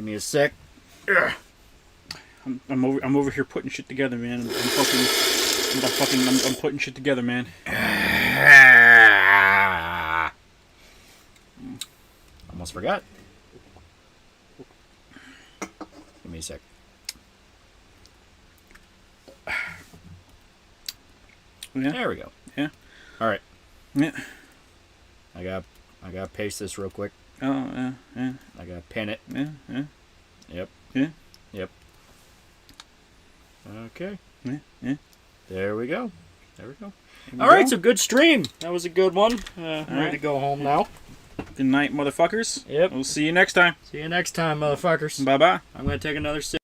Give me a sec. I'm over here putting shit together, man. I'm putting shit together, man. Almost forgot. Give me a sec. Yeah. There we go. Yeah. All right. Yeah. I got to paste this real quick. Oh, yeah. I got to pin it. Yeah. Yep. Yeah. Yep. Okay. Yeah. There we go. All right, so good stream. That was a good one. Ready to go home now. Good night, motherfuckers. Yep. We'll see you next time. See you next time, motherfuckers. Bye-bye. I'm going to take another sip.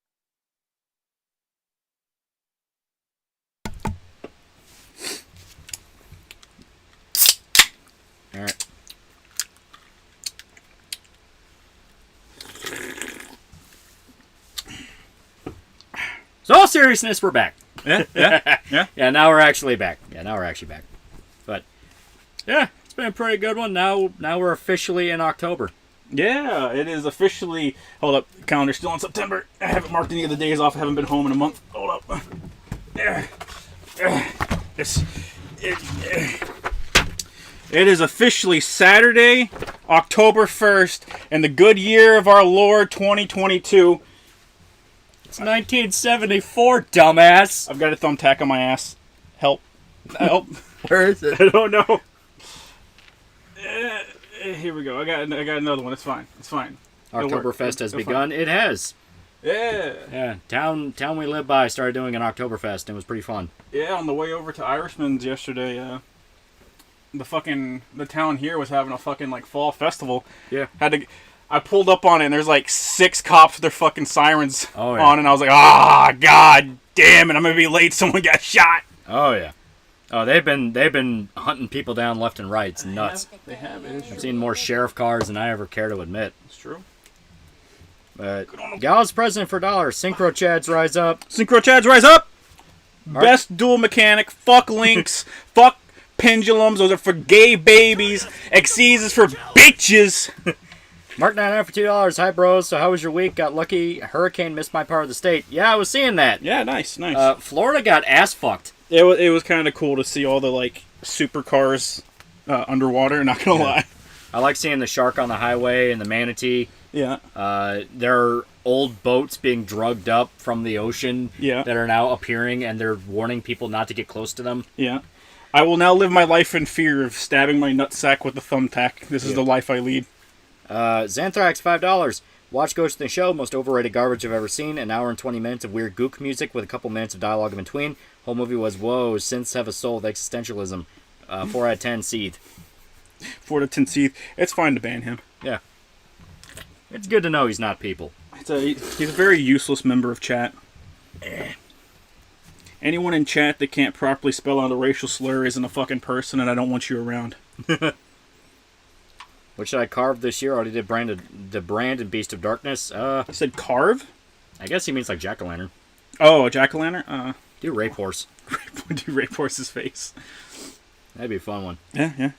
All right. So, all seriousness, we're back. Yeah. Yeah, now we're actually back. But, yeah, it's been a pretty good one. Now we're officially in October. Yeah, it is officially... Hold up. Calendar's still in September. I haven't marked any of the days off. I haven't been home in a month. Hold up. It is officially Saturday, October 1st, in the good year of our Lord 2022. It's 1974, dumbass. I've got a thumbtack on my ass. Help. Where is it? I don't know. Here we go. I got another one. It's fine. Oktoberfest has begun. It has. Yeah. Yeah. Town we live by started doing an Oktoberfest. And it was pretty fun. Yeah, on the way over to Irishman's yesterday, the town here was having a fucking like fall festival. Yeah. I pulled up on it and there's like 6 cops with their fucking sirens on, and I was like, god damn it, I'm gonna be late. Someone got shot. Oh yeah. Oh, they've been hunting people down left and right. It's nuts. They have. It is true. I've seen more sheriff cars than I ever care to admit. It's true. But Gal's president for $1. Synchro Chads rise up. Synchro Chads rise up. Best dual mechanic. Fuck links. Fuck pendulums. Those are for gay babies. XCs is for bitches. Mark 99 for $2. Hi, bros. So how was your week? Got lucky. Hurricane missed my part of the state. Yeah, I was seeing that. Yeah, nice. Florida got ass fucked. It was kind of cool to see all the like supercars underwater. Not gonna lie. I like seeing the shark on the highway and the manatee. Yeah. There are old boats being drugged up from the ocean. Yeah. That are now appearing, and they're warning people not to get close to them. Yeah. I will now live my life in fear of stabbing my nutsack with a thumbtack. This is the life I lead. Xanthrax, $5. Watch Ghost in the Show, most overrated garbage I've ever seen. An hour and 20 minutes of weird gook music with a couple minutes of dialogue in between. Whole movie was, whoa, synths have a soul of existentialism. 4 out of 10, Seethe. 4 out of 10, Seethe. It's fine to ban him. Yeah. It's good to know he's not people. He's a very useless member of chat. Anyone in chat that can't properly spell out a racial slur isn't a fucking person, and I don't want you around. What should I carve this year? I already did the brand and Beast of Darkness. I said carve? I guess he means like jack-o'-lantern. Oh, a jack-o'-lantern? Do Rape Horse. Do Rape Horse's face. That'd be a fun one. Yeah.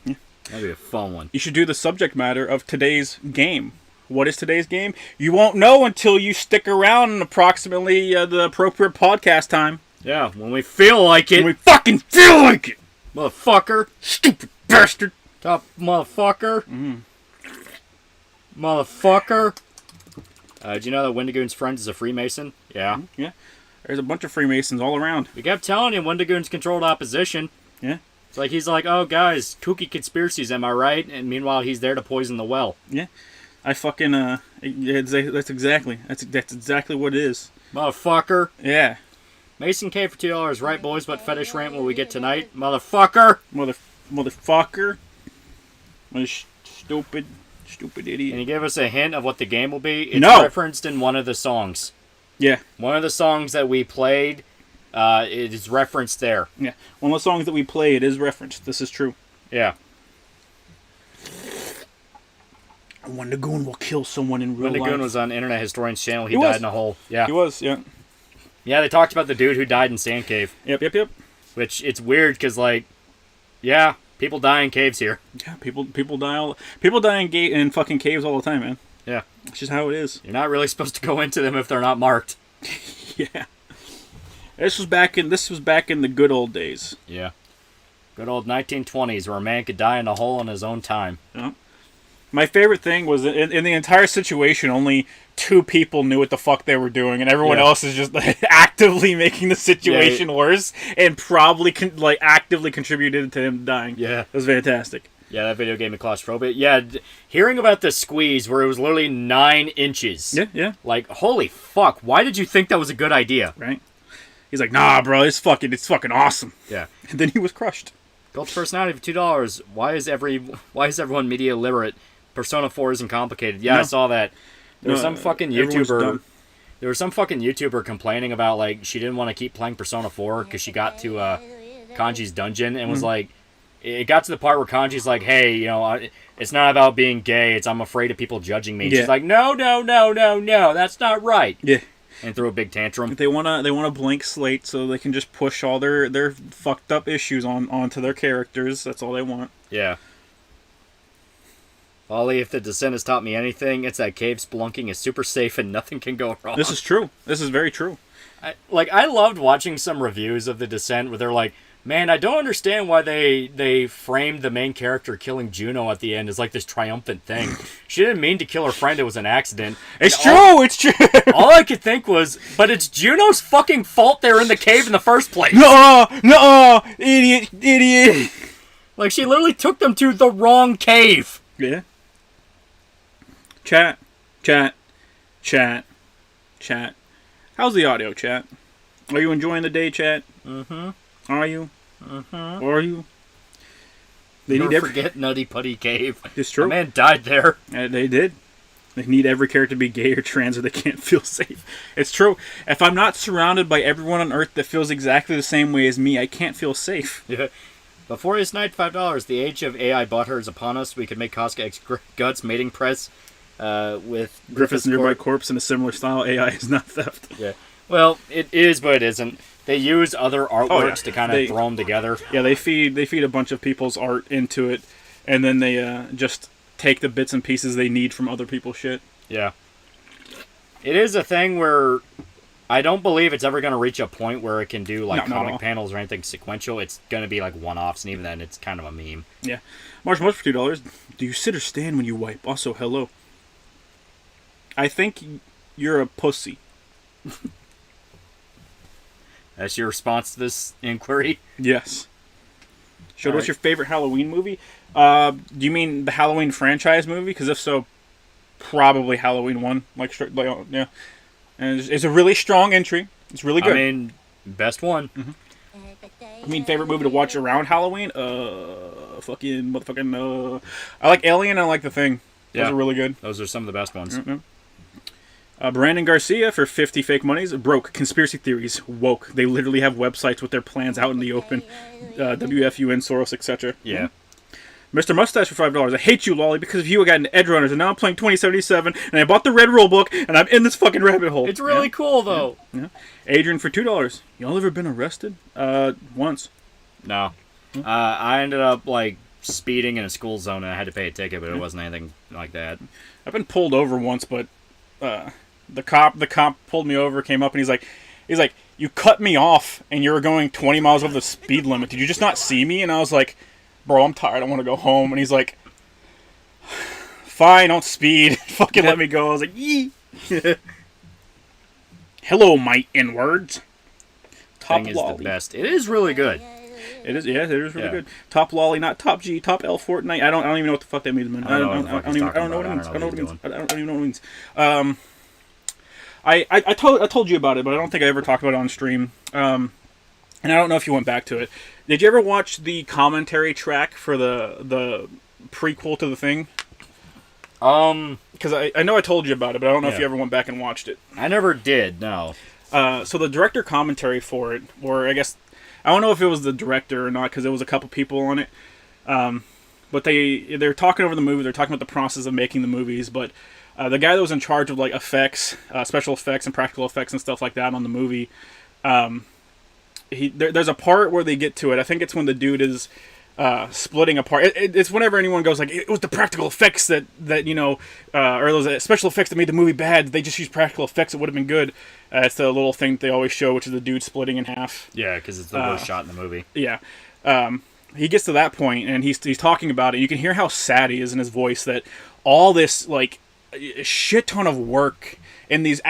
That'd be a fun one. You should do the subject matter of today's game. What is today's game? You won't know until you stick around in approximately the appropriate podcast time. Yeah, when we feel like it. When we fucking feel like it! Motherfucker. Stupid bastard. Top motherfucker. Motherfucker. Do you know that Wendigoon's friend is a Freemason? Yeah. Yeah. There's a bunch of Freemasons all around. We kept telling him Wendigoon's controlled opposition. Yeah. It's like, he's like, oh, guys, kooky conspiracies, am I right? And meanwhile, he's there to poison the well. Yeah. I fucking, that's exactly what it is. Motherfucker. Yeah. Mason K for $2. Right, boys, what fetish rant will we get tonight? Motherfucker. Motherfucker. Stupid idiot. Can you give us a hint of what the game will be? It's No. referenced in one of the songs. Yeah. One of the songs that we played, it is referenced there. Yeah. One of the songs that we play, it is referenced. This is true. Yeah. Wendigoon will kill someone in real life. Wendigoon was on Internet Historian's channel. He died in a hole. Yeah. He was, yeah. Yeah, they talked about the dude who died in Sand Cave. Yep. Which, it's weird, because, like, yeah, people die in caves here. Yeah, people die in fucking caves all the time, man. Yeah. It's just how it is. You're not really supposed to go into them if they're not marked. Yeah. This was back in the good old days. Yeah. Good old 1920s where a man could die in a hole in his own time. Yeah. My favorite thing was in the entire situation, only 2 people knew what the fuck they were doing, and everyone else is just actively making the situation worse, and probably actively contributed to him dying. Yeah. It was fantastic. Yeah, that video gave me claustrophobia. Yeah, hearing about the squeeze where it was literally 9 inches. Yeah, yeah. Like, holy fuck, why did you think that was a good idea? Right? He's like, nah, bro, it's fucking awesome. Yeah. And then he was crushed. Cult personality for $2. Why is everyone media illiterate? Persona 4 isn't complicated. Yeah, no. I saw that. There was some fucking YouTuber. There was some fucking YouTuber complaining about, like, she didn't want to keep playing Persona 4 because she got to Kanji's dungeon and was like, it got to the part where Kanji's like, hey, you know, it's not about being gay. It's I'm afraid of people judging me. She's like, no, that's not right. Yeah. And threw a big tantrum. They want a blank slate so they can just push all their fucked up issues onto their characters. That's all they want. Yeah. Ollie, if the Descent has taught me anything, it's that cave spelunking is super safe and nothing can go wrong. This is true. This is very true. I loved watching some reviews of the Descent where they're like, man, I don't understand why they framed the main character killing Juno at the end as like this triumphant thing. She didn't mean to kill her friend. It was an accident. It's true. It's true. All I could think was, but it's Juno's fucking fault they're in the cave in the first place. No, idiot. Like, she literally took them to the wrong cave. Yeah. Chat. How's the audio, chat? Are you enjoying the day, chat? Mm-hmm. Are you? Mm-hmm. Are you? Never forget Nutty Putty Cave. It's true. A man died there. They did. They need every character to be gay or trans or they can't feel safe. It's true. If I'm not surrounded by everyone on Earth that feels exactly the same way as me, I can't feel safe. Yeah. Before his night, $5. The age of AI butthurt is upon us. We could make Casca X Guts mating press with Griffith's nearby corpse in a similar style. AI is not theft. Yeah. Well, it is, but it isn't. They use other artworks to kind of throw them together. Yeah, they feed a bunch of people's art into it, and then they just take the bits and pieces they need from other people's shit. Yeah. It is a thing where I don't believe it's ever going to reach a point where it can do like comic panels or anything sequential. It's going to be like one-offs, and even then it's kind of a meme. Yeah. Marsh for $2. Do you sit or stand when you wipe? Also, hello. I think you're a pussy. That's your response to this inquiry? Yes. Showed what's your favorite Halloween movie? Do you mean the Halloween franchise movie? Because if so, probably Halloween 1. Yeah. And it's a really strong entry. It's really good. I mean, best one. Mm-hmm. I mean, favorite movie to watch around Halloween? I like Alien and I like The Thing. Those are really good. Those are some of the best ones. Mm-hmm. Brandon Garcia for 50 fake monies. Broke. Conspiracy theories. Woke. They literally have websites with their plans out in the open. WFUN, Soros, etc. Yeah. Mr. Mustache for $5. I hate you, Lolly, because of you I got into Edgerunners, and now I'm playing 2077, and I bought the red rule book, and I'm in this fucking rabbit hole. It's really cool, though. Yeah. Adrian for $2. Y'all ever been arrested? Once. No. I ended up, like, speeding in a school zone, and I had to pay a ticket, but it wasn't anything like that. I've been pulled over once, but the cop pulled me over, came up, and he's like, you cut me off, and you were going 20 miles over the speed limit. Did you just not see me? And I was like, bro, I'm tired. I want to go home. And he's like, fine, don't speed. Fucking let me go. I was like, yee. Hello, my N-words. Top Thing Lolly is the best. It is really good. It is, yeah, it is really good. Top Lolly, not Top G, Top L Fortnite. I don't even know what the fuck that means, man. I don't know what it means. I don't even know what it means. I told you about it, but I don't think I ever talked about it on stream. And I don't know if you went back to it. Did you ever watch the commentary track for the prequel to The Thing? Because I know I told you about it, but I don't know if you ever went back and watched it. I never did, no. So the director commentary for it, or I guess, I don't know if it was the director or not, because there was a couple people on it. But they're talking over the movie, they're talking about the process of making the movies, but the guy that was in charge of like effects, special effects and practical effects and stuff like that on the movie, there's a part where they get to it. I think it's when the dude is splitting apart. It's whenever anyone goes like, it was the practical effects that or those special effects that made the movie bad. They just used practical effects. It would have been good. It's the little thing that they always show, which is the dude splitting in half. Yeah, because it's the worst shot in the movie. Yeah. He gets to that point, and he's talking about it. You can hear how sad he is in his voice, that all this, like, a shit ton of work and these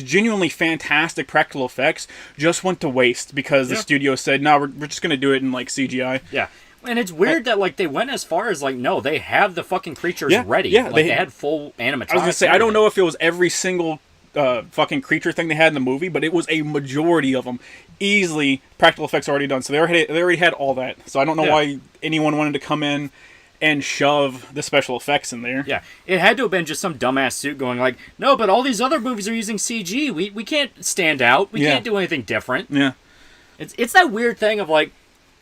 genuinely fantastic practical effects just went to waste because the studio said, no, we're just going to do it in, like, CGI. Yeah. And it's weird that, like, they went as far as, like, no, they have the fucking creatures ready. Yeah, like, they had full animatronics. I was going to say, I don't know if it was every single fucking creature thing they had in the movie, but it was a majority of them. Easily practical effects already done. So they already had all that. So I don't know why anyone wanted to come in and shove the special effects in there. Yeah. It had to have been just some dumbass suit going like, no, but all these other movies are using CG. We can't stand out. We can't do anything different. Yeah. It's that weird thing of, like,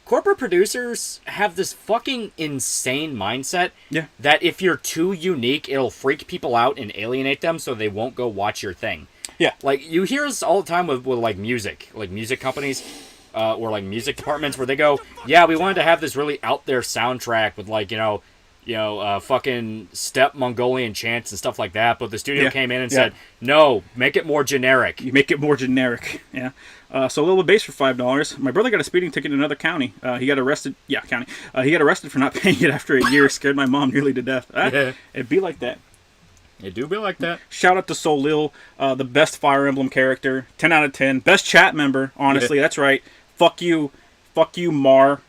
corporate producers have this fucking insane mindset that if you're too unique, it'll freak people out and alienate them so they won't go watch your thing. Yeah. Like, you hear this all the time with like, music companies or, like, music departments where they go, yeah, we wanted to have this really out there soundtrack with, like, fucking step Mongolian chants and stuff like that, but the studio came in and said, no, make it more generic. You make it more generic, yeah. So a little bass for $5. My brother got a speeding ticket in another county. He got arrested. Yeah, county. He got arrested for not paying it after a year. Scared my mom nearly to death. It'd be like that. It do be like that. Shout out to Solil, the best Fire Emblem character. 10 out of 10. Best chat member, honestly. That's right. Fuck you, Mar.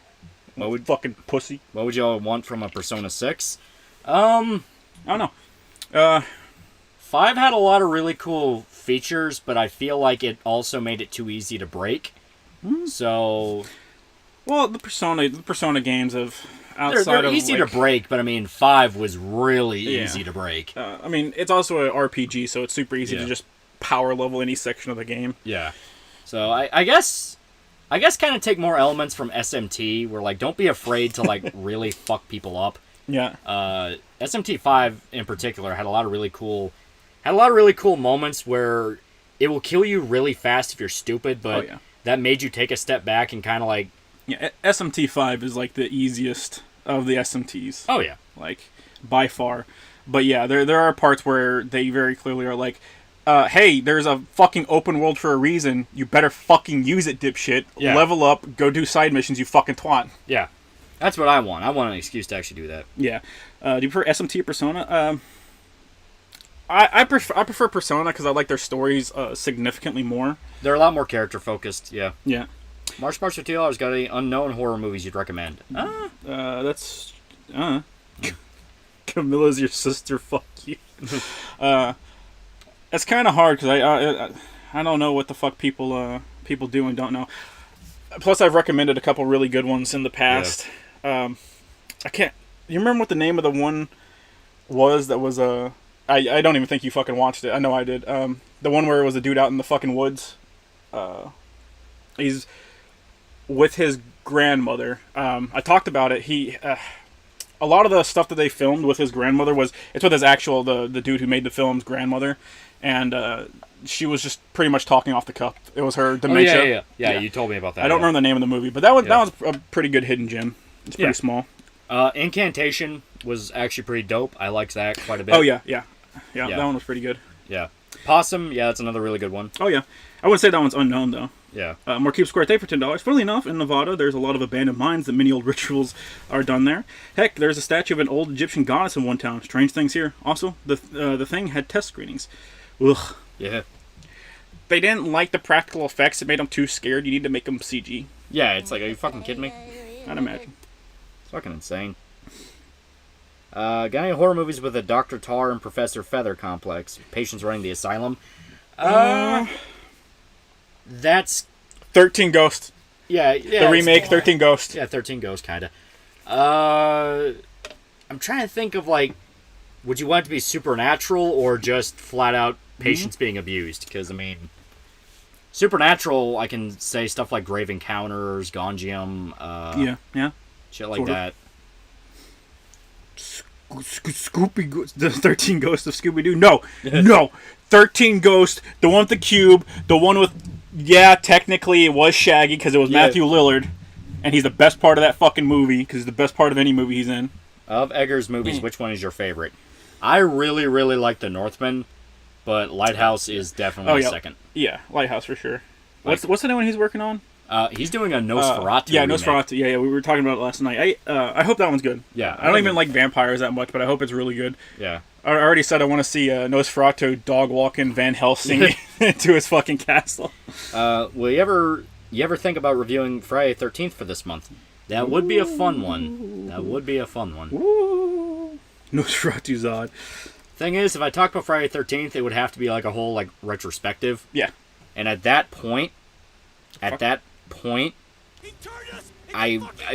What would fucking pussy? What would y'all want from a Persona 6? I don't know. 5 had a lot of really cool features, but I feel like it also made it too easy to break. So, well, the Persona games have they're easy to break, but I mean, 5 was really easy to break. I mean, it's also an RPG, so it's super easy to just power level any section of the game. Yeah. So I guess kind of take more elements from SMT, where, like, don't be afraid to, like, really fuck people up. Yeah. SMT 5 in particular had a lot of really cool moments where it will kill you really fast if you're stupid, but that made you take a step back and kind of, like... Yeah, SMT 5 is, like, the easiest of the SMTs. Oh, yeah. Like, by far. But yeah, there are parts where they very clearly are like, hey, there's a fucking open world for a reason. You better fucking use it, dipshit. Yeah. Level up, go do side missions, you fucking twat. Yeah. That's what I want. I want an excuse to actually do that. Yeah. Do you prefer SMT or Persona? I prefer Persona because I like their stories significantly more. They're a lot more character focused, yeah. Yeah. March for $2 got any unknown horror movies you'd recommend? That's... Camilla's your sister, fuck you. It's kind of hard because I don't know what the fuck people do and don't know. Plus, I've recommended a couple really good ones in the past. Yeah. I can't... You remember what the name of the one was that was I don't even think you fucking watched it. I know I did. The one where it was a dude out in the fucking woods. He's with his grandmother. I talked about it. A lot of the stuff that they filmed with his grandmother it's with his actual the dude who made the film's grandmother, and she was just pretty much talking off the cuff. It was her dementia. Oh, yeah, you told me about that. I don't remember the name of the movie, but that was a pretty good hidden gem. It's pretty small. Incantation was actually pretty dope. I liked that quite a bit. Oh yeah. That one was pretty good. Yeah. Possum, that's another really good one. Oh yeah. I wouldn't say that one's unknown though. Yeah. Marquise Square Day for $10. Funnily enough, in Nevada, there's a lot of abandoned mines that many old rituals are done there. Heck, there's a statue of an old Egyptian goddess in one town. Strange things here. Also, the thing had test screenings. Ugh. Yeah. They didn't like the practical effects. It made them too scared. You need to make them CG. Yeah, it's like, are you fucking kidding me? I'd imagine. It's fucking insane. Got any horror movies with a Dr. Tar and Professor Feather complex? Patients running the asylum? That's 13 Ghosts. Yeah. The remake, 13 Ghosts. Yeah, 13 Ghosts, kind of. I'm trying to think of, like, would you want it to be supernatural or just flat out patients being abused? Because, I mean, supernatural, I can say stuff like Grave Encounters, Gonjiam, yeah. Shit like that. Scooby, the 13 Ghosts of Scooby-Doo. No. 13 Ghosts, the one with the cube, the one with, technically it was Shaggy because it was Matthew Lillard. And he's the best part of that fucking movie, because he's the best part of any movie he's in. Of Eggers' movies, which one is your favorite? I really, really like The Northman, but Lighthouse is definitely second. Yeah, Lighthouse for sure. What's the new one he's working on? He's doing a Nosferatu Yeah, remake. Nosferatu. Yeah, we were talking about it last night. I hope that one's good. Yeah. I don't even like vampires that much, but I hope it's really good. Yeah. I already said I want to see Nosferatu dog-walking Van Helsing into his fucking castle. Will you ever think about reviewing Friday the 13th for this month? That would be a fun one. Woo! Nosferatu Zod. Thing is, if I talk about Friday the 13th, it would have to be like a whole like retrospective. Yeah. And at that point, it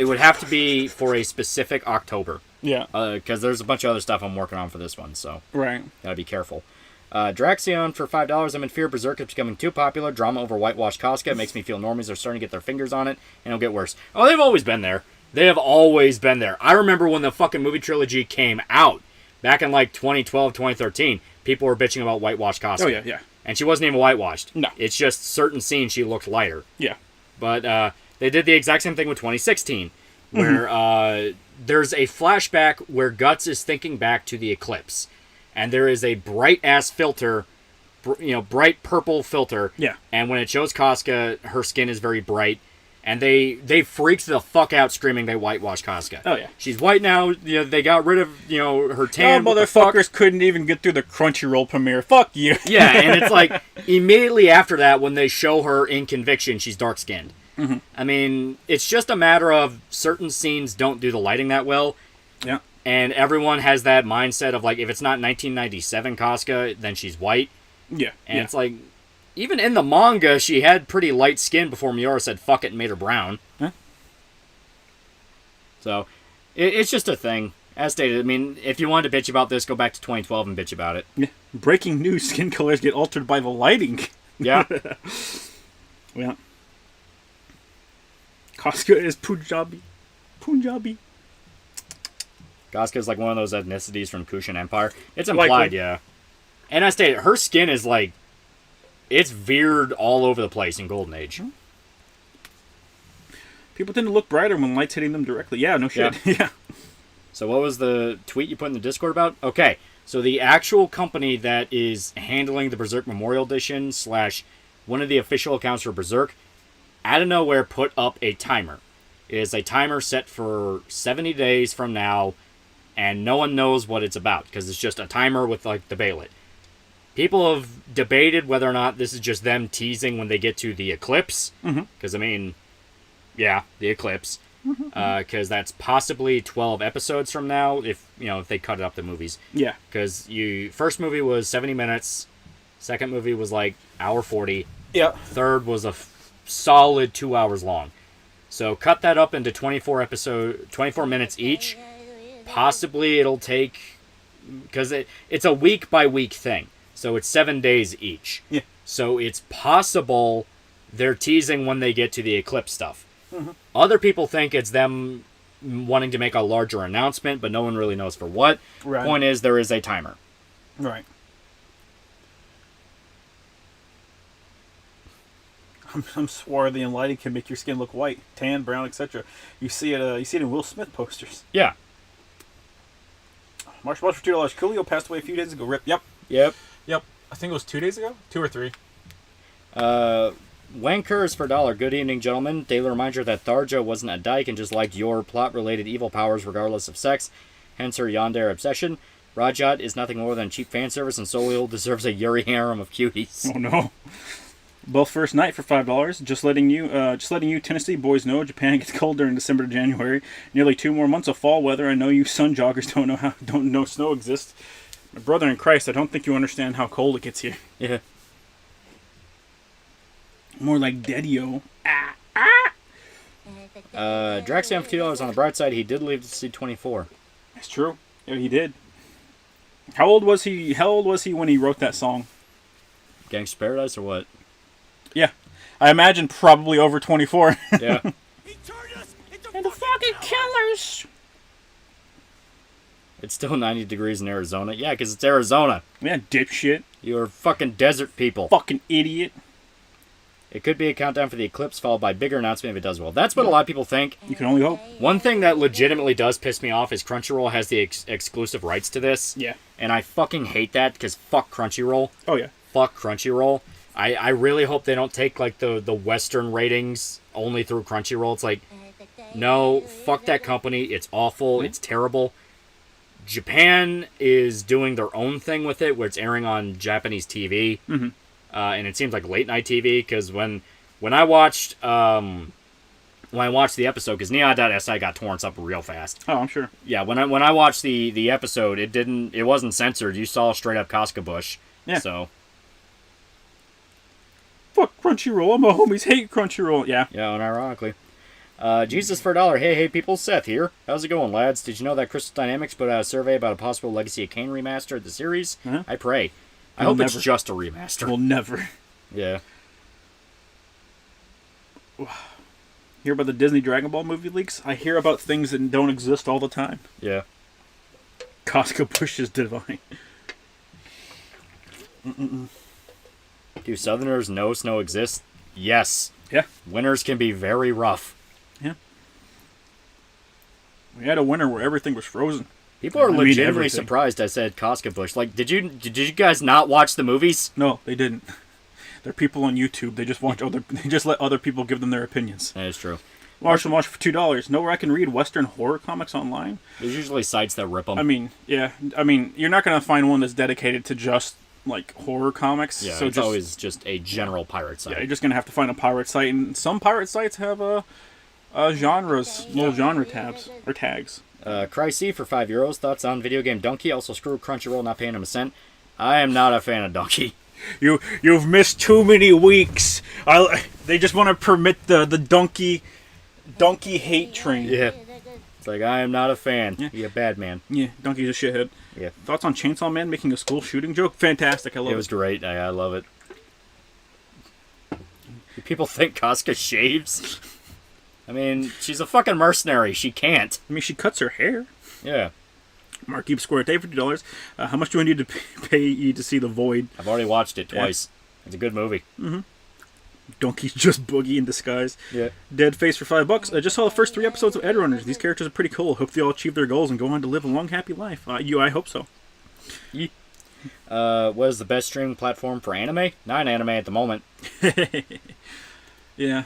would have to be for a specific October. Yeah. Because there's a bunch of other stuff I'm working on for this one, so right. Gotta be careful. Draxion for $5. I'm in fear Berserk is becoming too popular. Drama over whitewashed Casca makes me feel normies are starting to get their fingers on it, and it'll get worse. Oh, they've always been there. They have always been there. I remember when the fucking movie trilogy came out, back in like 2012, 2013, people were bitching about whitewashed Casca. Oh, yeah. And she wasn't even whitewashed. No. It's just certain scenes she looked lighter. Yeah. But they did the exact same thing with 2016, where there's a flashback where Guts is thinking back to the eclipse. And there is a bright-ass filter, bright purple filter. Yeah. And when it shows Casca, her skin is very bright. And they freaked the fuck out screaming they whitewashed Casca. Oh, yeah. She's white now. They got rid of, her tan. No, motherfuckers couldn't even get through the Crunchyroll premiere. Fuck you. Yeah, and it's like, immediately after that, when they show her in Conviction, she's dark-skinned. Mm-hmm. I mean, it's just a matter of certain scenes don't do the lighting that well. Yeah. And everyone has that mindset of, like, if it's not 1997 Casca, then she's white. Yeah. And it's like, even in the manga, she had pretty light skin before Miura said fuck it and made her brown. Huh? So, it's just a thing. As stated, I mean, if you wanted to bitch about this, go back to 2012 and bitch about it. Yeah. Breaking news, skin colors get altered by the lighting. Yeah. Yeah. Casca is Punjabi. Casca is like one of those ethnicities from Kushan Empire. It's implied, yeah. And I stated, her skin is like, it's veered all over the place in Golden Age. People tend to look brighter when light's hitting them directly. Yeah, no shit. Yeah. So what was the tweet you put in the Discord about? Okay, so the actual company that is handling the Berserk Memorial Edition / one of the official accounts for Berserk, out of nowhere put up a timer. It is a timer set for 70 days from now, and no one knows what it's about, because it's just a timer with like the Bailet. People have debated whether or not this is just them teasing when they get to the eclipse. Because, I mean, yeah, the eclipse. Because that's possibly 12 episodes from now, if they cut it up the movies. Yeah. Because first movie was 70 minutes. Second movie was like hour 40. Yeah. Third was a solid 2 hours long. So cut that up into 24 minutes each. Possibly it'll take... Because it's a week-by-week thing. So it's 7 days each. Yeah. So it's possible they're teasing when they get to the eclipse stuff. Other people think it's them wanting to make a larger announcement, but no one really knows for what. Right. Point is, there is a timer. Right. I'm swarthy and lighting can make your skin look white, tan, brown, etc. You see it in Will Smith posters. Yeah. Marshall for $2. Coolio passed away a few days ago. Rip. Yep. I think it was 2 days ago? 2 or 3. Wankers for $1. Good evening, gentlemen. Daily reminder that Tharja wasn't a dyke and just liked your plot-related evil powers regardless of sex, hence her yandere obsession. Rajat is nothing more than cheap fan service, and Soliel deserves a Yuri harem of cuties. Oh no. Both first night for $5. Just letting you Tennessee boys know Japan gets cold during December to January. Nearly 2 more months of fall weather. I know you sun joggers don't know snow exists. My brother in Christ, I don't think you understand how cold it gets here. Yeah. More like Dedio. Draxion for $2 on the bright side. He did leave to see 24. That's true. Yeah, he did. How old was he when he wrote that song? Gangsta's Paradise or what? Yeah. I imagine probably over 24. Yeah. And the fucking killers! It's still 90 degrees in Arizona. Yeah, because it's Arizona. Yeah, dipshit. You're fucking desert people. Fucking idiot. It could be a countdown for the eclipse, followed by a bigger announcement if it does well. That's what a lot of people think. You can only hope. One thing that legitimately does piss me off is Crunchyroll has the exclusive rights to this. Yeah. And I fucking hate that, because fuck Crunchyroll. Oh, yeah. Fuck Crunchyroll. I really hope they don't take, like, the Western ratings only through Crunchyroll. It's like, no, fuck that company. It's awful. It's terrible. Japan is doing their own thing with it, where it's airing on Japanese TV. Mm-hmm. And it seems like late night TV, because when I watched the episode, because Nia.si got torrents up real fast. Oh, I'm sure. Yeah, when I watched the episode, it wasn't censored. You saw straight up Casca Bush. Yeah. So. Fuck Crunchyroll. All my homies hate Crunchyroll. Yeah. Yeah, unironically. Jesus for $1. Hey people, Seth here. How's it going, lads? Did you know that Crystal Dynamics put out a survey about a possible Legacy of Kain remaster of the series? Uh-huh. I pray. I We'll hope never. it's just a remaster. We'll never. Yeah. Hear about the Disney Dragon Ball movie leaks? I hear about things that don't exist all the time. Yeah. Casca Bush is divine. Do Southerners know snow exists? Yes. Yeah. Winters can be very rough. Yeah. We had a winter where everything was frozen. People are I mean legitimately everything. surprised I said Casca Bush. Like, did you guys not watch the movies? No, they didn't. They're people on YouTube. They just watch other. They just let other people give them their opinions. That is true. Marshall for $2. Know where I can read Western horror comics online? There's usually sites that rip them. I mean, yeah. I mean, you're not gonna find one that's dedicated to just like horror comics. yeah, so it's just, always just a general pirate site. Yeah, you're just gonna have to find a pirate site, and some pirate sites have genres, little genre tabs or tags. Cryc for €5. Thoughts on video game Donkey? Also, screw Crunchyroll, not paying him a cent. I am not a fan of Donkey. You've missed too many weeks. They just want to permit the donkey hate train. Yeah. It's like, I am not a fan. Yeah. You're a bad man. Yeah, Donkey's a shithead. Yeah. Thoughts on Chainsaw Man making a school shooting joke? Fantastic. I love it. It was great. I love it. Do people think Casca shaves? I mean, she's a fucking mercenary. She can't. I mean, she cuts her hair. Yeah. Mark Keep Square Day for $2. How much do I need to pay you to see The Void? I've already watched it twice. It's a good movie. Mm-hmm. Donkey's just Boogie in disguise. Yeah. Dead Face for $5. I just saw the first 3 episodes of Edgerunners. These characters are pretty cool. Hope they all achieve their goals and go on to live a long, happy life. I hope so. What is the best streaming platform for anime? Not anime at the moment. Yeah.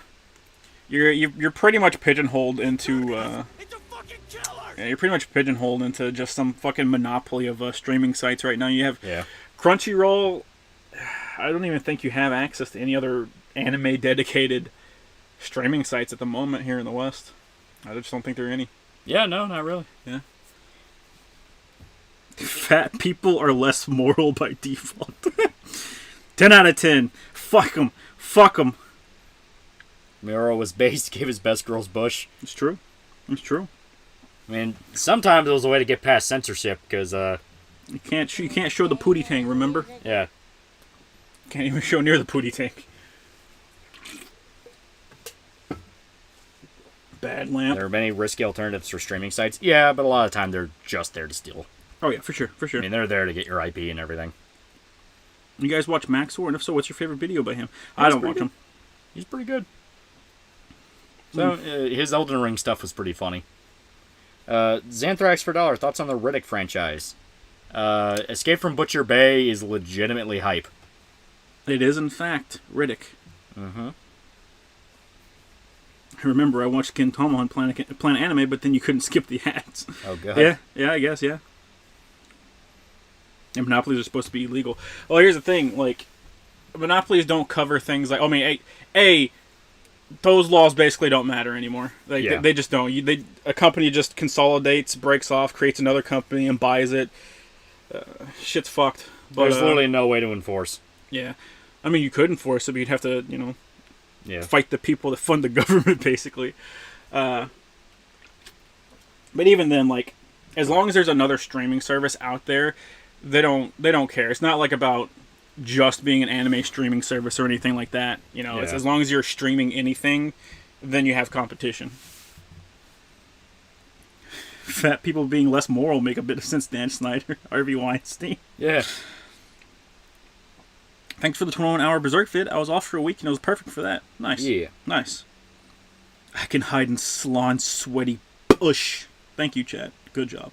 You're pretty much pigeonholed into you're pretty much pigeonholed into just some fucking monopoly of streaming sites right now. You have Crunchyroll. I don't even think you have access to any other anime dedicated streaming sites at the moment here in the West. I just don't think there are any. Yeah, no, not really. Yeah. Fat people are less moral by default. 10 out of 10. Fuck them. Fuck them. Miro was based, gave his best girls Bush. It's true. It's true. I mean, sometimes it was a way to get past censorship, because, You can't show the pootie tank, remember? yeah. Can't even show near the pootie tank. Bad lamp. There are many risky alternatives for streaming sites. Yeah, but a lot of the time they're just there to steal. Oh yeah, for sure, for sure. I mean, they're there to get your IP and everything. You guys watch Maxwell? And if so, what's your favorite video by him? I don't watch him. He's pretty good. So, his Elden Ring stuff was pretty funny. Xanthrax for $1. Thoughts on the Riddick franchise? Escape from Butcher Bay is legitimately hype. It is, in fact, Riddick. Mm-hmm. I remember I watched Gintama on Planet Anime, but then you couldn't skip the ads. Oh, God. Yeah, I guess, yeah. And monopolies are supposed to be illegal. Well, here's the thing, like, monopolies don't cover things like, I mean, those laws basically don't matter anymore. Like, they just don't. A company just consolidates, breaks off, creates another company, and buys it. Shit's fucked. But, There's literally no way to enforce. Yeah. I mean, you could enforce it, but you'd have to, fight the people that fund the government, basically. But even then, like, as long as there's another streaming service out there, they don't care. It's not like about just being an anime streaming service or anything like that. It's as long as you're streaming anything, then you have competition. Fat people being less moral make a bit of sense, Dan Snyder. Harvey Weinstein. Yeah. Thanks for the 21-hour Berserk vid. I was off for a week and it was perfect for that. Nice. Yeah. Nice. I can hide in salon sweaty push. Thank you, chat. Good job.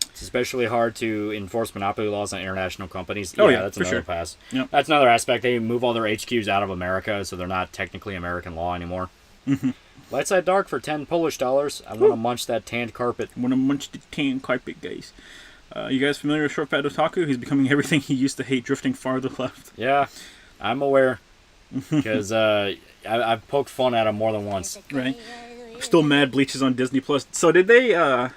It's especially hard to enforce monopoly laws on international companies. Oh, yeah, that's for another sure. pass. Yep. That's another aspect. They move all their HQs out of America, so they're not technically American law anymore. Mm-hmm. Light Side Dark for 10 Polish dollars. I want to munch that tanned carpet. I want to munch the tan carpet, guys. You guys familiar with Short Fat Otaku? He's becoming everything he used to hate, drifting farther left. Yeah, I'm aware. Because I've poked fun at him more than once. Right. Still mad Bleach is on Disney Plus. So did they,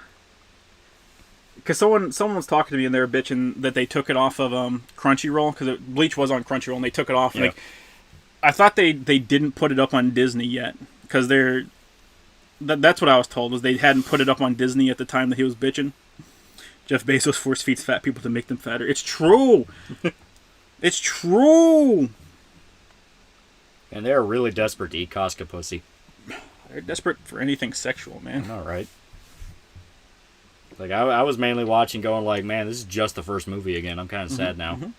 because someone was talking to me and they were bitching that they took it off of Crunchyroll, because Bleach was on Crunchyroll and they took it off. Yeah. Like, I thought they didn't put it up on Disney yet, because that's what I was told, was they hadn't put it up on Disney at the time that he was bitching. Jeff Bezos force feeds fat people to make them fatter. It's true. It's true. And they're really desperate to eat Costco pussy. They're desperate for anything sexual, man. All right. Like, I was mainly watching going like, man, this is just the first movie again. I'm kind of sad now. Mm-hmm.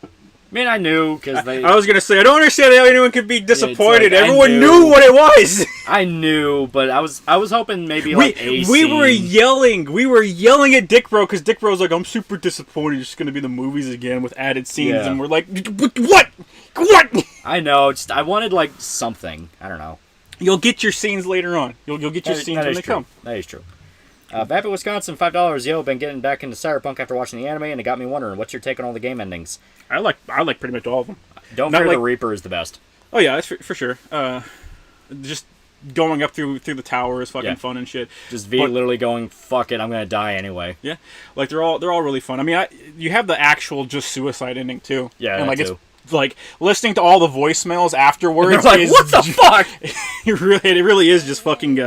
I mean, I knew, because they... I was going to say, I don't understand how anyone could be disappointed. like, Everyone knew what it was. I knew, but I was hoping maybe like a we scene. were yelling at Dick Bro, because Dick Bro's like, I'm super disappointed. It's just going to be the movies again with added scenes. Yeah. And we're like, what? I know, just I wanted like something. I don't know. You'll get your scenes later on. You'll get your scenes when they come. That is true. Vapid Wisconsin, $5. Yo, been getting back into Cyberpunk after watching the anime, and it got me wondering, what's your take on all the game endings? I like pretty much all of them. Don't Not Fear like- the Reaper is the best. Oh yeah, that's for sure. Just going up through the tower is fucking Yeah. fun and shit. Just literally going, fuck it, I'm gonna die anyway. Yeah, like they're all really fun. I mean, you have the actual just suicide ending too. Yeah, and that like too. it's like listening to all the voicemails afterwards. They're like, what the fuck? it really is just fucking.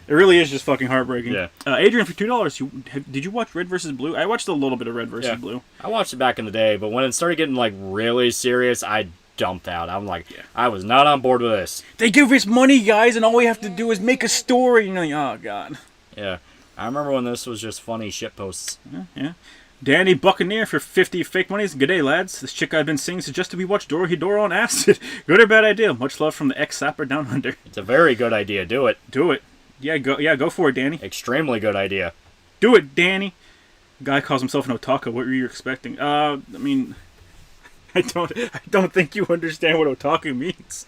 It really is just fucking heartbreaking. Yeah. Adrian, for $2, did you watch Red vs. Blue? I watched a little bit of Red vs. Blue. I watched it back in the day, but when it started getting like really serious, I dumped out. I'm like, I was not on board with this. They give us money, guys, and all we have to do is make a story. You know, oh god. Yeah, I remember when this was just funny shit posts. Yeah. Danny Buccaneer for 50 fake monies. G'day, lads. This chick I've been seeing suggested we watch Dorohedoro on acid. Good or bad idea? Much love from the ex-sapper down under. It's a very good idea. Do it. Do it. Yeah, go for it, Danny. Extremely good idea. Do it, Danny. Guy calls himself an otaku. What were you expecting? I mean, I don't think you understand what otaku means.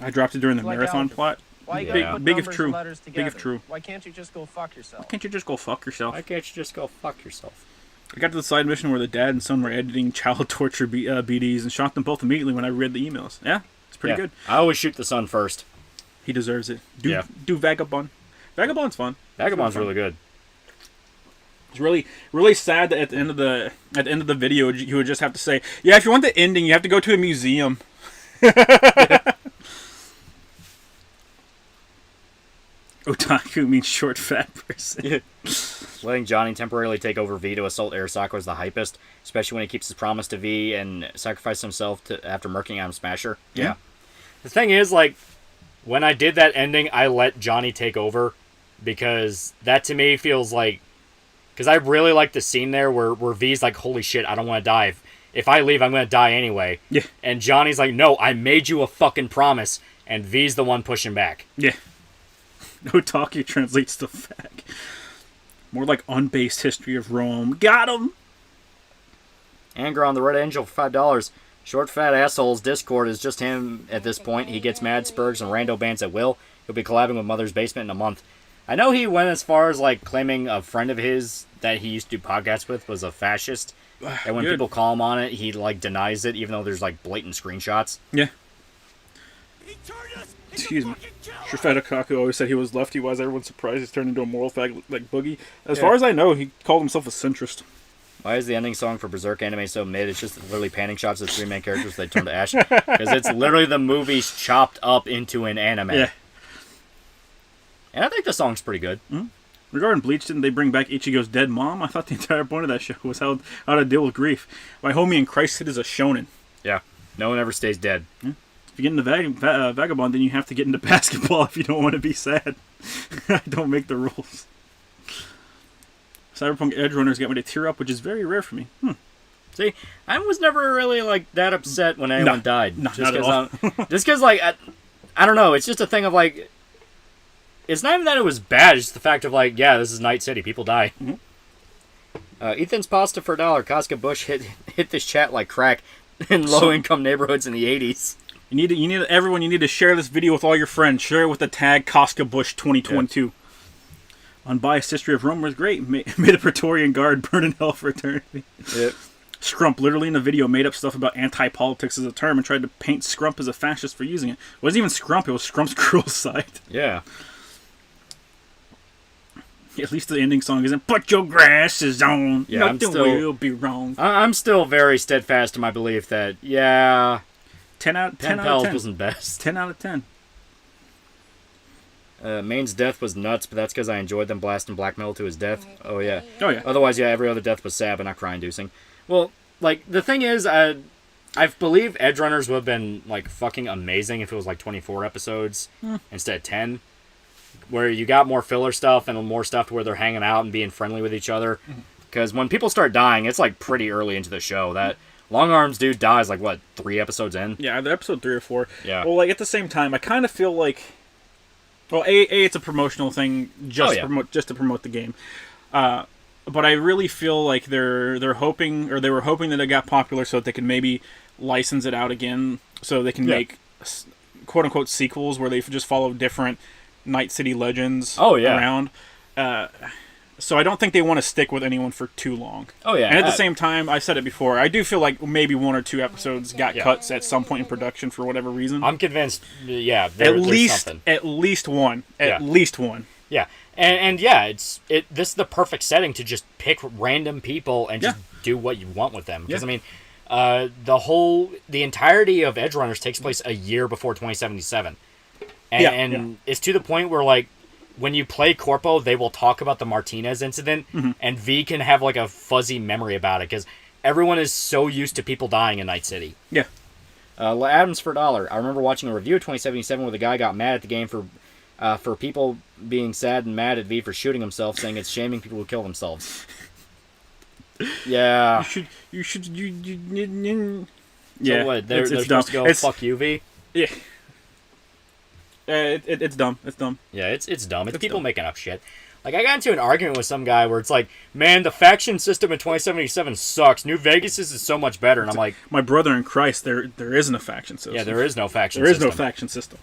I dropped it during the marathon plot. Why you gotta put Big if numbers true. and letters Big together? if true. Why can't you just go fuck yourself? Why can't you just go fuck yourself? Why can't you just go fuck yourself? I got to the side mission where the dad and son were editing child torture BDs and shot them both immediately when I read the emails. Yeah, it's pretty good. I always shoot the sun first. He deserves it. Do Vagabond. Vagabond's fun. Vagabond's really good. It's really sad that at the end of the video you would just have to say, yeah, if you want the ending, you have to go to a museum. Otaku means short fat person. Letting Johnny temporarily take over V to assault Arasaka was the hypest, especially when he keeps his promise to V and sacrifices himself after murking Adam Smasher. Yeah. The thing is, like, when I did that ending, I let Johnny take over, because that to me feels like... Because I really like the scene there where V's like, holy shit, I don't want to die. If I leave, I'm going to die anyway. Yeah. And Johnny's like, no, I made you a fucking promise, and V's the one pushing back. Yeah. Otaku translates to fag. More like unbased history of Rome. Got him! Anger on the Red Angel for $5. Short Fat Assholes Discord is just him at this point. He gets mad, spurgs, and rando bands at will. He'll be collabing with Mother's Basement in a month. I know he went as far as like claiming a friend of his that he used to do podcasts with was a fascist. And when people call him on it, he like denies it, even though there's like blatant screenshots. Yeah. Excuse me. Shortfat Otaku always said he was lefty-wise. Everyone's surprised he's turned into a moral fag like Boogie. As far as I know, he called himself a centrist. Why is the ending song for Berserk anime so mid? It's just literally panning shots of the three main characters they turn to ash. Because it's literally the movies chopped up into an anime. Yeah. And I think the song's pretty good. Mm-hmm. Regarding Bleach, didn't they bring back Ichigo's dead mom? I thought the entire point of that show was how to deal with grief. My homie in Christ is a shonen. Yeah. No one ever stays dead. Yeah. If you get into Vagabond, then you have to get into basketball if you don't want to be sad. I don't make the rules. Cyberpunk Edgerunners got me to tear up, which is very rare for me. See, I was never really like that upset when anyone died. No, just not at all. just because, like, I don't know. It's just a thing of like, it's not even that it was bad. It's just the fact of like, yeah, this is Night City. People die. Ethan's pasta for $1. Casca Bush hit this chat like crack in low income neighborhoods in the 80s. You need everyone. You need to share this video with all your friends. Share it with the tag Casca Bush 2022. Yep. Unbiased history of Rome was great. Made a Praetorian Guard burn in hell for eternity. Yep. Scrump literally in the video made up stuff about anti-politics as a term and tried to paint Scrump as a fascist for using it. It wasn't even Scrump, it was Scrump's cruel side. Yeah. At least the ending song isn't "Put your glasses on, yeah, nothing will be wrong." I'm still very steadfast in my belief that, yeah, 10 out of 10. wasn't best. 10 out of 10. Maine's death was nuts, but that's because I enjoyed them blasting black metal to his death. Oh, yeah. Oh, yeah. Otherwise, yeah, every other death was sad but not cry-inducing. Well, like, the thing is, I believe Edgerunners would have been, like, fucking amazing if it was, like, 24 episodes instead of 10. Where you got more filler stuff and more stuff where they're hanging out and being friendly with each other. Because when people start dying, it's, like, pretty early into the show. That Long Arms dude dies, like, what, 3 episodes in? Yeah, the episode 3 or 4. Yeah. Well, like, at the same time, I kind of feel like... Well, it's a promotional thing just to promote the game. But I really feel like they're hoping, or they were hoping that it got popular so that they can maybe license it out again, so they can make quote unquote sequels where they just follow different Night City legends around. So I don't think they want to stick with anyone for too long. Oh yeah. And at the same time, I've said it before, I do feel like maybe 1 or 2 episodes got cuts at some point in production for whatever reason. I'm convinced. Yeah. At least one. At least one. Yeah. And yeah, this is the perfect setting to just pick random people and just do what you want with them. Because I mean, the entirety of Edgerunners takes place a year before 2077, and it's to the point where like when you play Corpo, they will talk about the Martinez incident, and V can have like a fuzzy memory about it because everyone is so used to people dying in Night City. Yeah. Adams for $1. I remember watching a review of 2077 where the guy got mad at the game for people being sad and mad at V for shooting himself, saying it's shaming people who kill themselves. Yeah. You should. So what? They're supposed to go, fuck you, V? Yeah. It's dumb. It's dumb. Yeah, it's dumb. It's people making up shit. Like, I got into an argument with some guy where it's like, man, the faction system in 2077 sucks. New Vegas is so much better. And I'm like... My brother in Christ, there isn't a faction system. Yeah, there is no faction system. system. There is no faction system.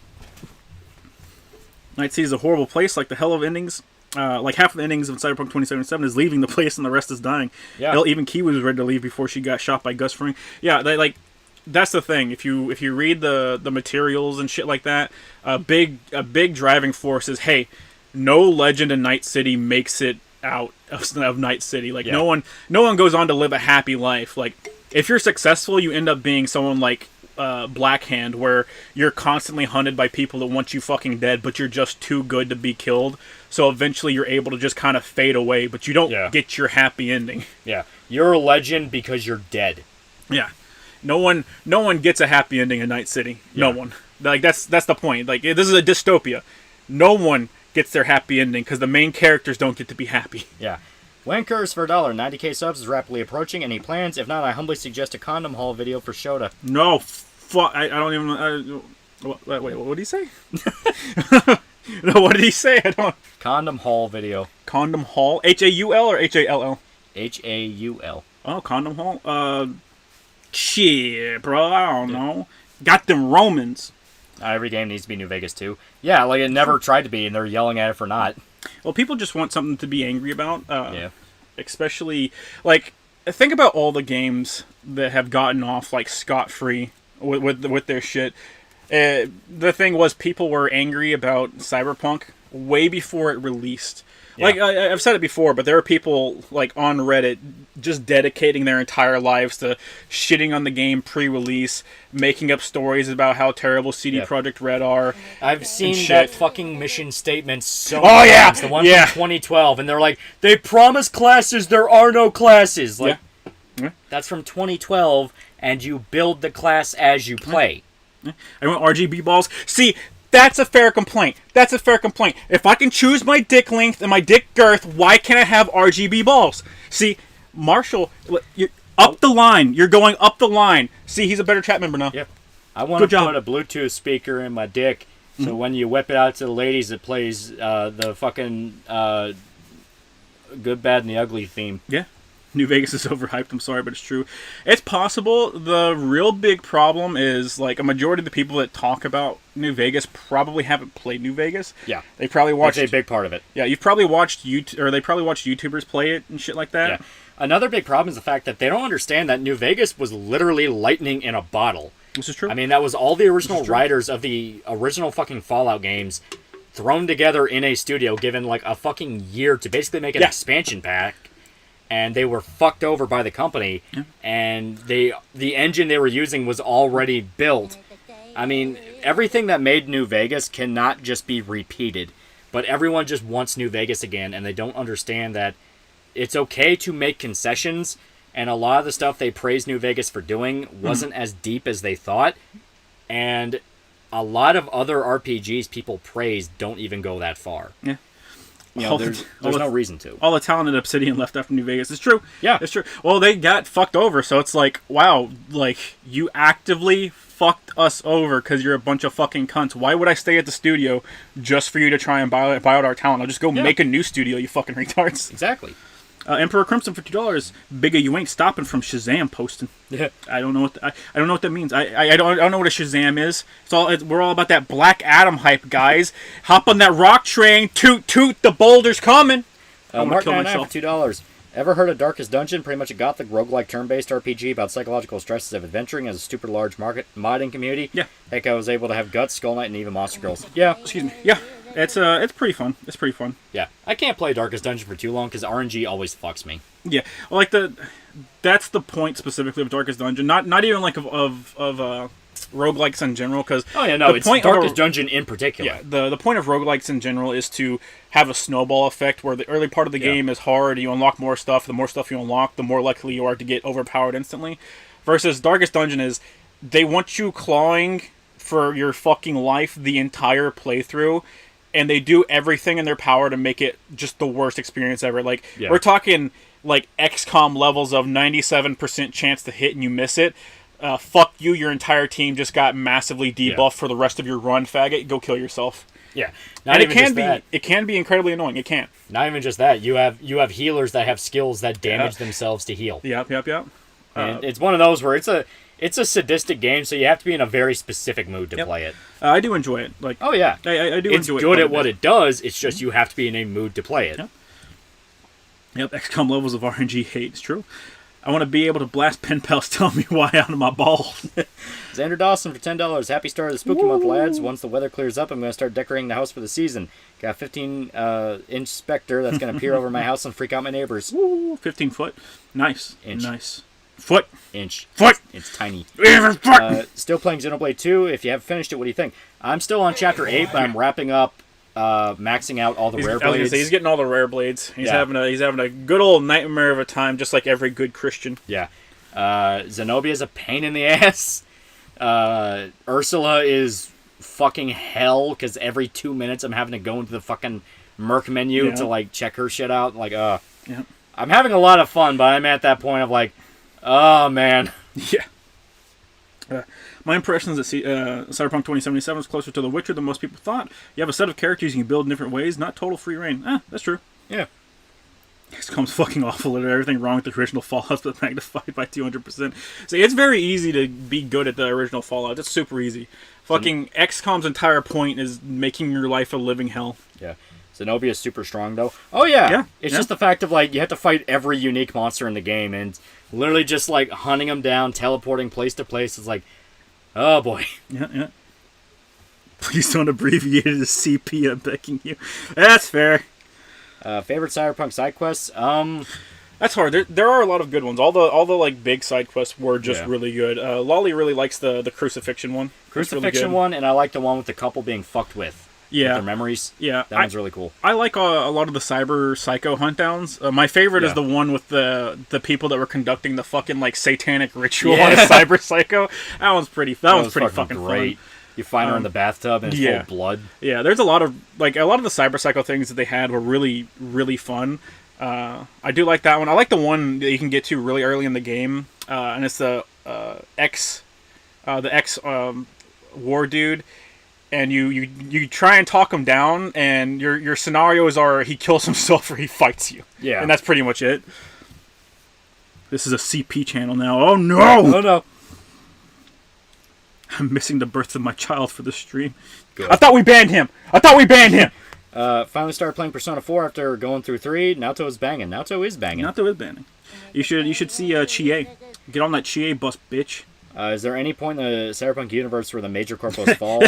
Night City is a horrible place, like the hell of endings. Like half of the endings of Cyberpunk 2077 is leaving the place and the rest is dying. Yeah. Hell, even Kiwi was ready to leave before she got shot by Gus Fring. Yeah, that's the thing. If you read the materials and shit like that, a big driving force is, hey, no legend in Night City makes it out of Night City. Like no one goes on to live a happy life. Like if you're successful, you end up being someone like Black Hand, where you're constantly hunted by people that want you fucking dead, but you're just too good to be killed. So eventually you're able to just kind of fade away, but you don't get your happy ending. Yeah, you're a legend because you're dead. Yeah. No one gets a happy ending in Night City. No one. Like that's the point. Like this is a dystopia. No one gets their happy ending because the main characters don't get to be happy. Yeah. Wankers for $1. 90k subs is rapidly approaching. Any plans? If not, I humbly suggest a condom haul video for Shota. No, fuck. I don't even. Wait, what did he say? No, what did he say? I don't. Condom haul video. Condom haul? H-A-U-L or H-A-L-L? H-A-U-L. Oh, condom haul. Shit, bro. I don't know. Got them Romans. Every game needs to be New Vegas too. Yeah, like it never tried to be, and they're yelling at it for not. Well, people just want something to be angry about. Especially, like, think about all the games that have gotten off, like, scot-free with their shit. The thing was, people were angry about Cyberpunk way before it released. Yeah. Like, I've said it before, but there are people, like, on Reddit just dedicating their entire lives to shitting on the game pre-release, making up stories about how terrible CD Projekt Red are. I've seen that fucking mission statement so many times. The one from 2012, and they're like, they promise classes, there are no classes. Like, that's from 2012, and you build the class as you play. I want RGB balls. See, That's a fair complaint. If I can choose my dick length and my dick girth, why can't I have RGB balls? See, Marshall, you're up the line. You're going up the line. See, he's a better chat member now. Yep. I want to put a Bluetooth speaker in my dick, so when you whip it out to the ladies, it plays the fucking Good, Bad, and the Ugly theme. Yeah. New Vegas is overhyped. I'm sorry, but it's true. It's possible. The real big problem is, like, a majority of the people that talk about New Vegas probably haven't played New Vegas. Yeah. They probably watched... That's a big part of it. Yeah, you've probably watched they probably watched YouTubers play it and shit like that. Yeah. Another big problem is the fact that they don't understand that New Vegas was literally lightning in a bottle. This is true. I mean, that was all the original writers of the original fucking Fallout games thrown together in a studio, given, like, a fucking year to basically make an expansion pack. And they were fucked over by the company, and the engine they were using was already built. I mean, everything that made New Vegas cannot just be repeated, but everyone just wants New Vegas again, and they don't understand that it's okay to make concessions, and a lot of the stuff they praised New Vegas for doing wasn't as deep as they thought, and a lot of other RPGs people praise don't even go that far. Yeah. You know, there's no reason to. All the talented Obsidian left after New Vegas. It's true. Yeah. It's true. Well, they got fucked over, so it's like, wow, like, you actively fucked us over because you're a bunch of fucking cunts. Why would I stay at the studio just for you to try and buy out our talent? I'll just go make a new studio, you fucking retards. Exactly. Emperor Crimson for $2. Bigga, you ain't stopping from Shazam posting. Yeah. I don't know what I don't know what that means. I don't know what a Shazam is. We're all about that Black Adam hype, guys. Hop on that rock train. Toot toot. The boulder's coming. I'm gonna kill myself. For $2. Ever heard of Darkest Dungeon? Pretty much a gothic roguelike turn-based RPG about psychological stresses of adventuring as a super large market modding community. Yeah. Heck, I was able to have Guts, Skull Knight, and even Monster Girls. Yeah. Excuse me. Yeah. It's pretty fun. It's pretty fun. Yeah. I can't play Darkest Dungeon for too long because RNG always fucks me. Yeah. Well, like that's the point specifically of Darkest Dungeon. Not even like of roguelikes in general, because it's Darkest Dungeon in particular. Yeah, the point of roguelikes in general is to have a snowball effect where the early part of the game is hard, you unlock more stuff, the more stuff you unlock, the more likely you are to get overpowered instantly, versus Darkest Dungeon is they want you clawing for your fucking life the entire playthrough, and they do everything in their power to make it just the worst experience ever. Like, we're talking like XCOM levels of 97% chance to hit and you miss it. Fuck you, your entire team just got massively debuffed for the rest of your run, faggot. Go kill yourself. Yeah. And it can be incredibly annoying. It can. Not even just that. You have healers that have skills that damage themselves to heal. Yep. And it's one of those where it's a sadistic game, so you have to be in a very specific mood to play it. I do enjoy it. Like, oh yeah, I do it's enjoy it. It's good at what it does. It's just you have to be in a mood to play it. Yep. XCOM levels of RNG hate. It's true. I want to be able to blast pen pals telling me why out of my balls. Xander Dawson for $10. Happy start of the spooky month, lads. Once the weather clears up, I'm going to start decorating the house for the season. Got a 15-inch specter that's going to peer over my house and freak out my neighbors. Woo, 15 foot. Nice. Inch. Nice. Foot. Inch. Foot. It's tiny. Foot. Still playing Xenoblade 2. If you haven't finished it, what do you think? I'm still on Chapter 8, but I'm wrapping up maxing out all the rare blades. He's getting all the rare blades. He's having a good old nightmare of a time, just like every good Christian. Yeah. Zenobia's a pain in the ass. Ursula is fucking hell because every 2 minutes I'm having to go into the fucking Merc menu to like check her shit out. Like, I'm having a lot of fun, but I'm at that point of like, oh man. Yeah. My impression is that Cyberpunk 2077 is closer to The Witcher than most people thought. You have a set of characters you can build in different ways, not total free reign. That's true. Yeah. XCOM's fucking awful at everything wrong with the original Fallout, but magnified by 200%. So it's very easy to be good at the original Fallout. It's super easy. Fucking XCOM's entire point is making your life a living hell. Yeah. Zenobia's super strong, though. Oh, yeah. It's just the fact of, like, you have to fight every unique monster in the game, and literally just, like, hunting them down, teleporting place to place. It's like, oh, boy. Yeah. Please don't abbreviate it as CP, I'm begging you. That's fair. Favorite Cyberpunk side quests? That's hard. There are a lot of good ones. All the like big side quests were just really good. Lolly really likes the crucifixion one. Crucifixion one, and I like the one with the couple being fucked with. Yeah. With their memories. Yeah. That one's really cool. I like a lot of the cyber psycho hunt downs. My favorite is the one with the people that were conducting the fucking like satanic ritual on a cyber psycho. That one's pretty fucking great. You find her in the bathtub and it's full of blood. Yeah, there's a lot of the cyberpsycho things that they had were really, really fun. I do like that one. I like the one that you can get to really early in the game, and it's the X war dude, and you try and talk him down, and your scenarios are he kills himself or he fights you. Yeah, and that's pretty much it. This is a CP channel now. Oh no! Oh no! I'm missing the birth of my child for the stream. Good. I thought we banned him. Finally started playing Persona 4 after going through 3. Naoto is banging. Naoto is banging. You should see Chie. Get on that Chie bus, bitch. Is there any point in the Cyberpunk universe where the major corpos fall?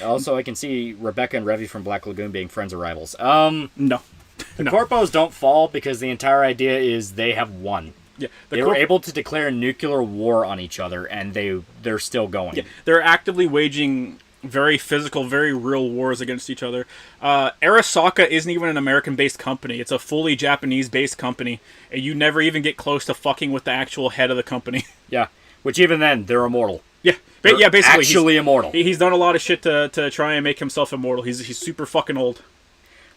Also, I can see Rebecca and Revy from Black Lagoon being friends or rivals. No. The corpos don't fall because the entire idea is they have won. Yeah, they were able to declare nuclear war on each other, and they're still going. Yeah, they're actively waging very physical, very real wars against each other. Arasaka isn't even an American-based company. It's a fully Japanese-based company, and you never even get close to fucking with the actual head of the company. Yeah, which even then, they're immortal. Yeah, basically. Actually immortal. He's done a lot of shit to try and make himself immortal. He's super fucking old.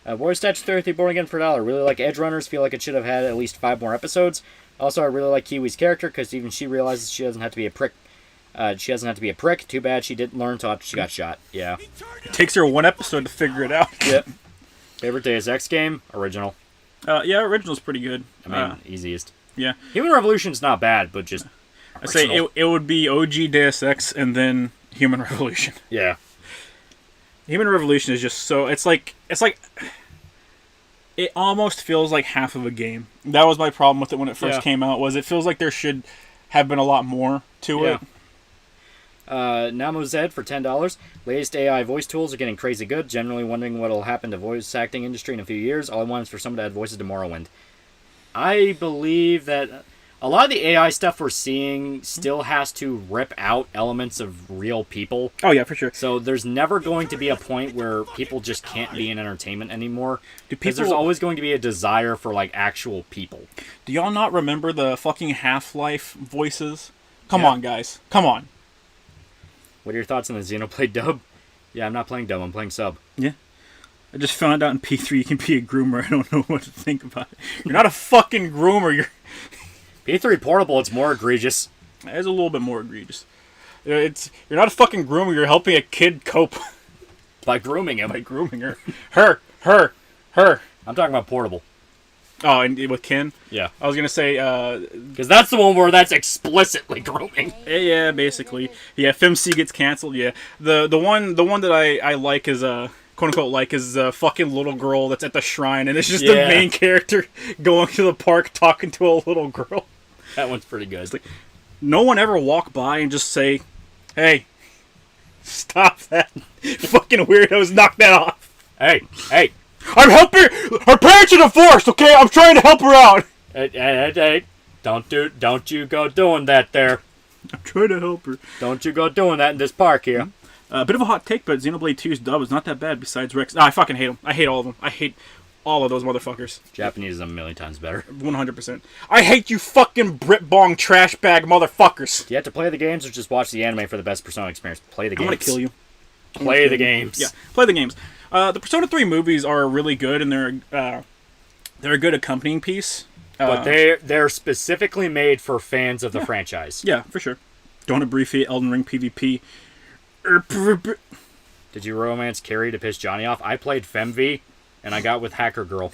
Voice Statue 33 Born Again for $1. Really like Edge Runners. Feel like it should have had at least 5 more episodes. Also, I really like Kiwi's character because even she realizes she doesn't have to be a prick. Too bad she didn't learn until after she got shot. Yeah. It takes her 1 episode to figure it out. Yep. Favorite Deus Ex game? Original. Yeah, original's pretty good. I mean, easiest. Yeah. Human Revolution's not bad, but just I say it would be OG Deus Ex and then Human Revolution. Yeah. Human Revolution is just so it's like it almost feels like half of a game. That was my problem with it when it first came out. Was it feels like there should have been a lot more to it. Namo Zed for $10. Latest AI voice tools are getting crazy good. Generally wondering what will happen to voice acting industry in a few years. All I want is for someone to add voices to Morrowind. I believe that a lot of the AI stuff we're seeing still has to rip out elements of real people. Oh, yeah, for sure. So there's never going to be a point where people just can't be in entertainment anymore. Because there's always going to be a desire for, like, actual people. Do y'all not remember the fucking Half-Life voices? Come on, guys. Come on. What are your thoughts on the Xenoblade dub? Yeah, I'm not playing dub. I'm playing sub. Yeah. I just found out in P3 you can be a groomer. I don't know what to think about it. You're not a fucking groomer. You're... P3 Portable, it's more egregious. It's a little bit more egregious. You're not a fucking groomer. You're helping a kid cope. By grooming him. By grooming her. Her. I'm talking about Portable. Oh, and with Ken? Yeah. I was going to say... Because that's the one where that's explicitly grooming. Yeah, basically. Yeah, FemC gets canceled, yeah. The one that I like is... quote-unquote like is a fucking little girl that's at the shrine, and it's just the main character going to the park talking to a little girl. That one's pretty good. Like, no one ever walk by and just say, hey, stop that. Fucking weirdos, knock that off. Hey. I'm helping her parents are divorced, okay? I'm trying to help her out. Hey. Don't you go doing that there. I'm trying to help her. Don't you go doing that in this park here. A bit of a hot take, but Xenoblade 2's dub is not that bad besides Rex. I fucking hate them. I hate all of them. I hate all of those motherfuckers. Japanese is a million times better. 100%. I hate you fucking Brit Bong trash bag motherfuckers. Do you have to play the games or just watch the anime for the best Persona experience? Play the games. I'm gonna kill you. Play the games. Yeah, play the games. The Persona 3 movies are really good, and they're a good accompanying piece. But they're specifically made for fans of the franchise. Yeah, for sure. Don't abbreviate Elden Ring PvP. Did you romance Carrie to piss Johnny off? I played FemV, and I got with Hacker Girl.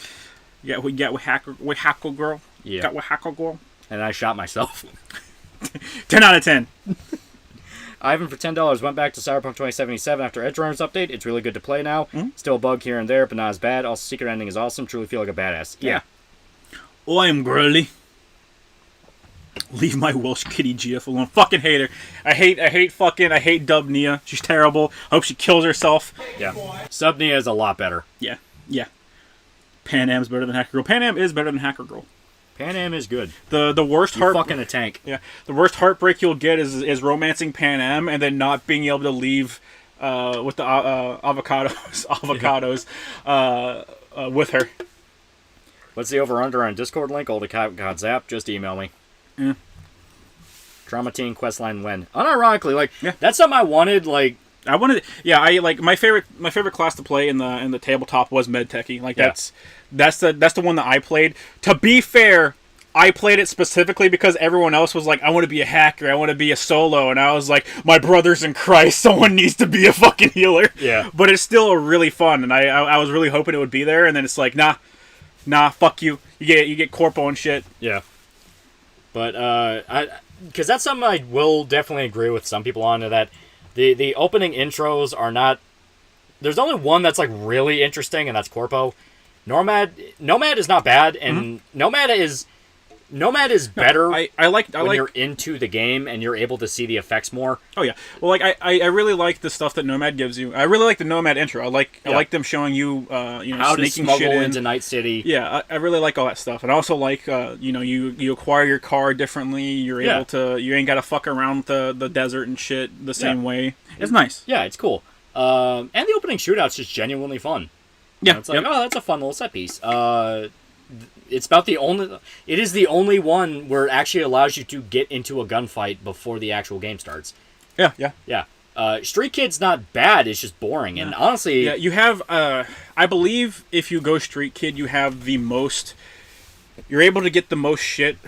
Yeah, we got with Hacker Girl. Yeah. Got with Hacker Girl. And I shot myself. 10 out of 10. Ivan for $10 went back to Cyberpunk 2077 after Edge Runners update. It's really good to play now. Still a bug here and there, but not as bad. Also, secret ending is awesome. Truly feel like a badass. Yeah. I'm girly. Leave my Welsh kitty GF alone. Fucking hate her. I hate Dub Nia. She's terrible. I hope she kills herself. Yeah. Sub Nia is a lot better. Yeah. Pan Am's better than Hacker Girl. Pan Am is better than Hacker Girl. Pan Am is good. The worst fucking a tank. Yeah. The worst heartbreak you'll get is romancing Pan Am and then not being able to leave with the avocados with her. What's the over-under on Discord link? Old account got zapped. Just email me. Yeah. Trauma Team questline win. Unironically, like Yeah. that's something I wanted. Like I wanted, yeah, I like my favorite class to play in the tabletop was MedTechie. Like Yeah. that's the one that I played. To be fair, I played it specifically because everyone else was like, I want to be a hacker, I want to be a solo, and I was like, my brothers in Christ, someone needs to be a fucking healer. Yeah. But it's still really fun, and I was really hoping it would be there, and then it's like, nah, fuck you. You get corpo and shit. yeah, but because that's something I will definitely agree with some people on that. The opening intros are not. There's only one that's like really interesting, and that's Corpo. Nomad is not bad, and Nomad is better. I when like you're into the game and you're able to see the effects more. Oh yeah, well, like I really like the stuff that Nomad gives you. I really like the Nomad intro. I like them showing you, How to sneaking smuggle shit in. into Night City. Yeah, I really like all that stuff, and I also like, you acquire your car differently. You're Yeah. able to, you ain't gotta fuck around the desert and shit the same Yeah. way. It's nice. Yeah, it's cool. And the opening shootout's just genuinely fun. Yeah, It's like, oh, that's a fun little set piece. It's about it is the only one where it actually allows you to get into a gunfight before the actual game starts. yeah. Yeah. Street Kid's not bad, it's just boring. And honestly, Yeah, you have, I believe if you go Street Kid, you have the most, you're able to get the most shit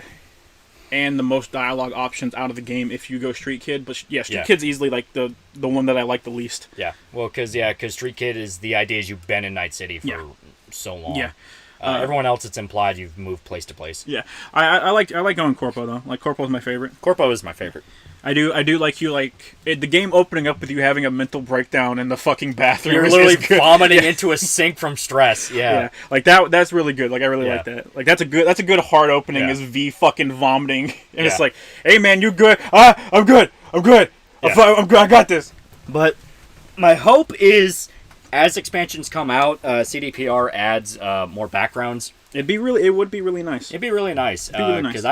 and the most dialogue options out of the game if you go Street Kid. But Street Kid's easily like the one that I like the least. yeah. Well, because Street Kid is the idea is you've been in Night City for so long. Yeah. Everyone else, it's implied you've moved place to place. Yeah, I like going Corpo though. Like Corpo's my favorite. Corpo is my favorite. I do like you like the game opening up with you having a mental breakdown in the fucking bathroom. You're is literally good. vomiting into a sink from stress. Yeah, like that's really good. Like I really like that. Like that's a good hard opening. Yeah. Is V fucking vomiting and it's Yeah. like, hey man, you good? I'm good. I'm good. Yeah. I'm good. I got this. But my hope is, as expansions come out, CDPR adds more backgrounds. It would be really nice. It'd be really nice. really nice. Because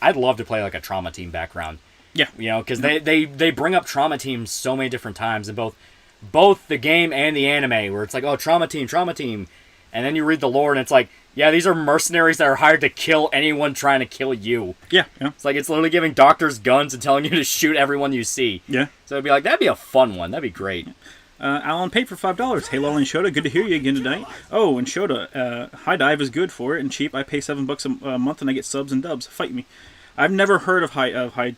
I'd love to play like a Trauma Team background. Yeah. You know, because they bring up Trauma Teams so many different times in both the game and the anime, where it's like, oh, Trauma Team. And then you read the lore and it's like, yeah, these are mercenaries that are hired to kill anyone trying to kill you. Yeah. It's like, it's literally giving doctors guns and telling you to shoot everyone you see. Yeah. So it'd be like, that'd be a fun one. That'd be great. Alan paid for $5. Hey, Loli and Shoda, good to hear you again tonight. Oh, and Shoda, High Dive is good for it and cheap. I pay $7 a month and I get subs and dubs. Fight me. I've never heard of High.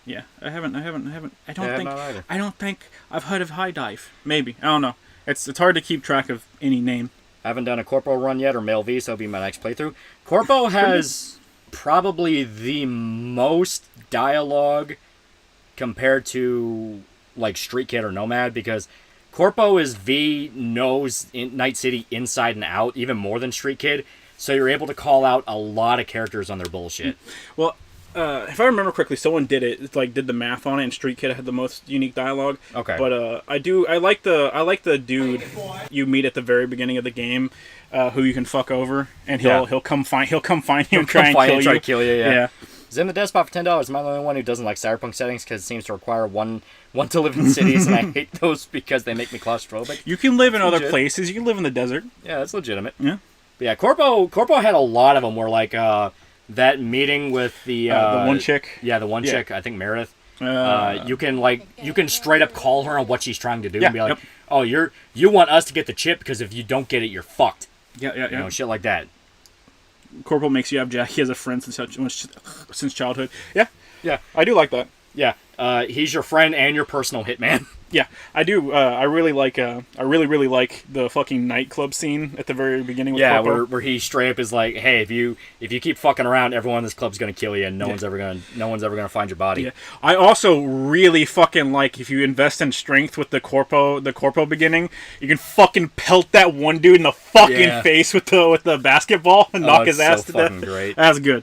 Yeah, I haven't. I don't think I've heard of High Dive. Maybe I don't know. It's hard to keep track of any name. I haven't done a Corpo run yet, or Male V, so it'll be my next playthrough. Corpo has probably the most dialogue compared to like Street Kid or Nomad, because Corpo is V knows Night City inside and out, even more than Street Kid, so you're able to call out a lot of characters on their bullshit. Well, if I remember correctly, someone did it. It's like did the math on it, and Street Kid had the most unique dialogue. Okay. But I like the dude you meet at the very beginning of the game, who you can fuck over, and he'll come find you and try and kill you. Yeah. Is in the Despot for $10. Am I the only one who doesn't like cyberpunk settings because it seems to require one to live in cities, and I hate those because they make me claustrophobic? You can live in other legit. places. You can live in the desert. Yeah, that's legitimate. Yeah. But yeah, Corpo had a lot of them where like that meeting with the one chick. Yeah, the one chick. I think Meredith. Uh, you can straight up call her on what she's trying to do and be like, yep. "Oh, you want us to get the chip because if you don't get it, you're fucked." Yeah. You know, shit like that. Corporal makes you have Jackie as a friend since childhood. Yeah, I do like that. Yeah, he's your friend and your personal hitman. Yeah, I do. I really like. I really like the fucking nightclub scene at the very beginning. With Yeah, Corporal. where he straight up is like, "Hey, if you keep fucking around, everyone in this club's gonna kill you, and no one's ever gonna find your body." Yeah. I also really fucking like if you invest in strength with the corpo beginning, you can fucking pelt that one dude in the fucking face with the basketball and knock his ass to death. Great. That's good.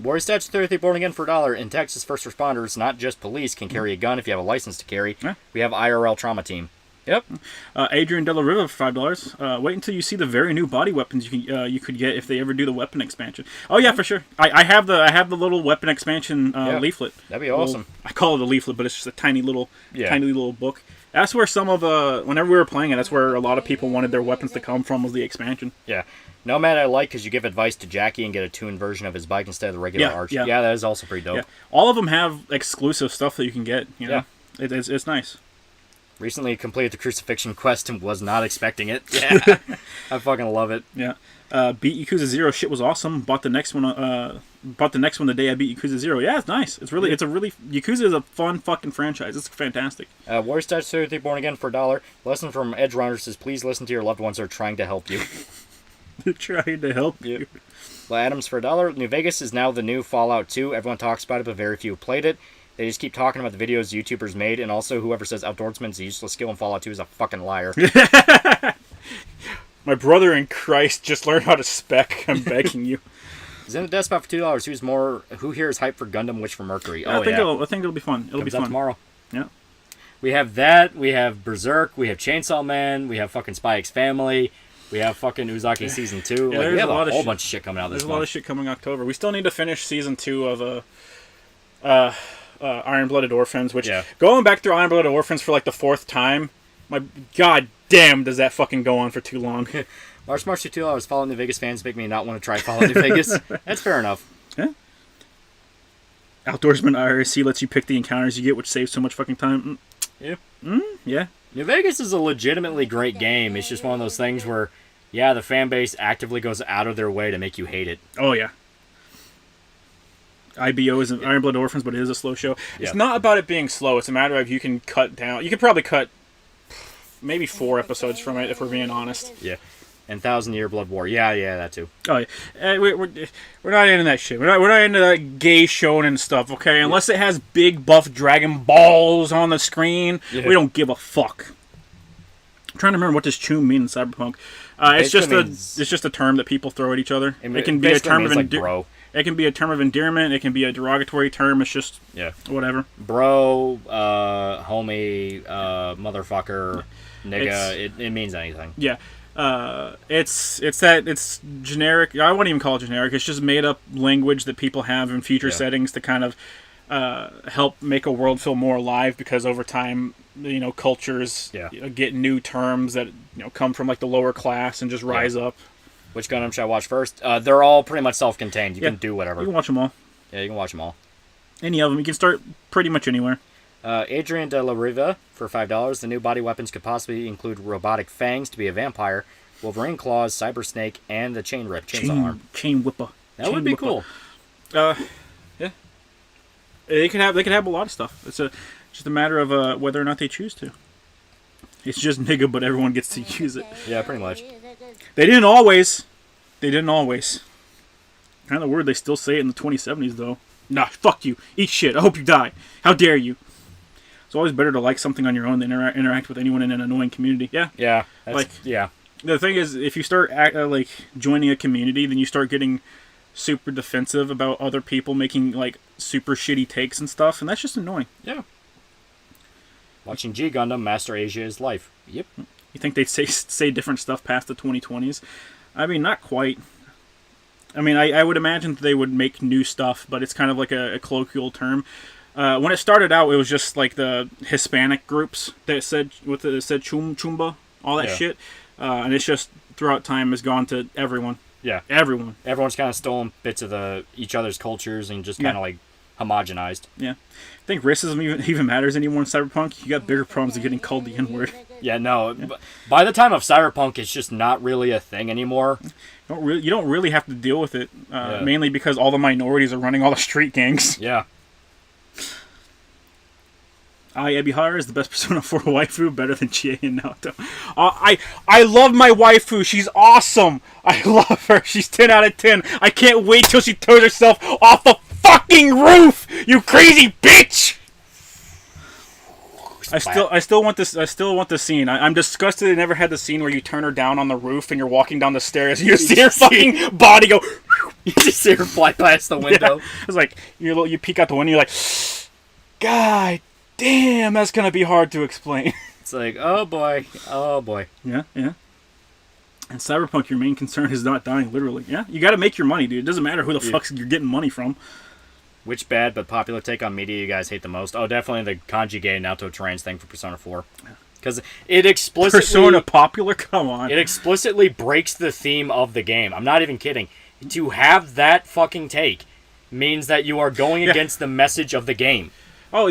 Warrior Statue 33 born again for $1. In Texas, first responders, not just police, can carry a gun if you have a license to carry. Yeah. We have IRL Trauma Team. Yep. Adrian De La Riva for $5. Wait until you see the very new body weapons you could get if they ever do the weapon expansion. Oh yeah, for sure. I have the little weapon expansion leaflet. That'd be awesome. I call it a leaflet, but it's just a tiny little book. That's where some of whenever we were playing it, that's where a lot of people wanted their weapons to come from, was the expansion. Yeah. Nomad I like because you give advice to Jackie and get a tuned version of his bike instead of the regular Arch. Yeah, that is also pretty dope. Yeah. All of them have exclusive stuff that you can get. You know? Yeah. It's nice. Recently completed the Crucifixion quest and was not expecting it. Yeah. I fucking love it. Yeah. Beat Yakuza 0. Shit was awesome. Bought the next one the day I beat Yakuza 0. Yeah, it's nice. Yakuza is a fun fucking franchise. It's fantastic. Warriors Touch 33 Born Again for $1. Lesson from Edge Runner says, please listen to your loved ones who are trying to help you. They're trying to help you. Well, Adams for $1. New Vegas is now the new Fallout 2. Everyone talks about it, but very few played it. They just keep talking about the videos YouTubers made, and also whoever says Outdoorsman is a useless skill in Fallout 2 is a fucking liar. My brother in Christ just learned how to spec. I'm begging you. Zen the Despot for $2. Who here is hyped for Gundam Witch for Mercury? I think it'll be fun. It'll be fun tomorrow. Yeah. We have that. We have Berserk. We have Chainsaw Man. We have fucking Spy X Family. We have fucking Uzaki Season 2. Yeah, we have a whole bunch of shit coming out this month. There's a lot of shit coming October. We still need to finish Season 2 of Iron-Blooded Orphans, which, going back through Iron-Blooded Orphans for like the 4th time, my god damn does that fucking go on for too long. March for $2. Fallout New Vegas fans make me not want to try Fallout New Vegas. That's fair enough. Yeah. Outdoorsman IRC lets you pick the encounters you get, which saves so much fucking time. Yeah. Yeah. New Vegas is a legitimately great game. It's just one of those things where, the fan base actively goes out of their way to make you hate it. Oh, yeah. IBO is Iron Blood Orphans, but it is a slow show. It's not about it being slow. It's a matter of you can cut down. You could probably cut maybe 4 episodes from it, if we're being honest. Yeah. And 1,000-Year Blood War. Yeah, that too. Oh, yeah. We're not into that shit. We're not into that gay shonen stuff, okay? Unless it has big buff Dragon Balls on the screen, we don't give a fuck. I'm trying to remember what this chum means in Cyberpunk. It's just a term that people throw at each other. It can be a term of endearment. It can be a term of endearment. It can be a derogatory term. It's just whatever. Bro, homie, motherfucker, nigga. It means anything. Yeah. It's generic. I wouldn't even call it generic. It's just made up language that people have in future settings to kind of help make a world feel more alive, because over time, cultures get new terms that come from like the lower class and just rise up. Which Gundam should I watch first? They're all pretty much self-contained. You can do whatever. You can watch them all. Yeah, you can watch them all. Any of them. You can start pretty much anywhere. Adrian de la Riva for $5. The new body weapons could possibly include robotic fangs to be a vampire, Wolverine claws, cyber snake, and the chain chainsaw arm. Chain whipper. That would be cool. Yeah. They could have a lot of stuff. It's just a matter of whether or not they choose to. It's just nigga, but everyone gets to use it. Yeah, pretty much. They didn't always. Kind of the word they still say it in the 2070s, though. Nah, fuck you. Eat shit. I hope you die. How dare you? It's always better to like something on your own than interact with anyone in an annoying community. Yeah. Yeah. The thing is, if you start joining a community, then you start getting super defensive about other people making like super shitty takes and stuff, and that's just annoying. Yeah. Watching G Gundam, Master Asia is life. Yep. You think they'd say different stuff past the 2020s? I mean, not quite. I mean, I would imagine that they would make new stuff, but it's kind of like a colloquial term. When it started out, it was just like the Hispanic groups that said chumba, all that shit, and it's just throughout time has gone to everyone. Yeah, everyone's kind of stolen bits of each other's cultures and just kind of like homogenized. Yeah, I think racism even matters anymore in Cyberpunk. You got bigger problems than getting called the N-word. Yeah, no. Yeah. By the time of Cyberpunk, it's just not really a thing anymore. You don't really have to deal with it, mainly because all the minorities are running all the street gangs. Yeah. Ebihara is the best Persona 4 waifu, better than Chie and Naoto. I love my waifu. She's awesome. I love her. She's 10 out of 10. I can't wait till she throws herself off the fucking roof. You crazy bitch. I still want this. I still want the scene. I'm disgusted. I never had the scene where you turn her down on the roof and you're walking down the stairs and you see her fucking body go. You just see her fly past the window. Yeah. It's like you peek out the window. You're like, God damn, that's gonna be hard to explain. It's like, oh boy. Yeah. And Cyberpunk, your main concern is not dying, literally. Yeah, you got to make your money, dude. It doesn't matter who the fuck you're getting money from. Which bad but popular take on media you guys hate the most? Oh, definitely the kanji gay Naoto trans thing for Persona 4. Because it explicitly... Persona popular? Come on. It explicitly breaks the theme of the game. I'm not even kidding. To have that fucking take means that you are going against the message of the game. Oh,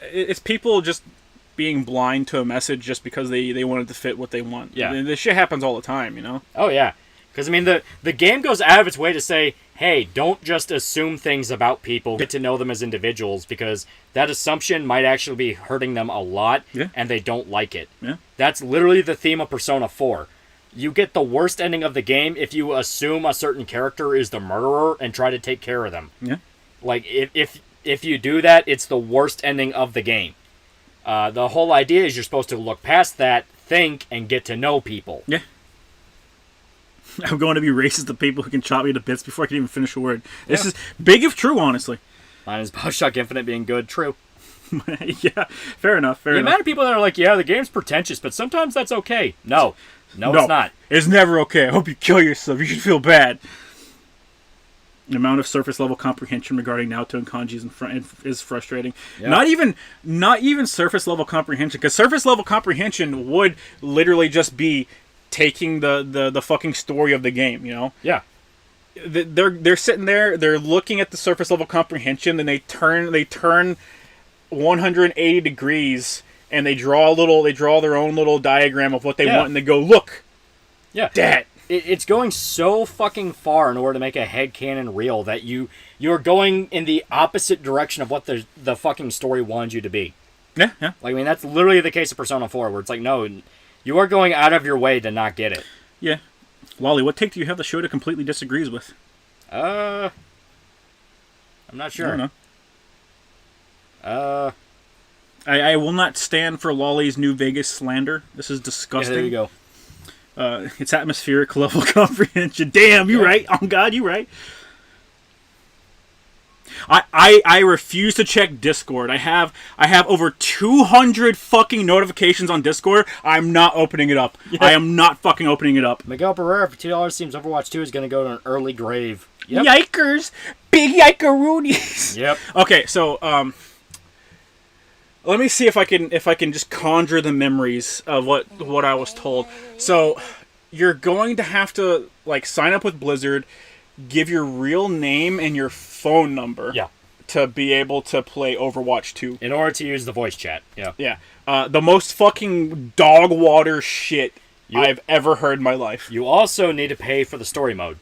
it's people just being blind to a message just because they wanted to fit what they want. Yeah. And this shit happens all the time, you know? Oh, yeah. Because, I mean, the game goes out of its way to say, hey, don't just assume things about people. Get to know them as individuals, because that assumption might actually be hurting them a lot, and they don't like it. Yeah. That's literally the theme of Persona 4. You get the worst ending of the game if you assume a certain character is the murderer and try to take care of them. Yeah. Like, if you do that, it's the worst ending of the game. The whole idea is you're supposed to look past that, think, and get to know people. Yeah. I'm going to be racist to people who can chop me to bits before I can even finish a word. This is big if true, honestly. Mine is Bioshock Infinite being good. True. Yeah, fair enough. The amount of people that are like, yeah, the game's pretentious, but sometimes that's okay. No, it's not. It's never okay. I hope you kill yourself. You should feel bad. The amount of surface level comprehension regarding Naoto and kanji is frustrating. Yeah. Not even surface level comprehension, because surface level comprehension would literally just be taking the fucking story of the game, you know? Yeah. They're sitting there, they're looking at the surface level comprehension, and they turn 180 degrees, and they draw their own little diagram of what they want, and they go, look. Yeah. That. It's going so fucking far in order to make a headcanon real that you're going in the opposite direction of what the fucking story wanted you to be. Yeah. Like, I mean, that's literally the case of Persona 4, where it's like, no, you are going out of your way to not get it. Yeah. Lolly, what take do you have the show that completely disagrees with? I'm not sure. I don't know. I will not stand for Lolly's New Vegas slander. This is disgusting. Yeah, there you go. It's atmospheric level comprehension. Damn, you right. Oh God, you right. I refuse to check Discord. I have over 200 fucking notifications on Discord. I'm not opening it up. Yeah. I am not fucking opening it up. Miguel Barrera for $2 seems Overwatch 2 is going to go to an early grave. Yep. Yikers! Big yikeroonies! Yep. Okay, so let me see if I can just conjure the memories of what I was told. So you're going to have to sign up with Blizzard, give your real name and your phone number. Yeah. To be able to play Overwatch 2. In order to use the voice chat. Yeah. Yeah. The most fucking dog water shit I've ever heard in my life. You also need to pay for the story mode.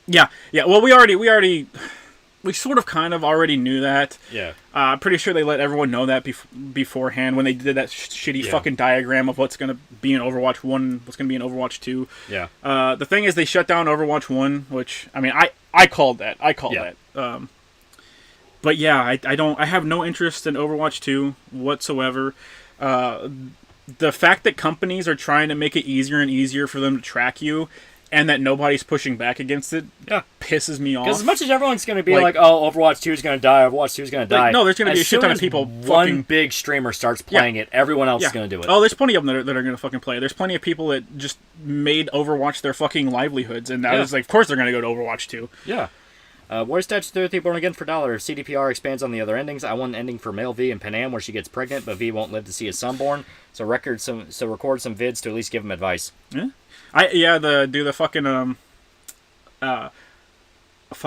Yeah. Yeah. Well, we sort of kind of already knew that. Yeah. I'm pretty sure they let everyone know that beforehand when they did that shitty fucking diagram of what's going to be in Overwatch 1, what's going to be in Overwatch 2. Yeah. The thing is, they shut down Overwatch 1, which, I mean, I called that. that. But yeah, I have no interest in Overwatch 2 whatsoever. The fact that companies are trying to make it easier and easier for them to track you, and that nobody's pushing back against it, pisses me off. Because as much as everyone's going to be like, oh, Overwatch 2 is going to die, Overwatch 2 is going to die. No, there's going to be a shit ton of people. One big streamer starts playing it, everyone else is going to do it. Oh, there's plenty of them that are going to fucking play. There's plenty of people that just made Overwatch their fucking livelihoods, and now it's like, of course they're going to go to Overwatch 2. Yeah. Warrior Statue 30 born again for $1. CDPR expands on the other endings. I want an ending for male V in Panam where she gets pregnant, but V won't live to see his son born. So record some vids to at least give him advice. Yeah. Do the fucking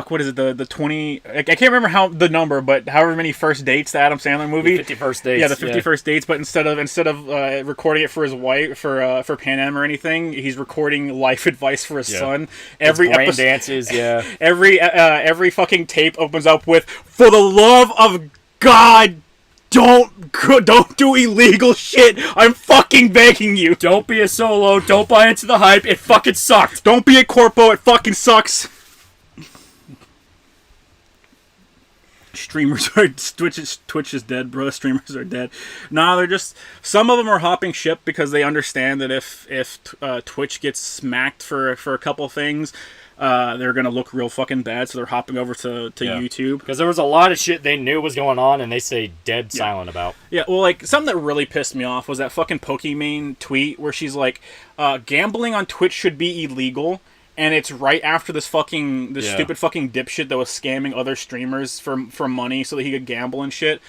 what is it? The 20. I can't remember how the number, but however many first dates the Adam Sandler movie. The 50 first dates. Yeah, the 50 first dates. But instead of recording it for his wife for Pan Am or anything, he's recording life advice for his son. Every brain episode, dances. Yeah. Every fucking tape opens up with, "For the love of God, don't do illegal shit. I'm fucking begging you. Don't be a solo. Don't buy into the hype. It fucking sucked. Don't be a corpo. It fucking sucks." Streamers are Twitch is dead, bro. Streamers are dead. Nah, they're just, some of them are hopping ship because they understand that if Twitch gets smacked for a couple things, they're gonna look real fucking bad. So they're hopping over to YouTube because there was a lot of shit they knew was going on and they stay dead silent about. Yeah, well, something that really pissed me off was that fucking Pokimane tweet where she's like, gambling on Twitch should be illegal. And it's right after this stupid fucking dipshit that was scamming other streamers for money so that he could gamble and shit.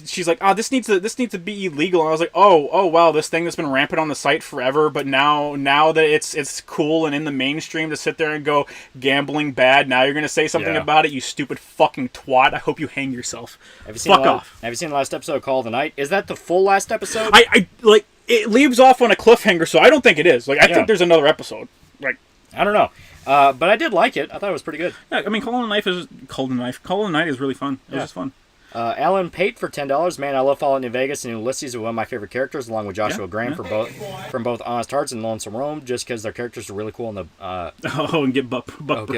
she's like, this needs to be illegal. And I was like, oh wow, this thing that's been rampant on the site forever, but now that it's cool and in the mainstream to sit there and go gambling bad, now you're gonna say something about it, you stupid fucking twat. I hope you hang yourself. Fuck off. Have you seen the last episode of Call of the Night? Is that the full last episode? I like it leaves off on a cliffhanger, so I don't think it is. Like, I think there's another episode. Like, I don't know. But I did like it. I thought it was pretty good. Yeah, I mean, Call of the Night is really fun. It was just fun. Alan Pate for $10. Man, I love Fallout New Vegas, and Ulysses are one of my favorite characters, along with Joshua Graham from both Honest Hearts and Lonesome Rome, just because their characters are really cool. In the and get buck broke.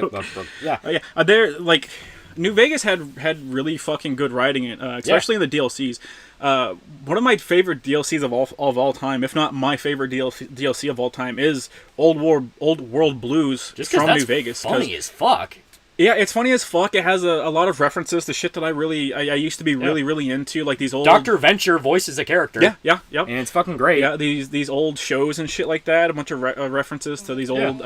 Yeah, they're like, New Vegas had really fucking good writing, especially in the DLCs. One of my favorite DLCs of all time, if not my favorite DLC of all time, is Old World Blues from New Vegas. Funny as fuck. Yeah, it's funny as fuck. It has a lot of references to shit that I used to be really into, like these old... Dr. Venture voices a character. Yeah. And it's fucking great. Yeah, these old shows and shit like that. A bunch of references to these old,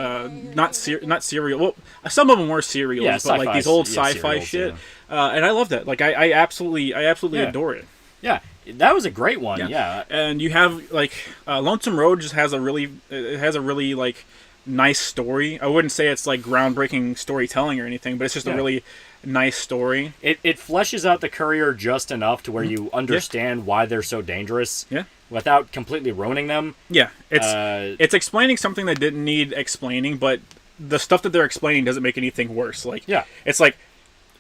not serial... Well, some of them were serials, but like these old sci-fi serials, shit. Yeah. And I love that. Like, I absolutely adore it. Yeah, that was a great one. Yeah. And you have, like, Lonesome Road just has a really like, nice story. I wouldn't say it's like groundbreaking storytelling or anything, but it's just a really nice story. It fleshes out the courier just enough to where you understand why they're so dangerous. Yeah. Without completely ruining them. Yeah. It's explaining something that didn't need explaining, but the stuff that they're explaining doesn't make anything worse. Like, it's like,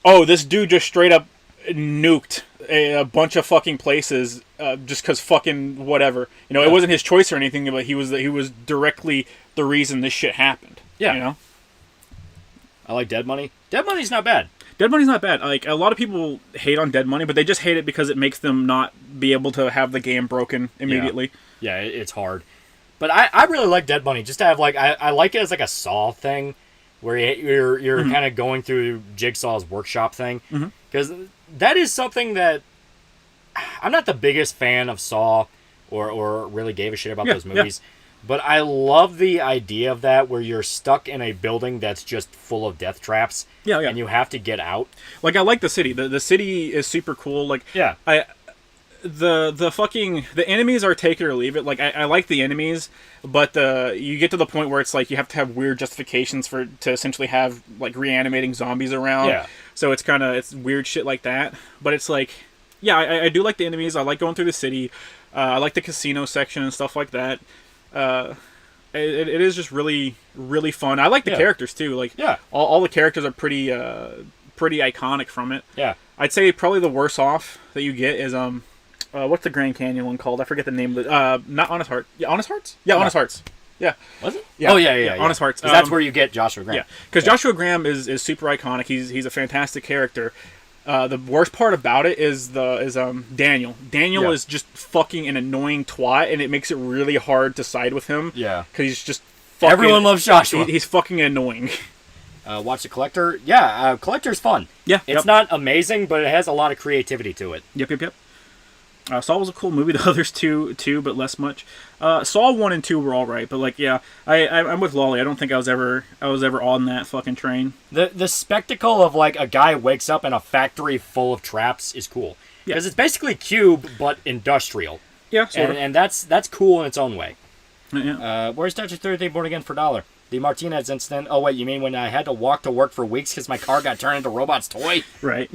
oh, this dude just straight up nuked a bunch of fucking places just because fucking whatever. You know, it wasn't his choice or anything, but he was directly the reason this shit happened. Yeah. You know? I like Dead Money. Dead Money's not bad. Dead Money's not bad. Like, a lot of people hate on Dead Money, but they just hate it because it makes them not be able to have the game broken immediately. Yeah, it's hard. But I really like Dead Money. Just to have, like, I like it as, like, a Saw thing, where you're kind of going through Jigsaw's workshop thing. Because that is something that... I'm not the biggest fan of Saw, or really gave a shit about those movies. Yeah. But I love the idea of that, where you're stuck in a building that's just full of death traps. Yeah. And you have to get out. Like, I like the city. The city is super cool. Like, the enemies are take it or leave it. Like, I like the enemies, but you get to the point where it's like you have to have weird justifications to essentially have, like, reanimating zombies around. Yeah. So it's weird shit like that. But it's like, I do like the enemies. I like going through the city. I like the casino section and stuff like that. It is just really, really fun. I like the characters too. Like, all the characters are pretty iconic from it. Yeah. I'd say probably the worst off that you get is what's the Grand Canyon one called? I forget the name of it. Not Honest Heart. Yeah, Honest Hearts? Yeah, Honest Hearts. Yeah. Was it? Yeah. Oh, yeah. Honest Hearts. That's where you get Joshua Graham. Yeah, because Joshua Graham is super iconic. He's a fantastic character. The worst part about it is Daniel. Daniel is just fucking an annoying twat, and it makes it really hard to side with him. Yeah. Because he's just fucking... Everyone loves Joshua. He's fucking annoying. Watch The Collector. Yeah, Collector's fun. Yeah. It's not amazing, but it has a lot of creativity to it. Yep. Saw was a cool movie. The others too, but less much. Saw 1 and 2 were all right, but like, I'm with Lolly. I don't think I was ever on that fucking train. The spectacle of like a guy wakes up in a factory full of traps is cool because it's basically Cube but industrial. Yeah, sort of. And that's cool in its own way. Yeah. Where's Touch Thursday Born Again for $1? The Martinez incident. Oh wait, you mean when I had to walk to work for weeks because my car got turned into a robot's toy? Right.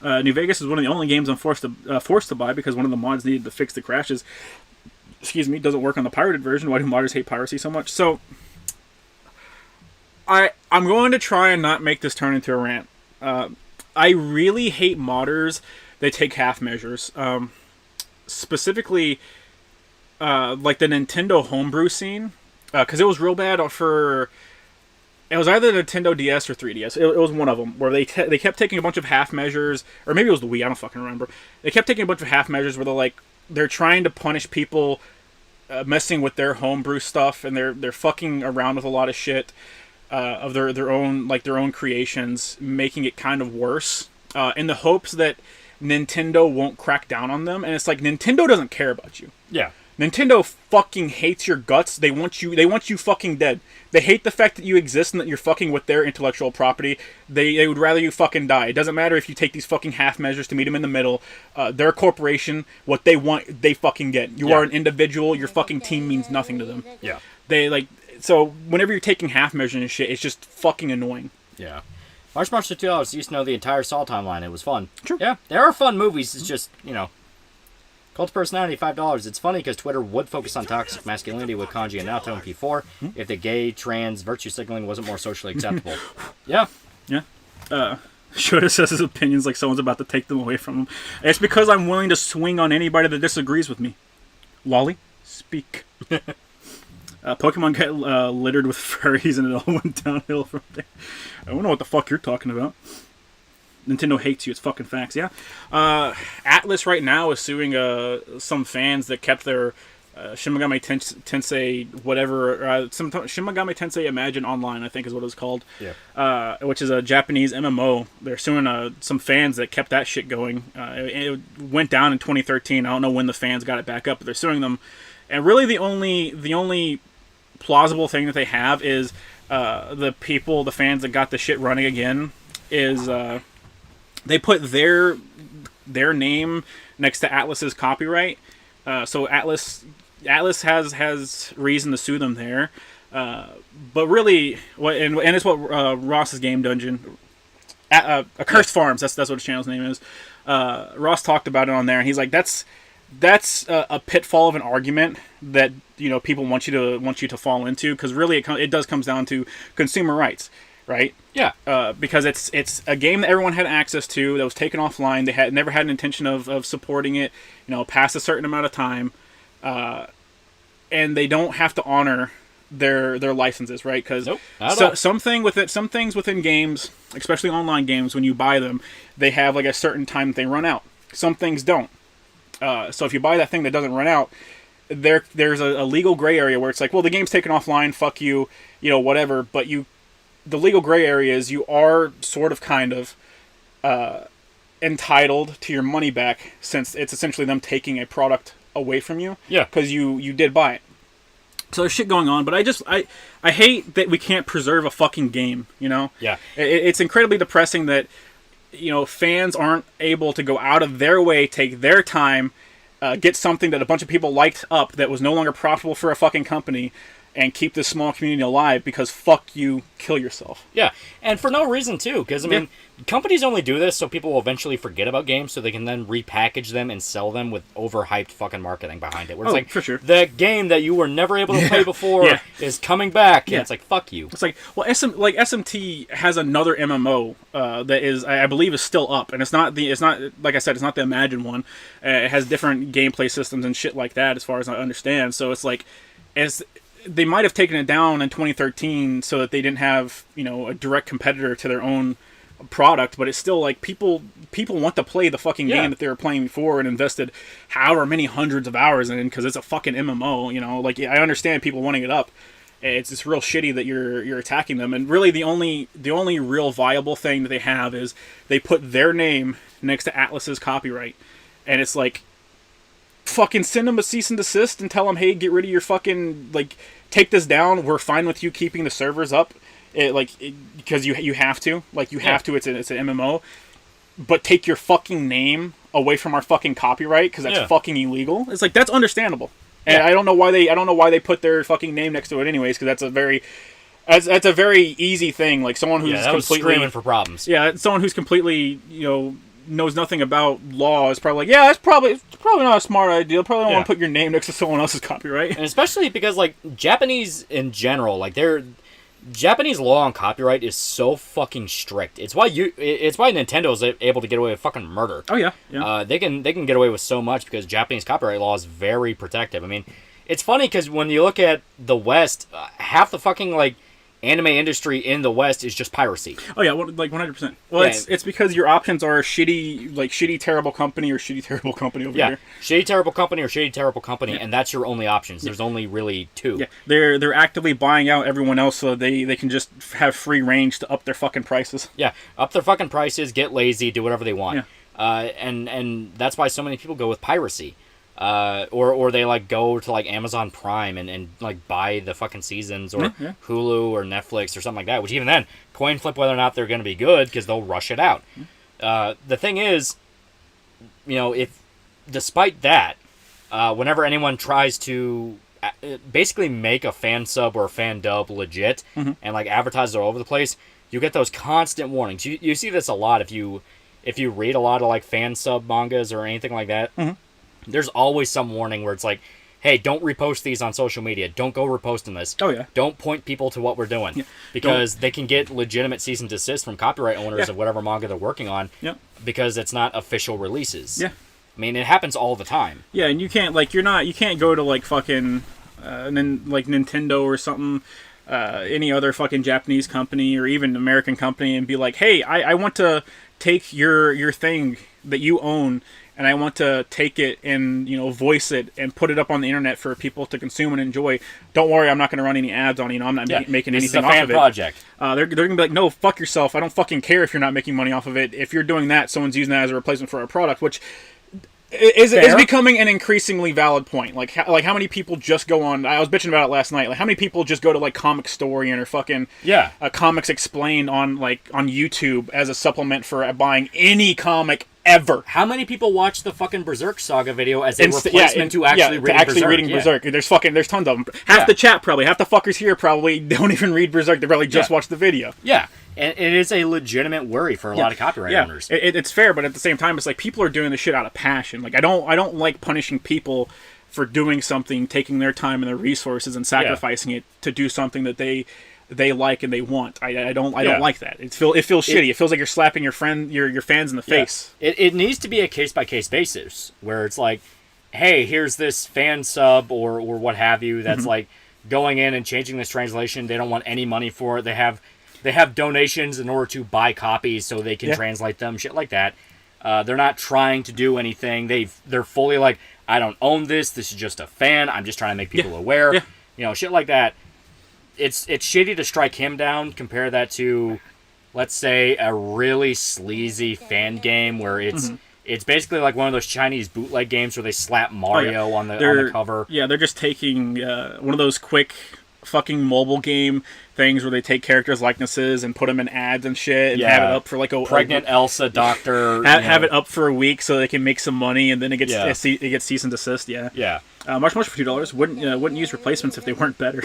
New Vegas is one of the only games I'm forced to buy because one of the mods needed to fix the crashes. Excuse me, doesn't work on the pirated version. Why do modders hate piracy so much? So, I'm going to try and not make this turn into a rant. I really hate modders that take half measures. Specifically, like the Nintendo homebrew scene, because it was real bad for... It was either the Nintendo DS or 3DS. It was one of them where they kept taking a bunch of half measures, or maybe it was the Wii. I don't fucking remember. They kept taking a bunch of half measures where they're trying to punish people messing with their homebrew stuff, and they're fucking around with a lot of shit of their own creations, making it kind of worse in the hopes that Nintendo won't crack down on them. And it's like, Nintendo doesn't care about you. Yeah. Nintendo fucking hates your guts. They want you fucking dead. They hate the fact that you exist and that you're fucking with their intellectual property. They would rather you fucking die. It doesn't matter if you take these fucking half measures to meet them in the middle. They're a corporation. What they want, they fucking get. You are an individual. Your fucking team means nothing to them. Yeah. So whenever you're taking half measures and shit, it's just fucking annoying. Yeah. March to $2 used to know the entire Saw timeline. It was fun. Sure. Yeah, there are fun movies. It's just, Cult of Personality, $5. It's funny because Twitter would focus on toxic masculinity with kanji and Naruto in P4 if the gay, trans, virtue signaling wasn't more socially acceptable. Yeah. Yeah. Yoda says his opinions like someone's about to take them away from him. It's because I'm willing to swing on anybody that disagrees with me. Loli, speak. Pokemon get littered with furries and it all went downhill from there. I don't know what the fuck you're talking about. Nintendo hates you. It's fucking facts. Yeah. Atlas right now is suing some fans that kept their Shin Megami Tensei whatever. Shin Megami Tensei Imagine Online, I think is what it was called. Yeah. Which is a Japanese MMO. They're suing some fans that kept that shit going. It went down in 2013. I don't know when the fans got it back up, but they're suing them. And really, the only plausible thing that they have is the fans that got the shit running again is. They put their name next to Atlas's copyright, so Atlas has reason to sue them there. But really, and it's what Ross's game dungeon, Accursed Farms. That's what his channel's name is. Ross talked about it on there, and he's like, that's a pitfall of an argument that people want you to fall into, because really it does comes down to consumer rights. Right? Yeah. Because it's a game that everyone had access to that was taken offline. They had never had an intention of supporting it, past a certain amount of time, and they don't have to honor their licenses, right? Because some things within games, especially online games, when you buy them, they have like a certain time that they run out. Some things don't. So if you buy that thing that doesn't run out, there's a legal gray area where it's like, well, the game's taken offline, fuck you, whatever, but the legal gray area is you are sort of kind of entitled to your money back, since it's essentially them taking a product away from you. Yeah. Because you did buy it. So there's shit going on, but I hate that we can't preserve a fucking game, Yeah. It's incredibly depressing that, fans aren't able to go out of their way, take their time, get something that a bunch of people liked up that was no longer profitable for a fucking company, and keep this small community alive, because fuck you, kill yourself. Yeah, and for no reason, too, because, companies only do this so people will eventually forget about games, so they can then repackage them and sell them with overhyped fucking marketing behind it. Where it's like, for sure. The game that you were never able to play before is coming back, and it's like, fuck you. It's like, well, SMT has another MMO that is, I believe, is still up, and it's not like I said, it's not the Imagine one. It has different gameplay systems and shit like that, as far as I understand. So it's like, they might have taken it down in 2013 so that they didn't have, a direct competitor to their own product, but it's still like people want to play the fucking game that they were playing before and invested however many hundreds of hours in, because it's a fucking MMO, like, I understand people wanting it up. It's just real shitty that you're attacking them, and really the only real viable thing that they have is they put their name next to Atlas's copyright, and it's like, fucking send them a cease and desist and tell them, hey, get rid of your fucking, like, take this down. We're fine with you keeping the servers up, because you have to. Like, you have to. It's an MMO. But take your fucking name away from our fucking copyright, because that's fucking illegal. It's like, that's understandable. And I don't know why they put their fucking name next to it anyways, because that's a very easy thing. Like, someone who's completely screaming for problems. Yeah, someone who's completely, knows nothing about law is probably like, yeah, it's probably not a smart idea. Probably don't want to put your name next to someone else's copyright. And especially because, like, Japanese in general, like, Japanese law on copyright is so fucking strict. It's why Nintendo is able to get away with fucking murder. Oh yeah. They can get away with so much because Japanese copyright law is very protective. I mean, it's funny because when you look at the West, half the fucking, like, anime industry in the West is just piracy. Oh yeah, like 100%. Well, it's because your options are shitty terrible company or shitty terrible company over here. Shitty terrible company or shitty terrible company, and that's your only options. There's only really two. Yeah, they're actively buying out everyone else so they can just have free range to up their fucking prices. Yeah, up their fucking prices, get lazy, do whatever they want. Yeah. And that's why so many people go with piracy. Or they like go to like Amazon Prime and like buy the fucking seasons, or Hulu or Netflix or something like that. Which even then, coin flip whether or not they're going to be good because they'll rush it out. The thing is, if despite that, whenever anyone tries to basically make a fan sub or a fan dub legit and like advertise it all over the place, you get those constant warnings. You see this a lot if you read a lot of like fan sub mangas or anything like that. There's always some warning where it's like, hey, don't repost these on social media. Don't go reposting this. Oh, yeah. Don't point people to what we're doing. Because they can get legitimate cease and desist from copyright owners of whatever manga they're working on because it's not official releases. I mean, it happens all the time. Yeah, and you can't, like, you can't go to, like, fucking, like, Nintendo or something, any other fucking Japanese company or even American company and be like, hey, I want to take your thing that you own and I want to take it and, voice it and put it up on the internet for people to consume and enjoy. Don't worry, I'm not going to run any ads on it. I'm not making anything off of it. Project. They're going to be like, no, fuck yourself. I don't fucking care if you're not making money off of it. If you're doing that, someone's using that as a replacement for a product, which is becoming an increasingly valid point. Like how many people just go on... I was bitching about it last night. Like, how many people just go to, like, Comic Storian or fucking... Comics Explained on YouTube as a supplement for buying any comic ever. How many people watch the fucking Berserk Saga video as a replacement to actually reading Berserk? There's tons of them. Half the chat probably, half the fuckers here probably don't even read Berserk. They probably just watch the video. Yeah, and it is a legitimate worry for a lot of copyright owners. It's fair, but at the same time, it's like people are doing this shit out of passion. Like I don't like punishing people for doing something, taking their time and their resources and sacrificing it to do something that they like and they want. I don't like that. It feels shitty. It feels like you're slapping your fans in the face. It needs to be a case by case basis where it's like, hey, here's this fan sub or what have you that's like going in and changing this translation. They don't want any money for it. They have donations in order to buy copies so they can translate them. Shit like that. They're not trying to do anything. They're fully like, I don't own this. This is just a fan. I'm just trying to make people aware. Shit like that. It's shitty to strike him down. Compare that to, let's say, a really sleazy fan game where it's basically like one of those Chinese bootleg games where they slap Mario on the cover. Yeah, they're just taking one of those quick fucking mobile game things where they take characters' likenesses and put them in ads and shit and have it up for like a pregnant Elsa doctor. Have it up for a week so they can make some money and then it gets cease and desist. Much for $2. Wouldn't use replacements if they weren't better.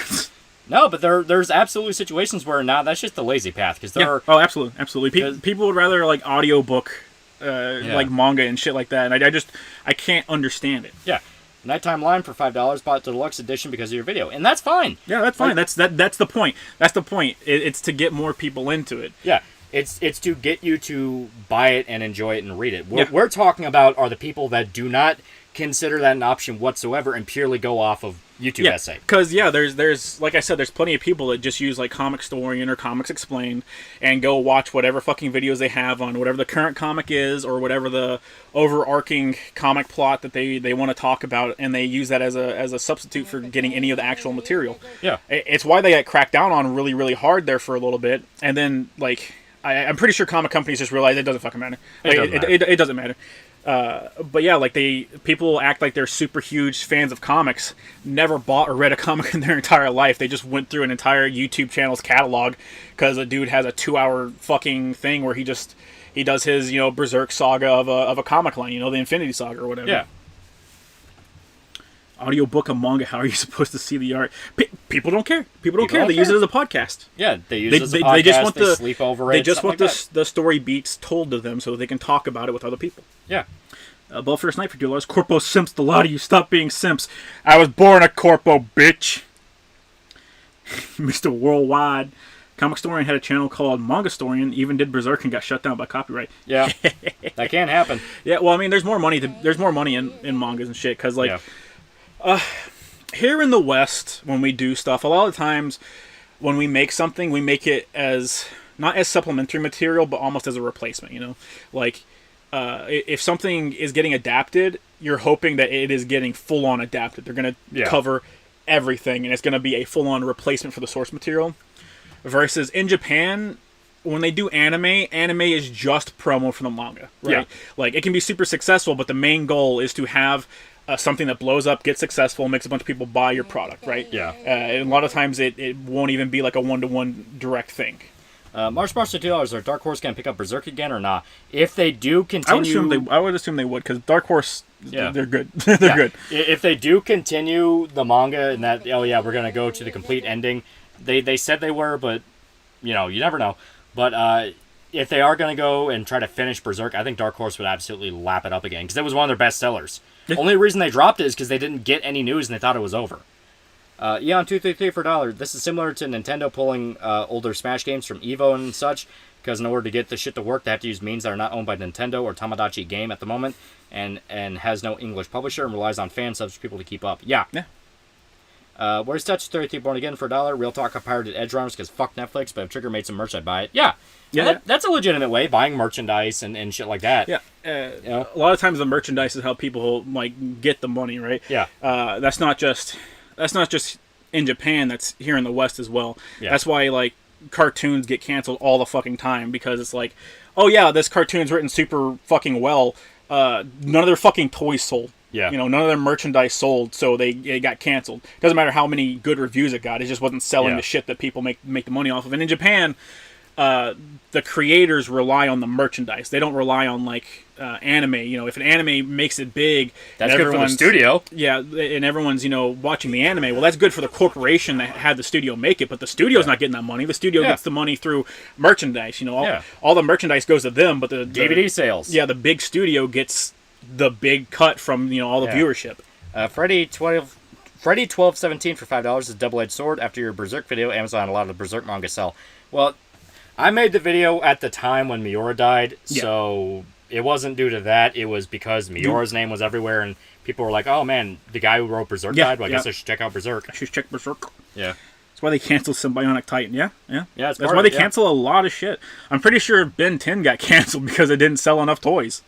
No, but there's absolutely situations where that's just the lazy path because there are... Oh, absolutely. People would rather like audiobook like manga and shit like that, and I can't understand it. Yeah, Nighttime Line for $5 bought the deluxe edition because of your video, and that's fine. Yeah, that's fine. That's the point. That's the point. It's to get more people into it. Yeah, it's to get you to buy it and enjoy it and read it. What we're talking about are the people that do not consider that an option whatsoever and purely go off of YouTube essay. Because there's like I said, there's plenty of people that just use like Comic Storian or Comics Explained and go watch whatever fucking videos they have on whatever the current comic is or whatever the overarching comic plot that they want to talk about, and they use that as a substitute for getting any of the actual material. Yeah, it's why they got cracked down on really really hard there for a little bit, and then like I'm pretty sure comic companies just realized it doesn't fucking matter. It doesn't matter. But yeah, like people act like they're super huge fans of comics, never bought or read a comic in their entire life. They just went through an entire YouTube channel's catalog because a dude has a 2-hour fucking thing where he does his Berserk saga of a comic line, the Infinity Saga or whatever. Yeah. Audiobook of manga. How are you supposed to see the art? People don't care. People don't care. They use it as a podcast. Yeah, they use it as a podcast. They just want sleep over it. They just want the story beats told to them so they can talk about it with other people. Yeah. Ball First Night for $2. Corpo simps the lot of you. Stop being simps. I was born a corpo, bitch. Mr. Worldwide. Comic Storian had a channel called Manga Storian. Even did Berserk and got shut down by copyright. Yeah, that can't happen. Yeah, well, I mean, there's more money in mangas and shit because here in the West, when we do stuff, a lot of times when we make something, we make it as not as supplementary material, but almost as a replacement. Like if something is getting adapted, you're hoping that it is getting full on adapted. They're gonna cover everything, and it's gonna be a full on replacement for the source material. Versus in Japan, when they do anime is just promo for the manga, right? Yeah. Like it can be super successful, but the main goal is to have something that blows up, gets successful, makes a bunch of people buy your product, right? Yeah. And a lot of times it won't even be like a one-to-one direct thing. March $2. Are Dark Horse going to pick up Berserk again or not? If they do continue... I would assume they would, because Dark Horse, they're good. Yeah. Good. If they do continue the manga and that, oh yeah, we're going to go to the complete ending. They said they were, but, you never know. But if they are going to go and try to finish Berserk, I think Dark Horse would absolutely lap it up again, because it was one of their best sellers. The only reason they dropped it is because they didn't get any news and they thought it was over. Eon233 for $1. This is similar to Nintendo pulling older Smash games from Evo and such, because in order to get the shit to work, they have to use means that are not owned by Nintendo or Tamagotchi Game at the moment, and has no English publisher and relies on fan subs for people to keep up. Yeah. Where's Touch 33 Born Again for $1? Real talk, I pirated Edgerunners because fuck Netflix, but if Trigger made some merch, I'd buy it. Yeah. That's a legitimate way, buying merchandise and shit like that. Yeah. A lot of times the merchandise is how people like get the money, right? Yeah. That's not just in Japan, that's here in the West as well. Yeah. That's why like cartoons get canceled all the fucking time, because it's like, oh yeah, this cartoon's written super fucking well. None of their fucking toys sold. Yeah. None of their merchandise sold, so it got canceled. Doesn't matter how many good reviews it got, it just wasn't selling the shit that people make the money off of. And in Japan, the creators rely on the merchandise. They don't rely on like anime. If an anime makes it big, that's good for the studio. Yeah, and everyone's watching the anime. Well, that's good for the corporation that had the studio make it, but the studio's not getting that money. The studio gets the money through merchandise. All the merchandise goes to them, but the DVD sales. Yeah, the big studio gets the big cut from all the viewership. Freddy 1217 for $5 is a double-edged sword. After your Berserk video, Amazon allowed the Berserk manga sell. Well, I made the video at the time when Miura died, so it wasn't due to that. It was because Miura's name was everywhere, and people were like, "Oh man, the guy who wrote Berserk died. Well, I guess I should check out Berserk." I should check Berserk. Yeah. That's why they canceled Symbionic Titan. Yeah. That's why they cancel a lot of shit. I'm pretty sure Ben 10 got canceled because it didn't sell enough toys.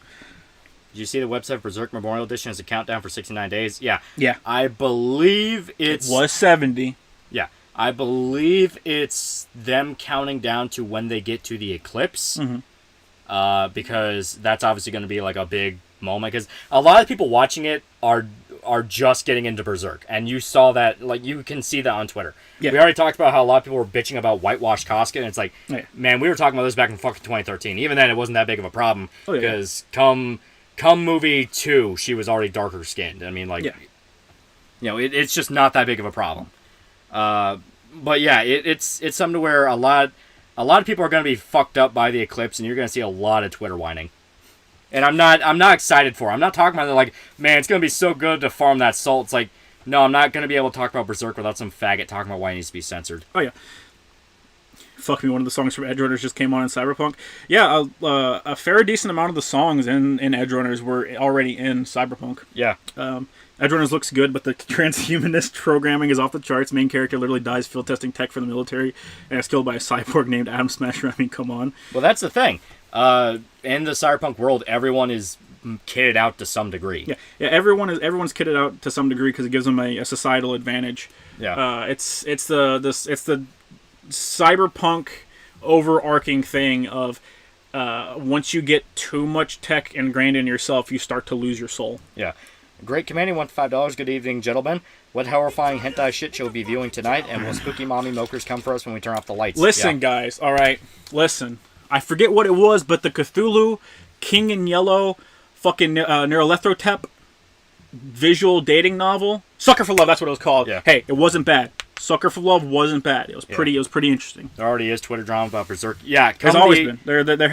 Did you see the website Berserk Memorial Edition has a countdown for 69 days? Yeah. Yeah. I believe it was 70. Yeah. I believe it's them counting down to when they get to the eclipse. Mm-hmm. Because that's obviously going to be like a big moment. Because a lot of people watching it are just getting into Berserk. And you saw that, like, you can see that on Twitter. Yeah. We already talked about how a lot of people were bitching about whitewashed Casca. And it's like, man, we were talking about this back in fucking 2013. Even then, it wasn't that big of a problem. Because come movie 2, she was already darker skinned. I mean, like, it's just not that big of a problem. But yeah, it's something to where a lot of people are going to be fucked up by the eclipse, and you're going to see a lot of Twitter whining. And I'm not excited for it. I'm not talking about it like, man, it's going to be so good to farm that salt. It's like, no, I'm not going to be able to talk about Berserk without some faggot talking about why it needs to be censored. Oh yeah. Fuck me, one of the songs from Edgerunners just came on in Cyberpunk. Yeah, a fair decent amount of the songs in Edgerunners were already in Cyberpunk. Yeah. Edgerunners looks good, but the transhumanist programming is off the charts. Main character literally dies field testing tech for the military and is killed by a cyborg named Atom Smasher. I mean, come on. Well, that's the thing. In the Cyberpunk world, everyone is kitted out to some degree. Yeah. Everyone's kitted out to some degree because it gives them a societal advantage. Yeah. It's the Cyberpunk overarching thing of once you get too much tech ingrained in yourself, you start to lose your soul. Yeah. Great Commanding won $5. Good evening, gentlemen. What horrifying hentai shit shall we be viewing tonight? And will spooky mommy milkers come for us when we turn off the lights? Listen, guys. All right. Listen. I forget what it was, but the Cthulhu, King in Yellow, fucking Neurolethrotep visual dating novel. Sucker for Love, that's what it was called. Yeah. Hey, it wasn't bad. Sucker for Love wasn't bad. It was pretty interesting. There already is Twitter drama about Berserk. Yeah, there's always been. There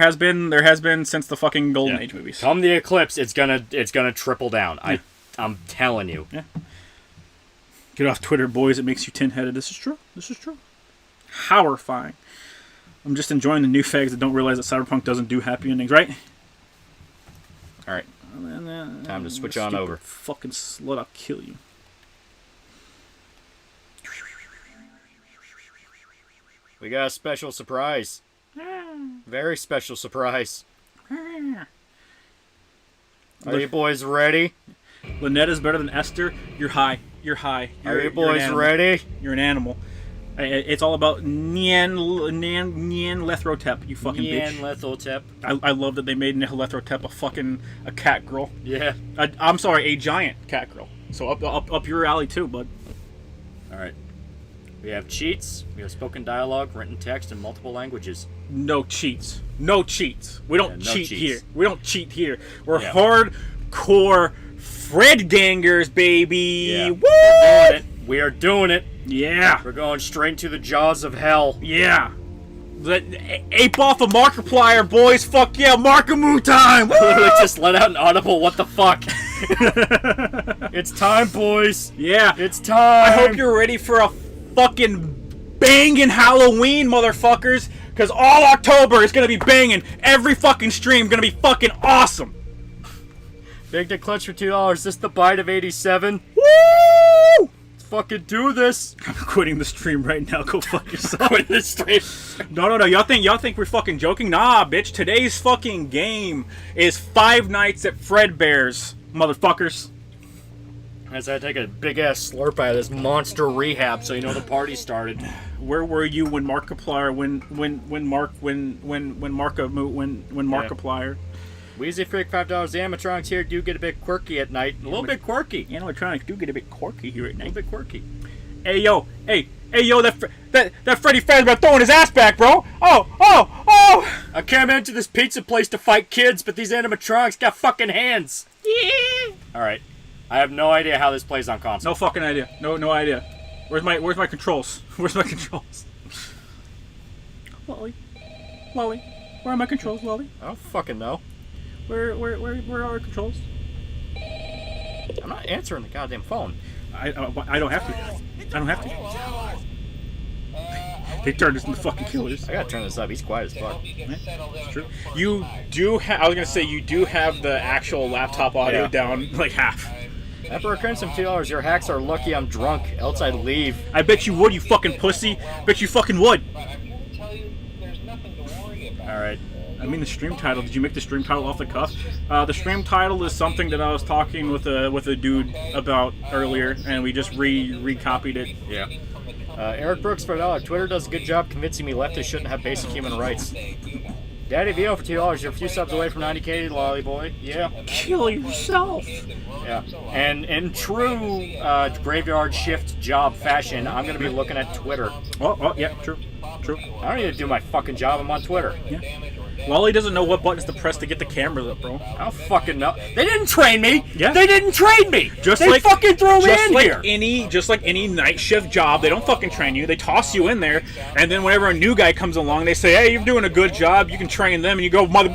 has been since the fucking Golden Age movies. Come the eclipse, it's gonna triple down. Yeah. I'm telling you. Yeah. Get off Twitter, boys. It makes you tin-headed. This is true. Horrifying. I'm just enjoying the new fags that don't realize that Cyberpunk doesn't do happy endings, right? All right. Time to switch on over. Fucking slut, I'll kill you. We got a special surprise. Very special surprise. Are you boys ready? Lynette is better than Esther. You're high. Are you boys ready? You're an animal. It's all about Nyan Lethrotep, you fucking bitch. Lethrotep. I love that they made Lethrotep a cat girl. Yeah. I'm sorry, a giant cat girl. So up your alley too, bud. All right. We have cheats. We have spoken dialogue, written text, in multiple languages. No cheats. No cheats. We don't no cheat cheats. here. We don't cheat here. We're hardcore Fred gangers, baby. Yeah. What? We are doing it. Yeah. We're going straight to the jaws of hell. Yeah. Ape off a Markiplier, boys. Fuck yeah, Markamoo time. Literally just let out an audible, what the fuck? It's time, boys. Yeah. It's time. I hope you're ready for a fucking banging Halloween, motherfuckers. Because all October is going to be banging. Every fucking stream going to be fucking awesome. Big Dick Clutch for $2. This is the bite of 87. Woo! Let's fucking do this. I'm quitting the stream right now. Go fuck yourself. Quit this stream. No. Y'all think we're fucking joking? Nah, bitch. Today's fucking game is Five Nights at Fredbear's, motherfuckers. As I take a big ass slurp out of this monster rehab, so you know the party started. Where were you when Markiplier Markiplier? Wheezy Freak, $5. The animatronics here do get a bit quirky at night. A little bit quirky. Animatronics do get a bit quirky here at A night. little bit quirky. Hey yo, that Freddy Fazbear throwing his ass back, bro. Oh! I came into this pizza place to fight kids, but these animatronics got fucking hands. Yeah. Alright. I have no idea how this plays on console. No fucking idea. No idea. Where's my controls? Where's my controls? Lolly, where are my controls, Lolly? I don't fucking know. Where are our controls? I'm not answering the goddamn phone. I don't have to. I don't have to. They turned us into fucking killers. I gotta turn this up. He's quiet as fuck. Yeah, it's true. You do have. I was gonna say you do have the actual laptop audio down like half. Emperor Crimson, $2. Your hacks are lucky I'm drunk, else I'd leave. I bet you would, you fucking pussy. Bet you fucking would. Alright. I mean the stream title. Did you make the stream title off the cuff? The stream title is something that I was talking with a dude about earlier, and we just recopied it. Yeah. Eric Brooks for $1. Twitter does a good job convincing me leftists shouldn't have basic human rights. Daddy Vio for $2. You're a few subs away from 90K, lolly boy. Yeah. Kill yourself. Yeah. And in true graveyard shift job fashion, I'm gonna be looking at Twitter. Oh, yeah, true. I don't need to do my fucking job. I'm on Twitter. Yeah. Lolly doesn't know what buttons to press to get the cameras up, bro. I don't fucking know. They didn't train me. Yeah. They didn't train me. They like fucking threw me in here. Just like any night shift job, they don't fucking train you. They toss you in there, and then whenever a new guy comes along, they say, "Hey, you're doing a good job. You can train them." And you go, "My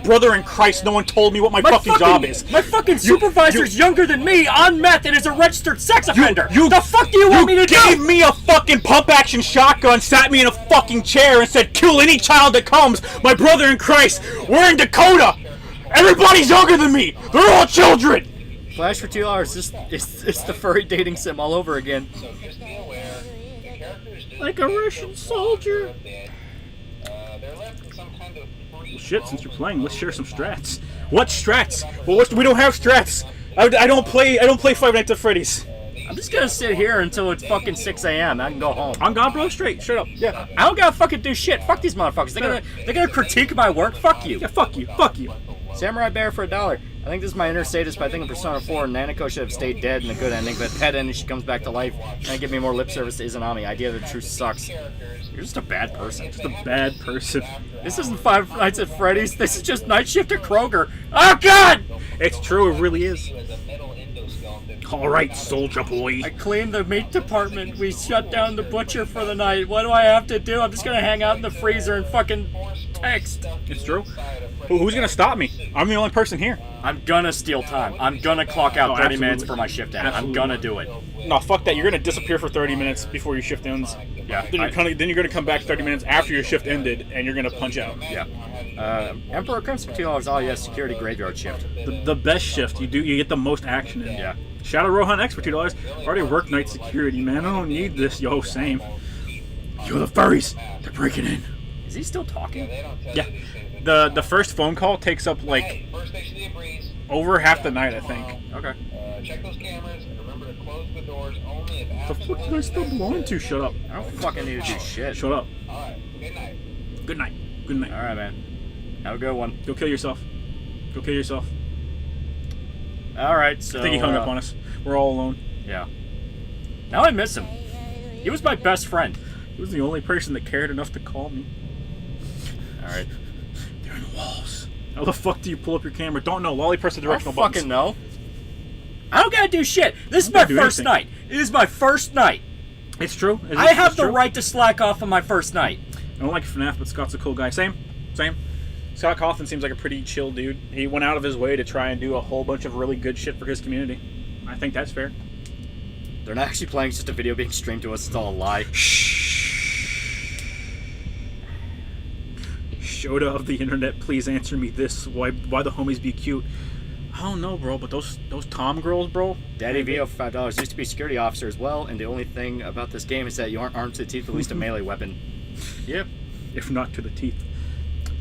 brother in Christ, no one told me what my fucking job is." My fucking supervisor's younger than me, on meth, and is a registered sex offender. The fuck do you want me to do? You gave me a fucking pump-action shotgun, sat me in a fucking chair, and said, "Kill any child that comes." My brother in Christ. We're in Dakota. Everybody's younger than me. They're all children. Flash for $2. It's the furry dating sim all over again. Like a Russian soldier. Shit, since you're playing, let's share some strats. What strats? Well, we don't have strats. I don't play Five Nights at Freddy's. I'm just gonna sit here until it's fucking 6 a.m. I can go home. I'm gone, bro. Straight up. Yeah. I don't gotta fucking do shit. Fuck these motherfuckers. They're gonna critique my work. Fuck you. Yeah, fuck you. Samurai Bear for $1. I think this is my inner sadist, but I think in Persona 4, Nanako should have stayed dead in a good ending, but pet ending, she comes back to life, and give me more lip service to Izanami. Idea that the truth sucks. You're just a bad person. Just a bad person. This isn't Five Nights at Freddy's. This is just Night Shift at Kroger. Oh, God! It's true. It really is. All right, soldier boy. I cleaned the meat department. We shut down the butcher for the night. What do I have to do? I'm just gonna hang out in the freezer and fucking text. It's true. Who's gonna stop me? I'm the only person here. I'm gonna steal time. I'm gonna clock out 30 minutes for my shift end. I'm gonna do it. No, fuck that. You're gonna disappear for 30 minutes before your shift ends. Yeah. Then you're gonna come back 30 minutes after your shift ended, and you're gonna punch out. Yeah. Emperor comes for $2. Oh yes, security graveyard shift. The best shift. You get the most action in. Yeah. Shadow Rohan X for $2. Already worked night security, man. I don't need this. Yo, same. Yo, the furries. They're breaking in. Is he still talking? Yeah. The first phone call takes up like over half the night, I think. Okay. Check those cameras and remember to close the doors only if The fuck did I still belong to? Shut up. I don't fucking need to do shit. Shut up. Alright, good night. Good night. Good night. All right, man. Have a good one. Go kill yourself. Go kill yourself. All right, so I think he hung up on us. We're all alone. Yeah. Now I miss him. He was my best friend. He was the only person that cared enough to call me. All right. They're in the walls. How the fuck do you pull up your camera? Don't know. Lolly, press the I directional don't buttons. fucking know. I don't gotta do shit. This is don't my gotta do first anything. night. It is my first night. It's true. I have It's the true. right to slack off on my first night. I don't like FNAF, but Scott's a cool guy. Same. Scott Cawthon seems like a pretty chill dude. He went out of his way to try and do a whole bunch of really good shit for his community. I think that's fair. They're not actually playing, it's just a video being streamed to us. It's all a lie. Yoda of the internet, please answer me this. Why the homies be cute? I don't know, bro, but those Tom girls, bro. Daddy VO for $5 used to be a security officer as well, and the only thing about this game is that you aren't armed to the teeth, at least a melee weapon. Yep. If not to the teeth.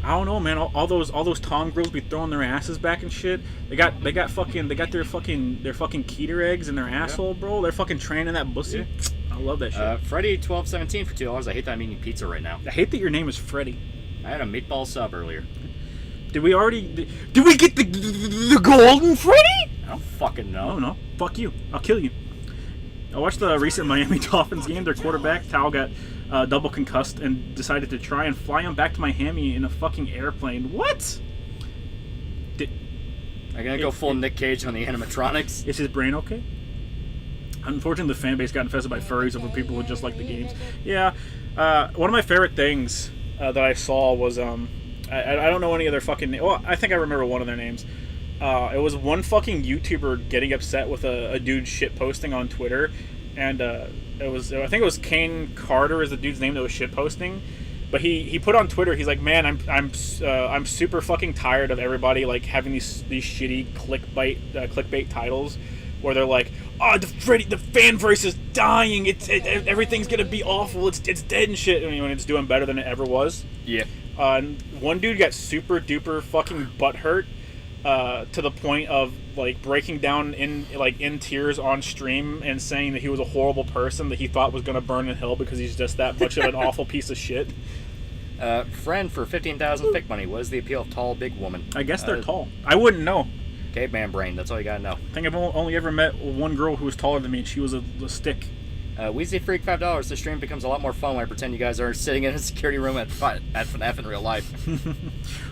I don't know, man. All those Tom girls be throwing their asses back and shit. They got their fucking Keter eggs in their asshole, bro. They're fucking training that pussy. Yeah. I love that shit. Freddy1217 for $2. I hate that I'm eating pizza right now. I hate that your name is Freddy. I had a meatball sub earlier. Did we get the golden Freddy? I don't fucking know. Oh no. Fuck you. I'll kill you. I watched the recent Miami Dolphins game. Their quarterback, Tao, got double concussed and decided to try and fly him back to Miami in a fucking airplane. What? I'm gonna go full Nick Cage on the animatronics. Is his brain okay? Unfortunately, the fan base got infested by furries over people who just like the games. Yeah. One of my favorite things that I saw was I don't know any other fucking. Well, I think I remember one of their names. It was one fucking YouTuber getting upset with a dude shit posting on Twitter, and I think it was Kane Carter is the dude's name that was shit posting. But he put on Twitter, he's like, man, I'm super fucking tired of everybody like having these shitty clickbait titles where they're like, oh, the fan voice is dying, everything's gonna be awful, it's dead and shit, when it's doing better than it ever was. Yeah. And one dude got super duper fucking butthurt to the point of like breaking down in tears on stream and saying that he was a horrible person that he thought was gonna burn in hell because he's just that much of an awful piece of shit. Friend for 15,000 pick money. What is the appeal of tall, big woman? I guess they're tall. I wouldn't know. Caveman brain. That's all you gotta know. I think I've only ever met one girl who was taller than me, and she was a stick. Weezy Freak $5. The stream becomes a lot more fun when I pretend you guys are sitting in a security room at FNF in real life.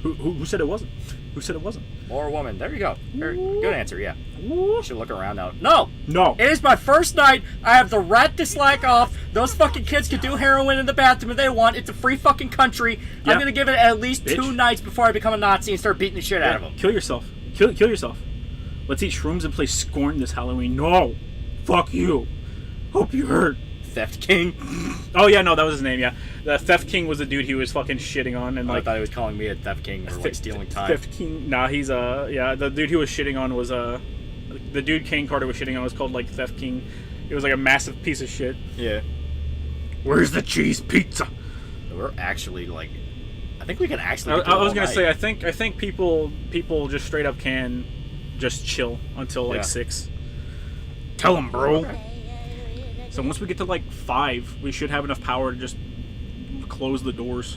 Who said it wasn't? Who said it wasn't? More woman. There you go. Good answer. Yeah. You should look around now. No. No. It is my first night. I have the right to slack off. Those fucking kids can do heroin in the bathroom if they want. It's a free fucking country. Yeah. I'm gonna give it at least Bitch. 2 nights before I become a Nazi and start beating the shit out of them. Kill yourself. Kill yourself. Let's eat shrooms and play Scorn this Halloween. No. Fuck you. Hope you hurt. Theft King. Oh yeah, no, that was his name. Yeah, the Theft King was the dude he was fucking shitting on, and I like thought he was calling me a Theft King or like stealing time. Theft King. Nah, he's yeah. The dude he was shitting on was the dude Kane Carter was shitting on was called like Theft King. It was like a massive piece of shit. Yeah. Where's the cheese pizza? We're actually like, I think we can actually. I was gonna say I think people just straight up can just chill until like 6. Tell them, bro. Okay. So once we get to like 5, we should have enough power to just close the doors.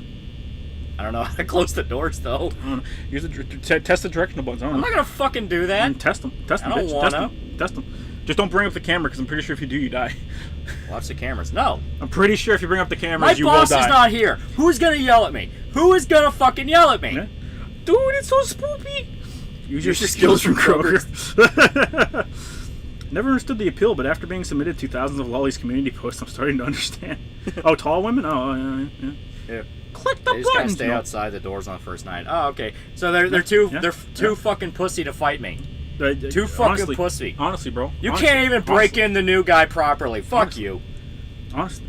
I don't know how to close the doors though. I don't know. Use test the directional buttons. I don't I'm know. not gonna fucking do that. Test them. Test them. I don't bitch. wanna. Test them. Just don't bring up the camera because I'm pretty sure if you do, you die. Watch the cameras. No. I'm pretty sure if you bring up the My cameras, you will boss die. is not here. Who's gonna yell at me? Who is gonna fucking yell at me? Yeah. Dude, it's so spoopy. Use your Use skills from Kroger. Never understood the appeal, but after being submitted to thousands of Lolly's community posts, I'm starting to understand. Oh, tall women? Oh, yeah. Yeah. Click the They just gotta buttons. stay No. outside the doors on the first night. Oh, okay. So they're too Yeah. too fucking pussy to fight me. Too fucking Honestly, pussy. Honestly, bro. You Honestly, can't even break honestly, in the new guy properly. Fuck Honestly. you. Honestly.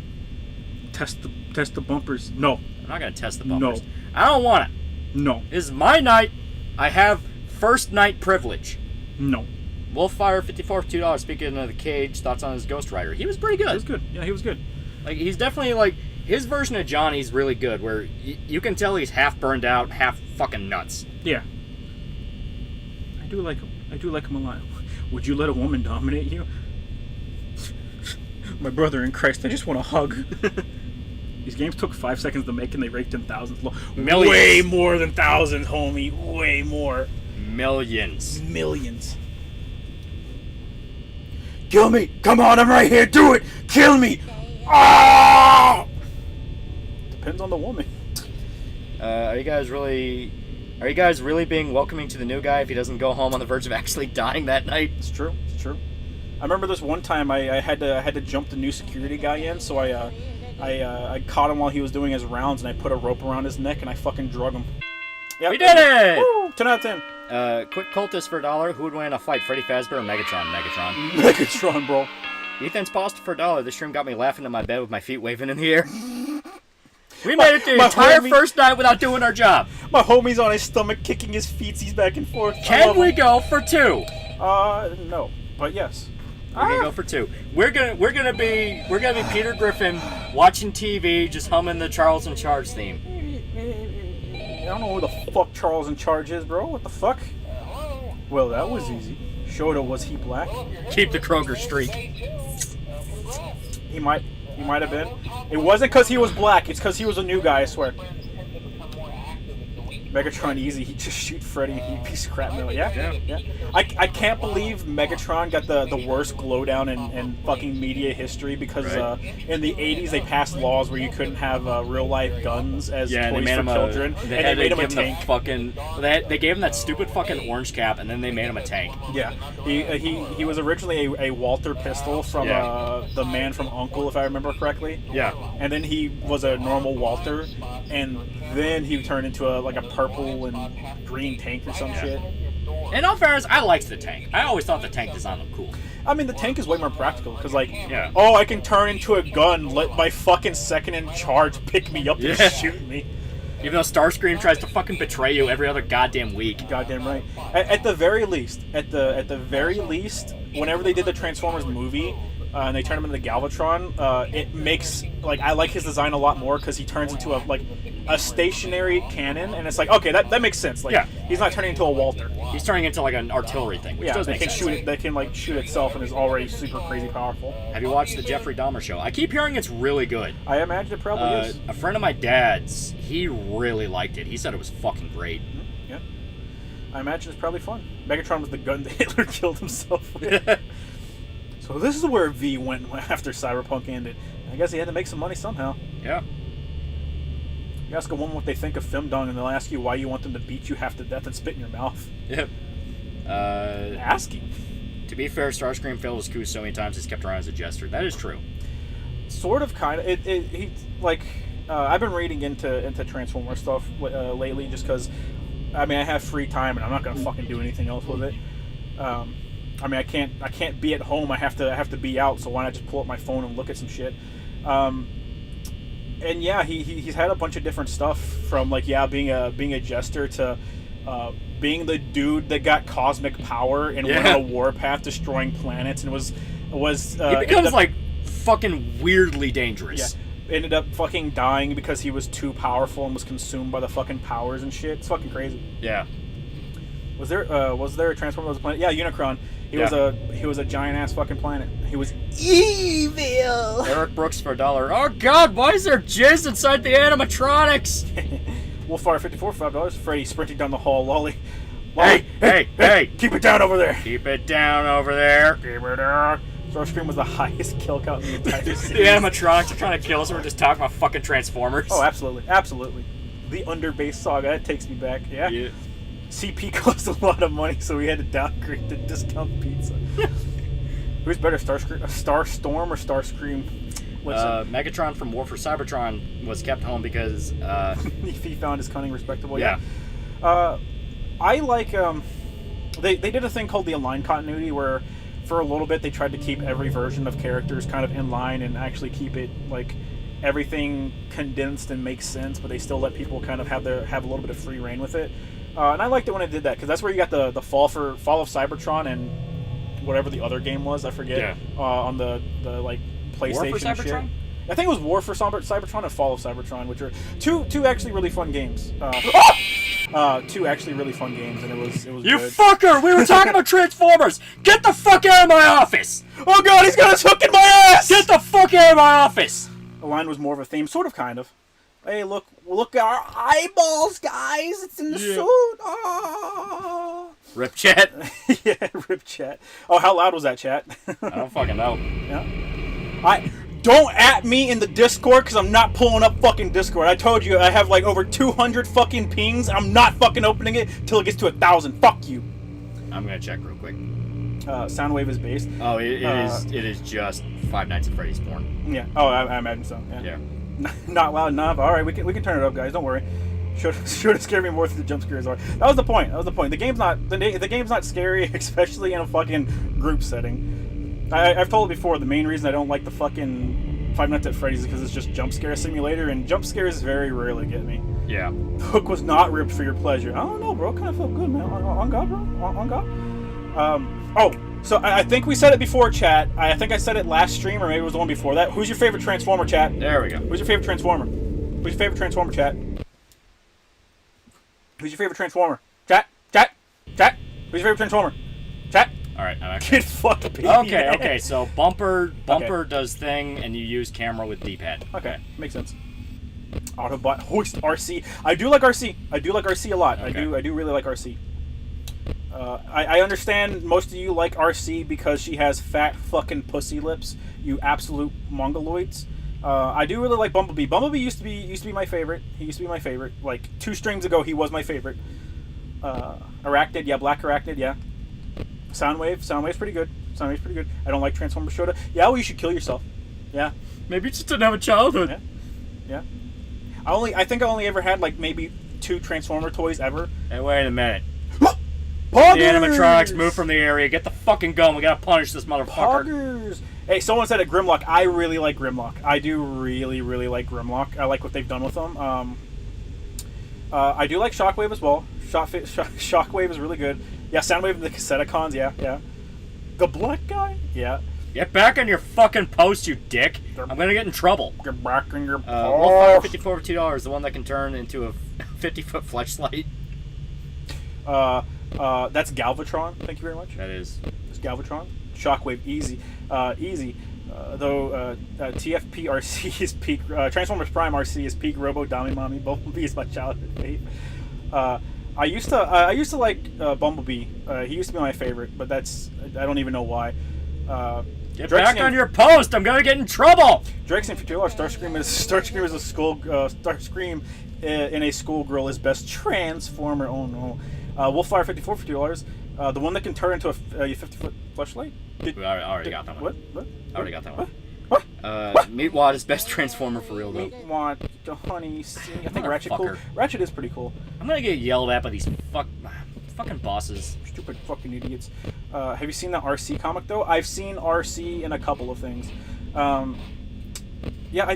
Test the bumpers. No. I'm not gonna test the bumpers. No. I don't want it. No. This is my night. I have first night privilege. No. Wolffire 54 for $2. Speaking of the Cage, thoughts on his Ghost Rider? He was pretty good. He was good. Yeah, he was good. Like he's definitely like his version of Johnny's really good. Where you can tell he's half burned out, half fucking nuts. Yeah. I do like him. I do like him a lot. Would you let a woman dominate you? My brother in Christ, I just want a hug. These games took 5 seconds to make and they raked in thousands. Millions. Way more than thousands, homie. Way more. Millions. Millions. Kill me! Come on, I'm right here. Do it! Kill me! Ah! Depends on the woman. Are you guys really being welcoming to the new guy if he doesn't go home on the verge of actually dying that night? It's true. It's true. I remember this one time I had to jump the new security guy in, so I caught him while he was doing his rounds, and I put a rope around his neck and I fucking drug him. Yep. We did it! Woo! 10 out of 10. Quick cultist for $1. Who would win in a fight, Freddy Fazbear or Megatron? Megatron. Megatron, bro. Ethan's pasta for $1. This stream got me laughing in my bed with my feet waving in the air. We made it the entire first night without doing our job. My homie's on his stomach kicking his feetsies back and forth. Can we go for 2? No. But yes. We're gonna go for 2. We're gonna be Peter Griffin watching TV, just humming the Charles in Charge theme. I don't know who the fuck Charles in Charge is, bro. What the fuck? Well, that was easy. Yoda, was he black? Keep the Kroger streak. He might have been. It wasn't because he was black. It's because he was a new guy, I swear. Megatron easy. He just shoot Freddy and he piece of crap metal. Yeah. I can't believe Megatron got the worst glow down in fucking media history because in the 80s they passed laws where you couldn't have real life guns as toys for children, and they made him a tank. They gave him that stupid fucking orange cap, and then they made him a tank. Yeah, he was originally a Walther pistol from the man from Uncle, if I remember correctly. Yeah, and then he was a normal Walther, and then he turned into a purple and green tank or some shit. In all fairness, I liked the tank. I always thought the tank design looked cool. I mean, the tank is way more practical because, I can turn into a gun, let my fucking second in charge pick me up and shoot me. Even though Starscream tries to fucking betray you every other goddamn week. Goddamn right. At the very least, whenever they did the Transformers movie, and they turn him into the Galvatron, it makes, I like his design a lot more because he turns into a stationary cannon, and it's okay, that makes sense. He's not turning into a Walter. He's turning into an artillery thing, which does make sense. They can shoot itself and is already super crazy powerful. Have you watched the Jeffrey Dahmer show? I keep hearing it's really good. I imagine it probably is. A friend of my dad's, he really liked it. He said it was fucking great. Mm-hmm. Yeah. I imagine it's probably fun. Megatron was the gun that Hitler killed himself with. So this is where V went after Cyberpunk ended. I guess he had to make some money somehow. Yeah. You ask a woman what they think of femdom, and they'll ask you why you want them to beat you half to death and spit in your mouth. Yep. Asking. To be fair, Starscream failed his coup so many times he's kept around as a jester. That is true. Sort of, kind of. I've been reading into Transformer stuff lately just because, I have free time and I'm not gonna fucking do anything else with it. I can't be at home. I have to be out. So why not just pull up my phone and look at some shit? And yeah, he's had a bunch of different stuff from being a jester to being the dude that got cosmic power and went on a warpath destroying planets and was he becomes fucking weirdly dangerous. Yeah, ended up fucking dying because he was too powerful and was consumed by the fucking powers and shit. It's fucking crazy. Yeah. Was there a Transformer that was a planet? Yeah, Unicron. He was a giant ass fucking planet. He was evil. Eric Brooks for $1. Oh god, why is there jizz inside the animatronics? Wolfire 54 for $5. Freddy sprinting down the hall. Lolly. Hey! Keep it down over there. Keep it down over there. Keep it down. Starscream was the highest kill count in the entire series. The animatronics are trying to kill us and we're just talking about fucking Transformers. Oh, absolutely. The Underbase saga, that takes me back. Yeah. CP cost a lot of money, so we had to downgrade the discount pizza. Who's better, Starstorm or Starscream? Megatron from War for Cybertron was kept home because he found his cunning respectable. Yeah. I like they did a thing called the Align Continuity where for a little bit they tried to keep every version of characters kind of in line and actually keep it everything condensed and makes sense, but they still let people kind of have a little bit of free reign with it. And I liked it when it did that because that's where you got the fall of Cybertron and whatever the other game was, I forget. On the PlayStation. War for Cybertron? Shit. I think it was War for Cybertron and Fall of Cybertron, which are two actually really fun games. Two actually really fun games, and it was You good. fucker! We were talking about Transformers! Get the fuck out of my office! Oh god, he's got his hook in my ass! Get the fuck out of my office! The line was more of a theme, sort of, kind of. Hey, look at our eyeballs, guys! It's in the suit! Oh. Rip chat. Yeah, rip chat. Oh, how loud was that, chat? I don't fucking know. Yeah. Don't at me in the Discord, because I'm not pulling up fucking Discord. I told you, I have like over 200 fucking pings. I'm not fucking opening it till it gets to 1,000. Fuck you. I'm gonna check real quick. Soundwave is based. Oh, it is just Five Nights at Freddy's porn. Yeah. Oh, I imagine so. Yeah. Yeah. Not loud enough. All right, we can turn it up, guys. Don't worry. Should have scared me more than the jump scares are. That was the point. The game's not scary, especially in a fucking group setting. I've told it before. The main reason I don't like the fucking Five Nights at Freddy's is because it's just jump scare simulator, and jump scares very rarely get me. Yeah. The hook was not ripped for your pleasure. I don't know, bro. Kind of felt good, man. On God, bro. On God. So I think we said it before, chat. I think I said it last stream, or maybe it was the one before that. Who's your favorite Transformer, chat? There we go. Who's your favorite Transformer? Who's your favorite Transformer, chat? Who's your favorite Transformer? Chat? Who's your favorite Transformer? Chat? All right. I'm actually... Get fucked, baby. Okay. So bumper does thing, and you use camera with D-pad. Okay, makes sense. Autobot hoist RC. I do like RC. I do like RC a lot. Okay. I do really like RC. I understand most of you like RC because she has fat fucking pussy lips. You absolute mongoloids. I do really like Bumblebee. Bumblebee used to be my favorite. He used to be my favorite. Like 2 streams ago, he was my favorite. Arachnid, yeah, Black Arachnid, yeah. Soundwave's pretty good. I don't like Transformers Yoda. Yeah, well, you should kill yourself. Yeah. Maybe you just didn't have a childhood. Yeah. I think I only ever had like maybe 2 Transformer toys ever. Hey, wait a minute. Poggers! The animatronics move from the area. Get the fucking gun. We gotta punish this motherfucker. Poggers! Hey, someone said it Grimlock. I really like Grimlock. I do really, really like Grimlock. I like what they've done with them. I do like Shockwave as well. Shockwave is really good. Yeah, Soundwave and the Cassetticons, yeah. The black guy? Yeah. Get back on your fucking post, you dick. I'm gonna get in trouble. Get back on your Wolfire 54 for $2. The one that can turn into a 50-foot fleshlight. That's Galvatron. Thank you very much. That is. It's Galvatron. Shockwave, easy. Though TFP RC is peak. Transformers Prime RC is peak Robo Dami Mommy. Bumblebee is my childhood fave. I used to like Bumblebee. He used to be my favorite, but I don't even know why. Get back on your post. I'm gonna get in trouble. Drexen for $2. Starscream is a school. Starscream in a schoolgirl is best Transformer. Oh no. Wolfire 54 for $2. The one that can turn into a 50-foot fleshlight. I already got that one. What? I already got that one. What? Meatwad is best Transformer for real though. Meatwad, the honey. I think Ratchet Motherfucker. cool. Ratchet is pretty cool. I'm gonna get yelled at by these fucking bosses. Stupid fucking idiots. Have you seen that RC comic though? I've seen RC in a couple of things. Yeah, I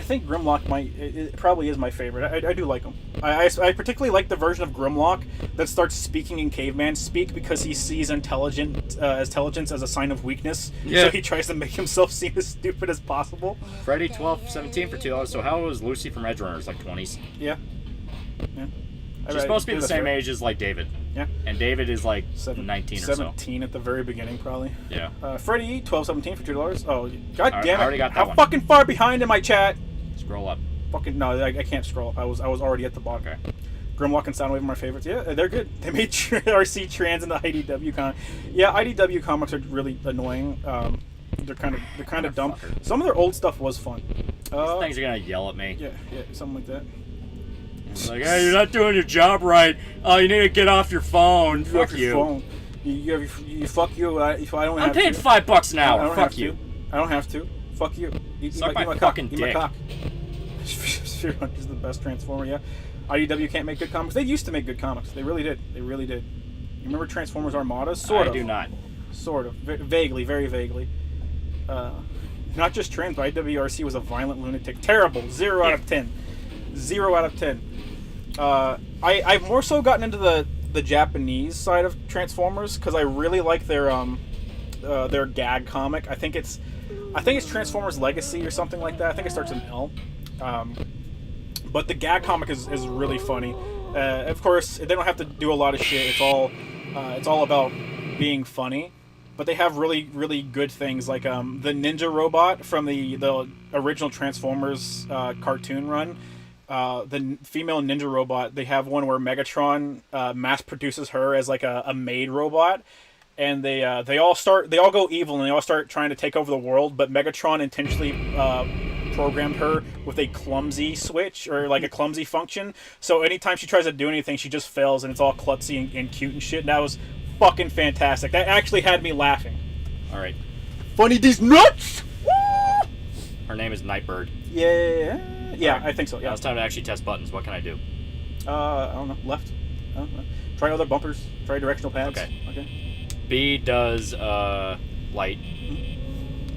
think Grimlock it probably is my favorite. I do like him. I particularly like the version of Grimlock that starts speaking in caveman speak because he sees intelligence as a sign of weakness. Yeah. So he tries to make himself seem as stupid as possible. Freddy 1217 for $2. So how was Lucy from Edge Runners? Like 20s? Yeah. She's supposed to be the same age as like David. Yeah. And David is like 19 or so. 17 at the very beginning, probably. Yeah. Freddy 1217 for $2. Oh, god damn it! I already got that How one. fucking far behind in my chat? Scroll up. Fucking no, I can't scroll up. I was already at the bottom. Okay. Grimlock and Soundwave are my favorites. Yeah, they're good. They made RC trans in the IDW comic. Yeah, IDW comics are really annoying. They're kind of dumb. Motherfucker. Some of their old stuff was fun. These things are gonna yell at me. Yeah, something like that. It's like, hey, you're not doing your job right. Oh, you need to get off your phone. Fuck Your you. phone. You fuck you. If I don't I'm have paying to. $5 an I hour. don't Fuck have you. to. I don't have to. Fuck you. Suck my cock. fucking Eat my dick. cock. Sphere Hunter is the best Transformer, yeah. IDW can't make good comics. They used to make good comics. They really did. You remember Transformers Armada? Sort of. I do not. Sort of. Vaguely, very vaguely. Not just trans, but IWRC was a violent lunatic. Terrible. 0 out of 10. 0 out of 10. I've more so gotten into the Japanese side of Transformers because I really like their gag comic. I think it's Transformers Legacy or something like that. I think it starts with an L. But the gag comic is really funny. Of course, they don't have to do a lot of shit. It's all about being funny. But they have really, really good things like the ninja robot from the original Transformers cartoon run. The female ninja robot, they have one where Megatron mass produces her as like a maid robot, and they all go evil and they all start trying to take over the world. But Megatron intentionally programmed her with a clumsy switch or like a clumsy function. So anytime she tries to do anything, she just fails, and it's all klutzy and cute and shit. And that was fucking fantastic. That actually had me laughing. All right. Funny these nuts. Woo! Her name is Nightbird. Yeah, Right. I think so. Yeah. Now it's time to actually test buttons. What can I do? I don't know. Left. I don't know. Try other bumpers. Try directional pads. Okay. B does light.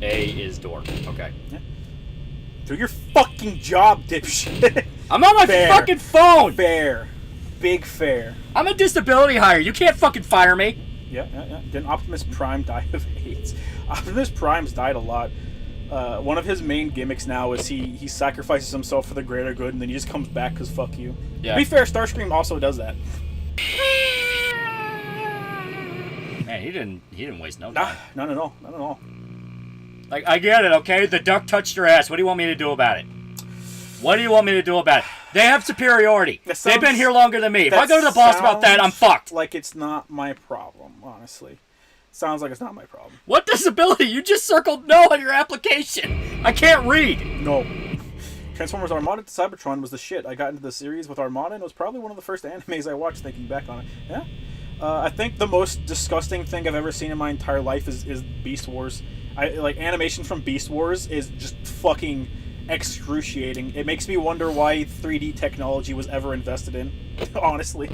A is door. Okay. Yeah. Do your fucking job, dipshit. I'm on my fucking phone. Fair. Big fair. I'm a disability hire. You can't fucking fire me. Yeah. Didn't Optimus Prime die of AIDS? Optimus Prime's died a lot. One of his main gimmicks now is he sacrifices himself for the greater good, and then he just comes back because fuck you. Yeah. To be fair, Starscream also does that. Man, he didn't waste no time. Not at all. Not at all. Like, I get it, okay? The duck touched your ass. What do you want me to do about it? What do you want me to do about it? They have superiority. They've been here longer than me. If I go to the boss about that, I'm fucked. Like it's not my problem, honestly. Sounds like it's not my problem. What disability? You just circled no on your application. I can't read. No. Transformers Armada to Cybertron was the shit. I got into the series with Armada, and it was probably one of the first animes I watched thinking back on it. Yeah. I think the most disgusting thing I've ever seen in my entire life is Beast Wars. Animation from Beast Wars is just fucking excruciating. It makes me wonder why 3D technology was ever invested in, honestly.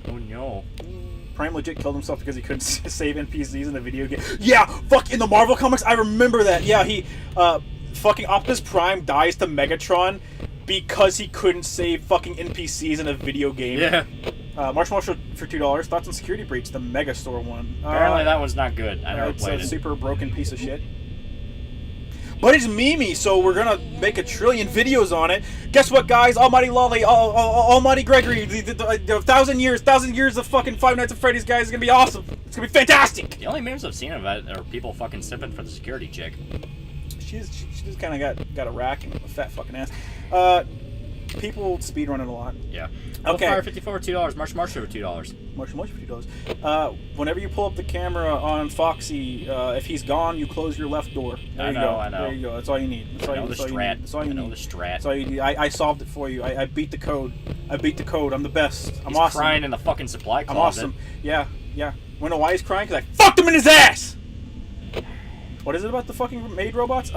Oh no. Prime legit killed himself because he couldn't save NPCs in the video game. Yeah, fuck, in the Marvel comics, I remember that. Yeah, he, fucking Optimus Prime dies to Megatron because he couldn't save fucking NPCs in a video game. Yeah. Marshmallow for $2. Thoughts on Security Breach, the Megastore one. Apparently that one's not good. I never It's played a it. super broken piece of shit. But it's Mimi, so we're gonna make a trillion videos on it. Guess what, guys? TheAlmightyLoli, Almighty Gregory, the 1,000 years of fucking Five Nights at Freddy's, guys, is gonna be awesome. It's gonna be fantastic. The only memes I've seen of it are people fucking sipping for the security chick. She just kind of got a rack and a fat fucking ass. People speedrunning a lot. Yeah. Okay. Fire 54 $2. Marsh for $2. Marshall for $2. Whenever you pull up the camera on Foxy, if he's gone, you close your left door. There I you know, go. I know. There you go. That's all you need. That's all I know you, the that's all you strat. need. That's all you I know need. the strat. That's all you need. I solved it for you. I beat the code. I'm the best. I'm He's awesome. crying in the fucking supply I'm closet. awesome. Yeah. Wanna know why he's crying? Because I fucked him in his ass! What is it about the fucking maid robots?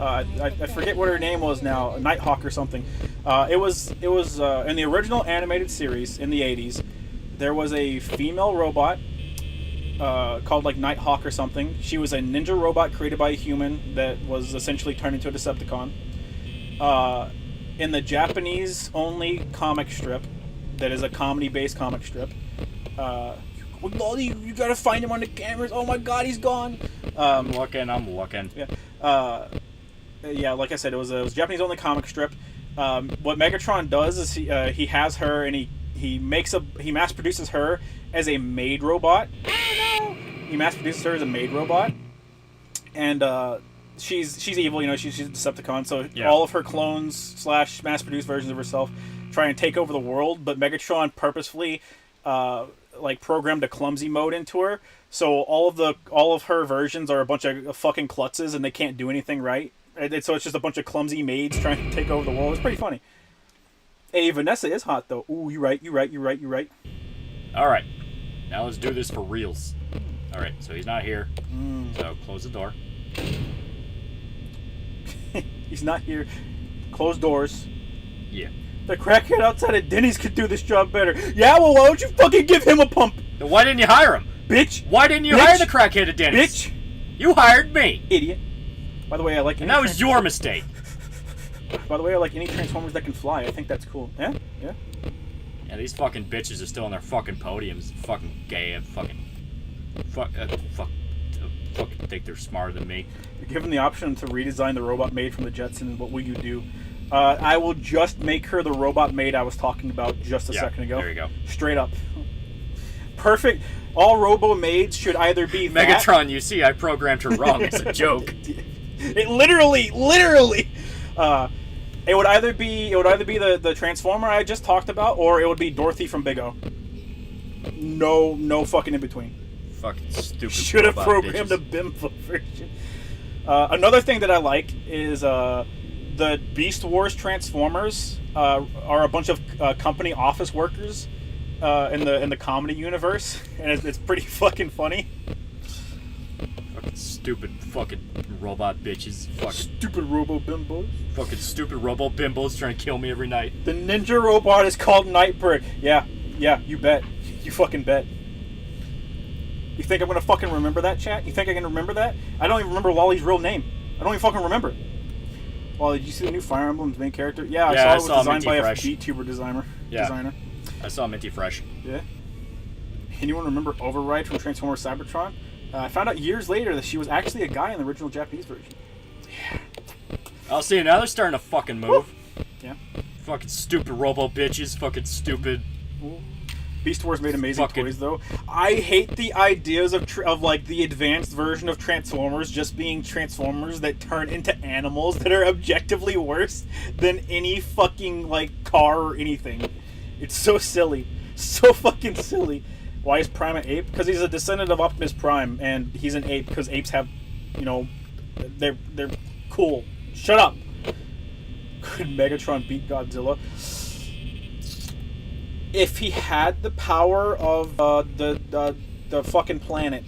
I forget what her name was now. Nighthawk or something. It was in the original animated series in the 80s. There was a female robot called like Nighthawk or something. She was a ninja robot created by a human that was essentially turned into a Decepticon. In the Japanese only comic strip, that is a comedy-based comic strip. Loli, you gotta find him on the cameras. Oh my god, he's gone. I'm looking. Yeah. Yeah, like I said, it was Japanese only comic strip. What Megatron does is he has her and he mass produces her as a maid robot. He mass produces her as a maid robot, and she's evil. You know, she's a Decepticon. So yeah. All of her clones / mass produced versions of herself try and take over the world. But Megatron purposefully programmed a clumsy mode into her. So all of her versions are a bunch of fucking klutzes and they can't do anything right. So it's just a bunch of clumsy maids trying to take over the world. It's pretty funny. Hey, Vanessa is hot though. Ooh, you're right. All right. Now let's do this for reals. All right. So he's not here. So close the door. He's not here. Close doors. Yeah. The crackhead outside of Denny's could do this job better. Yeah, well, why don't you fucking give him a pump? Then why didn't you hire him? Bitch. Why didn't you hire the crackhead at Denny's? Bitch. You hired me. Idiot. By the way, I like... And that was your mistake. By the way, I like any Transformers that can fly. I think that's cool. Yeah? Yeah, these fucking bitches are still on their fucking podiums. Fucking gay and fucking think they're smarter than me. You're given the option to redesign the robot made from the Jetsons. What will you do? I will just make her the robot maid I was talking about just a second ago. There you go. Straight up. Perfect. All robo maids should either be Megatron, you see, I programmed her wrong. It's a joke. It literally. It would either be the Transformer I just talked about, or it would be Dorothy from Big O. No fucking in between. Fucking stupid. Should have robot programmed bitches. a bimbo version. Another thing that I like is the Beast Wars Transformers are a bunch of company office workers in the comedy universe, and it's pretty fucking funny. Fucking stupid fucking robot bitches. Fucking Stupid robo bimbos. fucking stupid robo bimbos trying to kill me every night. The ninja robot is called Nightbird. Yeah, you bet. You fucking bet. You think I'm gonna fucking remember that, chat? You think I can remember that? I don't even remember Loli's real name. I don't even fucking remember it. Wally, did you see the new Fire Emblem's main character? Yeah, I saw it was designed by a VTuber designer. I saw Minty Fresh. Yeah. Anyone remember Override from Transformers Cybertron? I found out years later that she was actually a guy in the original Japanese version. I'll see. Now they're starting to fucking move. Yeah. Fucking stupid robo bitches. Fucking stupid. Beast Wars made amazing Fucking- toys, though. I hate the ideas of like the advanced version of Transformers just being Transformers that turn into animals that are objectively worse than any fucking like car or anything. It's so silly, so fucking silly. Why is Prime an ape? Because he's a descendant of Optimus Prime, and he's an ape because apes have, they're cool. Shut up. Could Megatron beat Godzilla? If he had the power of the fucking planet.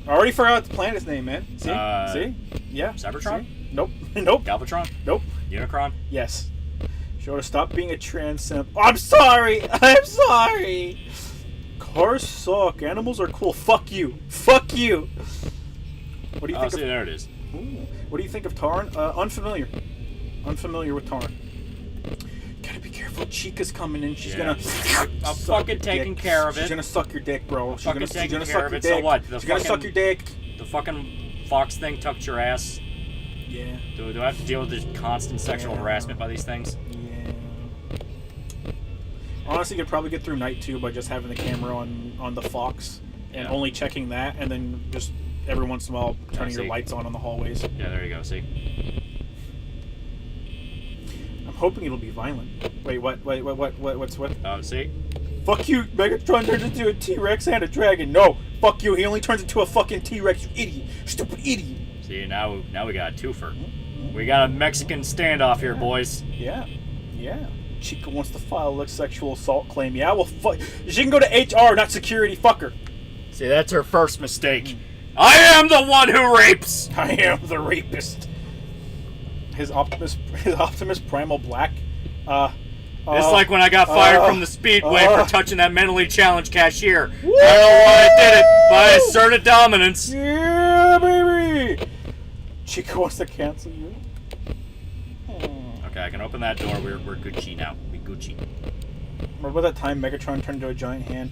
I already forgot the planet's name, man. See? Yeah. Cybertron? See? Nope. Nope. Galvatron? Nope. Unicron? Yes. Show to stop being a trans simp. Oh, I'm sorry. I'm sorry. Cars suck. Animals are cool. Fuck you. Fuck you. What do you think See, there it is. Ooh. What do you think of Tarn? Unfamiliar. Unfamiliar with Tarn. Gotta be careful. Chica's coming in. She's gonna. I'm suck fucking your taking dick. care of She's it. gonna suck your dick, bro. She's gonna taking suck care of your it. dick. So what? She's gonna suck your dick. The fucking Fox thing tucked your ass. Yeah. Do I have to deal with this constant sexual harassment by these things? Yeah. Honestly, you could probably get through night 2 by just having the camera on the Fox and only checking that, and then just every once in a while turning your lights on the hallways. Yeah, there you go. See. I'm hoping it'll be violent. Wait, what? What's what? Oh, see. Fuck you, Megatron turns into a T-Rex and a dragon. No, fuck you. He only turns into a fucking T-Rex. You idiot, stupid idiot. See, now we got a twofer. We got a Mexican standoff here, boys. Yeah. Chica wants to file a sexual assault claim. Yeah, well, fuck. She can go to HR, not security. Fuck her. See, that's her first mistake. I am the one who rapes. I am the rapist. His Optimus Primal Black. It's like when I got fired from the Speedway for touching that mentally challenged cashier. I don't know why I did it, but I asserted dominance. Yeah, baby. Chica wants to cancel you. Okay, I can open that door. We're Gucci now. We Gucci. Remember that time Megatron turned into a giant hand?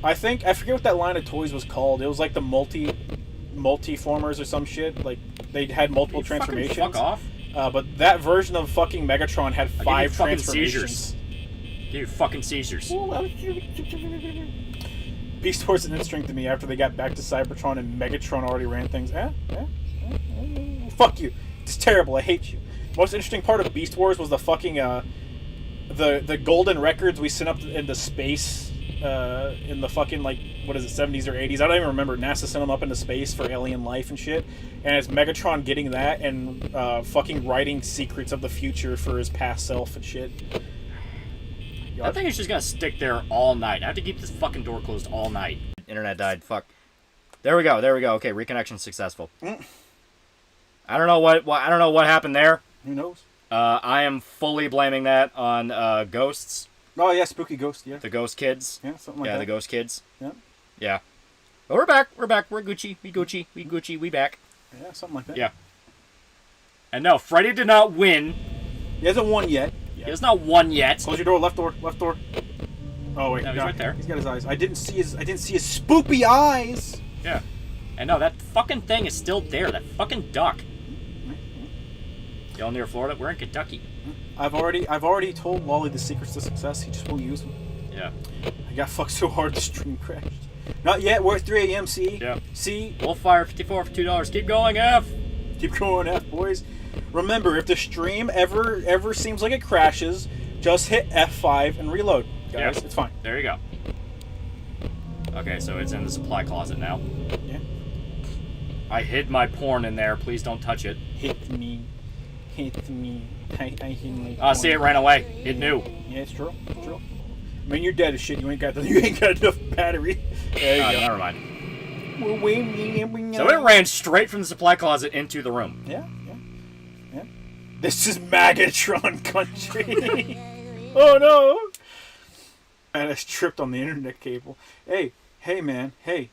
I forget what that line of toys was called. It was like the multi-formers or some shit. Like they had multiple transformations. Fuck off. But that version of fucking Megatron had 5 transformations. Give you fucking seizures. Beast Wars didn't strength to me after they got back to Cybertron and Megatron already ran things. Fuck you. It's terrible. I hate you. Most interesting part of Beast Wars was the fucking the golden records we sent up into space in the fucking, like, what is it, 70s or 80s? I don't even remember. NASA sent them up into space for alien life and shit. And it's Megatron getting that and fucking writing secrets of the future for his past self and shit. That thing is just gonna stick there all night. I have to keep this fucking door closed all night. Internet died. Fuck. There we go. Okay, reconnection successful. I don't know what happened there. Who knows? I am fully blaming that on ghosts. Oh yeah, spooky ghost. Yeah. The ghost kids. Yeah, something like that. Yeah, the ghost kids. Yeah. Yeah. But we're back. We're Gucci. We back. Yeah, something like that. Yeah. And no, Freddy did not win. He hasn't won yet. He has not won yet. Close your door. Left door. Oh wait, No, he's right there. He's got his eyes. I didn't see his spoopy eyes. Yeah. And no, that fucking thing is still there. That fucking duck. Y'all near Florida? We're in Kentucky. I've already told Lolly the secrets to success. He just won't use them. Yeah. I got fucked so hard the stream crashed. Not yet. We're at 3 a.m. See? Yeah. See? Wolfire 54 for $2. Keep going, F. Keep going, F, boys. Remember, if the stream ever seems like it crashes, just hit F5 and reload, guys. Yeah. It's fine. There you go. Okay, so it's in the supply closet now. Yeah. I hid my porn in there. Please don't touch it. Hit me. Hit me. I hit my See, it ran away. It knew. Yeah, it's true. It's true. I mean, you're dead as shit. You ain't got enough battery. There you go. Never mind. So it ran straight from the supply closet into the room. Yeah. This is Magatron country. Oh no! And I tripped on the internet cable. Hey, man. Hey.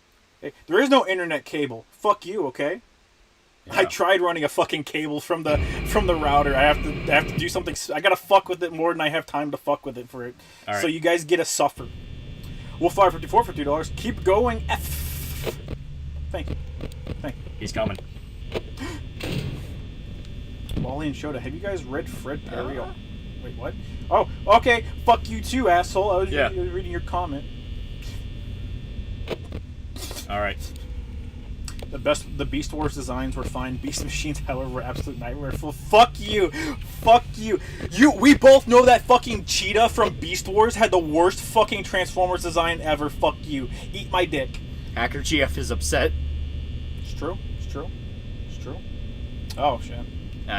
There is no internet cable. Fuck you, okay? Yeah. I tried running a fucking cable from the router. I have to do something. I gotta fuck with it more than I have time to fuck with it for it. All right. So you guys get to suffer. Wolfire 54 for $2. Keep going. F. Thank you. He's coming. Wally and Yoda, have you guys read Fred Perry? Wait, what? Oh, okay. Fuck you too, asshole. I was reading your comment. All right. The Beast Wars designs were fine. Beast Machines, however, were absolute nightmare. Fuck you. Fuck you. We both know that fucking cheetah from Beast Wars had the worst fucking Transformers design ever. Fuck you. Eat my dick. Hacker GF is upset. It's true. Oh, shit.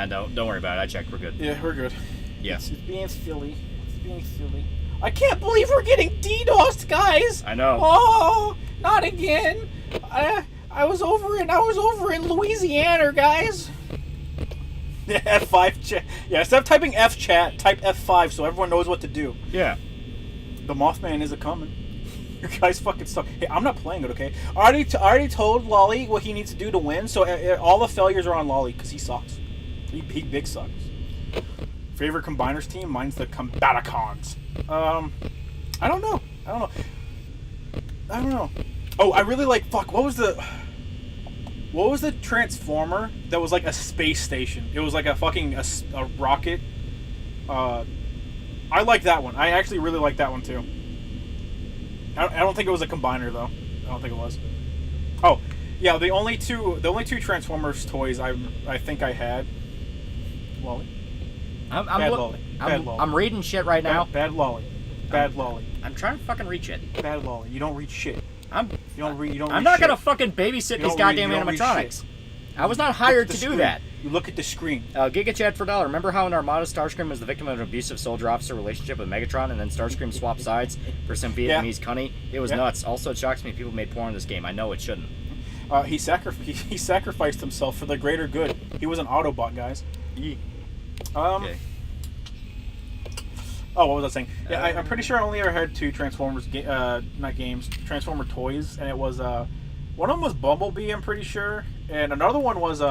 Don't worry about it. I checked. We're good. Yeah, we're good. Yeah. It's being silly. I can't believe we're getting DDoSed, guys. I know. Oh, not again. I was over in Louisiana, guys. F5 chat. Yeah, instead of typing F chat, type F5 so everyone knows what to do. Yeah. The Mothman is a-coming. You guys fucking suck. Hey, I'm not playing it, okay? I already told Lolly what he needs to do to win, so all the failures are on Lolly, because he sucks. He big sucks. Favorite combiners team? Mine's the Combaticons. I don't know. Oh, I really like, fuck, what was the Transformer that was like a space station? It was like a fucking a rocket. I like that one. I actually really like that one too. I don't think it was a combiner though. I don't think it was. Oh, yeah, the only two Transformers toys I think I had. Lolly. I'm reading shit right now. Bad Lolly. Lolly. I'm trying to fucking read shit. Bad Lolly. You don't read shit. I'm I'm not gonna fucking babysit these goddamn animatronics. I was not hired to do that. You look at the screen. Giga Chad for $1. Remember how in Armada Starscream was the victim of an abusive soldier-officer relationship with Megatron, and then Starscream swapped sides for some Vietnamese cunny? It was nuts. Also, it shocks me people made porn in this game. I know it shouldn't. He sacrificed himself for the greater good. He was an Autobot, guys. Okay. Oh, what was I saying? Yeah, I'm pretty sure I only ever had two Transformers, not games, Transformer toys, and it was, one of them was Bumblebee, I'm pretty sure, and another one was,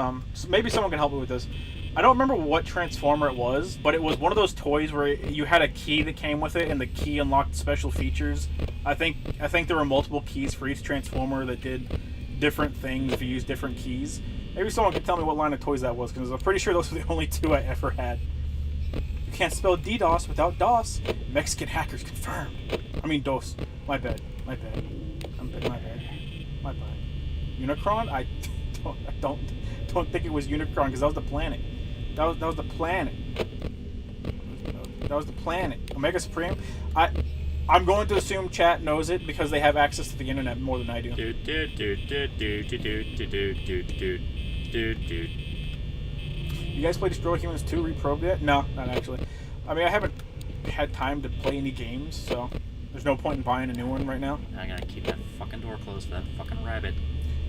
maybe someone can help me with this. I don't remember what Transformer it was, but it was one of those toys where you had a key that came with it, and the key unlocked special features. I think there were multiple keys for each Transformer that did different things if you used different keys. Maybe someone could tell me what line of toys that was, because I'm pretty sure those were the only two I ever had. You can't spell DDoS without DOS. Mexican hackers confirmed. I mean DOS. My bad. My bad. Unicron? I don't think it was Unicron because that was the planet. That was the planet. That was the planet. Omega Supreme. I'm going to assume chat knows it because they have access to the internet more than I do. You guys play Destroy Humans 2 Reprobed yet? No, not actually. I mean, I haven't had time to play any games, so there's no point in buying a new one right now. I gotta keep that fucking door closed for that fucking rabbit.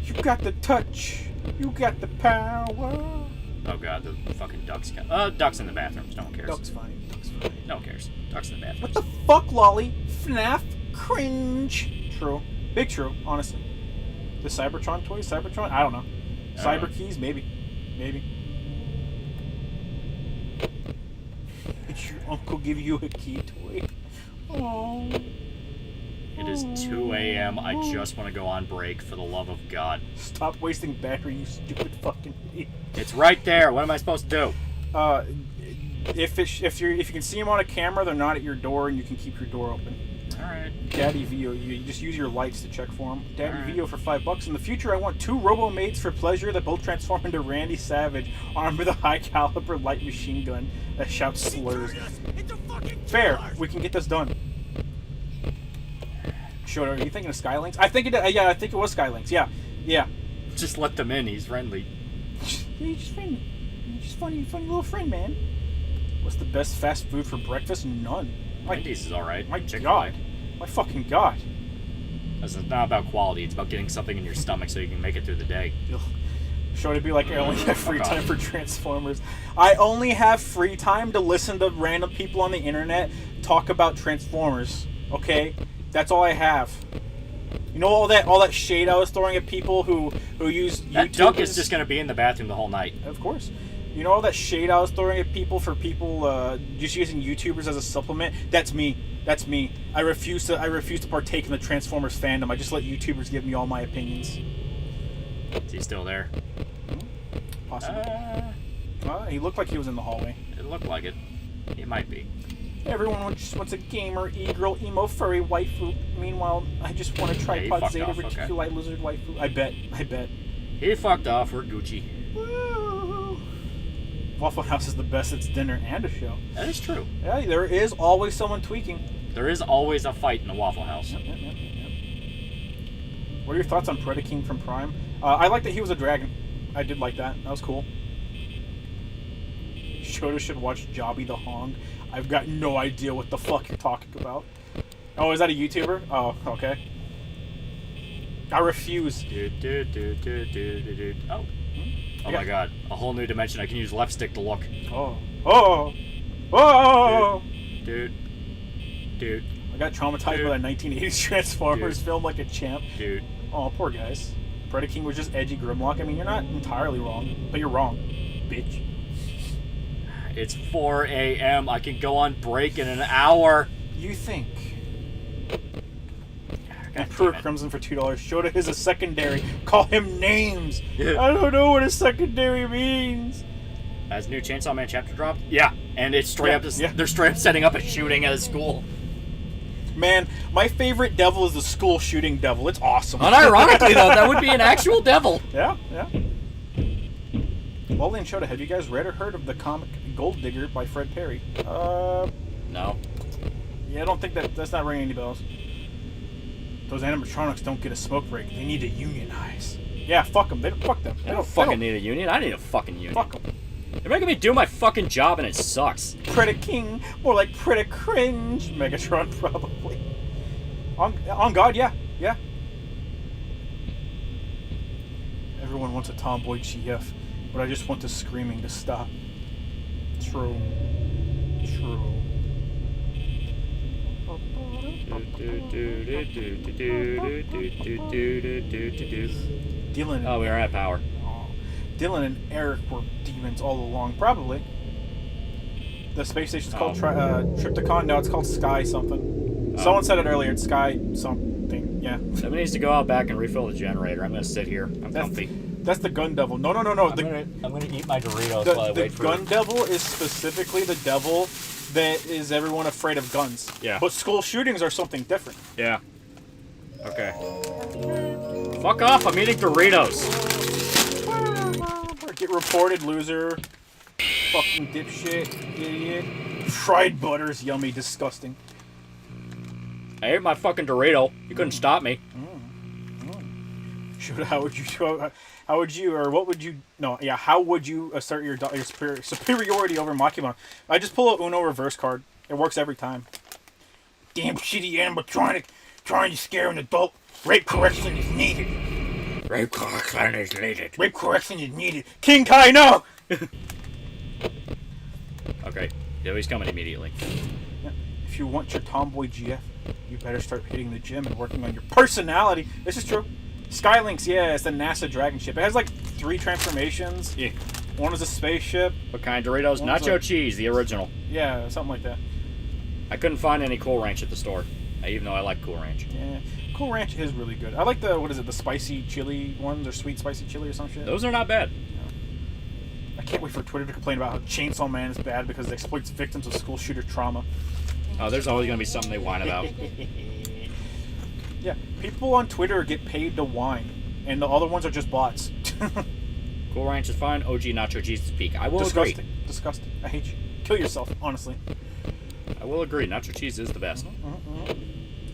You got the touch. You got the power. Oh god, the fucking ducks. Ducks in the bathrooms. No one cares. Ducks fine. No one cares. Ducks in the bathrooms. What the fuck, Lolly? FNAF cringe. True. Big true, honestly. The Cybertron toy? Cybertron? I don't know. Cyber keys? Maybe. Did your uncle give you a key toy? Oh. It is 2 a.m. I just want to go on break, for the love of God. Stop wasting battery, you stupid fucking idiot. It's right there. What am I supposed to do? If you can see them on a camera, they're not at your door, and you can keep your door open. All right. Daddy Vio, you just use your lights to check for them. Daddy Alright. Vio for $5. In the future, I want 2 robo-maids for pleasure that both transform into Randy Savage, armed with a high-caliber light machine gun that shouts slurs. Fair, we can get this done. Shoda, are you thinking of Skylinks? I think it. Yeah, I think it was Skylinks. Yeah. Just let them in. He's friendly. Yeah, he's just friendly. He's just funny little friend, man. What's the best fast food for breakfast? None. Wendy's is all right. My Chick-fil-A. God. My fucking God. It's not about quality. It's about getting something in your stomach so you can make it through the day. Should it be like I only have free Fuck time off. for Transformers? I only have free time to listen to random people on the internet talk about Transformers. Okay, that's all I have. You know all that shade I was throwing at people who use YouTube. That duck is just gonna be in the bathroom the whole night. Of course. You know all that shade I was throwing at people for people just using YouTubers as a supplement? That's me. That's me. I refuse to partake in the Transformers fandom. I just let YouTubers give me all my opinions. Is he still there? Possibly. He looked like he was in the hallway. It looked like it. He might be. Everyone just wants a gamer, e-girl, emo, furry, waifu. Meanwhile, I just want a he tripod fucked Zeta off, okay. Reticuli lizard waifu. I bet. He fucked off. We're Gucci. Woo. Waffle House is the best. It's dinner and a show. That is true. Yeah, there is always someone tweaking. There is always a fight in the Waffle House. Yep. What are your thoughts on Predaking from Prime? I like that he was a dragon. I did like that. That was cool. Shoda should watch Jobby the Hong. I've got no idea what the fuck you're talking about. Oh, is that a YouTuber? Oh, okay. I refuse. Oh. Oh my god. A whole new dimension. I can use left stick to look. Oh. Dude. I got traumatized by that 1980s Transformers Dude. film like a champ. Dude. Oh, poor guys. Predaking was just edgy Grimlock. I mean, you're not entirely wrong, but you're wrong, bitch. It's 4 a.m. I can go on break in an hour. You think? God Emperor damn it. Crimson for $2. Shoda is a secondary. Call him names. Yeah. I don't know what a secondary means. Has new Chainsaw Man chapter dropped? Yeah. And it's straight Yeah, up. yeah. They're straight up setting up a shooting at a school. Man, my favorite devil is the school shooting devil. It's awesome. Unironically, though, that would be an actual devil. Yeah. Loli and Shoda, have you guys read or heard of the comic Gold Digger by Fred Perry? No. Yeah, I don't think that's not ringing any bells. Those animatronics don't get a smoke break. They need to unionize. Yeah, fuck them. Fuck them. I don't fucking need a union. I need a fucking union. Fuck them. They're making me do my fucking job and it sucks. Preda King, more like Preda Cringe. Megatron, probably. On God, yeah. Everyone wants a tomboy GF, but I just want the screaming to stop. True. Dylan. Oh, we are at power. Dylan and Eric were demons all along, probably. The space station's called Triptychon. No, it's called Sky something. Someone said it earlier. It's Sky something. Yeah. Somebody needs to go out back and refill the generator. I'm gonna sit here. I'm comfy. That's the Gun Devil. No. I'm gonna eat my Doritos while I The wait for Gun Devil is specifically the devil that is everyone afraid of guns. Yeah. But school shootings are something different. Yeah. Okay. Fuck off! I'm eating Doritos. Get reported, loser. Fucking dipshit, idiot. Fried butter's yummy, disgusting. I ate my fucking Dorito. You couldn't stop me. How would you assert your superiority over Makima? I just pull a Uno reverse card. It works every time. Damn shitty animatronic trying to scare an adult. Rape correction is needed. Rape correction is needed. Rape correction is needed. King Kai, no! Okay. Yeah, he's coming immediately. Yeah. If you want your tomboy GF, you better start hitting the gym and working on your personality. This is true. Skylinks, yeah, it's the NASA Dragon ship. It has like 3 transformations. Yeah. One is a spaceship. What kind? Doritos? One's Nacho like- cheese, the original. Yeah, something like that. I couldn't find any Cool Ranch at the store, even though I like Cool Ranch. Yeah. Cool Ranch is really good. I like the spicy chili ones, or sweet spicy chili or some shit. Those are not bad. I can't wait for Twitter to complain about how Chainsaw Man is bad because it exploits victims of school shooter trauma. Oh, there's always going to be something they whine about. Yeah, people on Twitter get paid to whine, and the other ones are just bots. Cool Ranch is fine. OG Nacho Cheese is peak. I will Disgusting. agree. Disgusting. I hate you. Kill yourself, honestly. I will agree. Nacho Cheese is the best.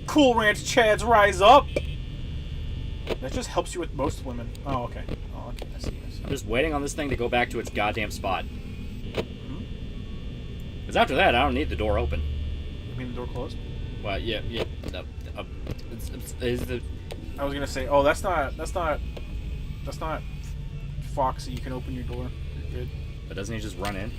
Cool Ranch Chads rise up! That just helps you with most women. Oh, okay. Oh, okay. I see. I'm just waiting on this thing to go back to its goddamn spot. Because after that, I don't need the door open. You mean the door closed? Well, yeah. Is the... I was gonna say, oh, that's not Foxy. You can open your door. You're good. But doesn't he just run in?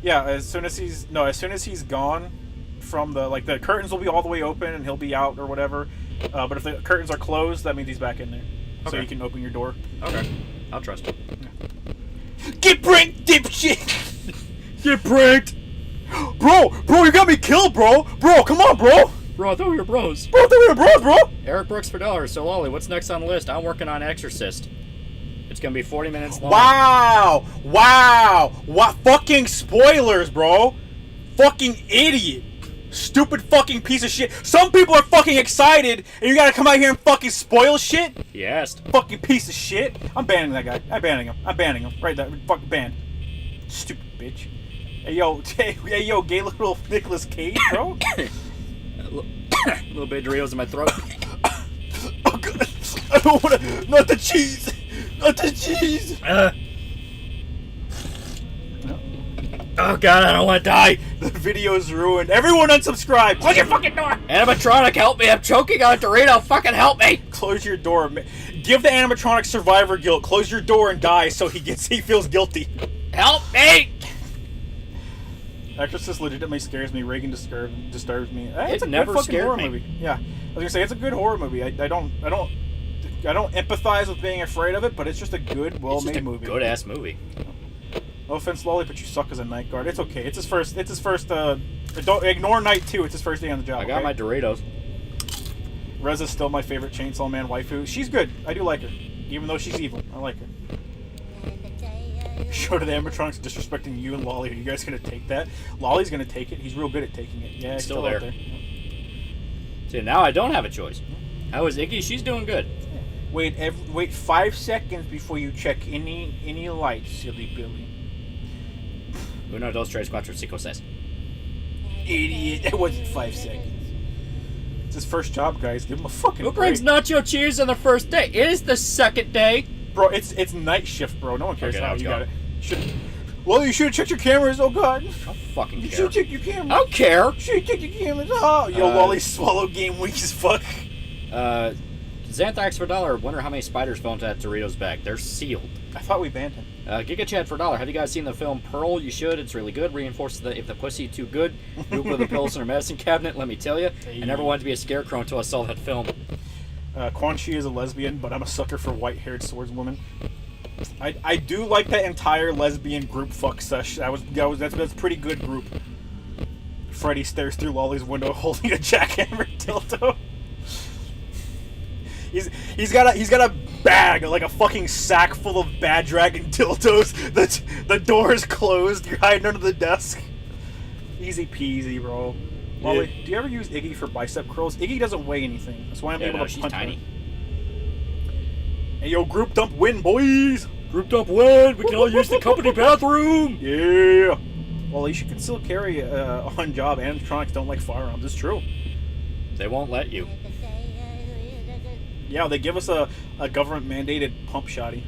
Yeah, as soon as he's gone from the curtains will be all the way open and he'll be out or whatever. But if the curtains are closed, that means he's back in there. So Okay. you can open your door. Okay. I'll trust him. Get pranked, dipshit! Get pranked! Bro, you got me killed, bro! Bro, come on, bro! Bro, I thought we were bros. Bro, we were bros, bro! Eric Brooks for $1. So, Lolly, what's next on the list? I'm working on Exorcist. It's going to be 40 minutes long. Wow! What fucking spoilers, bro! Fucking idiot! Stupid fucking piece of shit. Some people are fucking excited, and you gotta come out here and fucking spoil shit? He asked. Fucking piece of shit. I'm banning that guy. I'm banning him. Right there. Fucking banned. Stupid bitch. Hey yo, gay little Nicolas Cage, bro. Little bit of Doritos in my throat. Oh god. I don't wanna. Not the cheese. Not the cheese. Oh god, I don't want to die. The video's ruined. Everyone unsubscribe. Close your fucking door. Animatronic, help me. I'm choking on a Dorito. Fucking help me. Close your door. Give the animatronic survivor guilt. Close your door and die so he feels guilty. Help me. Exorcist legitimately scares me. Reagan disturbs me. It's It a never good fucking scared horror me. movie. Yeah, I was gonna say it's a good horror movie. I don't empathize with being afraid of it, but it's just a good, It's well-made just a movie. good ass movie. No offense, Lolly, but you suck as a night guard. It's okay. It's his first. Don't ignore night 2. It's his first day on the job. I got my Doritos. Reza's still my favorite Chainsaw Man waifu. She's good. I do like her, even though she's evil. I like her. Show to the animatronics disrespecting you and Lolly. Are you guys gonna take that? Lolly's gonna take it. He's real good at taking it. Yeah, he's Still out there. there. See, now I don't have a choice. How is Iggy? She's doing good. Wait 5 seconds before you check any lights, silly Billy. Uno, dos, tres, cuatro, cinco, seis. Idiot. It wasn't 5 seconds. It's his first job, guys. Give him a fucking Who brings break. nacho cheese on the first day? It is the second day. Bro, it's night shift, bro. No one cares Okay, how let's you go. got it. Well, you should have checked your cameras. Oh, God. I don't fucking You care. should check your cameras. I don't care. You should check your cameras. Oh, yo, Lolly's swallow game weak as fuck. Xanthax for $1. Wonder how many spiders fell into that Doritos bag. They're sealed. I thought we banned him. Giga Chad for $1. Have you guys seen the film Pearl? You should. It's really good. Reinforces that if the pussy too good, group with the pills in her medicine cabinet. Let me tell you, I never wanted to be a scarecrow until I saw that film. Quan Chi is a lesbian, but I'm a sucker for white-haired swordswomen. I do like that entire lesbian group fuck sesh. That's a pretty good group. Freddy stares through Lolly's window holding a jackhammer dildo. He's got a bag, like a fucking sack full of Bad Dragon dildos. The door is closed. You're hiding under the desk. Easy peasy, bro. Lolly, do you ever use Iggy for bicep curls? Iggy doesn't weigh anything. That's why I'm able to she's punt tiny. her. Hey, yo, group dump win, boys! Group dump win. We can all use the company bathroom. Yeah. Well, you can still carry on job. Animatronics don't like firearms. It's true. They won't let you. Yeah, they give us a government mandated pump shotty.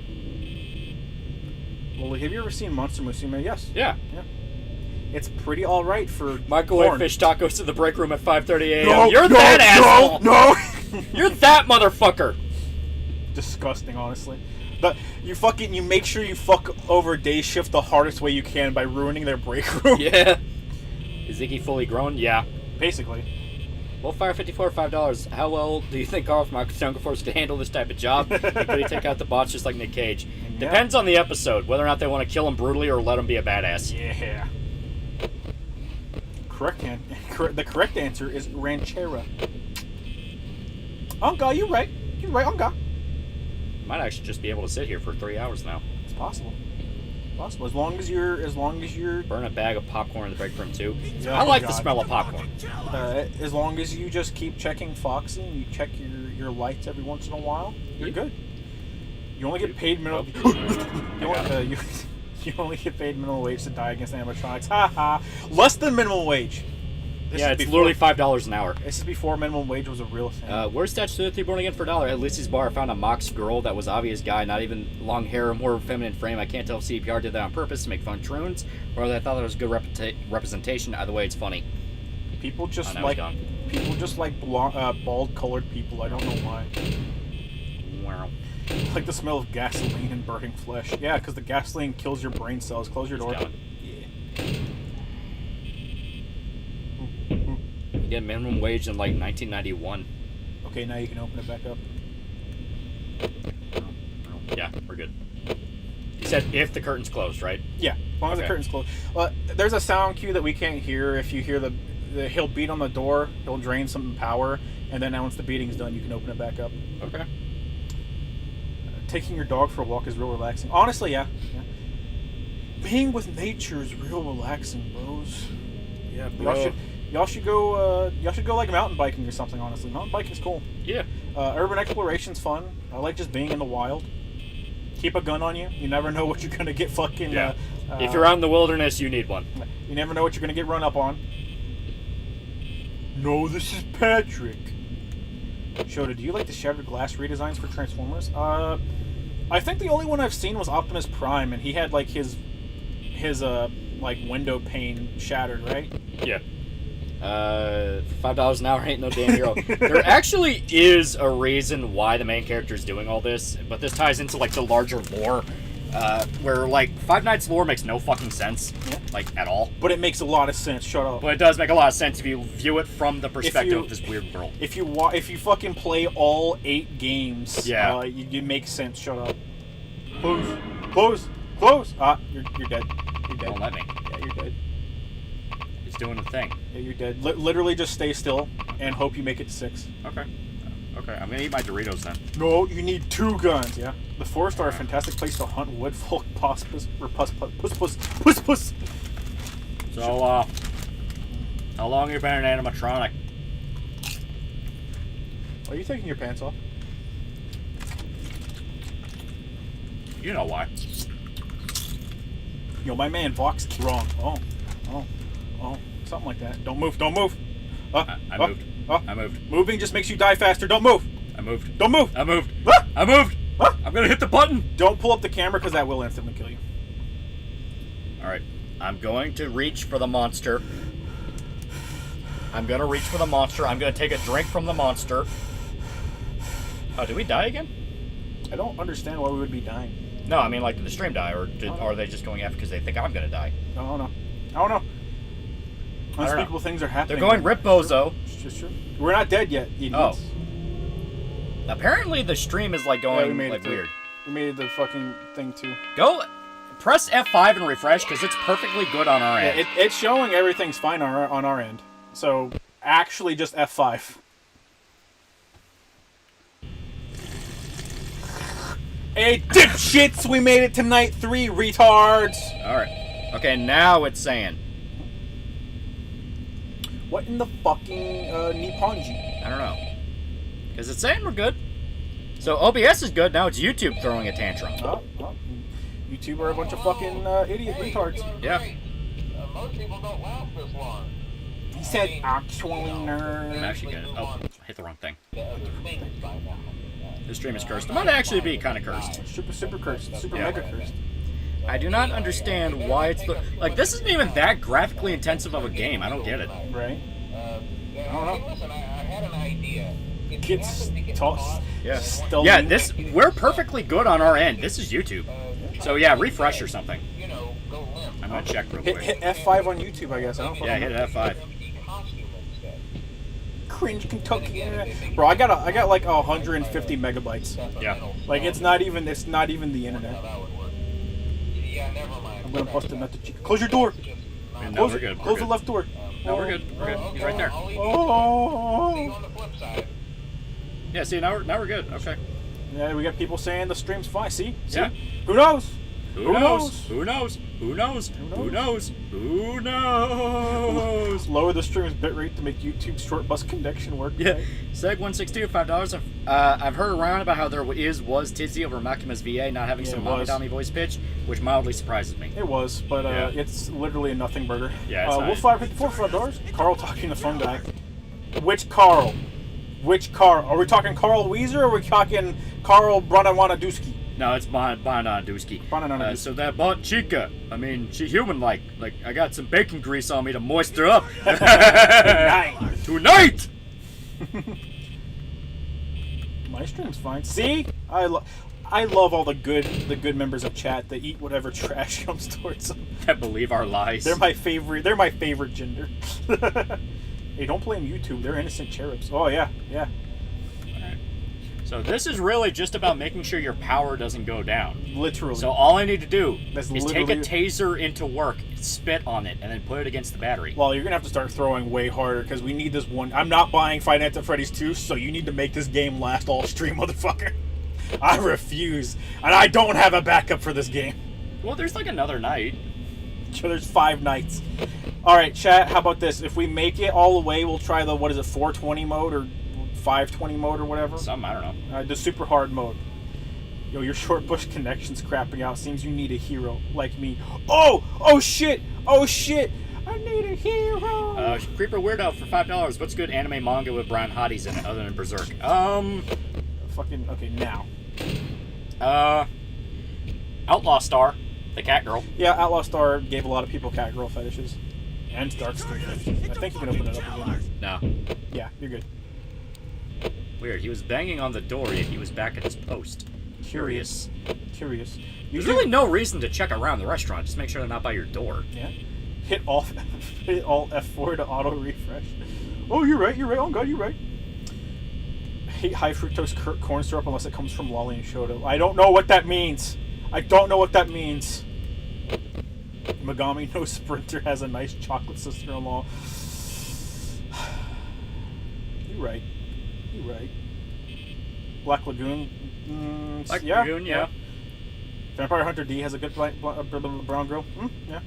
Well, have you ever seen Monster Musume? Yes. Yeah. It's pretty all right for Microwave porn. fish tacos to the break room at 5:30 a.m. No, You're no, that asshole. No. You're that motherfucker. Disgusting, honestly. But you make sure you fuck over day shift the hardest way you can by ruining their break room. Yeah. Is Iggy fully grown? Yeah. Basically. Wolfire 54, $5. How well do you think Carl from Jungle Force could handle this type of job? And could he take out the bots just like Nick Cage? Yeah. Depends on the episode, whether or not they want to kill him brutally or let him be a badass. Yeah. The correct answer is Ranchera. Unga, you right. You're right, Unga. Might actually just be able to sit here for 3 hours now. It's possible. Possible. As long as you're Burn a bag of popcorn in the break room too. Yeah, I like the God. smell of popcorn. As long as you just keep checking Foxy and you check your lights every once in a while, you're good. You only get paid minimum. You only get paid minimum wage to die against animatronics. Ha ha. Less than minimum wage. This Yeah, is it's before- literally $5 an hour. This is before minimum wage was a real thing. Where's Statue 3 Born Again for $1? At Lucy's bar, I found a Mox girl that was obvious guy, not even long hair, more feminine frame. I can't tell if CPR did that on purpose to make fun troons, or whether I thought that was good representation. Either way, it's funny. People just now like he's bald colored people. I don't know why. Wow. Like the smell of gasoline and burning flesh. Yeah, because the gasoline kills your brain cells. Close your door. He's gone. Yeah. You get minimum wage in like 1991. Okay, now you can open it back up. Yeah, we're good. You said if the curtain's closed, right? Yeah, as long as the Okay. curtain's closed. There's a sound cue that we can't hear. If you hear the he'll beat on the door, he'll drain some power, and then once the beating's done, you can open it back up. Okay. Taking your dog for a walk is real relaxing. Honestly, yeah. Being with nature is real relaxing, bros. Yeah, Y'all should go like mountain biking or something. Honestly, mountain biking's cool. Yeah. Urban exploration's fun. I like just being in the wild. Keep a gun on you. You never know what you're gonna get fucking. Yeah. If you're out in the wilderness, you need one. You never know what you're gonna get run up on. No, this is Patrick. Yoda, do you like the shattered glass redesigns for Transformers? I think the only one I've seen was Optimus Prime, and he had like his like window pane shattered, right? Yeah. $5 an hour ain't no damn hero. There actually is a reason why the main character is doing all this, but this ties into like the larger lore, where like Five Nights lore makes no fucking sense, like at all. But it makes a lot of sense. Shut up. But it does make a lot of sense if you view it from the perspective of this weird world. If you fucking play all 8 games, Yeah. you make sense. Shut up. Close. Ah, you're dead. You're dead. Don't let me. Yeah, you're dead. It's doing the thing. Yeah, you're dead. Literally just stay still and hope you make it to 6. Okay. Okay, I'm gonna eat my Doritos then. No, you need 2 guns. Yeah. The forests are a fantastic place to hunt wood folk, puss. So, how long have you been an animatronic? Are you taking your pants off? You know why. Yo, my man Vox is wrong. Oh, something like that. Don't move. I moved. I moved. Moving just makes you die faster. Don't move. I moved. Don't move. I moved. Ah! I moved. Ah! I'm gonna hit the button. Don't pull up the camera because that will instantly kill you. Alright. I'm going to reach for the monster. I'm gonna reach for the monster. I'm gonna take a drink from the monster. Oh, did we die again? I don't understand why we would be dying. No, I mean, like, did the stream die, or are they just going after because they think I'm gonna die? I don't know. Unspeakable things are happening. They're going rip bozo. It's just true. We're not dead yet, idiots. Oh. Apparently the stream is, like, Yeah, we going, made like, it too. weird. We made the fucking thing too. Go, press F5 and refresh, because it's perfectly good on our end. Yeah, it's showing everything's fine on our end. So, actually just F5. Hey, dipshits! We made it to night 3, retards! Alright. Okay, now it's saying. What in the fucking Nipponji? I don't know. Because it's saying we're good. So OBS is good, now it's YouTube throwing a tantrum. Oh. YouTube are a bunch of fucking idiot retards. Yeah. Most people don't last this long. He said, actually, I'm nerd. actually gonna. Oh, I hit the wrong thing. The other things by now. This stream is cursed. It might actually be kind of cursed. Super cursed. Super Yeah. mega cursed. I do not understand why it's the. Like, this isn't even that graphically intensive of a game. I don't get it. Right? I don't know. Hey, listen, I had an idea. If you Kids happen to get toss. lost, Yeah. Stealth. Yeah, we're perfectly good on our end. This is YouTube. So yeah, refresh or something. you know, go limp. I'm gonna check real Hit quick. F5 on YouTube, I guess. I don't Yeah, hit F5. Empty costume instead. Cringe Kentucky internet. Bro, I got like 150 megabytes. Yeah. Like it's not even the internet. That would work. Yeah, never mind. I'm gonna bust a nut to cheek. Close your door. No, Close we're it. good. Close the left door. No, we're good. We're good. He's right there. I'll leave you Oh. on the flip side. Yeah. See, now we're good. Okay. Yeah, we got people saying the stream's fine. See? Yeah. Who knows? Who knows? Who knows? Who knows? Who knows? Who knows? Lower the stream's bitrate to make YouTube's short bus connection work. Yeah. Right? Seg162, $5. I've heard around about how there was tizzy over Maximus VA not having some Mommy voice pitch, which mildly surprises me. It was, but it's literally a nothing burger. Yeah, it's Wolf 554 for $5. Carl talking to phone guy. Which Carl? Which Carl? Are we talking Carl Weezer or are we talking Carl Branawanadusky? No, it's Bonadusky. Bonadusky. So that bought Chica. I mean, she human-like. Like, I got some bacon grease on me to moisture up. Tonight! My stream's fine. See? I love all the good members of chat that eat whatever trash comes towards them. That believe our lies. They're my favorite gender. Hey, don't blame YouTube. They're innocent cherubs. Oh, yeah. Yeah. Alright. So this is really just about making sure your power doesn't go down. Literally. So all I need to do That's is take a taser into work, spit on it, and then put it against the battery. Well, you're going to have to start throwing way harder because we need this one. I'm not buying Five Nights at Freddy's 2, so you need to make this game last all stream, motherfucker. I refuse. And I don't have a backup for this game. Well, there's like another night. So there's 5 nights. Alright, chat, how about this? If we make it all the way, we'll try the, 420 mode or 520 mode or whatever? Some, I don't know. The super hard mode. Yo, your short bush connection's crapping out. Seems you need a hero like me. Oh! Oh shit! Oh shit! I need a hero! Creeper Weirdo for $5. What's good anime manga with brown hotties in it other than Berserk? Fucking, okay, now. Outlaw Star, the cat girl. Yeah, Outlaw Star gave a lot of people cat girl fetishes. And dark skin fetishes. I think you can open it up again. No. Yeah, you're good. Weird, he was banging on the door yet he was back at his post. Curious. There's really no reason to check around the restaurant, just make sure they're not by your door. Yeah. Hit Alt F4 to auto refresh. Oh, you're right. Oh God, you're right. Hate high fructose corn syrup unless it comes from Lolly and Shoda. I don't know what that means. Megami no Sprinter has a nice chocolate sister-in-law. You're right. Black Lagoon. Lagoon, yeah. Vampire Hunter D has a good brown girl. Yeah.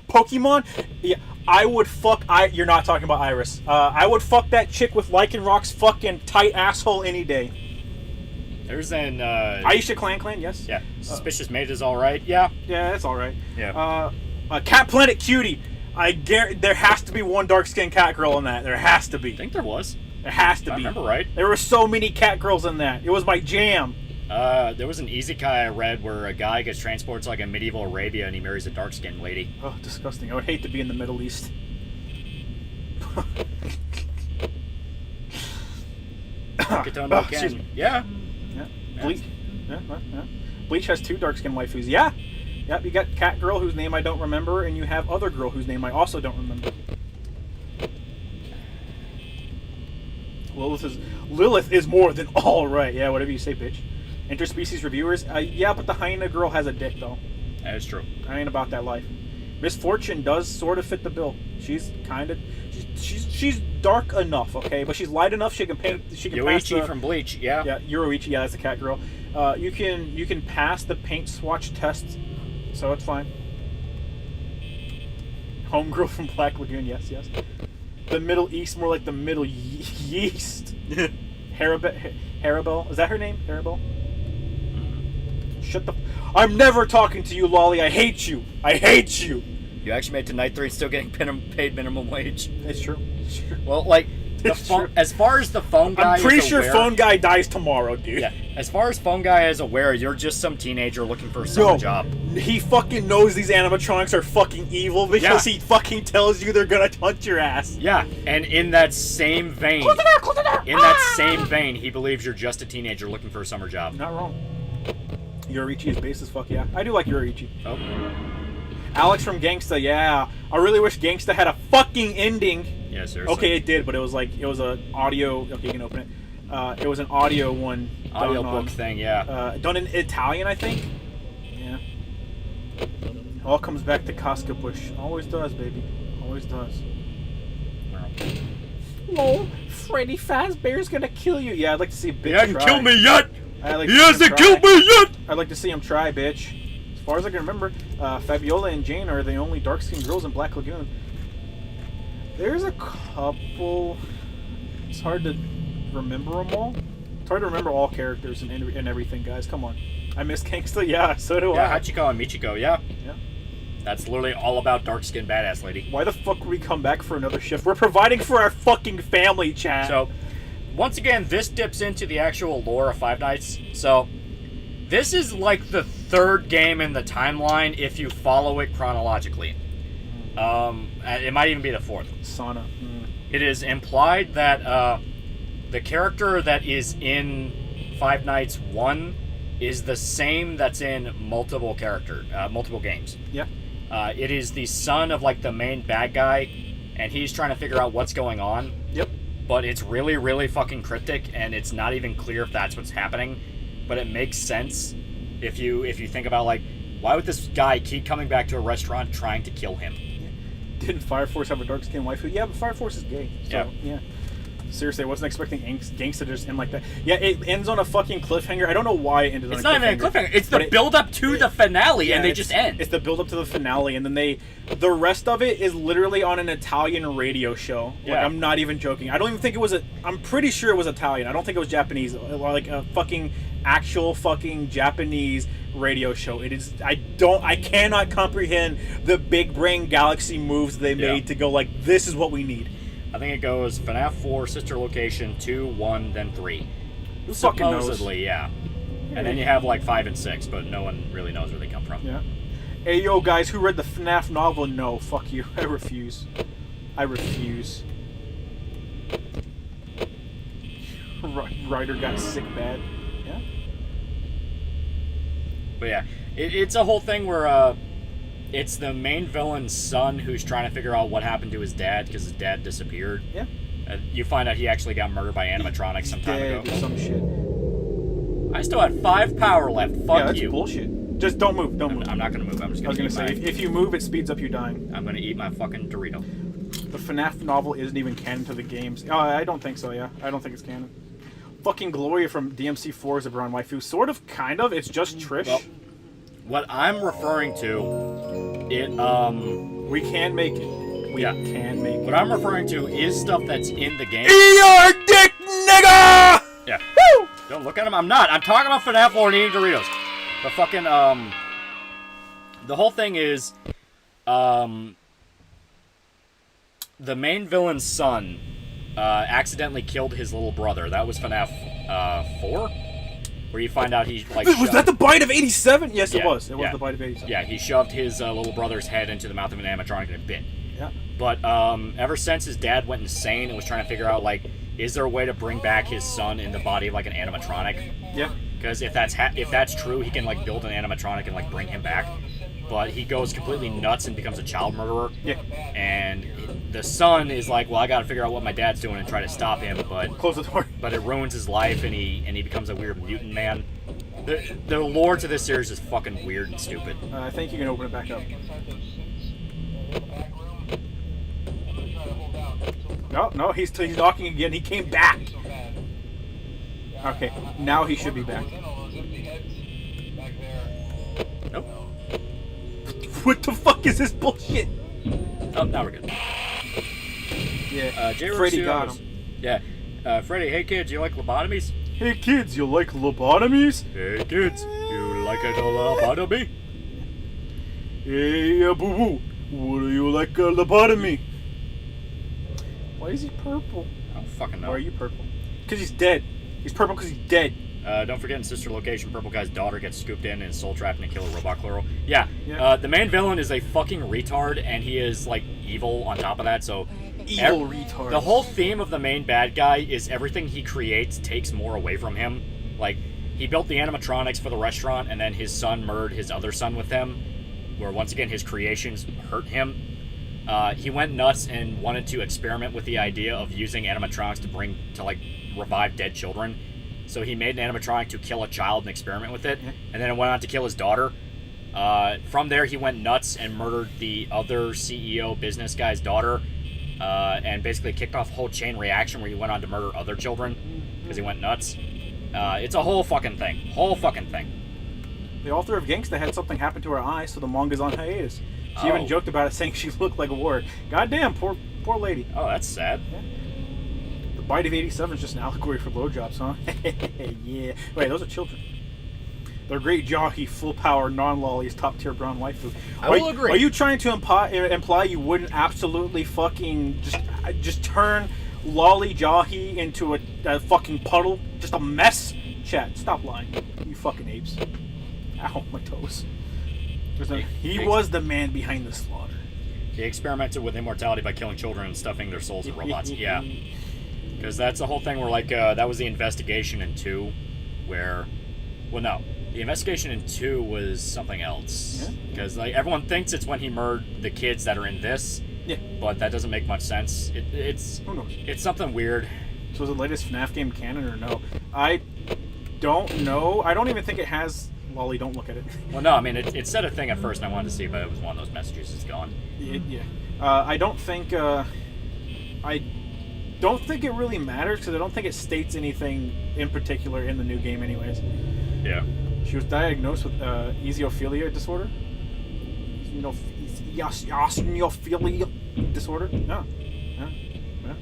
Pokemon? Yeah. I would fuck. You're not talking about Iris. I would fuck that chick with Lycanroc's fucking tight asshole any day. There's an Aisha Clan, yes. Yeah. Suspicious Maid is alright. Yeah. Yeah, that's alright. Yeah. Cat Planet Cutie. I guarantee there has to be one dark skinned cat girl in that. There has to be. I think there was. There has to I be. remember right. There were so many cat girls in that. It was my jam. There was an isekai I read where a guy gets transported to like a medieval Arabia and he marries a dark-skinned lady. Oh, disgusting. I would hate to be in the Middle East. Excuse me. Yeah. Bleach. Yeah. Bleach has 2 dark-skinned waifus. Yeah. Yep, you got cat girl whose name I don't remember, and you have other girl whose name I also don't remember. Lilith is more than all right. Yeah, whatever you say, bitch. Interspecies reviewers. Yeah, but the hyena girl has a dick though. That is true. I ain't about that life. Miss Fortune does sort of fit the bill. She's she's dark enough, okay, but she's light enough. She can paint. She can Yoichi pass from Bleach. Yeah. Yeah, Yoichi. Yeah, that's a cat girl. You can pass the paint swatch test, so it's fine. Homegirl from Black Lagoon. Yes. The Middle East, more like the Middle Yeast. Harabel. Is that her name? Harabel? Shut the... I'm never talking to you, Lolly. I hate you. You actually made it to night 3 and still getting paid minimum wage. It's true. Well, like, as far as the phone guy I'm pretty is sure aware, phone guy dies tomorrow, dude. Yeah. As far as phone guy is aware, you're just some teenager looking for a summer job. He fucking knows these animatronics are fucking evil because he fucking tells you they're gonna hunt your ass. Yeah, and in that same vein, he believes you're just a teenager looking for a summer job. Not wrong. Yoichi is base as fuck, yeah. I do like Yoichi. Oh. Alex from Gangsta, yeah. I really wish Gangsta had a fucking ending. Yeah, seriously. Okay, it did, but it was an audio. Okay, you can open it. It was an audio one. Audio book thing, yeah. Done in Italian, I think. Yeah. All comes back to Casca Bush. Always does, baby. Always does. Lol, Freddy Fazbear's gonna kill you. Yeah, I'd like to see a bitch try. He hasn't killed me yet! He hasn't killed me yet! I'd like to see him try, bitch. far as I can remember, Fabiola and Jane are the only dark-skinned girls in Black Lagoon. There's a couple. It's hard to remember them all. It's hard to remember all characters and everything, guys. Come on. I miss Gangsta. Yeah, so do Yeah, I. Hachiko and Michiko, yeah. Yeah. That's literally all about dark-skinned badass lady. Why the fuck would we come back for another shift? We're providing for our fucking family, chat. So, once again, this dips into the actual lore of Five Nights. So, this is like the third game in the timeline if you follow it chronologically. It might even be the fourth. Sauna. It is implied that the character that is in Five Nights 1 is the same that's in multiple games. Yeah. It is the son of like the main bad guy, and he's trying to figure out what's going on. Yep. But it's really, really fucking cryptic, and it's not even clear if that's what's happening. But it makes sense if you think about like, why would this guy keep coming back to a restaurant trying to kill him? Didn't Fire Force have a dark-skinned waifu? Yeah, but Fire Force is gay. So, yeah. Seriously, I wasn't expecting Gangsta to just end like that. Yeah, it ends on a fucking cliffhanger. I don't know why it ended on a cliffhanger. It's not even a cliffhanger. It's the build-up to the finale, and they just end. It's the build-up to the finale, and then the rest of it is literally on an Italian radio show. Yeah. Like, I'm not even joking. I don't even think it was I'm pretty sure it was Italian. I don't think it was Japanese. Like a fucking actual fucking Japanese radio show. It is. I cannot comprehend the big brain galaxy moves they made to go like, this is what we need. I think it goes FNAF 4, Sister Location, 2, 1, then 3. Who fucking knows? Supposedly, yeah. And then you have like 5 and 6, but no one really knows where they come from. Yeah. Hey, yo, guys, who read the FNAF novel? No, fuck you. I refuse. I refuse. Ryder got sick bad. Yeah. But yeah, it's a whole thing where it's the main villain's son who's trying to figure out what happened to his dad because his dad disappeared. Yeah. You find out he actually got murdered by animatronics some time ago. Or some shit. I still had 5 power left. Fuck yeah, that's you. Bullshit. Just don't move. Don't move. I'm not gonna move. I'm just gonna. I was gonna say, if you move, it speeds up you dying. I'm gonna eat my fucking Dorito. The FNAF novel isn't even canon to the games. Oh, I don't think so. Yeah, I don't think it's canon. Fucking Gloria from DMC4 is a brown waifu. Sort of, kind of. It's just Trish. Well, what I'm referring to, we can make it. We can make it. What I'm referring to is stuff that's in the game. Eat your dick, nigga! Yeah. Woo! Don't look at him. I'm not. I'm talking about FNAF lore and eating Doritos. The fucking, the whole thing is, the main villain's son, accidentally killed his little brother. That was FNAF, 4? Where you find out he, like, was that the bite of 87? Yes, Yeah, it was. It was yeah. the bite of 87. Yeah, he shoved his little brother's head into the mouth of an animatronic and it bit. Yeah. But ever since his dad went insane and was trying to figure out, like, is there a way to bring back his son in the body of, like, an animatronic? Yeah. Because if that's true, he can, like, build an animatronic and, like, bring him back. But he goes completely nuts and becomes a child murderer. Yeah. And the son is like, well, I gotta figure out what my dad's doing and try to stop him, but Close the door. but it ruins his life and he becomes a weird mutant man. The lore to this series is fucking weird and stupid. I think you can open it back up. No, he's knocking again. He came back. Okay, now he should be back. Nope. What the fuck is this bullshit? Oh, now we're good. Yeah, J. Freddy Rocio got was- him. Yeah. Freddy, hey kids, you like lobotomies? Hey kids, you like lobotomies? Hey kids, you like a lobotomy? Hey, boo-boo, what do you like a lobotomy? Why is he purple? I don't fucking know. Why are you purple? Because he's dead. He's purple because he's dead. Don't forget in Sister Location, Purple Guy's daughter gets scooped in and soul trapped in a killer robot plural. Yeah, the main villain is a fucking retard, and he is, like, evil on top of that, so... Evil retard. The whole theme of the main bad guy is everything he creates takes more away from him. Like, he built the animatronics for the restaurant, and then his son murdered his other son with them, where, once again, his creations hurt him. He went nuts and wanted to experiment with the idea of using animatronics to revive dead children. So he made an animatronic to kill a child and experiment with it, and then it went on to kill his daughter. From there, he went nuts and murdered the other CEO business guy's daughter, and basically kicked off a whole chain reaction where he went on to murder other children because he went nuts. It's a whole fucking thing. The author of Gangsta had something happen to her eye, so the manga's on hiatus. She even joked about it, saying she looked like a warrior. Goddamn, poor lady. Oh, that's sad. Yeah. The Bite of 87 is just an allegory for blowjobs, huh? Yeah. Wait, those are children. Their great Jahi, full power, non-lollies, top tier brown waifu. I will agree. Are you trying to imply you wouldn't absolutely fucking just turn Lolly Jahi into a fucking puddle? Just a mess? Chat, stop lying. You fucking apes. Ow, my toes. He was the man behind the slaughter. He experimented with immortality by killing children and stuffing their souls in robots. Yeah. Because that's the whole thing where, like, that was the investigation in 2, where... Well, no. The investigation in 2 was something else. Because, like, everyone thinks it's when he murdered the kids that are in this. Yeah. But that doesn't make much sense. It's Who knows? It's something weird. So is the latest FNAF game canon or no? I don't know. I don't even think it has... Lolly, don't look at it. Well, no, I mean, it said a thing at first, and I wanted to see, but it was one of those messages. It's gone. Yeah. I don't think... I don't think it really matters, because I don't think it states anything in particular in the new game anyways. Yeah. She was diagnosed with eosinophilia disorder. Eosinophilia disorder? No. I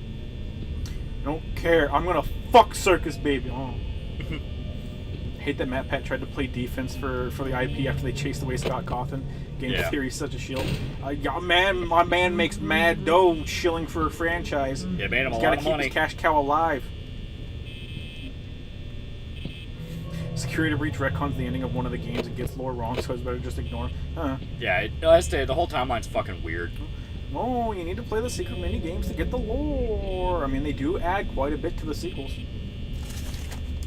don't care. I'm gonna fuck Circus Baby. Oh. Hate that Matt Pat tried to play defense for the IP after they chased away Scott Cawthon. Game theory is such a shield. My man makes mad dough shilling for a franchise. Yeah, made him a He's lot gotta of keep money. his cash cow alive. Security breach retcons the ending of one of the games and gets lore wrong, so it's better just ignore. Huh. Yeah, the whole timeline's fucking weird. Oh, you need to play the secret mini games to get the lore. I mean, they do add quite a bit to the sequels.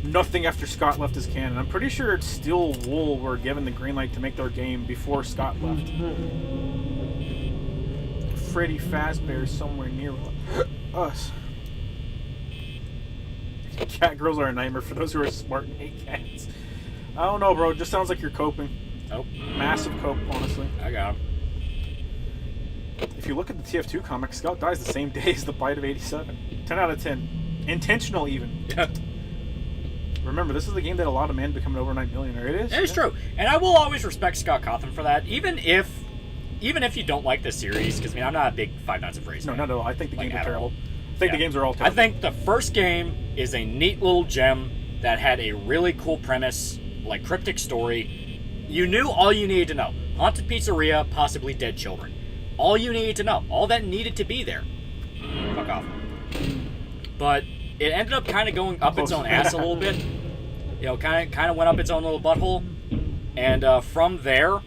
Nothing after Scott left is canon. I'm pretty sure it's still Wool were given the green light to make their game before Scott left. Freddy Fazbear's somewhere near us. Cat girls are a nightmare for those who are smart and hate cats. I don't know, bro. It just sounds like you're coping. Nope. Massive cope, honestly. I got him. If you look at the TF2 comic, Scout dies the same day as the Bite of 87. 10 out of 10. Intentional, even. Yeah. Remember, this is the game that allowed a man to become an overnight millionaire. It is. It is true. And I will always respect Scott Cawthon for that, even if you don't like the series, because, I mean, I'm not a big Five Nights at Freddy's fan. No, not at all. I think the games are at terrible. all. I think the games are all terrible. I think the first game is a neat little gem that had a really cool premise, like cryptic story. You knew all you needed to know. Haunted pizzeria, possibly dead children. All you needed to know. All that needed to be there. Fuck off. But it ended up kind of going up its own ass a little bit. You know, kind of went up its own little butthole. And from there,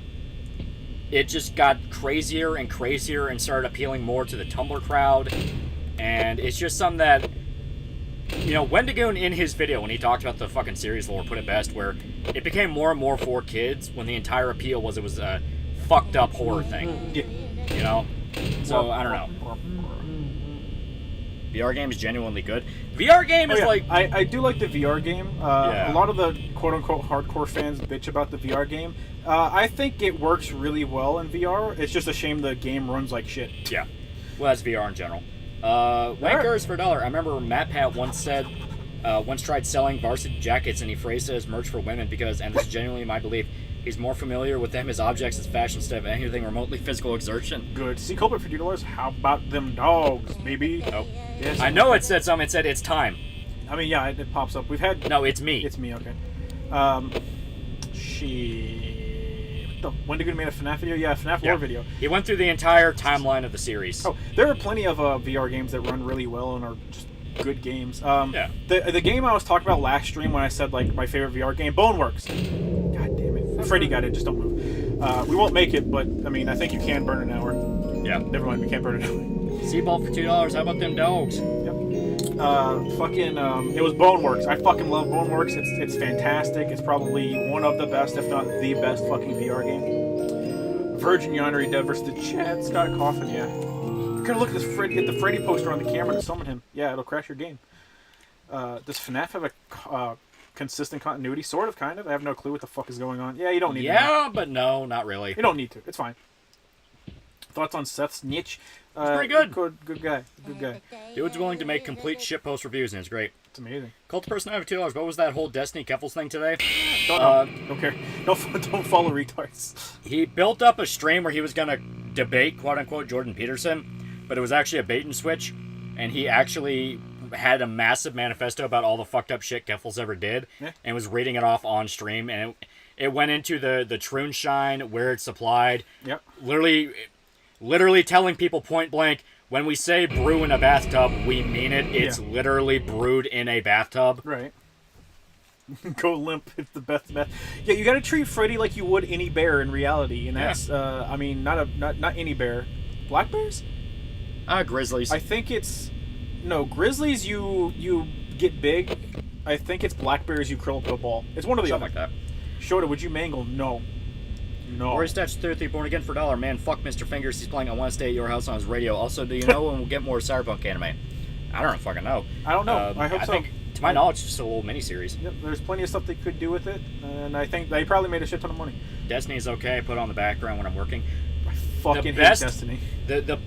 it just got crazier and crazier and started appealing more to the Tumblr crowd. And it's just something that, you know, Wendigoon in his video when he talked about the fucking series lore put it best, where it became more and more for kids when the entire appeal was it was a fucked up horror thing. Yeah. You know? So, I don't know. VR game is genuinely good. VR game is like... I do like the VR game. A lot of the quote-unquote hardcore fans bitch about the VR game. I think it works really well in VR. It's just a shame the game runs like shit. Yeah. Well, that's VR in general. Wankers for $1. I remember Matt Pat once tried selling varsity jackets and he phrased it as merch for women because, and this is genuinely my belief, he's more familiar with them as objects as fashion instead of anything remotely physical exertion. Good. See culprit for $2. How about them dogs, baby? Nope. Yes. I know it said something. It said it's time. I mean, yeah, it pops up. We've had... No, it's me. It's me, okay. Wendigoon made a FNAF video? Yeah, FNAF lore video. He went through the entire timeline of the series. Oh, there are plenty of VR games that run really well and are just good games. Yeah. The game I was talking about last stream when I said, like, my favorite VR game, Boneworks. God damn it. Freddy got it, just don't move. We won't make it, but, I mean, I think you can burn an hour. Yeah. Never mind, we can't burn an hour. Seaball for $2. How about them dogs? Yep. It was Boneworks. I fucking love Boneworks. It's fantastic. It's probably one of the best, if not the best fucking VR game. Virgin Yonnery Dead versus the Chad Scott Coffin, yeah. You gotta look at this hit the Freddy poster on the camera to summon him. Yeah, it'll crash your game. Does FNAF have a consistent continuity? Sort of, kind of. I have no clue what the fuck is going on. Yeah, you don't need to. Yeah, but no, not really. You don't need to. It's fine. Thoughts on Seth's niche? pretty good. Good guy. Good guy. Dude's willing to make complete shitpost reviews, and it's great. It's amazing. Cult of Personality $2. What was that whole Destiny Keffels thing today? Don't care. Don't follow retards. He built up a stream where he was going to debate, quote-unquote, Jordan Peterson, but it was actually a bait and switch, and he actually had a massive manifesto about all the fucked up shit Keffels ever did, and was reading it off on stream, and it went into the Troon Shine, where it's supplied. Yep. Literally telling people point blank, when we say brew in a bathtub, we mean it. It's literally brewed in a bathtub. Right. Go limp. It's the best. Yeah, you got to treat Freddy like you would any bear in reality, and that's I mean, not any bear. Black bears? Grizzlies. I think it's grizzlies. You get big. I think it's black bears. You curl up to a ball. It's one of the other. Something like that. Yoda, would you mangle? No. Rory Stats 33 born again for $1. Man, fuck Mr. Fingers. He's playing I Want to Stay at Your House on his radio. Also, do you know when we'll get more Cyberpunk anime? I don't fucking know. I don't know. I hope so. Think, to my knowledge, it's just a little miniseries. Yep, there's plenty of stuff they could do with it, and I think they probably made a shit ton of money. Destiny's okay. I put it on the background when I'm working. I fucking hate Destiny. The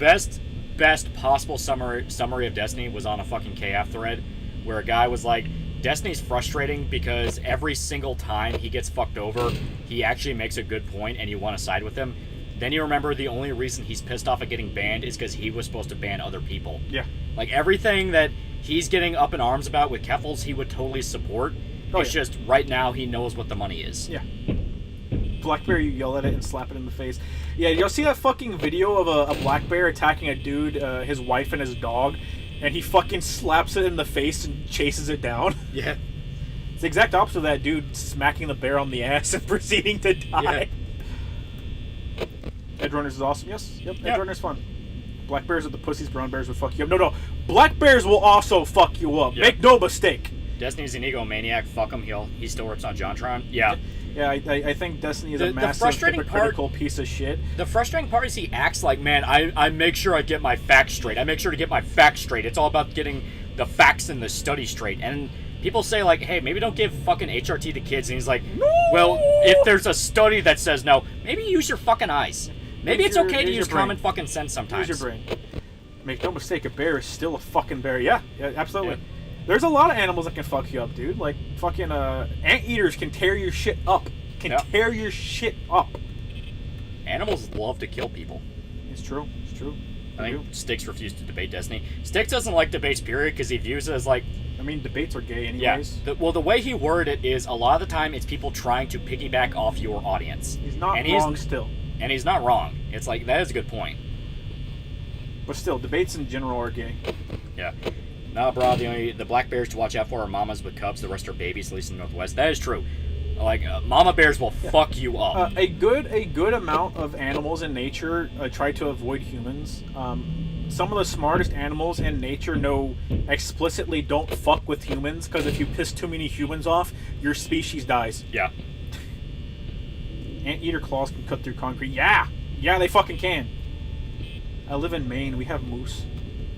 best possible summary of Destiny was on a fucking KF thread, where a guy was like, Destiny's frustrating because every single time he gets fucked over, he actually makes a good point and you want to side with him. Then you remember the only reason he's pissed off at getting banned is because he was supposed to ban other people. Yeah. Like, everything that he's getting up in arms about with Keffels, he would totally support. It's just, right now, he knows what the money is. Yeah. Black bear, you yell at it and slap it in the face. Yeah, y'all see that fucking video of a black bear attacking a dude, his wife and his dog, and he fucking slaps it in the face and chases it down? Yeah. It's the exact opposite of that dude smacking the bear on the ass and proceeding to die. Yeah. Edgerunners is awesome. Yes. Yep. Edgerunners fun. Black bears are the pussies. Brown bears would fuck you up. No. Black bears will also fuck you up. Make no mistake. Destiny's an egomaniac. Fuck him. He still rips on JonTron. Yeah. Yeah, I think Destiny is a massive hypocritical piece of shit. The frustrating part is he acts like, man, I make sure I get my facts straight. I make sure to get my facts straight. It's all about getting the facts and the study straight. And people say, like, hey, maybe don't give fucking HRT to kids. And he's like, no! Well, if there's a study that says no, maybe use your fucking eyes. Maybe it's okay to use common fucking sense sometimes. Use your brain. Make no mistake, a bear is still a fucking bear. Yeah, absolutely. Yeah. There's a lot of animals that can fuck you up, dude. Like, fucking anteaters can tear your shit up. Tear your shit up. Animals love to kill people. It's true. I think Styx refused to debate Destiny. Styx doesn't like debates, period, because he views it as like... I mean, debates are gay anyways. Yeah. The way he worded it is, a lot of the time, it's people trying to piggyback off your audience. He's not wrong still. And he's not wrong. It's like, that is a good point. But still, debates in general are gay. Yeah. Nah, bro, the black bears to watch out for are mamas with cubs. The rest are babies, at least in the Northwest. That is true. Like, mama bears will fuck you up. A good amount of animals in nature try to avoid humans. Some of the smartest animals in nature know explicitly don't fuck with humans, because if you piss too many humans off, your species dies. Yeah. Anteater claws can cut through concrete. Yeah, they fucking can. I live in Maine. We have moose.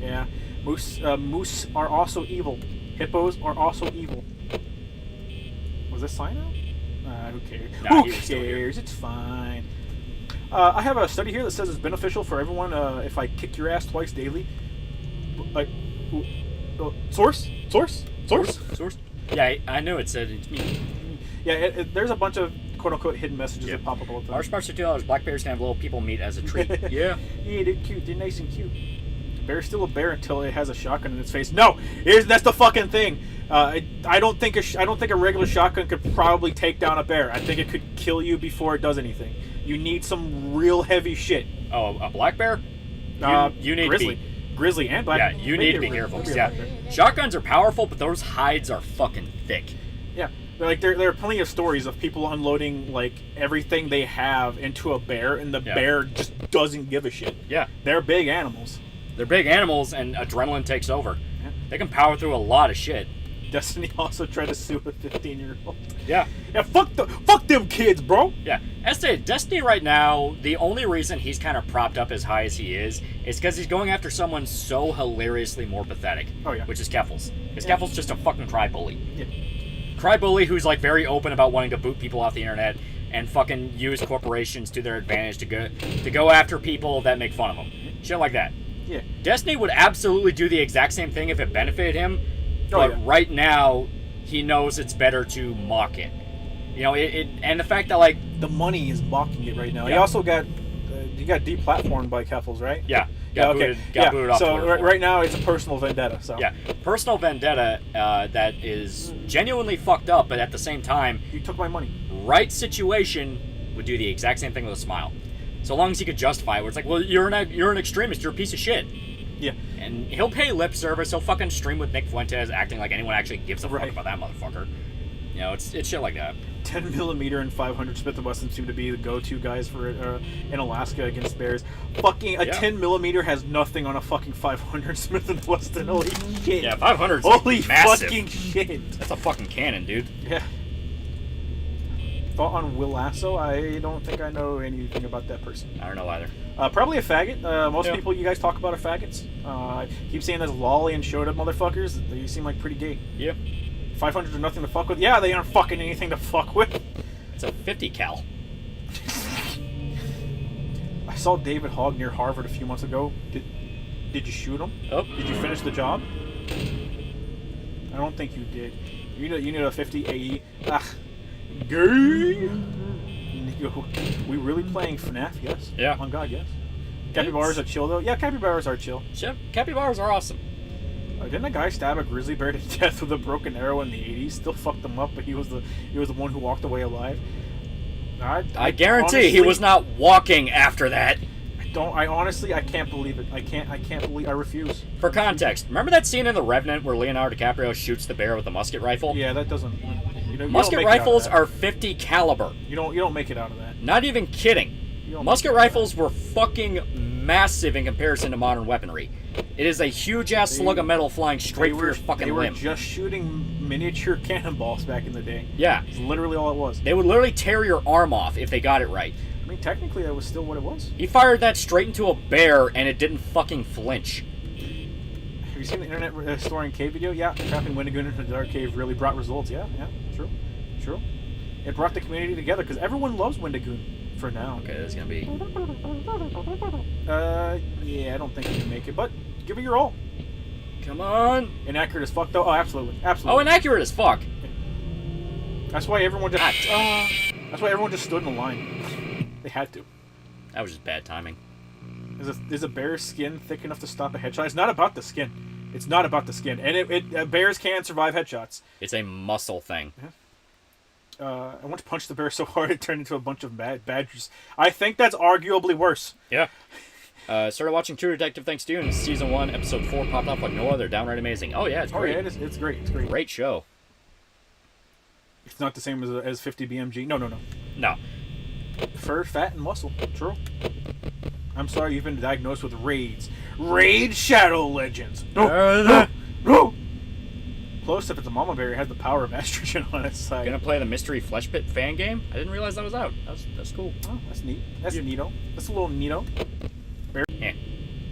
Yeah. Moose are also evil. Hippos are also evil. Was this sign out? Who cares? Nah, who cares? It's fine. I have a study here that says it's beneficial for everyone if I kick your ass twice daily. Like, source? Yeah, I knew it said it's me. Yeah, there's a bunch of quote-unquote hidden messages that pop up all the time. Our smarts are $2. Black bears can have little people meat as a treat. Yeah. Yeah, they're cute. They're nice and cute. Bear's still a bear until it has a shotgun in its face. No, that's the fucking thing. I don't think a regular shotgun could probably take down a bear. I think it could kill you before it does anything. You need some real heavy shit. Oh, a black bear? You need grizzly. to be grizzly and black. Yeah, you need to be careful. Yeah, shotguns are powerful, but those hides are fucking thick. Yeah, there are plenty of stories of people unloading like everything they have into a bear, and the bear just doesn't give a shit. Yeah, they're big animals. They're big animals, and adrenaline takes over. Yeah. They can power through a lot of shit. Destiny also tried to sue a 15-year-old. Yeah. Yeah, fuck them kids, bro. Yeah. As to Destiny right now, the only reason he's kind of propped up as high as he is because he's going after someone so hilariously more pathetic. Oh, yeah. Which is Keffels. Because Keffels just a fucking cry bully. Yeah. Cry bully who's like very open about wanting to boot people off the internet and fucking use corporations to their advantage to go after people that make fun of them. Shit like that. Yeah. Destiny would absolutely do the exact same thing if it benefited him, Oh, but yeah. right now he knows it's better to mock it. You know, and the fact that like The money is mocking it right now. He Yeah. also got deplatformed by Keffels, right? yeah, Got booted off. So Twitter. right now it's a personal vendetta. So Yeah, personal vendetta that is genuinely fucked up, but at the same time, you took my money. right situation would do the exact same thing with a smile. So long as he could justify it, where it's like, well, you're an extremist, you're a piece of shit. Yeah. And he'll pay lip service, he'll fucking stream with Nick Fuentes, acting like anyone actually gives a fuck Right. about that motherfucker. You know, it's shit like that. 10mm and 500 Smith & Wesson seem to be the go-to guys for in Alaska against bears. Fucking a Yeah. 10mm has nothing on a fucking 500 Smith & Wesson. Holy shit! Yeah, 500's Holy massive. fucking shit! That's a fucking cannon, dude. Yeah. Thought on Will Lasso? I don't think I know anything about that person. I don't know either. Probably a faggot. Most Yeah. people you guys talk about are faggots. Keep saying there's Lolly and Showed Up motherfuckers. They seem like pretty gay. Yeah. 500 are nothing to fuck with. Yeah, they aren't fucking anything to fuck with. It's a 50 cal. I saw David Hogg near Harvard a few months ago. Did you shoot him? Oh. Did you finish the job? I don't think you did. You need a 50 AE. Ah, gay. We really playing FNAF? Yes. Yeah. On God, yes. Capybaras are chill though. Yeah, capybaras are chill. Shit, capybaras are awesome. Didn't a guy stab a grizzly bear to death with a broken arrow in the 80s? Still fucked him up, but he was the one who walked away alive. I guarantee he honestly was not walking after that. I can't believe it. I can't believe. I refuse. For context, remember that scene in The Revenant where Leonardo DiCaprio shoots the bear with a musket rifle? Yeah, that doesn't. You don't Musket make it out of rifles that. are 50 caliber. You don't make it out of that. Not even kidding. You don't Musket make it out of rifles were fucking massive in comparison to modern weaponry. It is a huge ass slug of metal flying straight for your fucking They were limb. just shooting miniature cannonballs back in the day. Yeah. It's literally all it was. They would literally tear your arm off if they got it right. I mean, technically, that was still what it was. He fired that straight into a bear and it didn't fucking flinch. Have you seen the internet storing cave video? Yeah, trapping Wendigoon into the dark cave really brought results. Yeah, true. It brought the community together because everyone loves Wendigoon for now. Okay, this is gonna be. Yeah, I don't think you can make it, but give it your all. Come on. Inaccurate as fuck, though. Oh, absolutely. Oh, inaccurate as fuck. That's why everyone just. Ah, That's why everyone just stood in the line. They had to. that was just bad timing. Is a bear's skin thick enough to stop a headshot? It's not about the skin. It's not about the skin, and bears can survive headshots. It's a muscle thing. I once punched the bear so hard it turned into a bunch of badgers. I think that's arguably worse. Yeah. Started watching True Detective thanks to you, and season 1, episode 4 popped off like no other. Downright amazing. Oh yeah, it's Oh great. yeah, it's great. It's great. Great show. It's not the same as 50 BMG. No. No. Fur, fat, and muscle. True. I'm sorry you've been diagnosed with raids. Raid Shadow Legends. No. Close if it's a mama bear, it has the power of estrogen on its side. Gonna play the Mystery Flesh Pit fan game? I didn't realize that was out. That's cool. Oh, that's neat. That's neato. That's a little neato. Yeah.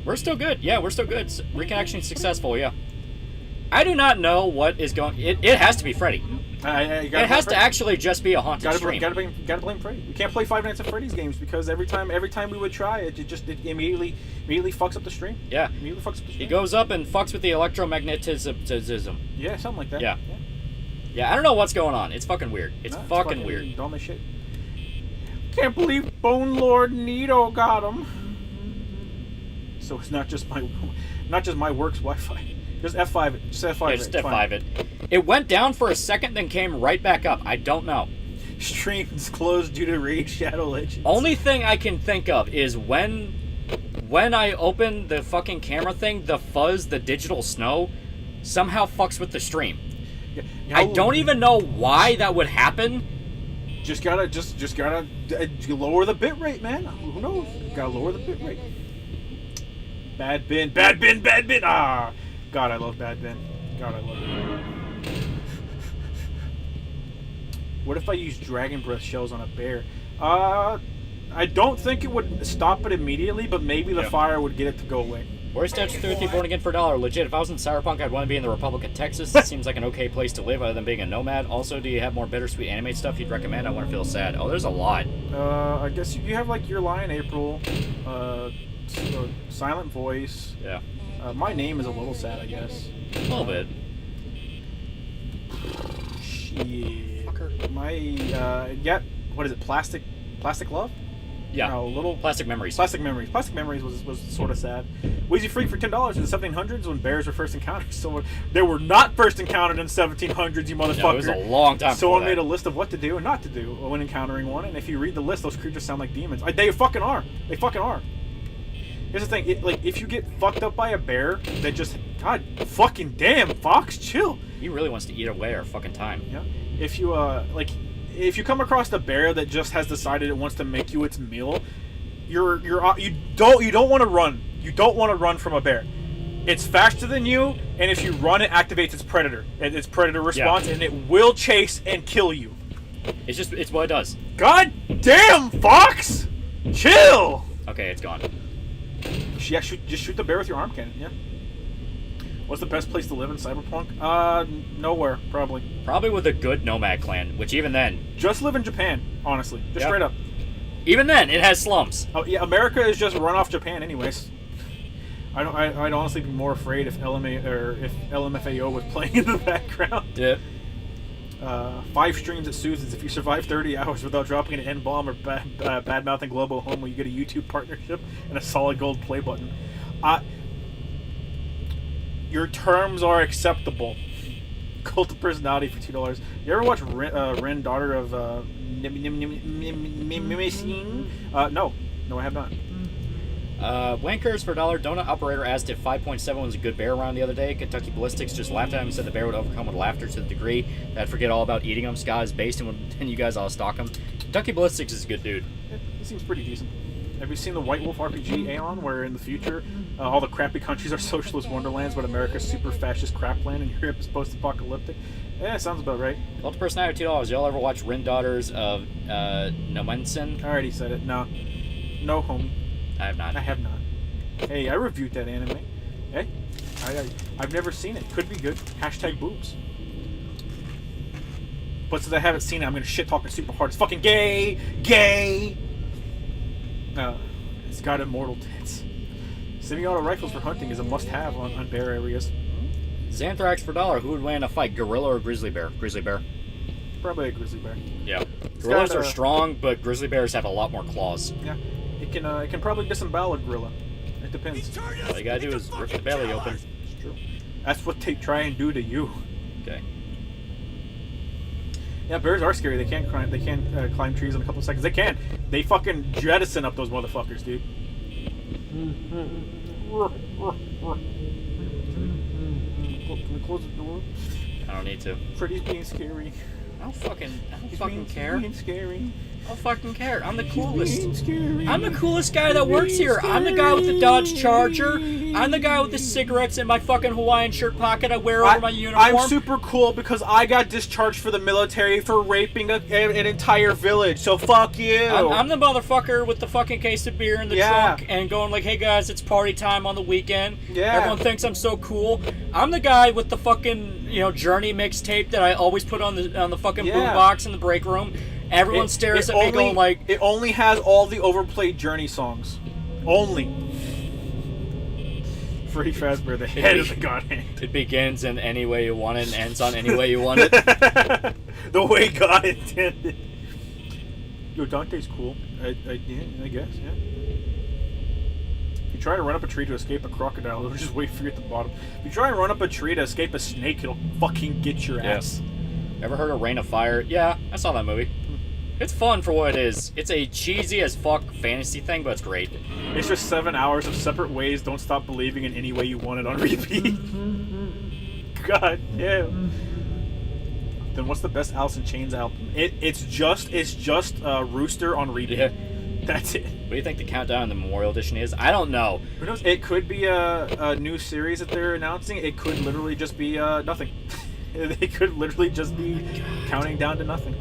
We're still good. Yeah, we're still good. Reconnection successful, yeah. I do not know what is going... It has to be Freddy. It has to actually just be a haunted stream. Gotta blame Freddy. We can't play Five Nights at Freddy's games because every time we would try it, it immediately fucks up the stream. Yeah. Immediately fucks up the stream. He goes up and fucks with the electromagnetism. Yeah, something like that. Yeah. Yeah, I don't know what's going on. It's fucking weird. It's fucking weird. Dumb as shit. Can't believe Bone Lord Nito got him. So it's not just my work's Wi-Fi. Just F5 it. Just F5 Yeah, it. just It's fine. F5 it. It went down for a second, then came right back up. I don't know. Streams closed due to Raid Shadow Legends. Only thing I can think of is when I open the fucking camera thing, the fuzz, the digital snow, somehow fucks with the stream. Yeah, I don't even know why that would happen. Just gotta lower the bit rate, man. Who knows? Gotta lower the bit rate. Bad bin. Ah, God, I love Bad Bin. God, I love it. What if I use Dragon Breath shells on a bear? I don't think it would stop it immediately, but maybe the fire would get it to go away. Where's Statue 33 born again for $1? Legit, if I was in Cyberpunk, I'd want to be in the Republic of Texas. It seems like an okay place to live other than being a nomad. Also, do you have more bittersweet anime stuff you'd recommend? I want to feel sad. Oh, there's a lot. I guess you have like Your Lie in April, silent voice. Yeah. My name is a little sad, I guess. A little bit. Shit. Fucker. My what is it? Plastic Love? Yeah. No, little Plastic Memories. Plastic Memories. Plastic Memories was sort of sad. Wheezy Freak for $10 in the 1700s when bears were first encountered. So they were not first encountered in 1700s, you motherfucker. No, it was a long time. Someone before made that. a list of what to do and not to do when encountering one, and if you read the list, those creatures sound like demons. They fucking are. They fucking are. Here's the thing: if you get fucked up by a bear, that just God fucking damn, Fox, chill. He really wants to eat away our fucking time. Yeah. If you if you come across a bear that just has decided it wants to make you its meal, you don't want to run. You don't want to run from a bear. It's faster than you, and if you run, it activates its predator response, and it will chase and kill you. It's what it does. God damn, Fox! Chill! Okay, it's gone. Yeah, just shoot the bear with your arm cannon, yeah. What's the best place to live in Cyberpunk? Nowhere, probably. Probably with a good nomad clan, which even then... Just live in Japan, honestly. Just Yep. straight up. Even then, it has slums. Oh, yeah, America is just run off Japan anyways. I'd honestly be more afraid if LMFAO was playing in the background. Yeah. 5 streams at Susan's. If you survive 30 hours without dropping an N-bomb or bad-mouthing Globo Homo, you get a YouTube partnership and a solid gold play button. Your terms are acceptable. Cult of Personality for $2. You ever watch Ren, daughter of Mimicine? No, I have not. Wankers for $1. Donut operator asked if 5.7 was a good bear around the other day. Kentucky Ballistics just laughed at him and said the bear would overcome with laughter to the degree that I'd forget all about eating him. Scott is based and you guys all stalk him. Kentucky Ballistics is a good dude. He seems pretty decent. Have you seen the White Wolf RPG Aeon, where in the future all the crappy countries are socialist wonderlands, but America's super fascist crapland and Europe is post-apocalyptic? Yeah, sounds about right. Cult of Personality $2. Y'all ever watch Rin Daughters of Nomensen? I already said it. No, homie. I have not. I have not. Hey, I reviewed that anime. Hey, I've never seen it. Could be good. # boobs. But since I haven't seen it, I'm gonna shit talk it super hard. It's fucking gay. It's got immortal tits. Semi-auto rifles for hunting is a must-have on bear areas. Xanthrax for $1. Who would win in a fight, gorilla or grizzly bear? Grizzly bear. Probably a grizzly bear. Yeah. Gorillas got, are strong, but grizzly bears have a lot more claws. Yeah. It can probably disembowel a gorilla. It depends. All you gotta do is rip the belly open. It's true. That's what they try and do to you. Okay. Yeah, bears are scary. They can't climb. They can't climb trees in a couple of seconds. They can. They fucking jettison up those motherfuckers, dude. Can we close the door? I don't need to. Freddy's being scary. I don't fucking He's care. Being scary. I don't fucking care. I'm the He's coolest. being scary. I'm the coolest guy that works here. I'm the guy with the Dodge Charger. I'm the guy with the cigarettes in my fucking Hawaiian shirt pocket I wear over my uniform. I'm super cool because I got discharged for the military for raping an entire village. So fuck you. I'm the motherfucker with the fucking case of beer in the trunk and going like, hey guys, it's party time on the weekend. Yeah. Everyone thinks I'm so cool. I'm the guy with the fucking, Journey mixtape that I always put on the fucking boombox in the break room. Everyone stares at me going like... It only has all the overplayed Journey songs. Only. Freddie Fazbear, the head of the God Hand. It begins in any way you want it and ends on any way you want it. The way God intended. Yo, Dante's cool. I guess, yeah. If you try to run up a tree to escape a crocodile, it'll just wait for you at the bottom. If you try and run up a tree to escape a snake, it'll fucking get your ass. Ever heard of Rain of Fire? Yeah, I saw that movie. It's fun for what it is. It's a cheesy as fuck fantasy thing, but it's great. It's just 7 hours of separate ways. Don't stop believing in any way you want it on repeat. God damn. Then what's the best Alice in Chains album? It's just Rooster on repeat. Yeah. That's it. What do you think the countdown in the Memorial Edition is? I don't know. Who knows? It could be a new series that they're announcing. It could literally just be nothing. They could literally just be counting down to nothing.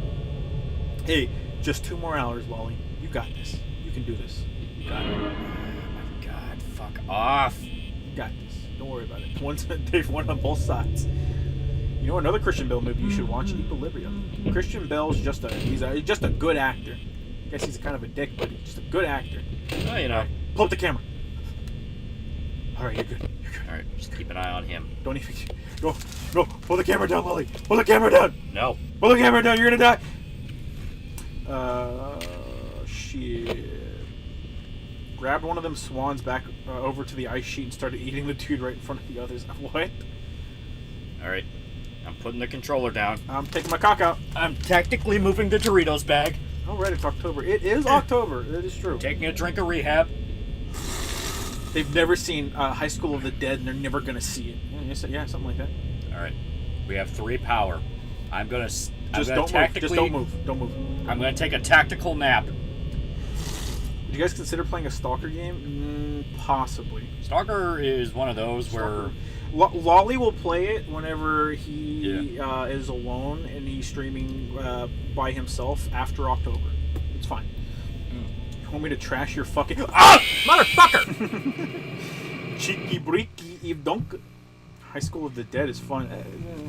Hey, just 2 more hours, Lolly. You got this. You can do this. You got it. Oh my god, fuck off. You got this. Don't worry about it. They've won on both sides. You know another Christian Bale movie you should watch? Equilibrium. Christian Bale's just a good actor. I guess he's kind of a dick, but he's just a good actor. Well, Pull up the camera. All right, you're good. You're good. All right, just keep an eye on him. Don't even go. Pull the camera down, Lily. Pull the camera down. No. Pull the camera down. You're gonna die. Shit. Grabbed one of them swans back over to the ice sheet and started eating the dude right in front of the others. What? All right, I'm putting the controller down. I'm taking my cock out. I'm tactically moving the Doritos bag. All right, it's October. It is October. It is true. Taking a drink of rehab. They've never seen High School of the Dead, and they're never gonna see it. Yeah, something like that. All right, we have 3 power. I'm gonna Don't move. Don't move. I'm gonna take a tactical nap. Would you guys consider playing a Stalker game? Possibly. Stalker is one of those where Lolly will play it whenever he is alone and he's streaming by himself after October. It's fine. You want me to trash your fucking motherfucker? Cheeky breaky Eve Dunk. High School of the Dead is fun.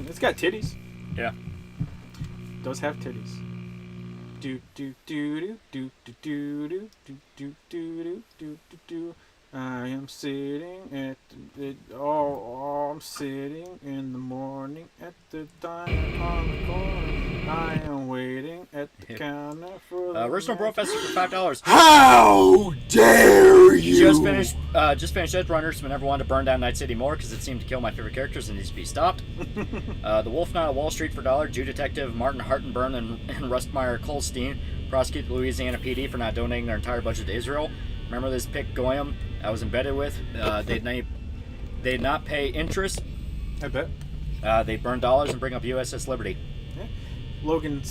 It's got titties. Yeah. It does have titties. Do do do do do do do do do do do do do. I am sitting at I'm sitting in the morning at the diner on the corner. I am waiting at the counter for the Original Bro Fest for $5. How dare you! Just finished Edge Runners. I never wanted to burn down Night City more because it seemed to kill my favorite characters and needs to be stopped. The Wolf Knight of Wall Street for $1. Jew Detective Martin Hartenburn and Rustmeyer Kolstein prosecute the Louisiana PD for not donating their entire budget to Israel. Remember this pick Goyim I was embedded with? They'd not pay interest. I bet. They burn dollars and bring up USS Liberty. Yeah. Logan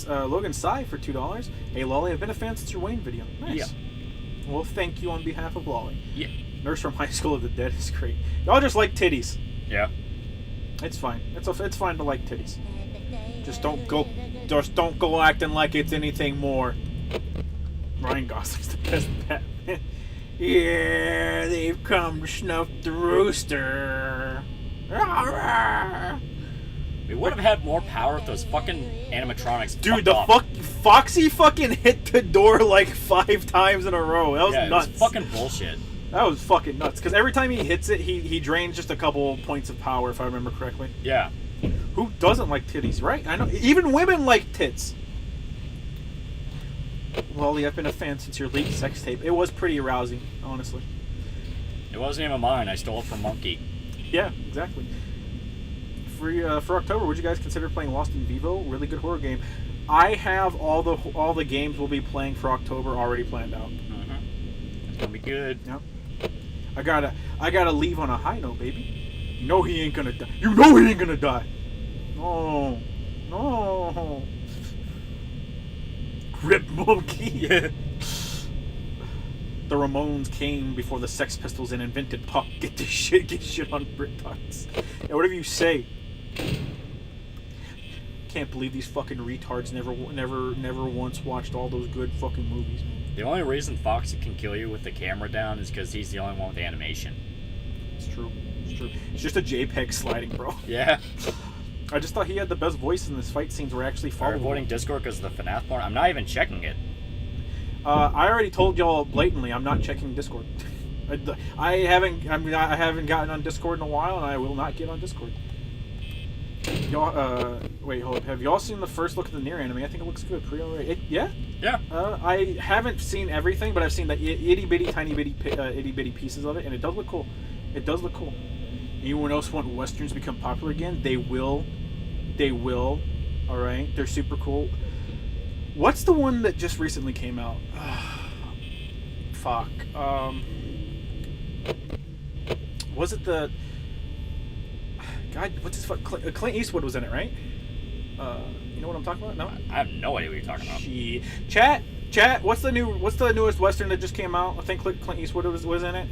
Sai for $2. Hey Lolly, I've been a fan since your Wayne video. Nice. Yeah. Well, thank you on behalf of Lolly. Yeah. Nurse from High School of the Dead is great. Y'all just like titties. Yeah. It's fine. It's fine to like titties. Just don't go acting like it's anything more. Ryan Gosling's the best Batman. Yeah, they've come to snuff the rooster. We would have had more power if those fucking animatronics. Dude, Foxy fucking hit the door like 5 times in a row. That was nuts. It was fucking bullshit. That was fucking nuts. Because every time he hits it, he drains just a couple points of power, if I remember correctly. Yeah. Who doesn't like titties, right? I know. Even women like tits. Lolly, I've been a fan since your leaked sex tape. It was pretty arousing, honestly. It wasn't even mine. I stole it from Monkey. Yeah, exactly. For October, would you guys consider playing Lost in Vivo? Really good horror game. I have all the games we'll be playing for October already planned out. Mm-hmm. It's gonna be good. Yep. I gotta leave on a high note, baby. You know he ain't gonna die. You know he ain't gonna die. No. Rip Monkey. Yeah. The Ramones came before the Sex Pistols and invented pop. Get shit on BritBox. Yeah, whatever you say. Can't believe these fucking retards never once watched all those good fucking movies, man. The only reason Foxy can kill you with the camera down is because he's the only one with animation. It's true. It's just a JPEG sliding, bro. Yeah. I just thought he had the best voice in this fight scenes were actually Are followable. avoiding Discord because of the FNAF porn? I'm not even checking it. I already told y'all blatantly I'm not checking Discord. I haven't gotten on Discord in a while, and I will not get on Discord. Y'all, wait, hold up. Have y'all seen the first look at the Nier anime? I think it looks good. Yeah? Yeah. I haven't seen everything, but I've seen the itty bitty pieces of it, and it does look cool. Anyone else want Westerns to become popular again? They will. Alright? They're super cool. What's the one that just recently came out? Fuck. Was it the... God, what's his fuck? Clint Eastwood was in it, right? You know what I'm talking about? No? I have no idea what you're talking about. Chat, what's the newest Western that just came out? I think Clint Eastwood was in it.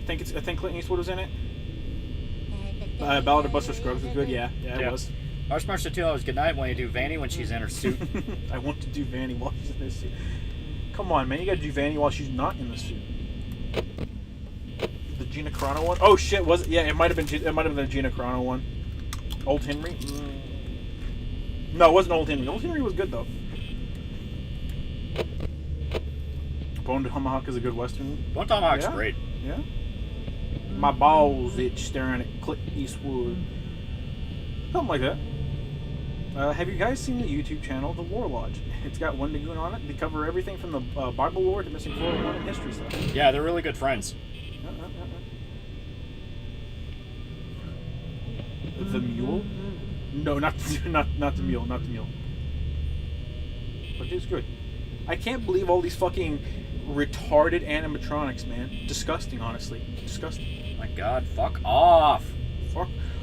I think Clint Eastwood was in it. Ballad of Buster Scruggs was good, yeah, it was. March to $2. Good night. When you do Vanny when she's in her suit. I want to do Vanny while she's in this suit. Come on, man, you gotta do Vanny while she's not in the suit. The Gina Carano one? Oh shit, was it? Yeah, it might have been the Gina Carano one. Old Henry? No, it wasn't Old Henry. Old Henry was good though. Bone Tomahawk is a good Western. Bone Tomahawk's great. Yeah. My balls itch staring at Clint Eastwood. Something like that. Have you guys seen the YouTube channel, The Lore Lodge? It's got one Lagoon on it. They cover everything from the Bible lore to missing 401 and history stuff. Yeah, they're really good friends. The Mule? No, not the Mule. Not the Mule. But it's good. I can't believe all these fucking retarded animatronics, man. Disgusting, honestly. Disgusting. My God, fuck off.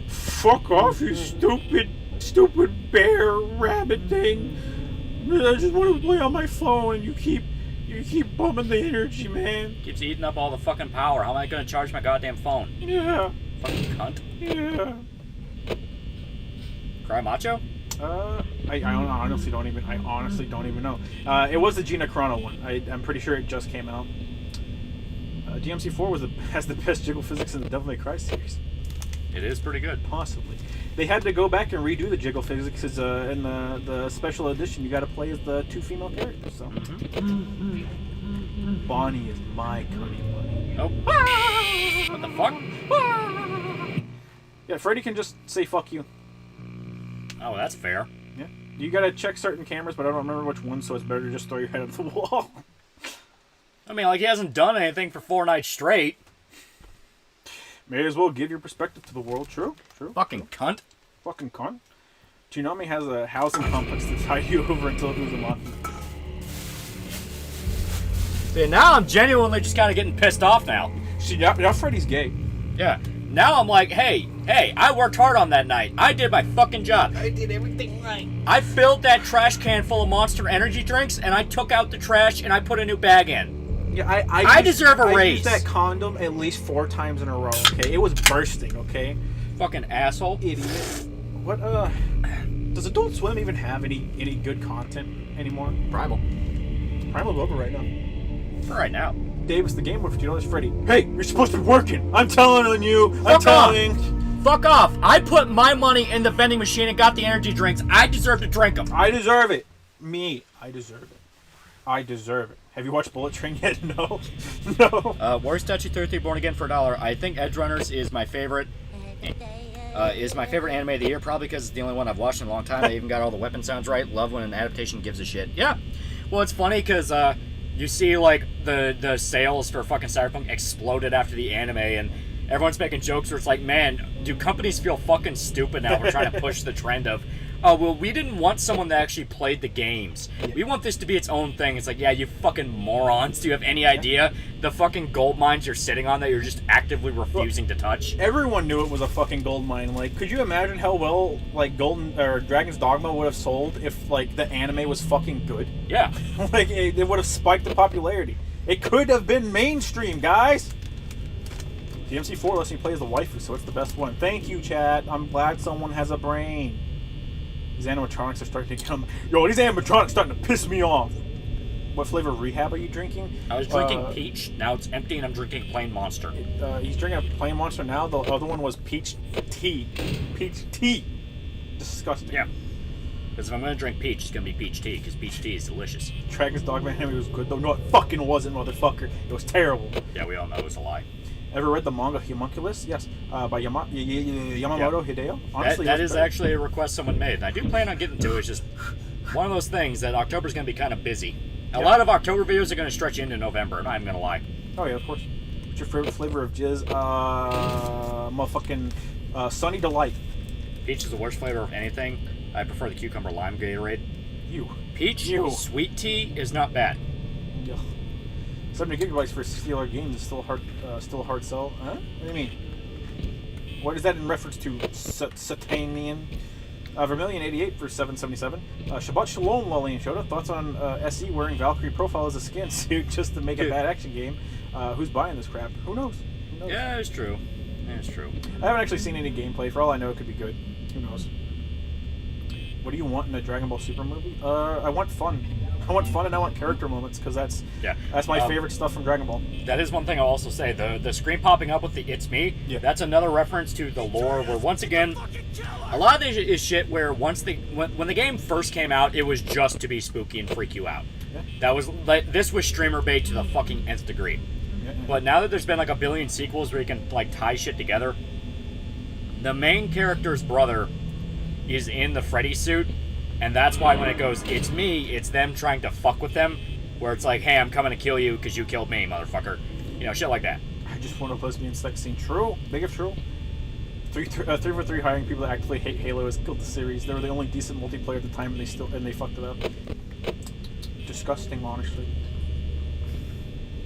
Fuck off, you stupid bear rabbit thing. I just want to play on my phone, and you keep bumming the energy, man. Keeps eating up all the fucking power. How am I gonna charge my goddamn phone? Yeah. Fucking cunt. Yeah. Cry macho? I honestly don't even know. It was the Gina Carano one. I'm pretty sure it just came out. DMC4 has the best jiggle physics in the Devil May Cry series. It is pretty good. Possibly. They had to go back and redo the jiggle physics because in the special edition you got to play as the 2 female characters. So Bonnie is my cunning bunny. Oh. What the fuck? Yeah, Freddy can just say fuck you. Oh, that's fair. Yeah. You gotta check certain cameras, but I don't remember which one, so it's better to just throw your head at the wall. I mean, like, he hasn't done anything for 4 nights straight. May as well give your perspective to the world. True. Fucking cunt. Fucking cunt. Tsunami has a housing complex to tie you over until it moves a month. See, now I'm genuinely just kind of getting pissed off now. See, now Freddy's gay. Yeah. Now I'm like, hey, I worked hard on that night. I did my fucking job. I did everything right. I filled that trash can full of Monster Energy drinks, and I took out the trash, and I put a new bag in. Yeah, I deserve a I raise. used that condom at least 4 times in a row, okay? It was bursting, okay? Fucking asshole. Idiot. What, does Adult Swim even have any good content anymore? Primal. Primal's over right now. For right now. Davis, the game boy for $2 Freddy. Hey, you're supposed to be working. I'm telling you. Fuck off. I put my money in the vending machine and got the energy drinks. I deserve to drink them. I deserve it. I deserve it. I deserve it. Have you watched Bullet Train yet? No. No. Worst Touchy 33 Born Again for $1. I think Edge Runners is my favorite. Anime of the year, probably because it's the only one I've watched in a long time. They even got all the weapon sounds right. Love when an adaptation gives a shit. Yeah. Well, it's funny because you see like the sales for fucking Cyberpunk exploded after the anime, and everyone's making jokes where it's like, man, do companies feel fucking stupid now? We're trying to push the trend of, oh, well, we didn't want someone that actually played the games. We want this to be its own thing. It's like, yeah, you fucking morons. Do you have any idea the fucking gold mines you're sitting on that you're just actively refusing to touch? Everyone knew it was a fucking gold mine. Like, could you imagine how well, like, Dragon's Dogma would have sold if, like, the anime was fucking good? Yeah. Like, it would have spiked in popularity. It could have been mainstream, guys. The MC4 lets me play as the waifu, so it's the best one. Thank you, chat. I'm glad someone has a brain. These animatronics are starting to come. Yo, these animatronics starting to piss me off. What flavor of Rehab are you drinking? I was drinking peach. Now it's empty and I'm drinking plain Monster. He's drinking a plain Monster now. The other one was peach tea. Peach tea. Disgusting. Yeah. Because if I'm going to drink peach, it's going to be peach tea, because peach tea is delicious. Dragon's Dogma anime was good, though. No, it fucking wasn't, motherfucker. It was terrible. Yeah, we all know it was a lie. Ever read the manga Homunculus? Yes. By Yamamoto Hideo? Honestly, that is actually a request someone made. And I do plan on getting to it. It's just one of those things that October's going to be kind of busy. A lot of October videos are going to stretch into November, and I'm going to lie. Oh, yeah, of course. What's your favorite flavor of jizz? Motherfucking Sunny Delight. Peach is the worst flavor of anything. I prefer the cucumber lime Gatorade. Peach, sweet tea is not bad. Ugh. 70 gigabytes for $60 games is still a hard sell. Huh? What do you mean? What is that in reference to? Satanian? Vermilion 88 for $7.77. Shabbat Shalom, Loli and Yoda. Thoughts on SE wearing Valkyrie profile as a skin suit just to make a bad action game? Who's buying this crap? Who knows? Yeah, it's true. It's true. I haven't actually seen any gameplay. For all I know, it could be good. Who knows? What do you want in a Dragon Ball Super movie? I want fun. I want fun and I want character moments because that's my favorite stuff from Dragon Ball. That is one thing I'll also say. The screen popping up with the "It's me." Yeah. That's another reference to the lore. Where once again, a lot of this is shit. Where when the game first came out, it was just to be spooky and freak you out. Yeah. This was streamer bait to the fucking nth degree. But now that there's been like a billion sequels where you can like tie shit together, the main character's brother is in the Freddy suit, and that's why when it goes, it's me, it's them trying to fuck with them, where it's like, hey, I'm coming to kill you because you killed me, motherfucker. You know, shit like that. I just want a lesbian sex scene. True. Big if true. 3 for 3 hiring people that actively hate Halo has killed the series. They were the only decent multiplayer at the time, and they fucked it up. Disgusting, honestly.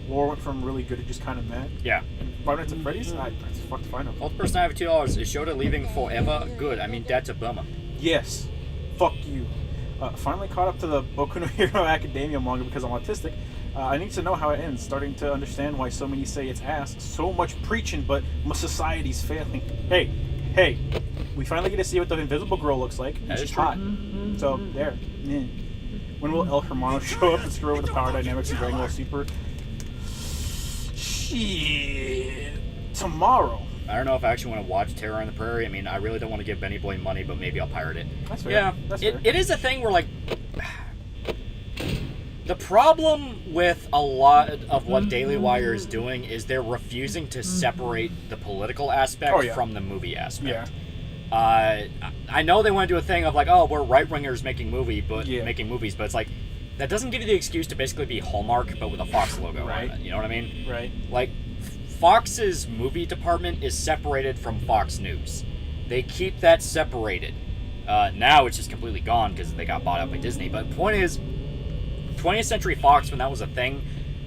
Lore went from really good to just kind of meh. Yeah. And Five Nights at Freddy's? It's fucked fine. Old person I have $2. Is Yoda leaving forever? Good. I mean, that's a bummer. Yes. Fuck you. Finally caught up to the Boku no Hero Academia manga because I'm autistic. I need to know how it ends. Starting to understand why so many say it's ass. So much preaching, but society's failing. Hey. We finally get to see what the Invisible Girl looks like. That She's is true. hot. So, there. Yeah. When will El Hermano show up and screw over the power dynamics in Dragon Ball Super? Shit. Tomorrow. I don't know if I actually want to watch Terror on the Prairie. I mean, I really don't want to give Benny Boy money, but maybe I'll pirate it. That's fair. Yeah, That's fair. it is a thing where, like, the problem with a lot of what Daily Wire is doing is they're refusing to separate the political aspect from the movie aspect. Yeah. I know they want to do a thing of like, oh, we're right-wingers making movies, but it's like, that doesn't give you the excuse to basically be Hallmark, but with a Fox logo on it. You know what I mean? Right. Like, Fox's movie department is separated from Fox News. They keep that separated. Now it's just completely gone because they got bought up by Disney. But the point is, 20th Century Fox, when that was a thing,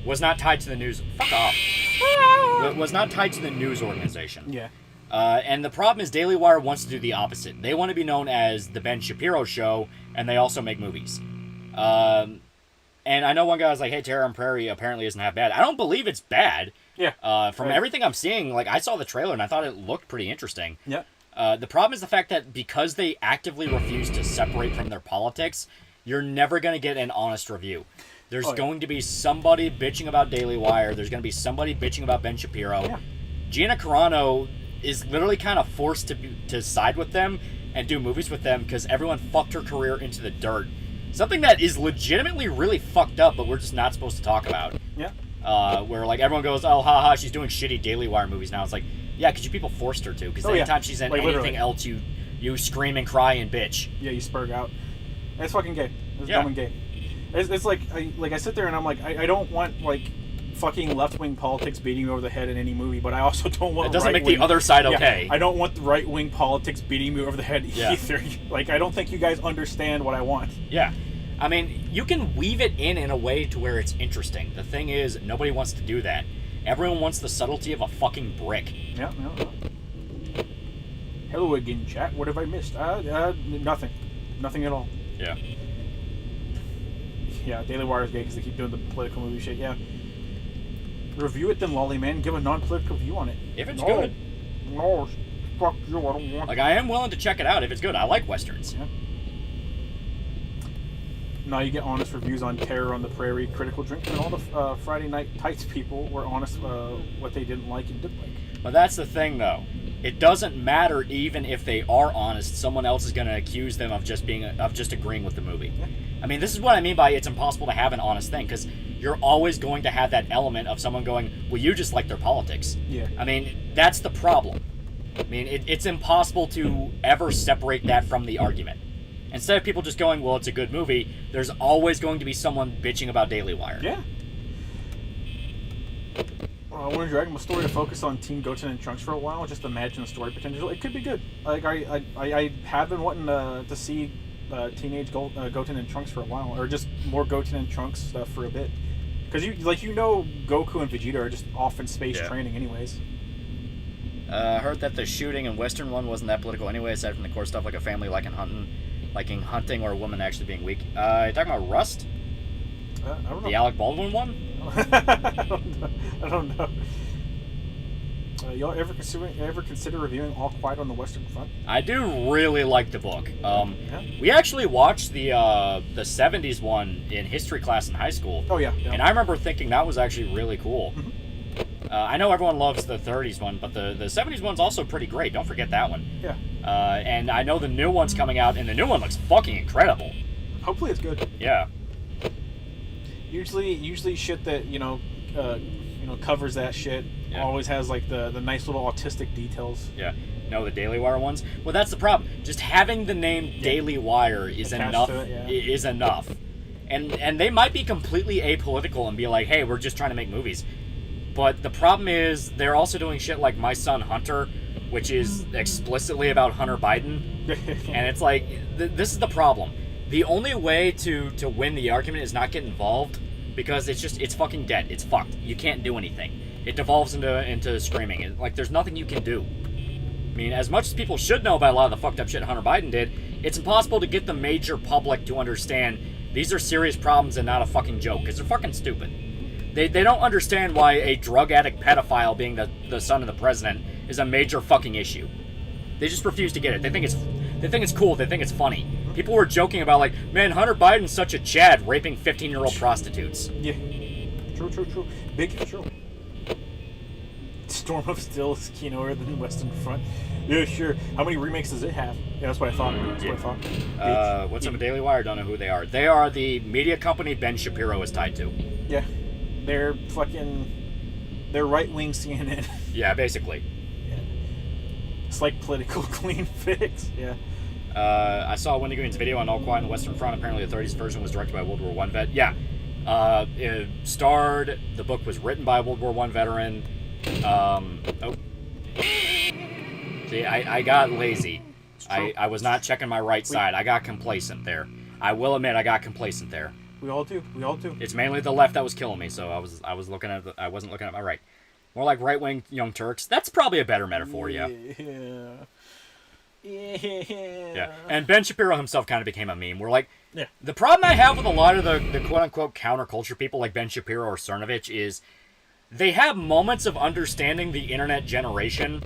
was not tied to the news. Fuck off. Was not tied to the news organization. Yeah. And the problem is Daily Wire wants to do the opposite. They want to be known as the Ben Shapiro Show, and they also make movies. And I know one guy was like, hey, Terror on Prairie apparently isn't that bad. I don't believe it's bad. Yeah. From everything I'm seeing, like, I saw the trailer and I thought it looked pretty interesting. Yeah. The problem is the fact that because they actively refuse to separate from their politics, you're never going to get an honest review. There's going to be somebody bitching about Daily Wire. There's going to be somebody bitching about Ben Shapiro. Yeah. Gina Carano is literally kind of forced to side with them and do movies with them because everyone fucked her career into the dirt. Something that is legitimately really fucked up, but we're just not supposed to talk about. Yeah. Where, like, everyone goes, oh, haha, she's doing shitty Daily Wire movies now. It's like, yeah, because you people forced her to. Because anytime she's in like, anything literally. else, you scream and cry and bitch. Yeah, you spurg out. It's fucking gay. It's dumb and gay. It's like, I sit there and I'm like, I don't want, like, fucking left-wing politics beating me over the head in any movie, but I also don't want It doesn't make the other side okay. I don't want the right-wing politics beating me over the head either. Like, I don't think you guys understand what I want. Yeah. I mean, you can weave it in a way to where it's interesting. The thing is, nobody wants to do that. Everyone wants the subtlety of a fucking brick. Yeah. Hello again, chat. What have I missed? Nothing. Nothing at all. Yeah. Yeah, Daily Wire is gay because they keep doing the political movie shit. Yeah. Review it then, Lolly Man. Give a non-political view on it. If it's good. No, fuck you. I don't want. Like, I am willing to check it out if it's good. I like westerns. Yeah. Now you get honest reviews on Terror on the Prairie, Critical Drink, and all the Friday Night Tights people were honest what they didn't like and did like. But that's the thing, though. It doesn't matter even if they are honest. Someone else is going to accuse them of just agreeing with the movie. Yeah. I mean, this is what I mean by it's impossible to have an honest thing, because you're always going to have that element of someone going, well, you just like their politics. Yeah. I mean, that's the problem. I mean, it's impossible to ever separate that from the argument. Instead of people just going, well, it's a good movie, there's always going to be someone bitching about Daily Wire. Yeah. I want to drag my story to focus on Team Goten and Trunks for a while. Just imagine the story potential. It could be good. Like I have been wanting to see teenage Goten and Trunks for a while, or just more Goten and Trunks stuff for a bit. Because Goku and Vegeta are just off in space training, anyways. Heard that the shooting in Western one wasn't that political anyway, aside from the core stuff like a family liking hunting or a woman actually being weak. You talking about Rust? I don't know. The Alec Baldwin one? I don't know. Y'all ever consider reviewing All Quiet on the Western Front? I do really like the book. We actually watched the 70s one in history class in high school. Oh, yeah. And I remember thinking that was actually really cool. Mm-hmm. I know everyone loves the 30s one, but the 70s one's also pretty great. Don't forget that one. Yeah. And I know the new one's coming out, and the new one looks fucking incredible. Hopefully it's good. Yeah. Usually shit that, covers that shit. Yeah. Always has like the nice little autistic details. Yeah. No, the Daily Wire ones. Well, that's the problem. Just having the name Daily Wire is Attached enough. to it, yeah. Is enough. And they might be completely apolitical and be like, hey, we're just trying to make movies. But the problem is they're also doing shit like My Son Hunter, which is explicitly about Hunter Biden. And it's like, this is the problem. The only way to win the argument is not get involved, because it's fucking dead. It's fucked. You can't do anything. It devolves into screaming. Like, there's nothing you can do. I mean, as much as people should know about a lot of the fucked up shit Hunter Biden did, it's impossible to get the major public to understand these are serious problems and not a fucking joke, because they're fucking stupid. They don't understand why a drug addict pedophile being the son of the president is a major fucking issue. They just refuse to get it. They think it's cool. They think it's funny. People were joking about, like, man, Hunter Biden's such a Chad raping 15-year-old prostitutes. Yeah. True. Big true. Storm of Steel is keener than Western Front. Yeah, sure. How many remakes does it have? Yeah, that's what I thought. What's up with Daily Wire? Don't know who they are. They are the media company Ben Shapiro is tied to. Yeah. They're right-wing CNN. Yeah, basically. Yeah. It's like political clean fix. Yeah. I saw Wendy Green's video on All Quiet on the Western Front. Apparently the 30s version was directed by a World War I vet. Yeah. It starred, the book was written by a World War I veteran. See, I got lazy. I was not checking my right side. I got complacent there. I will admit I got complacent there. We all do. It's mainly the left that was killing me, so I wasn't looking at my right. More like right-wing Young Turks. That's probably a better metaphor, yeah. Yeah. And Ben Shapiro himself kind of became a meme. We're like, yeah. The problem I have with a lot of the quote-unquote counterculture people like Ben Shapiro or Cernovich is they have moments of understanding the internet generation.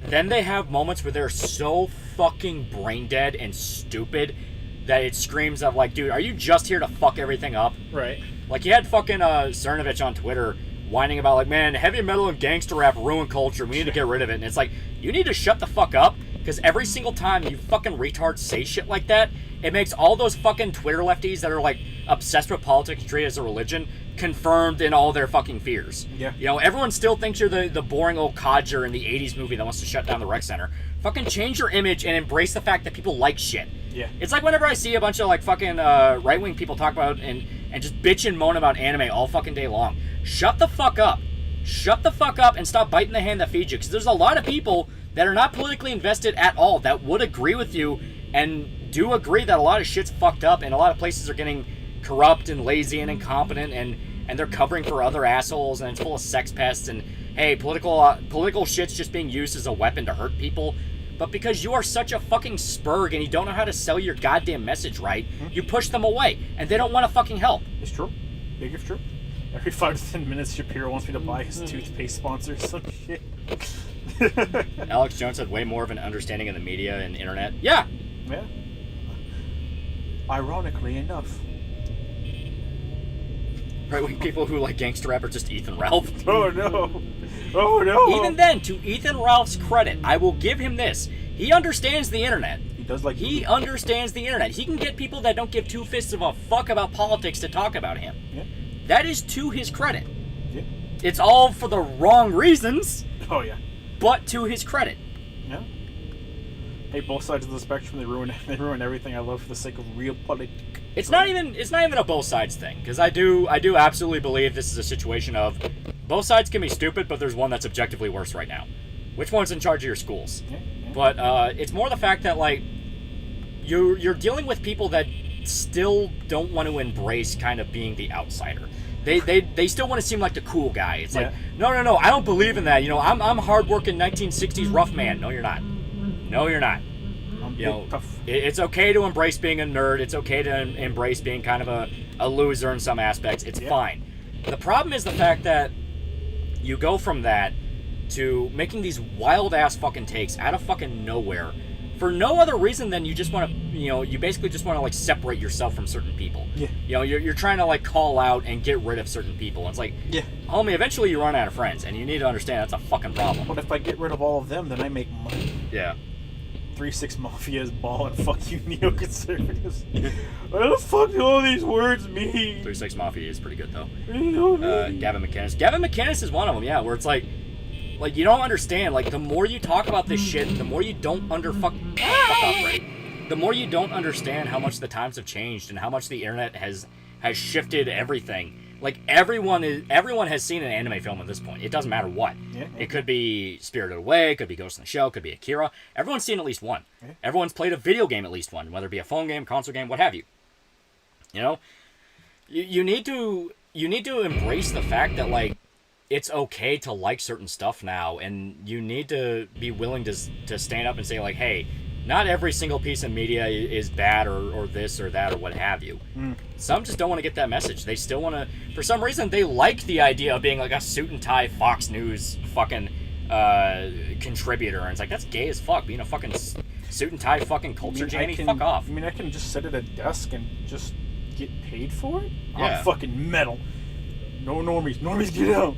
Then they have moments where they're so fucking brain-dead and stupid that it screams of, like, dude, are you just here to fuck everything up? Right. Like, you had fucking Cernovich on Twitter whining about, like, man, heavy metal and gangster rap ruin culture. We need to get rid of it. And it's like, you need to shut the fuck up, because every single time you fucking retards say shit like that, it makes all those fucking Twitter lefties that are, like, obsessed with politics and treat it as a religion confirmed in all their fucking fears. Yeah. You know, everyone still thinks you're the boring old codger in the 80s movie that wants to shut down the rec center. Fucking change your image and embrace the fact that people like shit. Yeah. It's like whenever I see a bunch of, like, fucking right-wing people talk about and just bitch and moan about anime all fucking day long. Shut the fuck up. Shut the fuck up and stop biting the hand that feeds you. Because there's a lot of people that are not politically invested at all that would agree with you and do agree that a lot of shit's fucked up and a lot of places are getting corrupt and lazy and incompetent and they're covering for other assholes and it's full of sex pests and, hey, political shit's just being used as a weapon to hurt people. But because you are such a fucking spurg and you don't know how to sell your goddamn message right, you push them away and they don't want to fucking help. It's true. Big if true. Every 5 to 10 minutes, Shapiro wants me to buy his toothpaste sponsor or some shit. Alex Jones had way more of an understanding of the media and internet. Yeah. Yeah. Ironically enough. Right-wing people who like gangster rap are just Ethan Ralph. Oh no. Oh no. Even then, to Ethan Ralph's credit, I will give him this. He understands the internet. He understands the internet. He can get people that don't give two fists of a fuck about politics to talk about him. Yeah. That is to his credit. Yeah. It's all for the wrong reasons. Oh yeah. But to his credit. Yeah. Hey, both sides of the spectrum, they ruin everything I love for the sake of real politics. It's not even a both sides thing, because I do absolutely believe this is a situation of both sides can be stupid, but there's one that's objectively worse right now. Which one's in charge of your schools? Yeah. But it's more the fact that, like, you're dealing with people that still don't want to embrace kind of being the outsider. They still want to seem like the cool guy. It's like, no, I don't believe in that. You know, I'm hardworking 1960s rough man. No, you're not. No, you're not. You know, it's okay to embrace being a nerd. It's okay to embrace being kind of a loser in some aspects. It's fine. The problem is the fact that you go from that to making these wild-ass fucking takes out of fucking nowhere for no other reason than you just want to, you know, you basically just want to, like, separate yourself from certain people. Yeah. You know, you're trying to, like, call out and get rid of certain people. It's like, homie, eventually you run out of friends, and you need to understand that's a fucking problem. But if I get rid of all of them, then I make money. Yeah. 3-6 Mafia is balling. Fuck you, neoconservatives. What the fuck do all these words mean? 3-6 Mafia is pretty good though. You know what I mean? Gavin McInnes. Gavin McInnes is one of them. Yeah, where it's like you don't understand. Like the more you talk about this shit, the more you don't fuck off, Brady. The more you don't understand how much the times have changed and how much the internet has shifted everything. Like everyone has seen an anime film at this point. It doesn't matter what. Yeah. It could be Spirited Away, it could be Ghost in the Shell, it could be Akira. Everyone's seen at least one. Yeah. Everyone's played a video game at least one, whether it be a phone game, console game, what have you. You know, you need to embrace the fact that like it's okay to like certain stuff now, and you need to be willing to stand up and say like, hey, not every single piece of media is bad or this or that or what have you. Some just don't want to get that message. They still want to, for some reason, they like the idea of being like a suit and tie Fox News fucking contributor. And it's like, that's gay as fuck, being a fucking suit and tie fucking culture Jamie. Fuck off. I mean, I can just sit at a desk and just get paid for it? Yeah. I'm fucking metal. No normies. Normies, get out.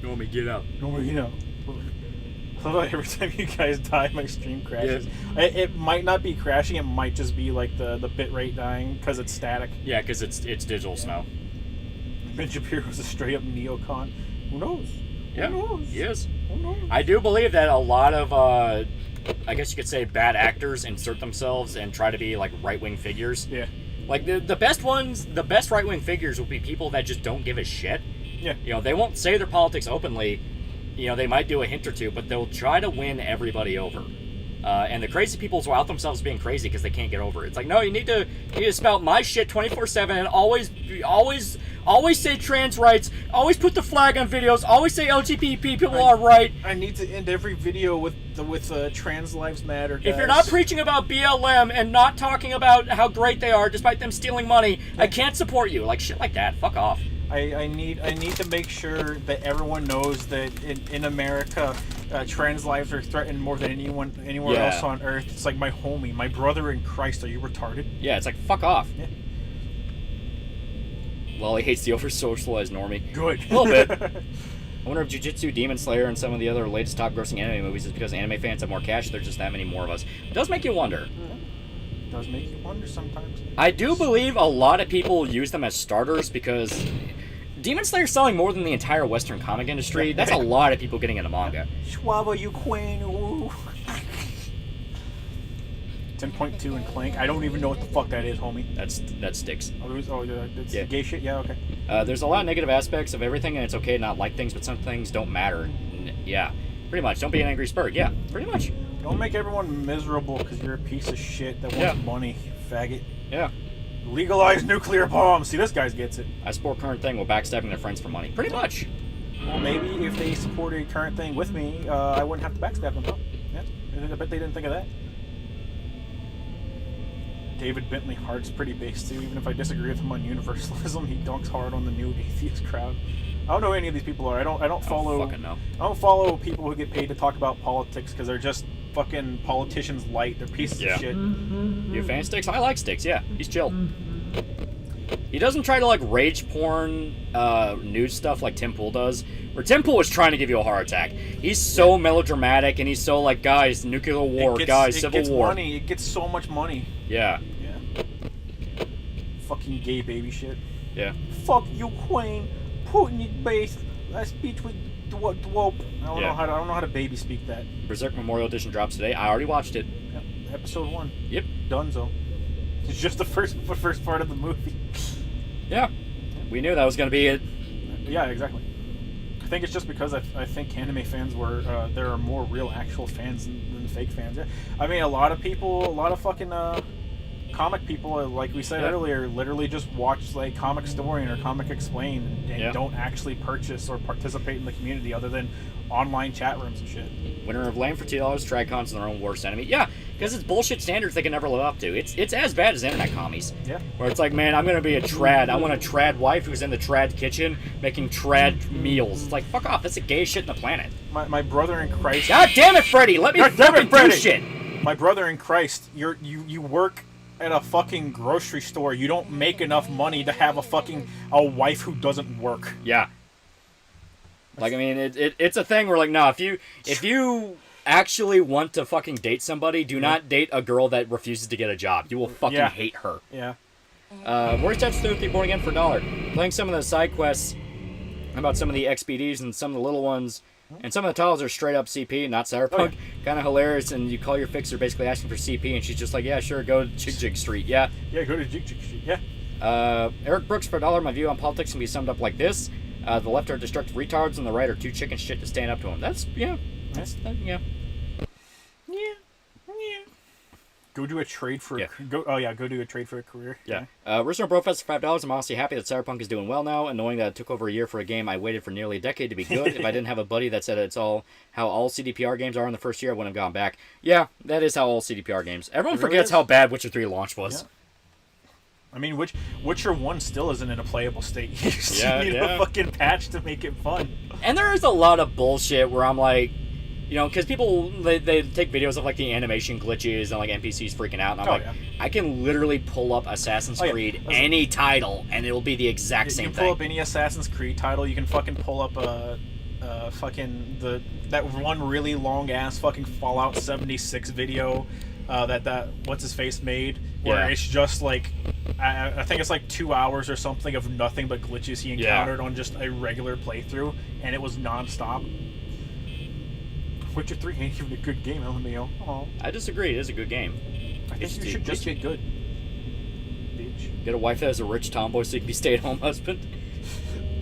Normie, get out. Normie, get out. I love how every time you guys die, my stream crashes. Yeah. It might not be crashing. It might just be like the bit rate dying because it's static. Yeah, because it's digital snow. Ben Shapiro's a straight up neocon. Who knows? Yeah, Who knows? he is. Who knows? I do believe that a lot of, I guess you could say, bad actors insert themselves and try to be like right-wing figures. Yeah. Like the best ones, the best right-wing figures will be people that just don't give a shit. Yeah. You know, they won't say their politics openly. You know, they might do a hint or two, but they'll try to win everybody over. And the crazy people will out themselves being crazy because they can't get over it. It's like, no, you need to spout my shit 24/7 and always say trans rights. Always put the flag on videos. Always say LGBT people are right. I need to end every video with trans lives matter. Guys. If you're not preaching about BLM and not talking about how great they are, despite them stealing money, I can't support you. Like shit like that. Fuck off. I need to make sure that everyone knows that in America, trans lives are threatened more than anywhere else on Earth. It's like my homie, my brother in Christ. Are you retarded? Yeah, it's like fuck off. Yeah. Well, he hates the over-socialized normie. Good. A little bit. I wonder if Jujutsu, Demon Slayer, and some of the other latest top-grossing anime movies is because anime fans have more cash. There's just that many more of us. It does make you wonder. It does make you wonder sometimes. I do believe a lot of people use them as starters because Demon Slayer's selling more than the entire Western comic industry. That's a lot of people getting into manga. Schwaba, you queen. Ooh. 10.2 and Clank. I don't even know what the fuck that is, homie. That sticks. It's gay shit? Yeah, okay. There's a lot of negative aspects of everything, and it's okay to not like things, but some things don't matter. Yeah, pretty much. Don't be an angry spurg. Yeah, pretty much. Don't make everyone miserable because you're a piece of shit that wants money, faggot. Yeah. Legalize nuclear bombs. See, this guy gets it. I support current thing while backstabbing their friends for money. Pretty much. Well, maybe if they supported current thing with me, I wouldn't have to backstab them, huh? Yeah, I bet they didn't think of that. David Bentley Hart's pretty base too. Even if I disagree with him on universalism, he dunks hard on the new atheist crowd. I don't know who any of these people are. I don't follow. Fucking know. I don't follow people who get paid to talk about politics because they're just fucking politicians light. They're pieces of shit. You a fan of Sticks? I like Sticks. Yeah, he's chill. He doesn't try to like rage porn news stuff like Tim Pool does. Where Tim Pool is trying to give you a heart attack. He's so melodramatic and he's so like, guys, nuclear war, civil war. Money. It gets so much money. Yeah. Yeah. Fucking gay baby shit. Yeah. Fuck you, Queen. Putin is based. That speech was dope. I don't know how to baby speak that. Berserk Memorial Edition drops today. I already watched it. Yep. Episode 1. Yep. Donezo. It's just the first part of the movie. Yeah. We knew that was gonna be it. Yeah, exactly. I think it's just because I think anime fans were there are more real actual fans than fake fans. Yeah. I mean, a lot of fucking comic people, like we said earlier, literally just watch like Comic Historian or Comic Explain and don't actually purchase or participate in the community other than online chat rooms and shit. Winner of Lame for $2, Tradcons and their own worst enemy. Yeah, because it's bullshit standards they can never live up to. It's as bad as internet commies. Yeah. Where it's like, man, I'm gonna be a trad. I want a trad wife who's in the trad kitchen making trad meals. It's like, fuck off. That's the gayest shit in the planet. My brother in Christ. God damn it, Freddy! Let me fucking do shit. My brother in Christ. You work at a fucking grocery store. You don't make enough money to have a wife who doesn't work. Yeah. Like, I mean, it's a thing where, like, no, if you actually want to fucking date somebody, do not date a girl that refuses to get a job. You will fucking hate her. Yeah. Where's that Thursday Born Again for $1? Playing some of the side quests about some of the XPDs and some of the little ones, and some of the titles are straight up CP, not Cyberpunk. Oh, yeah. Kind of hilarious, and you call your fixer basically asking for CP, and she's just like, yeah, sure, go to Jig Jig Street, yeah. Yeah, go to Jig Jig Street, yeah. Eric Brooks for $1, my view on politics can be summed up like this. The left are destructive retards, and the right are too chicken shit to stand up to them. That's, yeah. Yeah. Go do a trade for go do a trade for a career. Yeah. Original Brofest for $5. I'm honestly happy that Cyberpunk is doing well now, and knowing that it took over a year for a game I waited for nearly a decade to be good. If I didn't have a buddy that said it's all how all CDPR games are in the first year, I wouldn't have gone back. Yeah, that is how all CDPR games. Everyone forgets how bad Witcher 3 launch was. Yeah. I mean, Witcher 1 still isn't in a playable state. You need a fucking patch to make it fun. And there is a lot of bullshit where I'm like, you know, because people, they take videos of, like, the animation glitches and, like, NPCs freaking out, and I'm I can literally pull up Assassin's Creed, any title, and it'll be the exact same thing. You pull up any Assassin's Creed title, you can fucking pull up that one really long-ass fucking Fallout 76 video that what's-his-face made, where it's just, like, I think it's, like, 2 hours or something of nothing but glitches he encountered on just a regular playthrough, and it was non-stop. Witcher 3 ain't even a good game, LMAO. Oh. I disagree. It is a good game. I think you should just get good. Bitch. Get a wife that has a rich tomboy so you can be stay-at-home husband.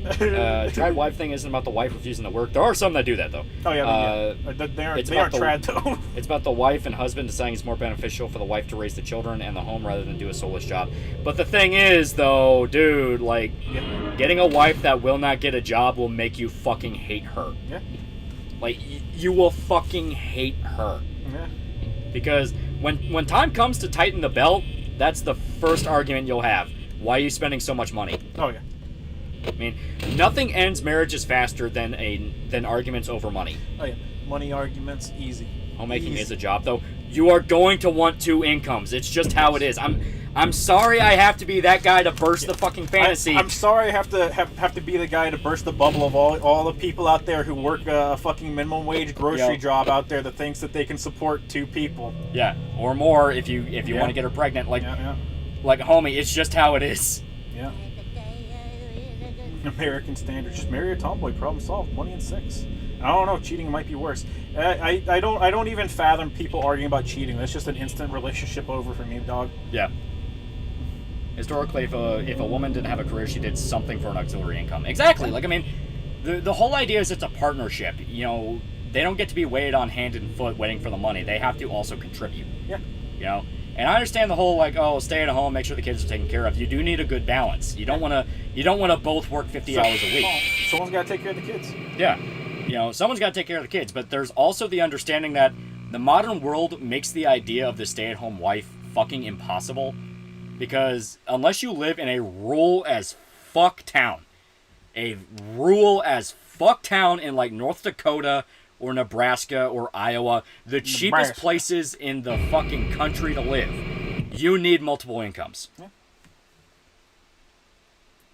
Trad wife thing isn't about the wife refusing to work. There are some that do that, though. Oh, yeah. They aren't trad, though. It's about the wife and husband deciding it's more beneficial for the wife to raise the children and the home rather than do a soulless job. But the thing is, though, dude, like, getting a wife that will not get a job will make you fucking hate her. Yeah. Like, you will fucking hate her. Yeah. Because when time comes to tighten the belt, that's the first argument you'll have. Why are you spending so much money? Oh, yeah. I mean, nothing ends marriages faster than arguments over money. Oh, yeah. Money arguments, easy. Homemaking is a job, though. You are going to want two incomes. It's just how it is. I'm sorry I have to be that guy to burst the fucking fantasy. I'm sorry I have to be the guy to burst the bubble of all the people out there who work a fucking minimum wage grocery job out there that thinks that they can support two people. Yeah, or more if you want to get her pregnant. Like, like, homie, it's just how it is. Yeah. American standards. Just marry a tomboy. Problem solved. Money and sex. I don't know. Cheating might be worse. I don't even fathom people arguing about cheating. That's just an instant relationship over for me, dog. Yeah. Historically, if a woman didn't have a career, she did something for an auxiliary income. Exactly. Like, I mean, the whole idea is it's a partnership. You know, they don't get to be weighted on hand and foot waiting for the money. They have to also contribute. Yeah. You know? And I understand the whole, like, oh, stay at home, make sure the kids are taken care of. You do need a good balance. You don't want to both work 50 hours a week. Someone's got to take care of the kids. Yeah. You know, someone's got to take care of the kids. But there's also the understanding that the modern world makes the idea of the stay-at-home wife fucking impossible. Because unless you live in a rural as fuck town in, like, North Dakota or Nebraska or Iowa, the cheapest places in the fucking country to live, you need multiple incomes. Yeah.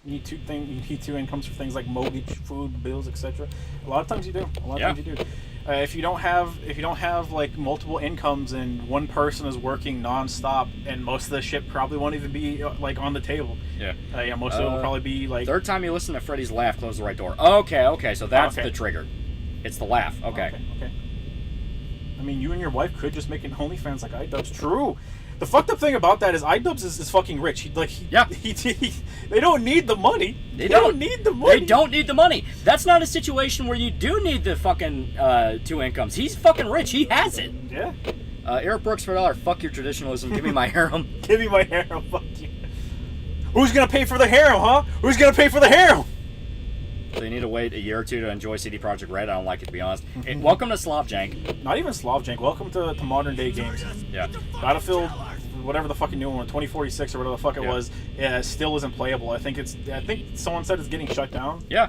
You need two incomes for things like mortgage, food, bills, etc. A lot of times you do. If you don't have like multiple incomes and one person is working nonstop, and most of the shit probably won't even be like on the table. Yeah. Most of it will probably be like. Third time you listen to Freddy's laugh, close the right door. Okay. So that's the trigger. It's the laugh. Okay. I mean, you and your wife could just make an OnlyFans like iDubbbz. True. The fucked up thing about that is iDubbbz is fucking rich. They don't need the money. They don't need the money. They don't need the money. That's not a situation where you do need the fucking two incomes. He's fucking rich. He has it. Yeah. Eric Brooks for $1. Fuck your traditionalism. Give me my harem. Give me my harem. Fuck you. Who's gonna pay for the harem, huh? Who's gonna pay for the harem? So you need to wait a year or two to enjoy CD Projekt Red. I don't like it, to be honest. Hey, welcome to Slavjank. Not even Slavjank. Welcome to modern day games. Yeah. Battlefield, whatever the fucking new one, 2046 or whatever the fuck it was, still isn't playable. I think someone said it's getting shut down. Yeah.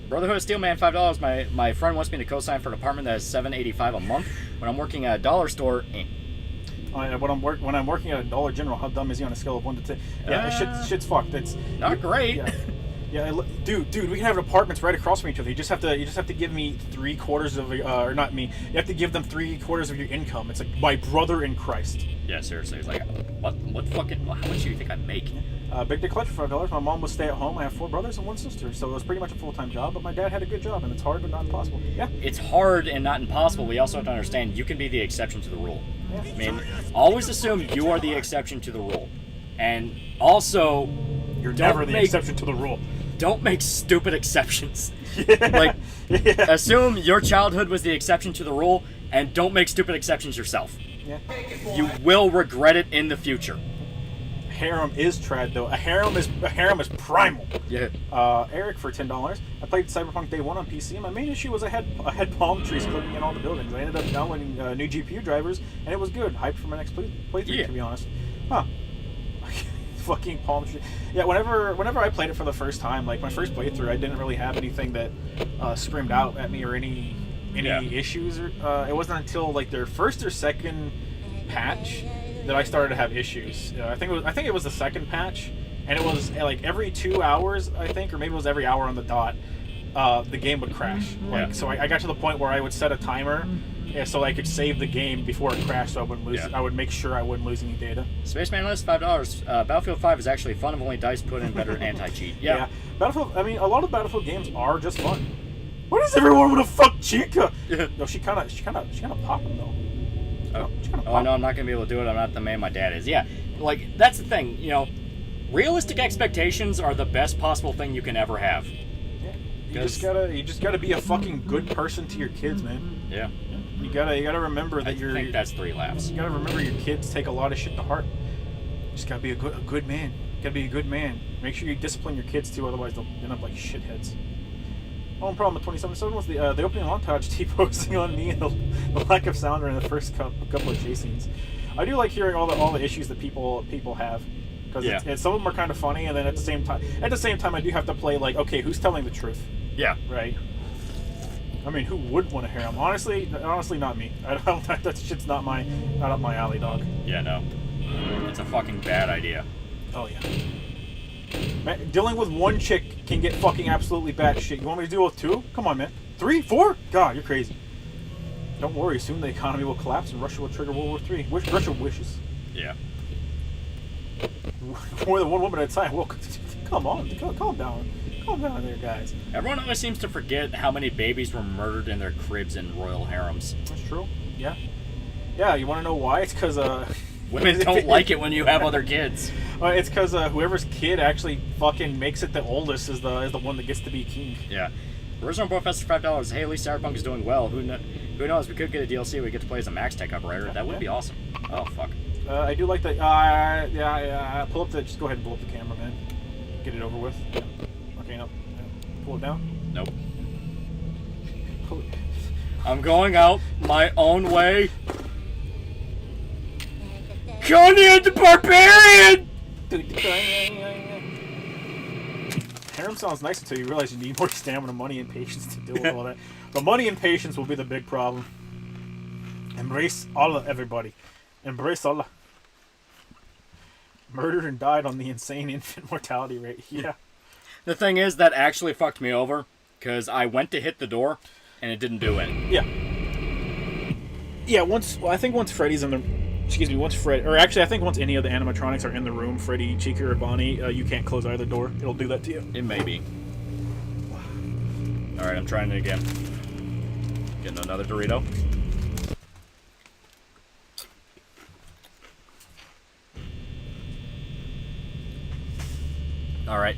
Brotherhood of Steel Man, $5. My friend wants me to co-sign for an apartment that is $7.85 a month. When I'm working at a dollar store. When I'm working at a Dollar General, how dumb is he on a scale of 1 to 10? Yeah, shit's fucked. It's not great. Yeah. Yeah, dude, we can have apartments right across from each other. You just have to give me 3/4 of, or not me. You have to give them 3/4 of your income. It's like my brother in Christ. Yeah, seriously. It's like, what fucking, how much do you think I make? Big Dick Clutch for $5. My mom was stay at home. I have 4 brothers and 1 sister, so it was pretty much a full-time job. But my dad had a good job, and it's hard but not impossible. Yeah. It's hard and not impossible. We also have to understand you can be the exception to the rule. Yeah. I mean, always assume you are the exception to the rule, and also, You're never the exception to the rule. Don't make stupid exceptions. Yeah. Like, Yeah. assume your childhood was the exception to the rule, and don't make stupid exceptions yourself. Yeah. You will regret it in the future. Harem is trad though. A harem is primal. Yeah. Eric for $10. I played Cyberpunk Day 1 on PC, and my main issue was I had palm trees clipping in all the buildings. I ended up downloading new GPU drivers, and it was good. Hyped for my next playthrough, to be honest. Huh. Fucking palm tree. Yeah, whenever I played it for the first time, like my first playthrough, I didn't really have anything that screamed out at me or any issues. It wasn't until like their first or second patch that I started to have issues. I think it was the second patch, and it was like every 2 hours, I think, or maybe it was every hour on the dot. The game would crash. Like, so I got to the point where I would set a timer, so I could save the game before it crashed, so I wouldn't lose. I would make sure I wouldn't lose any data. Spaceman List, $5. Battlefield 5 is actually fun if only DICE put in better anti-cheat. Yeah. Battlefield. I mean, a lot of Battlefield games are just fun. Why does everyone want to fuck Chica? Yeah. No, she kind of popping though. Oh, no, I'm not going to be able to do it. I'm not the man my dad is. Yeah, like, that's the thing, you know, realistic expectations are the best possible thing you can ever have. Yeah. You just gotta be a fucking good person to your kids, man. Yeah. You gotta remember that I think that's 3 laughs. You gotta remember your kids take a lot of shit to heart. You just gotta be a good man. You gotta be a good man. Make sure you discipline your kids too, otherwise they'll end up like shitheads. Only problem with 2077 was the opening montage T-posing on me and the lack of sound during the first couple of chase scenes. I do like hearing all the issues that people have, because some of them are kind of funny, and then at the same time I do have to play like, okay, who's telling the truth? Yeah. Right. I mean, who would want to hear him? Honestly, not me. I don't. That shit's not up my alley, dog. Yeah, no. It's a fucking bad idea. Oh yeah. Man, dealing with one chick can get fucking absolutely bad shit. You want me to deal with 2? Come on, man. 3, 4? God, you're crazy. Don't worry. Soon the economy will collapse and Russia will trigger World War III. Russia wishes. Yeah. More than one woman at a time. Well, come on. Calm down. Calm down there, guys. Everyone always seems to forget how many babies were murdered in their cribs in royal harems. That's true. Yeah. Yeah, you want to know why? It's because, women don't like it when you have other kids. It's because whoever's kid actually fucking makes it the oldest is the one that gets to be king. Yeah. Original Professor $5. Hey, at least Cyberpunk is doing well. Who knows? We could get a DLC. We get to play as a Max Tech operator. That would be awesome. Oh fuck. I do like the. Pull up the. Just go ahead and pull up the camera, man. Get it over with. Yeah. Okay, no. Pull it down. Nope. Pull it. I'm going out my own way. Conan the Barbarian! Harem sounds nice until you realize you need more stamina, money, and patience to deal with all that. But money and patience will be the big problem. Embrace Allah, everybody. Embrace Allah. Murdered and died on the insane infant mortality rate. Yeah. The thing is, that actually fucked me over, because I went to hit the door, and it didn't do it. Yeah. Yeah, once Freddy's in the... Excuse me, once any of the animatronics are in the room, Freddy, Chica, or Bonnie, you can't close either door. It'll do that to you. It may be. Alright, I'm trying it again. Getting another Dorito. Alright.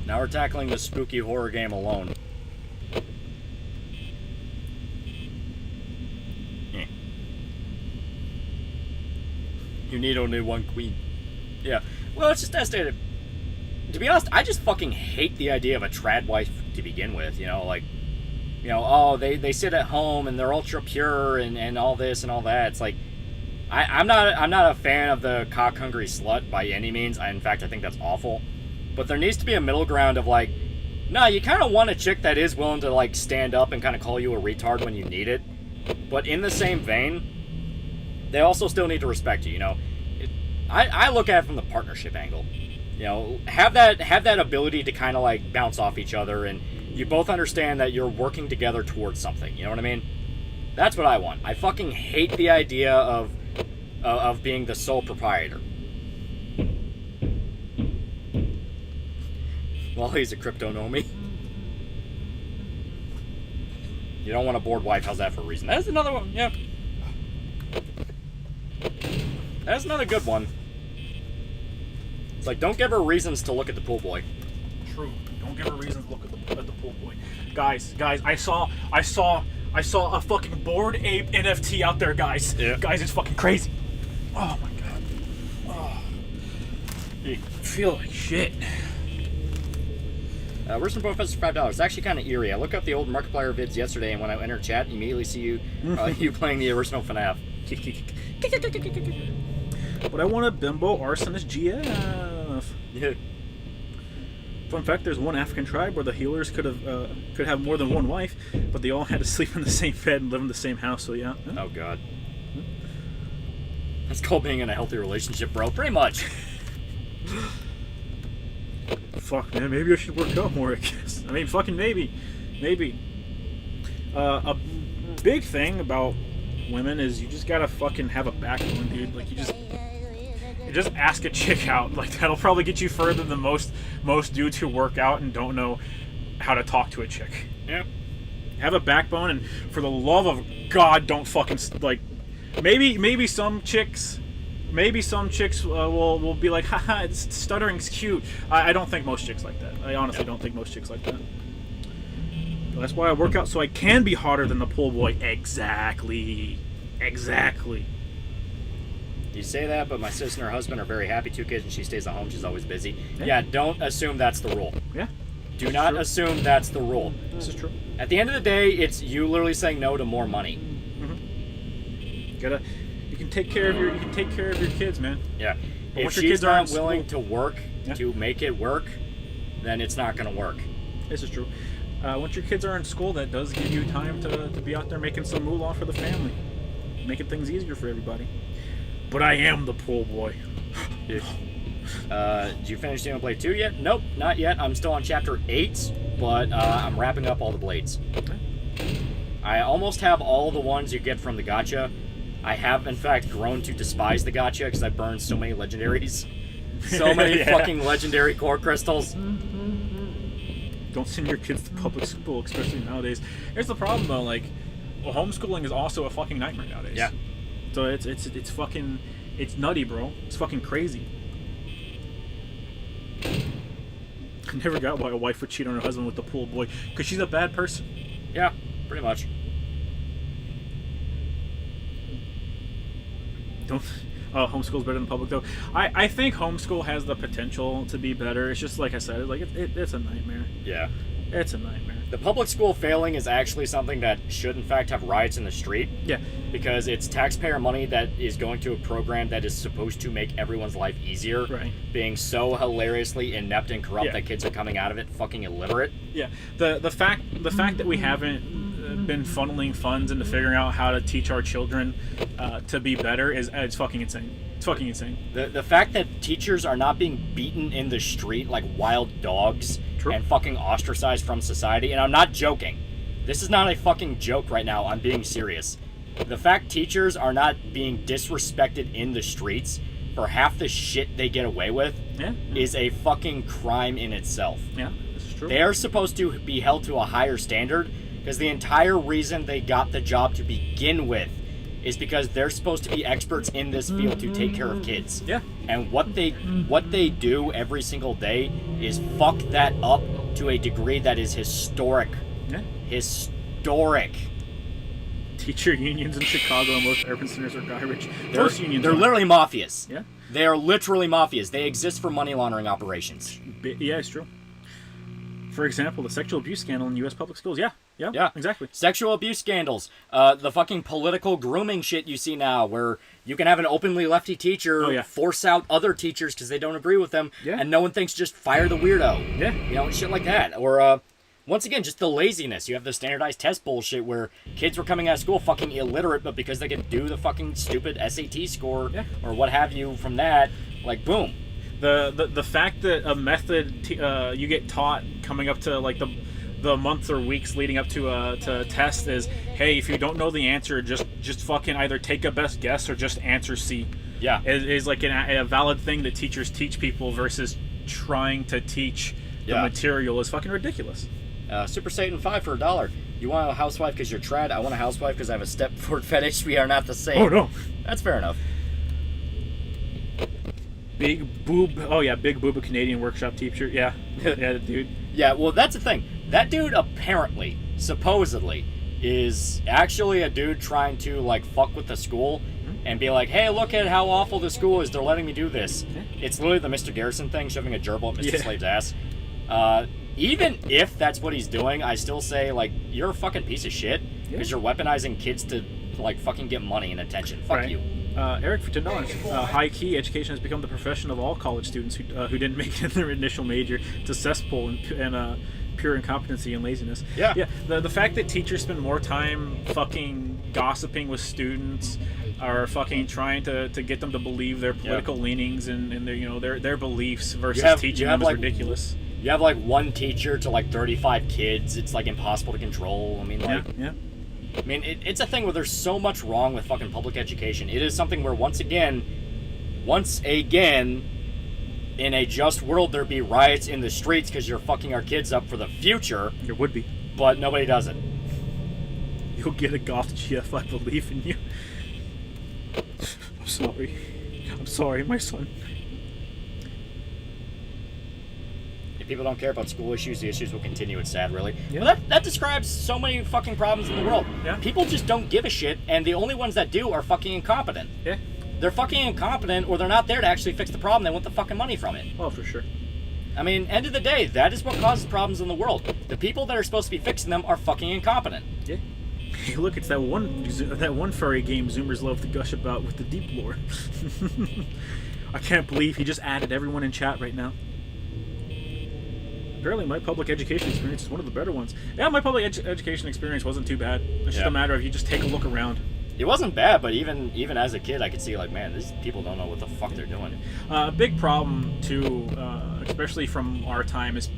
Now we're tackling the spooky horror game alone. You need only one queen. Yeah. Well, it's just estimated. To be honest, I just fucking hate the idea of a trad wife to begin with. You know, like, you know, oh, they sit at home and they're ultra pure and all this and all that. It's like, I'm not a fan of the cock hungry slut by any means. In fact, I think that's awful. But there needs to be a middle ground of like, no, you kind of want a chick that is willing to like stand up and kind of call you a retard when you need it. But in the same vein, they also still need to respect you, you know. I look at it from the partnership angle. You know, have that ability to kind of like bounce off each other, and you both understand that you're working together towards something. You know what I mean? That's what I want. I fucking hate the idea of being the sole proprietor. Well, he's a crypto nomie. You don't want a bored wife. How's that for a reason? That's another one. Yeah. That's another good one. It's like, don't give her reasons to look at the pool boy. True. Don't give her reasons to look at the pool boy. Guys, I saw a fucking Bored Ape NFT out there, guys. Yeah. Guys, it's fucking crazy. Oh my god. Oh. I feel like shit. Where's some professors for $5? It's actually kind of eerie. I looked up the old Markiplier vids yesterday, and when I enter chat, you immediately see you playing the original FNAF. But I want a bimbo arsonist GF. Yeah. Fun fact: there's one African tribe where the healers could have more than one wife, but they all had to sleep in the same bed and live in the same house. So yeah. Oh god. That's called being in a healthy relationship, bro. Pretty much. Fuck, man. Maybe I should work out more. I guess. I mean, fucking maybe. A big thing about women is you just gotta fucking have a backbone, dude. Like you just ask a chick out. Like that'll probably get you further than most dudes who work out and don't know how to talk to a chick. Yeah. Have a backbone, and for the love of God, don't fucking like. Maybe some chicks will be like, haha, stuttering's cute. I don't think most chicks like that. I honestly don't think most chicks like that. But that's why I work out, so I can be hotter than the pool boy. Exactly. You say that, but my sister and her husband are very happy. 2 kids, and she stays at home. She's always busy. Yeah, don't assume that's the rule. Yeah. Do not assume that's the rule. This is true. At the end of the day, it's you literally saying no to more money. You can take care of your kids, man. Yeah. But If once your she's kids are in not willing school- to work to make it work, then it's not going to work. This is true. Once your kids are in school, that does give you time to be out there making some moolah for the family, making things easier for everybody. But I am the pool boy. Did you finish Xenoblade 2 yet? Nope, not yet. I'm still on chapter 8, but I'm wrapping up all the blades. I almost have all the ones you get from the gacha. I have, in fact, grown to despise the gacha because I burned so many legendaries. So many fucking legendary core crystals. Don't send your kids to public school, especially nowadays. Here's the problem, though. Like, well, homeschooling is also a fucking nightmare nowadays. Yeah. So it's fucking, it's nutty, bro. It's fucking crazy. I never got why a wife would cheat on her husband with the pool boy, because she's a bad person. Yeah, pretty much. Don't. Homeschool's better than public, though. I think homeschool has the potential to be better. It's just like I said, it's a nightmare. Yeah. It's a nightmare. The public school failing is actually something that should, in fact, have riots in the street. Yeah. Because it's taxpayer money that is going to a program that is supposed to make everyone's life easier. Right. Being so hilariously inept and corrupt Yeah. that kids are coming out of it fucking illiterate. Yeah. The fact that we haven't been funneling funds into figuring out how to teach our children to be better is it's fucking insane. It's fucking insane. The fact that teachers are not being beaten in the street like wild dogs True. and fucking ostracized from society, and I'm not joking. This is not a fucking joke right now. I'm being serious. The fact teachers are not being disrespected in the streets for half the shit they get away with is a fucking crime in itself. Yeah, this is true. They are supposed to be held to a higher standard because the entire reason they got the job to begin with is because they're supposed to be experts in this field to take care of kids. Yeah. And what they do every single day is fuck that up to a degree that is historic. Yeah. Historic. Teacher unions in Chicago and most urban centers are garbage. Most unions They're are. literally mafias. Yeah. They are literally mafias. They exist for money laundering operations. Yeah, it's true. For example, the sexual abuse scandal in U.S. public schools. Yeah, exactly. Sexual abuse scandals. The fucking political grooming shit you see now, where you can have an openly lefty teacher force out other teachers because they don't agree with them, and no one thinks just fire the weirdo. Yeah. You know, shit like that. Or, once again, just the laziness. You have the standardized test bullshit where kids were coming out of school fucking illiterate, but because they could do the fucking stupid SAT score or what have you from that, like, boom. The fact that a method you get taught coming up to like the months or weeks leading up to a test is, hey, if you don't know the answer, just fucking either take a best guess or just answer C. Yeah. Is like a valid thing that teachers teach people versus trying to teach the material is fucking ridiculous. Super Satan 5 for $1. You want a housewife because you're trad? I want a housewife because I have a Stepford fetish. We are not the same. Oh no. That's fair enough. Big boob. Oh yeah, big boob, a Canadian workshop teacher. Yeah. Yeah, dude. Yeah, well, that's the thing. That dude apparently, supposedly, is actually a dude trying to, like, fuck with the school and be like, hey, look at how awful the school is. They're letting me do this. It's literally the Mr. Garrison thing, shoving a gerbil up Mr. Slave's ass. Even if that's what he's doing, I still say, like, you're a fucking piece of shit because you're weaponizing kids to, like, fucking get money and attention. Fuck you. Eric for $10. High key education has become the profession of all college students who didn't make it in their initial major. It's a cesspool and pure incompetency and laziness. Yeah. The fact that teachers spend more time fucking gossiping with students, or fucking trying to get them to believe their political leanings and their beliefs versus teaching them is ridiculous. You have like one teacher to like 35 kids. It's like impossible to control. I mean, like, I mean, it's a thing where there's so much wrong with fucking public education. It is something where once again, in a just world, there'd be riots in the streets because you're fucking our kids up for the future. There would be. But nobody does it. You'll get a goth GF, I believe in you. I'm sorry. I'm sorry, my son. If people don't care about school issues, the issues will continue. It's sad, really. Yeah. Well, that describes so many fucking problems in the world. Yeah. People just don't give a shit, and the only ones that do are fucking incompetent. Yeah. They're fucking incompetent, or they're not there to actually fix the problem. They want the fucking money from it. Oh, for sure. I mean, end of the day, that is what causes problems in the world. The people that are supposed to be fixing them are fucking incompetent. Yeah. Hey, look, it's that one furry game Zoomers love to gush about with the deep lore. I can't believe he just added everyone in chat right now. Apparently my public education experience is one of the better ones. Yeah, my public education experience wasn't too bad. It's just a matter of you just take a look around. It wasn't bad, but even as a kid, I could see, like, man, these people don't know what the fuck they're doing. A big problem, too, especially from our time, is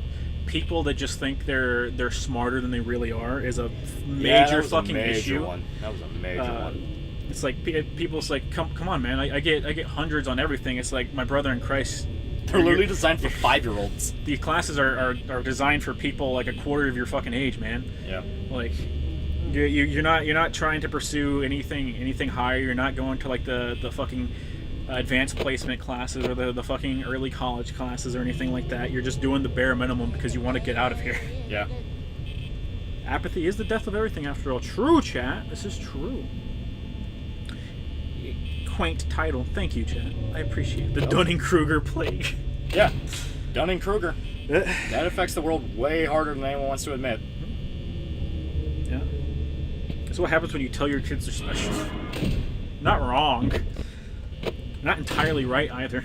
people that just think they're smarter than they really are is a major fucking issue. That was a major one. It's like people's like, come on, man. I get hundreds on everything. It's like my brother in Christ. They're literally designed for 5-year-olds. The classes are designed for people like a quarter of your fucking age, man. Yeah. Like, you're not trying to pursue anything higher. You're not going to like the fucking advanced placement classes or the fucking early college classes or anything like that. You're just doing the bare minimum because you want to get out of here. Yeah. Apathy is the death of everything, after all. True, chat. This is true. Quaint title. Thank you, chat. I appreciate it. The Dunning-Kruger plague. Yeah. Dunning-Kruger. That affects the world way harder than anyone wants to admit. Yeah. That's what happens when you tell your kids they're special. Not wrong. Not entirely right either.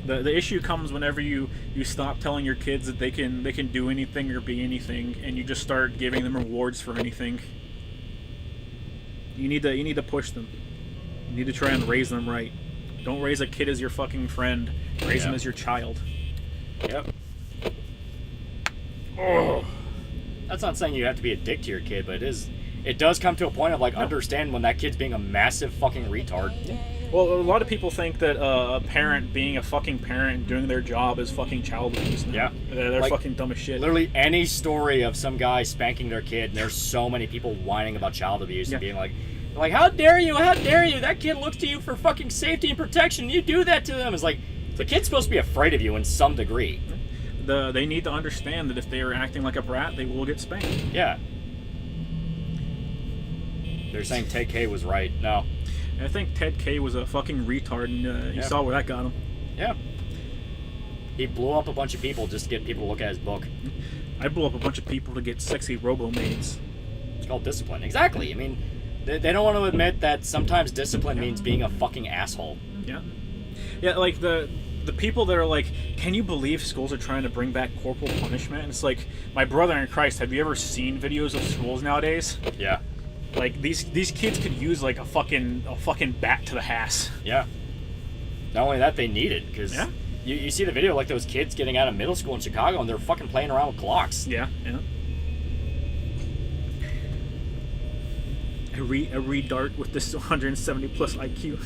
The issue comes whenever you stop telling your kids that they can do anything or be anything, and you just start giving them rewards for anything. You need to push them. You need to try and raise them right. Don't raise a kid as your fucking friend. Raise them as your child. Yep. Oh. That's not saying you have to be a dick to your kid, but it does come to a point of like understand when that kid's being a massive fucking retard. Well, a lot of people think that a parent being a fucking parent and doing their job is fucking child abuse. Yeah. They're like, fucking dumb as shit. Literally any story of some guy spanking their kid, and there's so many people whining about child abuse and being like, how dare you, that kid looks to you for fucking safety and protection, you do that to them. It's like, the kid's supposed to be afraid of you in some degree. They need to understand that if they are acting like a brat, they will get spanked. Yeah. They're saying Ted K was right. No. I think Ted K was a fucking retard, and you saw where that got him. Yeah. He blew up a bunch of people just to get people to look at his book. I blew up a bunch of people to get sexy robo-maids. It's called discipline. Exactly. I mean, they don't want to admit that sometimes discipline means being a fucking asshole. Yeah. Yeah, like the people that are like, can you believe schools are trying to bring back corporal punishment? And it's like, my brother in Christ, have you ever seen videos of schools nowadays? Yeah. Like, these kids could use like a fucking bat to the ass. Yeah. Not only that, they need it because you see the video like those kids getting out of middle school in Chicago and they're fucking playing around with clocks. Yeah. A redart with this 170 plus IQ.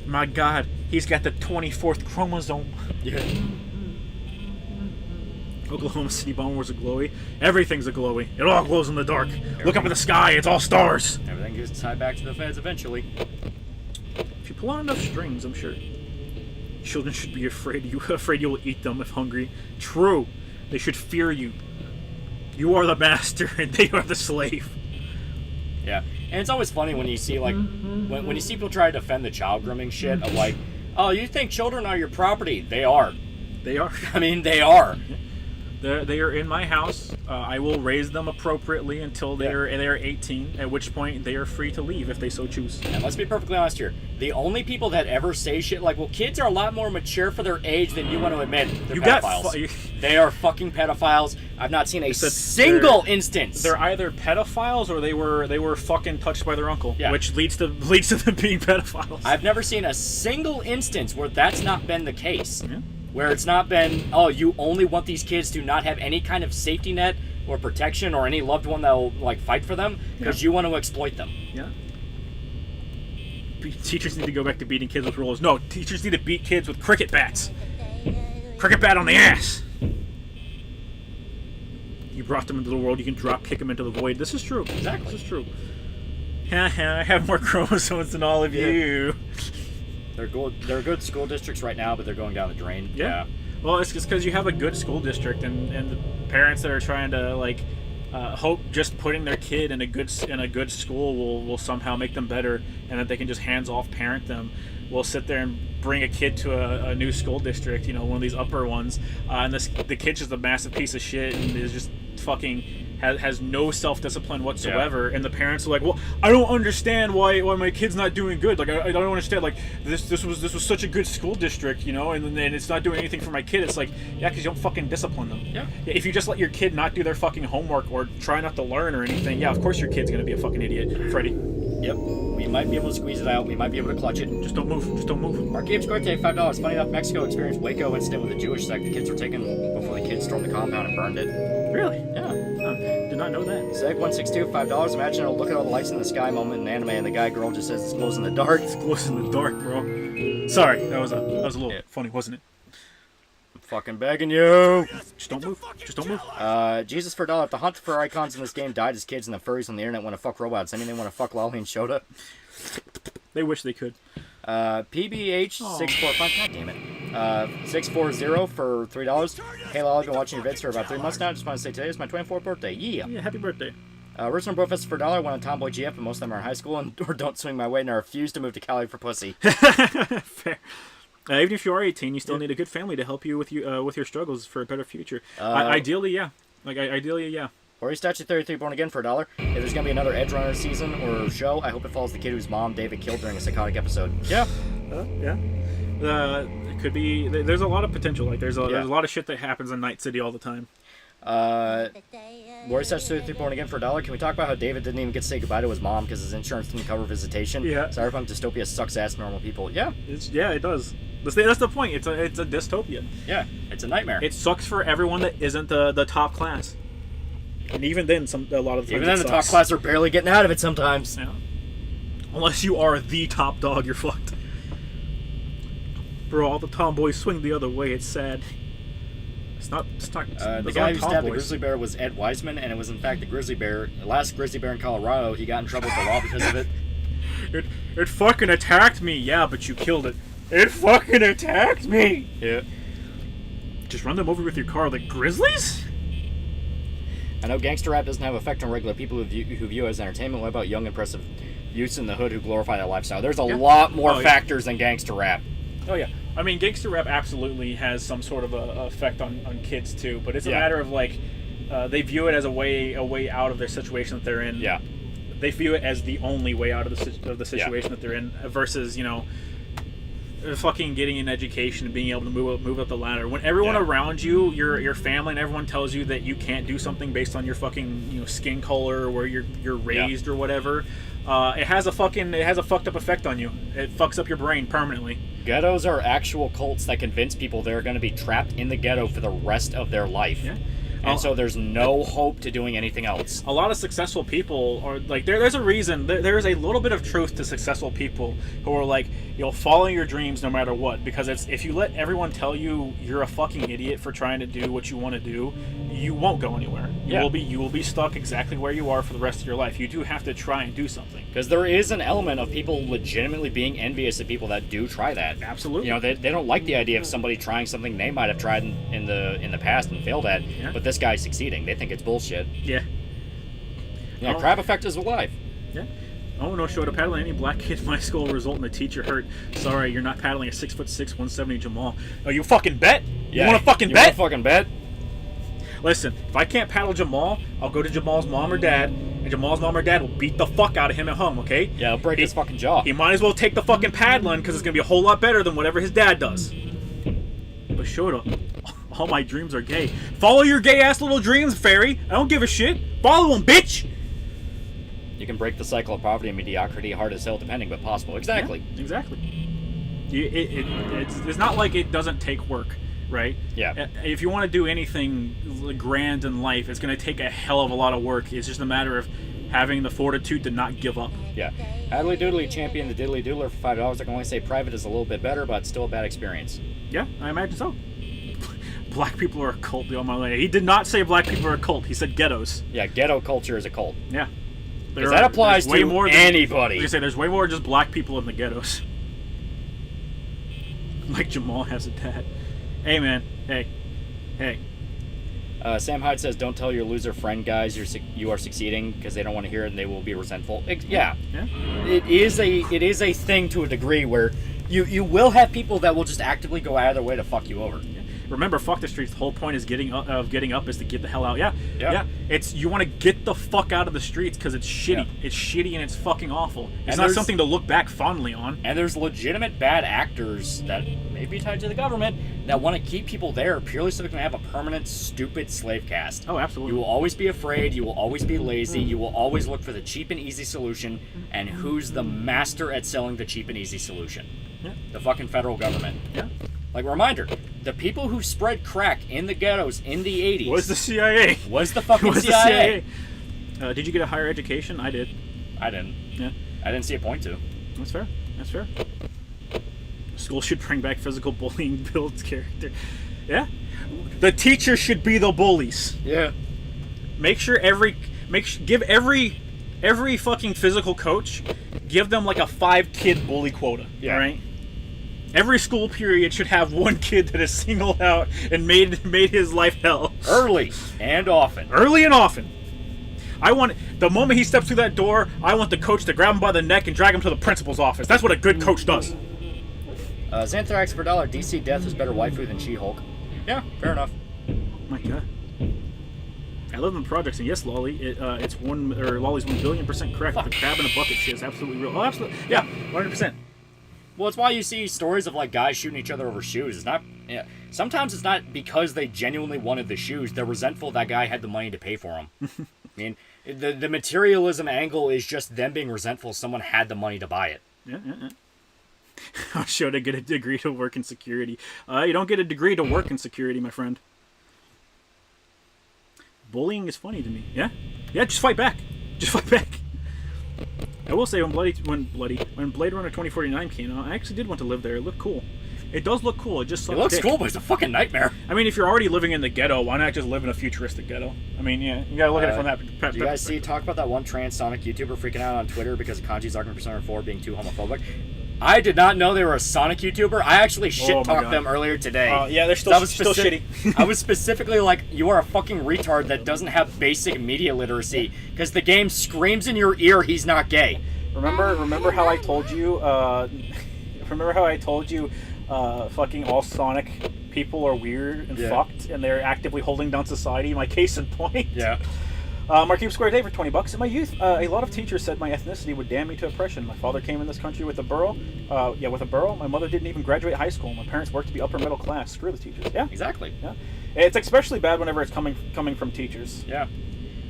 My God, he's got the 24th chromosome. Yeah. Oklahoma City bombers are glowy. Everything's a glowy. It all glows in the dark. Look up in the sky. It's all stars. Everything gets tied back to the feds eventually. If you pull on enough strings, I'm sure. Children should be afraid you will eat them if hungry. True. They should fear you. You are the master and they are the slave. Yeah, and it's always funny when you see like when you see people try to defend the child grooming shit of like, oh, you think children are your property? They are. They are. I mean, they are. They are in my house. I will raise them appropriately until they are 18, at which point they are free to leave if they so choose. And let's be perfectly honest here. The only people that ever say shit like, well, kids are a lot more mature for their age than you want to admit. They're pedophiles. They are fucking pedophiles. I've not seen a single instance. They're either pedophiles or they were fucking touched by their uncle, which leads to them being pedophiles. I've never seen a single instance where that's not been the case. Yeah. Where it's not been, oh, you only want these kids to not have any kind of safety net or protection or any loved one that'll like fight for them because you want to exploit them. Yeah. Teachers need to go back to beating kids with rollers. No, teachers need to beat kids with cricket bats. Cricket bat on the ass. You brought them into the world. You can drop kick them into the void. This is true. Exactly. This is true. I have more chromosomes than all of you. They're good school districts right now, but they're going down the drain. Yeah. Well, it's just because you have a good school district, and the parents that are trying to like hope just putting their kid in a good school will somehow make them better, and that they can just hands off parent them. Will sit there and bring a kid to a new school district, one of these upper ones, and the kid's just a massive piece of shit and is just fucking has no self-discipline whatsoever, and the parents are like, well, I don't understand why my kid's not doing good. Like I don't understand. Like this was such a good school district, and it's not doing anything for my kid. It's like, yeah, because you don't fucking discipline them. Yeah. If you just let your kid not do their fucking homework or try not to learn or anything, yeah, of course your kid's gonna be a fucking idiot, Freddie. Yep. We might be able to squeeze it out. We might be able to clutch it. Just don't move. Just don't move. Our Gabe's birthday, $5. Funny enough, Mexico experienced Waco incident with a Jewish sect. The kids were taken before the kids stormed the compound and burned it. Really? Yeah. Did not know that. Seg162, $5. Imagine a look at all the lights in the sky moment in anime, and the girl just says, "It glows in the dark." It glows in the dark, bro. Sorry, that was a little funny, wasn't it? I'm fucking begging you. Just don't move. Just don't move. Jesus for $1. If the hunt for icons in this game died as kids, and the furries on the internet want to fuck robots, I mean, they want to fuck Lolly and Yoda. They wish they could. PBH645, god damn it. 640 for $3. Hey Lolly, I've been watching your vids for about 3 months now. Just want to say today is my 24th birthday. Yeah, happy birthday. Original Brofest for $1. Went on Tomboy GF, but most of them are in high school or don't swing my way, and I refuse to move to Cali for pussy. Fair. Even if you are 18, you still need a good family to help you with your struggles for a better future. Ideally, yeah. Ideally, yeah. Or Statue 33 Born Again for $1. If there's gonna be another Edge Runner season or show, I hope it follows the kid whose mom David killed during a psychotic episode. Yeah. It could be. There's a lot of potential. Like there's a lot of shit that happens in Night City all the time. Warrior Statue 33 Born Again for $1. Can we talk about how David didn't even get to say goodbye to his mom because his insurance didn't cover visitation? Yeah. Cyberpunk dystopia sucks ass normal people. Yeah. It does. That's the point. It's a dystopia. Yeah. It's a nightmare. It sucks for everyone that isn't the top class. And even then, a lot of the times even then, the top class are barely getting out of it sometimes. Yeah. Unless you are the top dog, you're fucked. Bro, all the tomboys swing the other way. It's sad. It's not. The guy who stabbed the grizzly bear was Ed Wiseman, and it was in fact the last grizzly bear in Colorado. He got in trouble with the law because of it. It fucking attacked me. Yeah, but you killed it. It fucking attacked me. Yeah. Just run them over with your car like grizzlies? I know gangster rap doesn't have effect on regular people who view it as entertainment. What about young, impressive youths in the hood who glorify that lifestyle? There's a lot more factors than gangster rap. Oh, yeah. I mean, gangster rap absolutely has some sort of a effect on kids, too. But it's a matter of, like, they view it as a way out of their situation that they're in. Yeah. They view it as the only way out of the situation that they're in versus, fucking getting an education and being able to move up the ladder. When everyone around you, your family and everyone tells you that you can't do something based on your fucking skin color or where you're raised or whatever, it has a fucked up effect on you. It fucks up your brain permanently. Ghettos are actual cults that convince people they're going to be trapped in the ghetto for the rest of their life. Yeah. And so there's no hope to doing anything else. A lot of successful people are like, there's a reason, there's a little bit of truth to successful people who are like, follow your dreams no matter what. Because if you let everyone tell you you're a fucking idiot for trying to do what you want to do, you won't go anywhere. You will be stuck exactly where you are for the rest of your life. You do have to try and do something. Because there is an element of people legitimately being envious of people that do try that. Absolutely. They don't like the idea of somebody trying something they might have tried in the past and failed at, but this guy's succeeding. They think it's bullshit. Yeah. Yeah, crab effect is alive. Yeah. Oh, no show to paddling any black kid in my school will result in the teacher hurt. Sorry, you're not paddling a 6'6", 170 Jamal. Oh, you fucking bet? Yeah. You want to fucking bet? You want to fucking bet? Listen, if I can't paddle Jamal, I'll go to Jamal's mom or dad, and Jamal's mom or dad will beat the fuck out of him at home, okay? Yeah, he'll break his fucking jaw. He might as well take the fucking paddling, because it's going to be a whole lot better than whatever his dad does. But Yoda, all my dreams are gay. Follow your gay-ass little dreams, fairy. I don't give a shit. Follow them, bitch! You can break the cycle of poverty and mediocrity, hard as hell, depending, but possible. Exactly. Yeah, exactly. It's not like it doesn't take work. Right? Yeah. If you want to do anything grand in life, it's going to take a hell of a lot of work. It's just a matter of having the fortitude to not give up. Yeah. Addly Doodly champion the Diddly Doodler for $5. I can only say private is a little bit better, but still a bad experience. Yeah, I imagine so. Black people are a cult, TheAlmightyLoli. He did not say black people are a cult. He said ghettos. Yeah, ghetto culture is a cult. Yeah. Because that applies to anybody. Like I say, there's way more just black people in the ghettos. Like Jamal has a dad. Hey, man. Hey. Sam Hyde says, don't tell your loser friend guys you are succeeding because they don't want to hear it and they will be resentful. Yeah. It is a thing to a degree where you will have people that will just actively go out of their way to fuck you over. Yeah. Remember, fuck the streets. The whole point is getting up is to get the hell out. Yeah. It's you want to get the fuck out of the streets because it's shitty. Yeah. It's shitty and it's fucking awful. It's not something to look back fondly on. And there's legitimate bad actors that may be tied to the government that want to keep people there purely so they can have a permanent, stupid slave caste. Oh, absolutely. You will always be afraid. You will always be lazy. You will always look for the cheap and easy solution. And who's the master at selling the cheap and easy solution? Yeah. The fucking federal government. Yeah. Like, reminder, the people who spread crack in the ghettos in the 80s... Was the CIA. Was the fucking CIA. Did you get a higher education? I did. I didn't. Yeah. I didn't see a point to. That's fair. School should bring back physical bullying builds character. Yeah. The teachers should be the bullies. Yeah. Give every fucking physical coach, give them like a 5-kid bully quota. Yeah. Right? Every school period should have one kid that is singled out and made his life hell. Early and often. I want, the moment he steps through that door, I want the coach to grab him by the neck and drag him to the principal's office. That's what a good coach does. Xanthrax for $1. DC Death is better waifu than She-Hulk. Yeah, fair enough. My God. I live in the projects, and yes, Lolly, Lolly's 1,000,000,000% correct. Fuck. The crab in a bucket shit is absolutely real. Oh, absolutely. Yeah, 100%. Well, it's why you see stories of like guys shooting each other over shoes. It's not. Yeah, sometimes it's not because they genuinely wanted the shoes. They're resentful that guy had the money to pay for them. I mean, the materialism angle is just them being resentful someone had the money to buy it. Yeah. I'll show to get a degree to work in security. You don't get a degree to work in security, my friend. Bullying is funny to me. Yeah, just fight back. I will say when Blade Runner 2049 came out, I actually did want to live there. It looked cool. It does look cool. It just sucks. It looks cool, but it's a fucking nightmare. I mean, if you're already living in the ghetto, why not just live in a futuristic ghetto? I mean, yeah, you gotta look at it from that perspective. Do you guys talk about that one transonic YouTuber freaking out on Twitter because of Kanji's argument for Persona 4 being too homophobic? I did not know they were a Sonic YouTuber. I actually shit-talked them earlier today. Yeah, they're still shitty. I was specifically like, you are a fucking retard that doesn't have basic media literacy because the game screams in your ear he's not gay. Remember how I told you, fucking all Sonic people are weird and fucked and they're actively holding down society? My case in point. Yeah. Marquise Square Day for $20. In my youth, a lot of teachers said my ethnicity would damn me to oppression. My father came in this country with a burro. With a burro. My mother didn't even graduate high school. My parents worked to be upper middle class. Screw the teachers. Yeah. Exactly. Yeah. It's especially bad whenever it's coming from teachers. Yeah.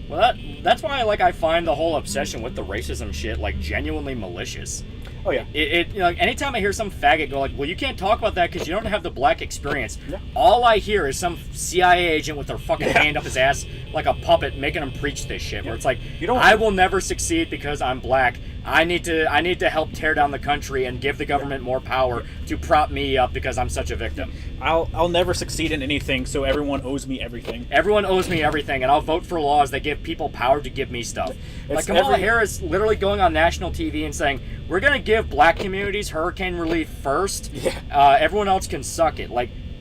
Well, that's why I find the whole obsession with the racism shit genuinely malicious. Oh yeah. Anytime I hear some faggot go well, you can't talk about that because you don't have the black experience. Yeah. All I hear is some CIA agent with their fucking hand up his ass like a puppet making him preach this shit. Where it's I will never succeed because I'm black. I need to help tear down the country and give the government more power to prop me up because I'm such a victim. I'll never succeed in anything, so everyone owes me everything. Everyone owes me everything, and I'll vote for laws that give people power to give me stuff. Kamala Harris literally going on national TV and saying, we're going to give black communities hurricane relief first. Yeah. Everyone else can suck it.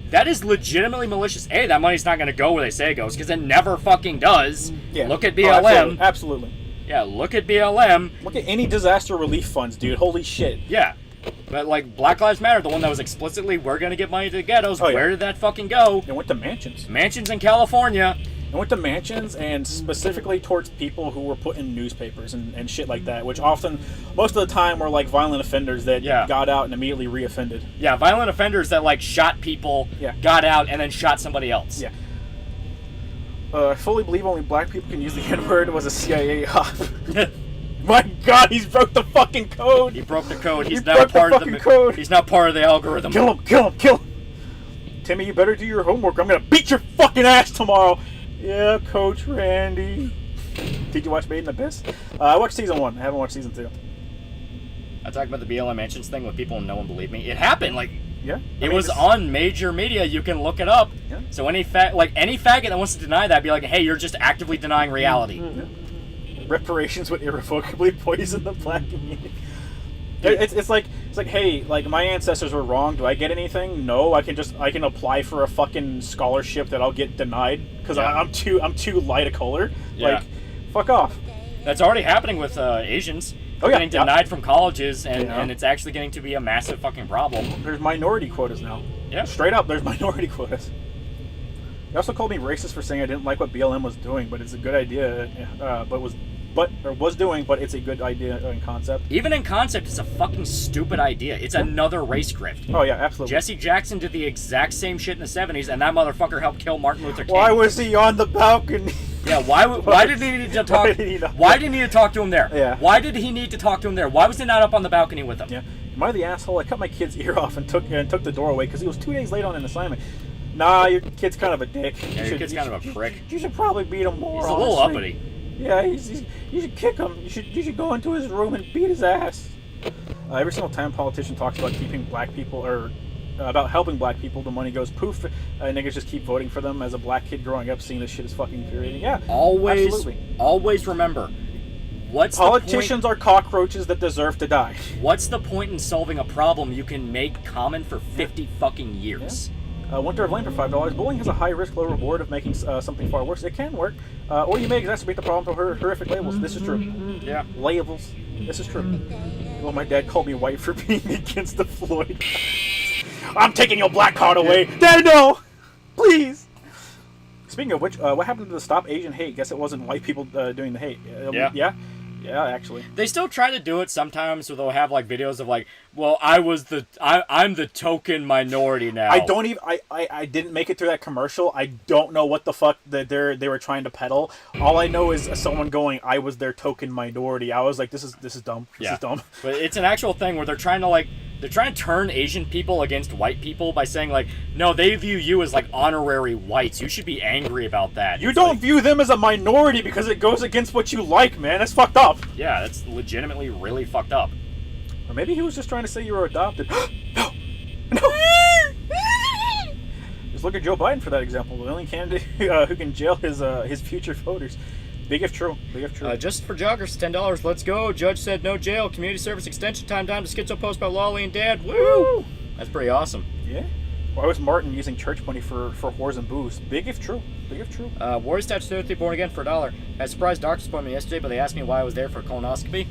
That is legitimately malicious. A, that money's not going to go where they say it goes, because it never fucking does. Yeah. Look at BLM. Oh, absolutely. Yeah, look at BLM. Look at any disaster relief funds, dude. Holy shit. Yeah. But Black Lives Matter, the one that was explicitly, we're going to give money to the ghettos, where did that fucking go? It went to mansions. Mansions in California. It went to mansions and specifically towards people who were put in newspapers and shit like that, which often, most of the time, were violent offenders that got out and immediately reoffended. Yeah, violent offenders that shot people, got out, and then shot somebody else. Yeah. I fully believe only black people can use the N-word was a CIA op. My God, he's broke the fucking code. He broke the code. He's now part of the code. He's not part of the algorithm. Kill him! Kill him! Kill him! Timmy, you better do your homework. I'm gonna beat your fucking ass tomorrow. Yeah, Coach Randy. Did you watch Made in Abyss? I watched season 1. I haven't watched season 2. I talked about the BLM Mansions thing with people and no one believed me. It happened. Yeah. It was on major media. You can look it up. Yeah. So any faggot that wants to deny that, be hey, you're just actively denying reality. Yeah. Reparations would irrevocably poison the black community. It's like, hey, my ancestors were wrong. Do I get anything? No. I can apply for a fucking scholarship that I'll get denied because I'm too light a color. Yeah. Fuck off. That's already happening with Asians. They're getting denied from colleges, and it's actually getting to be a massive fucking problem. There's minority quotas now. Yeah. Straight up, there's minority quotas. They also called me racist for saying I didn't like what BLM was doing, but it's a good idea. But it's a good idea in concept. Even in concept, it's a fucking stupid idea. It's another race grift. Oh yeah, absolutely. Jesse Jackson did the exact same shit in the 70s, and that motherfucker helped kill Martin Luther King. Why was he on the balcony? Yeah, why did he need to talk? Why did he need to talk to him there? Yeah. Why did he need to talk to him there? Why was he not up on the balcony with him? Yeah. Am I the asshole? I cut my kid's ear off and took the door away because he was 2 days late on an assignment. Nah, your kid's kind of a dick. Yeah, your kid's kind of a prick. You should probably beat him more. He's a little uppity. Yeah, you should kick him. You should go into his room and beat his ass. Every single time a politician talks about keeping black people or about helping black people, the money goes poof. Niggas just keep voting for them. As a black kid growing up, seeing this shit is fucking infuriating. Yeah, always remember. Politicians are cockroaches that deserve to die. What's the point in solving a problem you can make common for 50 fucking years? Yeah. Winter of Lane for $5. Bullying has a high risk, low reward of making something far worse. It can work, or you may exacerbate the problem through horrific labels. This is true. Yeah. Labels. This is true. Well, my dad called me white for being against the Floyd. I'm taking your black card away. Dad, no! Please! Speaking of which, what happened to the Stop Asian Hate? Guess it wasn't white people doing the hate. Yeah. Yeah, actually. They still try to do it sometimes, so they'll have videos of well, I'm the token minority now. I didn't make it through that commercial. I don't know what the fuck that they were trying to peddle. All I know is someone going, I was their token minority. I was like, this is dumb. This is dumb. But it's an actual thing where they're trying to turn Asian people against white people by saying no, they view you as honorary whites. You should be angry about that. You don't view them as a minority because it goes against what you like, man. That's fucked up. Yeah, that's legitimately really fucked up. Or maybe he was just trying to say you were adopted. No! Just look at Joe Biden for that example. The only candidate who can jail his future voters. Big if true. Just for joggers, $10. Let's go. Judge said no jail. Community service extension time to schizo post by Lolly and Dad. Woo! That's pretty awesome. Yeah. Why was Martin using church money for whores and booze? Big if true. Warriors Touch 33 born again for $1. I had a surprise doctor's appointment yesterday, but they asked me why I was there for a colonoscopy.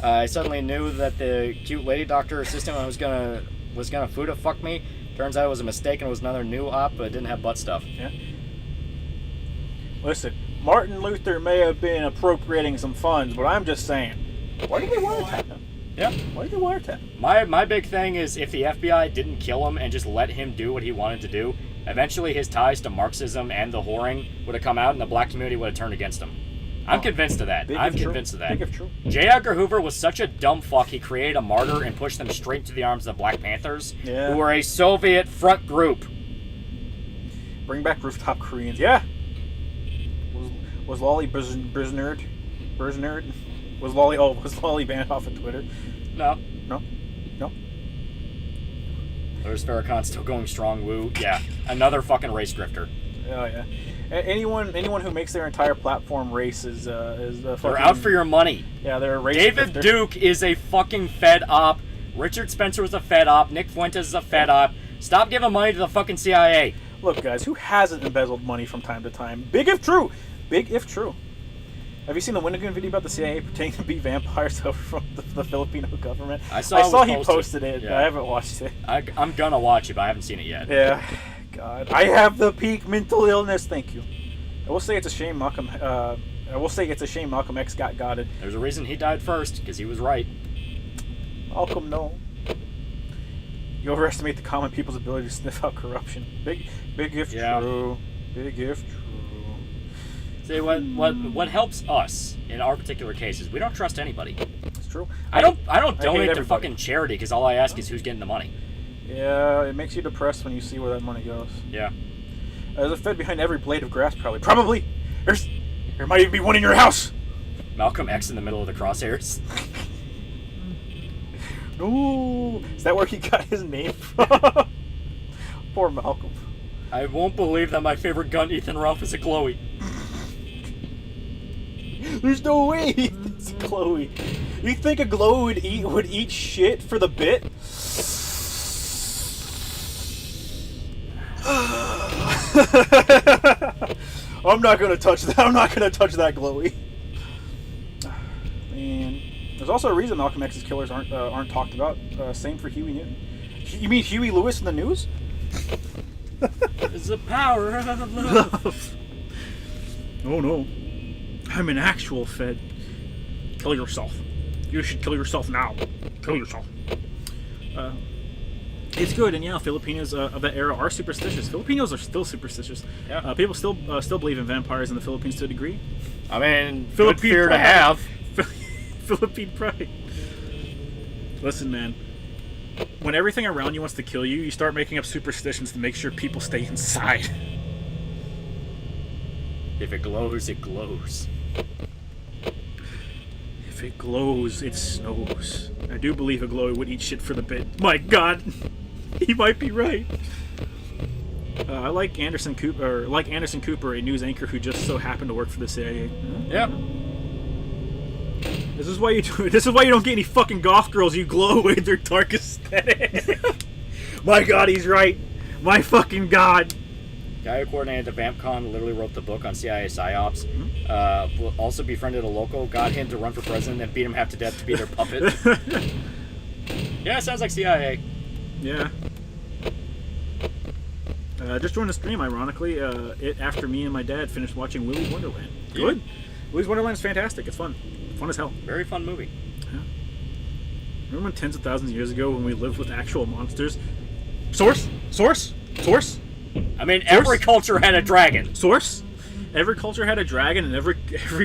I suddenly knew that the cute lady doctor assistant was gonna Fuda fuck me. Turns out it was a mistake and it was another new op, but it didn't have butt stuff. Yeah. Listen, Martin Luther may have been appropriating some funds, but I'm just saying, why did they wiretap him? Yeah. Why did they wiretap him? My big thing is if the FBI didn't kill him and just let him do what he wanted to do, eventually his ties to Marxism and the whoring would have come out and the black community would have turned against him. I'm convinced of that. I'm convinced of that. Big if true. J. Edgar Hoover was such a dumb fuck, he created a martyr and pushed them straight into the arms of the Black Panthers, Yeah. who were a Soviet front group. Bring back rooftop Koreans. Yeah. Was Lolly Brisnerd? Was Lolly banned off of Twitter? No. No. There's Farrakhan still going strong, woo. Yeah. Another fucking race drifter. Oh yeah. Anyone who makes their entire platform race is fucking, They're out for your money. Yeah, they're a race David drifter. Duke is a fucking Fed op. Richard Spencer was a Fed op. Nick Fuentes is a Fed op. Stop giving money to the fucking CIA. Look, guys, who hasn't embezzled money from time to time? Big if true. Big if true. Have you seen the Winnegoon video about the CIA pretending to be vampires over from the Filipino government? I saw he posted it. Yeah. I haven't watched it. I'm gonna watch it, but I haven't seen it yet. Yeah. God, I have the peak mental illness. Thank you. I will say it's a shame Malcolm. Malcolm X got gotted. There's a reason he died first, because he was right. Malcolm, no. You overestimate the common people's ability to sniff out corruption. Big if true. Big if true. See, what helps us in our particular cases, we don't trust anybody. It's true. I don't hate donate to everybody. fucking charity because all I ask is who's getting the money. Yeah, it makes you depressed when you see where that money goes. Yeah. There's a Fed behind every blade of grass, probably. Probably. There might even be one in your house. Malcolm X in the middle of the crosshairs. No, is that where he got his name from? Poor Malcolm. I won't believe that my favorite gun, Ethan Ralph, is a Chloe. There's no way it's Chloe. You think a glow would eat shit for the bit? I'm not gonna touch that. I'm not gonna touch that glowy. Man, there's also a reason Malcolm X's killers aren't talked about. Same for Huey Newton. You mean Huey Lewis in the news? It's the power of love. Oh no. I'm an actual Fed. Kill yourself. You should kill yourself now. Kill yourself. It's good, and yeah, Filipinos of that era are superstitious. Filipinos are still superstitious. Yeah. People still believe in vampires in the Philippines to a degree. I mean, Philippine good fear to pride. have. Philippine pride. Listen, man. When everything around you wants to kill you, you start making up superstitions to make sure people stay inside. If it glows, it glows. If it glows, it snows. I do believe a glowy would eat shit for the bit. My God, he might be right. I like Anderson Cooper, a news anchor who just so happened to work for the CIA. Yeah. This is why you don't get any fucking goth girls. You glow with their dark aesthetic. My God, he's right. My fucking God. Guy who coordinated the VampCon literally wrote the book on CIA psyops. Also befriended a local, got him to run for president, and beat him half to death to be their puppet. Yeah, sounds like CIA. Yeah. Just joined the stream, ironically. After me and my dad finished watching Willy's Wonderland. Good. Willy's Wonderland is fantastic. It's fun. Fun as hell. Very fun movie. Yeah. Remember when tens of thousands of years ago when we lived with actual monsters? Source? I mean, every culture had a dragon. Source? Every culture had a dragon, and every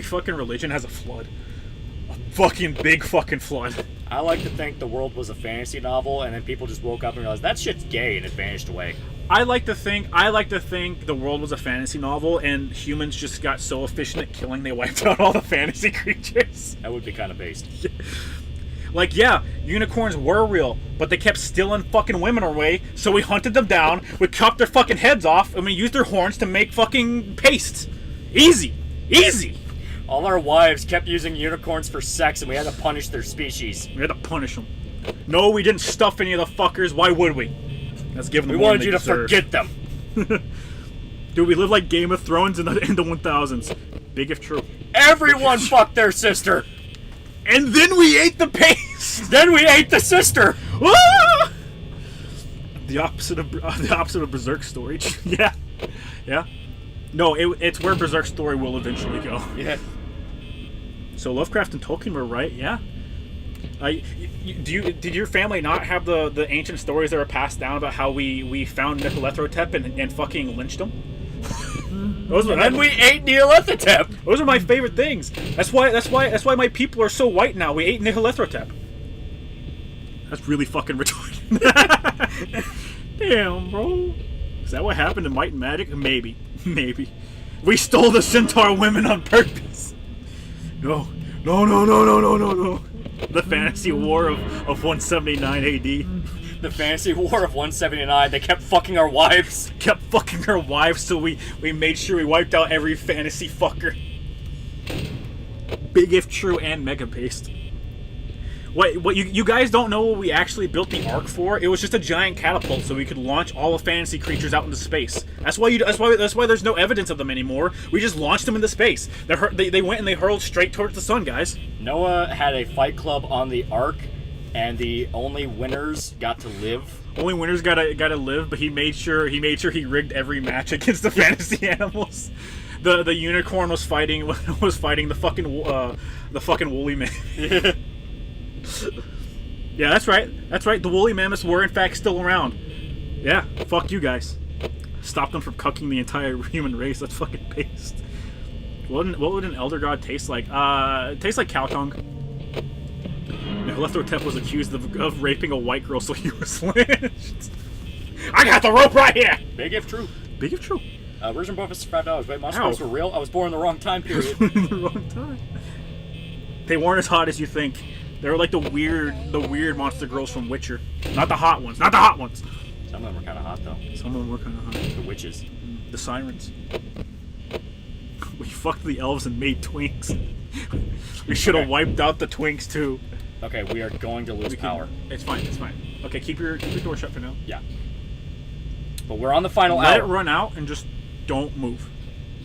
fucking religion has a flood. A fucking big fucking flood. I like to think the world was a fantasy novel, and then people just woke up and realized that shit's gay, and it vanished away. I like to think the world was a fantasy novel, and humans just got so efficient at killing they wiped out all the fantasy creatures. That would be kind of based. Like, yeah, unicorns were real, but they kept stealing fucking women away, so we hunted them down, we chopped their fucking heads off, and we used their horns to make fucking paste. Easy. All our wives kept using unicorns for sex, and we had to punish their species. We had to punish them. No, we didn't stuff any of the fuckers. Why would we? Let's give them We the one wanted they you to deserve. forget them. Dude, we live like Game of Thrones in the 1000s. Big if true. Everyone fucked their sister. And then we ate the paste. Then we ate the sister. Ah! The opposite of Berserk storage. Yeah. No, it's where Berserk's story will eventually go. Yeah. So Lovecraft and Tolkien were right, yeah. Did your family not have the ancient stories that were passed down about how we found Nyarlathotep and fucking lynched him? And we ate Nyarlathotep. Those are my favorite things. That's why my people are so white now. We ate Nyarlathotep. That's really fucking retarded. Damn, bro. Is that what happened in Might and Magic? Maybe. We stole the centaur women on purpose. No. The fantasy war of 179 AD. The fantasy war of 179. They kept fucking our wives. Kept fucking our wives, so we made sure we wiped out every fantasy fucker. Big if true and mega paste. What you guys don't know what we actually built the Ark for? It was just a giant catapult so we could launch all the fantasy creatures out into space. That's why there's no evidence of them anymore. We just launched them into space. They went and they hurled straight towards the sun, guys. Noah had a fight club on the Ark, and the only winners got to live. Only winners gotta live, but he made sure he rigged every match against the fantasy animals. The unicorn was fighting the fucking woolly man. Yeah, that's right. The woolly mammoths were in fact still around. Yeah, fuck you guys. Stop them from cucking the entire human race. That's fucking based. What would an elder god taste like? Tastes like cow tongue. Nyarlathotep was accused of raping a white girl, so he was lynched. I got the rope right here! Big if true. Version Buff is $5. Wait, monsters were real? I was born in the wrong time period. the wrong time. They weren't as hot as you think. They were like the weird monster girls from Witcher. Not the hot ones. Some of them were kind of hot, though. The witches. The sirens. We fucked the elves and made twinks. We should have wiped out the twinks, too. Okay, we are going to lose power. It's fine. Okay, keep your door shut for now. Yeah. But we're on the final Let hour. it run out and just don't move.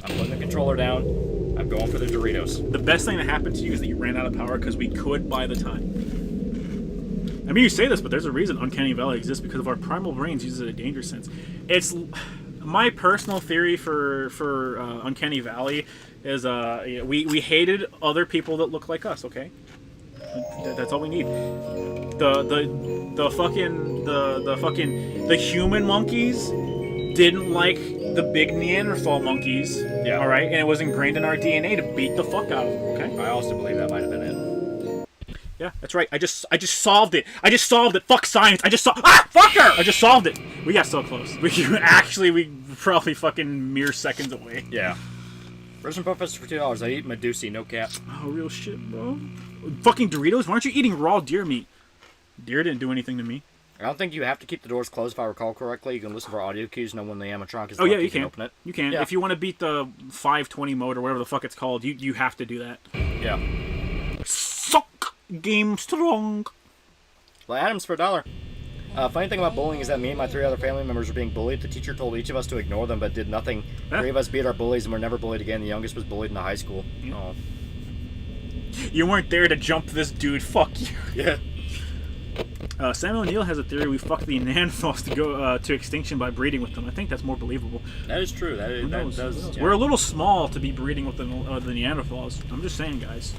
I'm putting the controller down. I'm going for the Doritos. The best thing that happened to you is that you ran out of power because we could buy the time. I mean, you say this, but there's a reason Uncanny Valley exists, because of our primal brains use it a danger sense. It's my personal theory for Uncanny Valley is we hated other people that look like us. Okay, that's all we need. The human monkeys didn't like the big Neanderthal monkeys. Yeah. All right, and it was ingrained in our DNA to beat the fuck out of them. Okay. I also believe that might have been it. Yeah, that's right. I just solved it. Fuck science. Fucker! I just solved it. We got so close. We probably fucking mere seconds away. Yeah. Version Buff is for $2. I eat Medusi, no cap. Oh, real shit, bro. Fucking Doritos? Why aren't you eating raw deer meat? Deer didn't do anything to me. I don't think you have to keep the doors closed, if I recall correctly. You can listen for audio cues, know when the animatronic is. Oh yeah, you can can. open it. You can. Yeah. If you want to beat the 520 mode or whatever the fuck it's called, you have to do that. Yeah. Suck game strong. Well, Adams for $1. Funny thing about bullying is that me and my 3 other family members were being bullied. The teacher told each of us to ignore them, but did nothing. Huh? 3 of us beat our bullies and were never bullied again. The youngest was bullied in the high school. Yeah. Oh. You weren't there to jump this dude. Fuck you. Yeah. Samuel O'Neill has a theory we fucked the Neanderthals to go to extinction by breeding with them. I think that's more believable. That is true. That Who knows? does. Yeah. We're a little small to be breeding with the Neanderthals. I'm just saying, guys.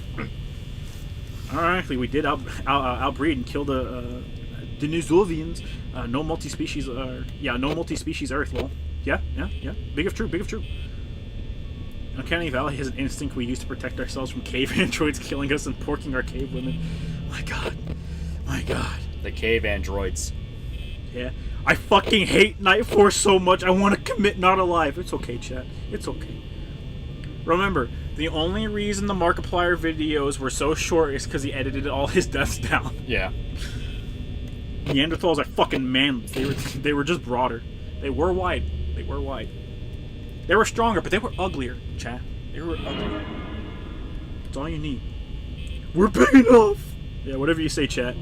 Ironically, we did outbreed and kill the Denisovians. No multi-species. No multi-species Earth. Well, yeah. Big if true. Uncanny Valley has an instinct we use to protect ourselves from cave androids killing us and porking our cave women. My God. The cave androids. Yeah. I fucking hate Night Force so much. I want to commit not alive. It's okay, chat. It's okay. Remember, the only reason the Markiplier videos were so short is because he edited all his deaths down. Yeah. Neanderthals are fucking manless. They were just broader. They were wide. They were stronger, but they were uglier, chat. They were uglier. That's all you need. We're big enough! Yeah, whatever you say, chat.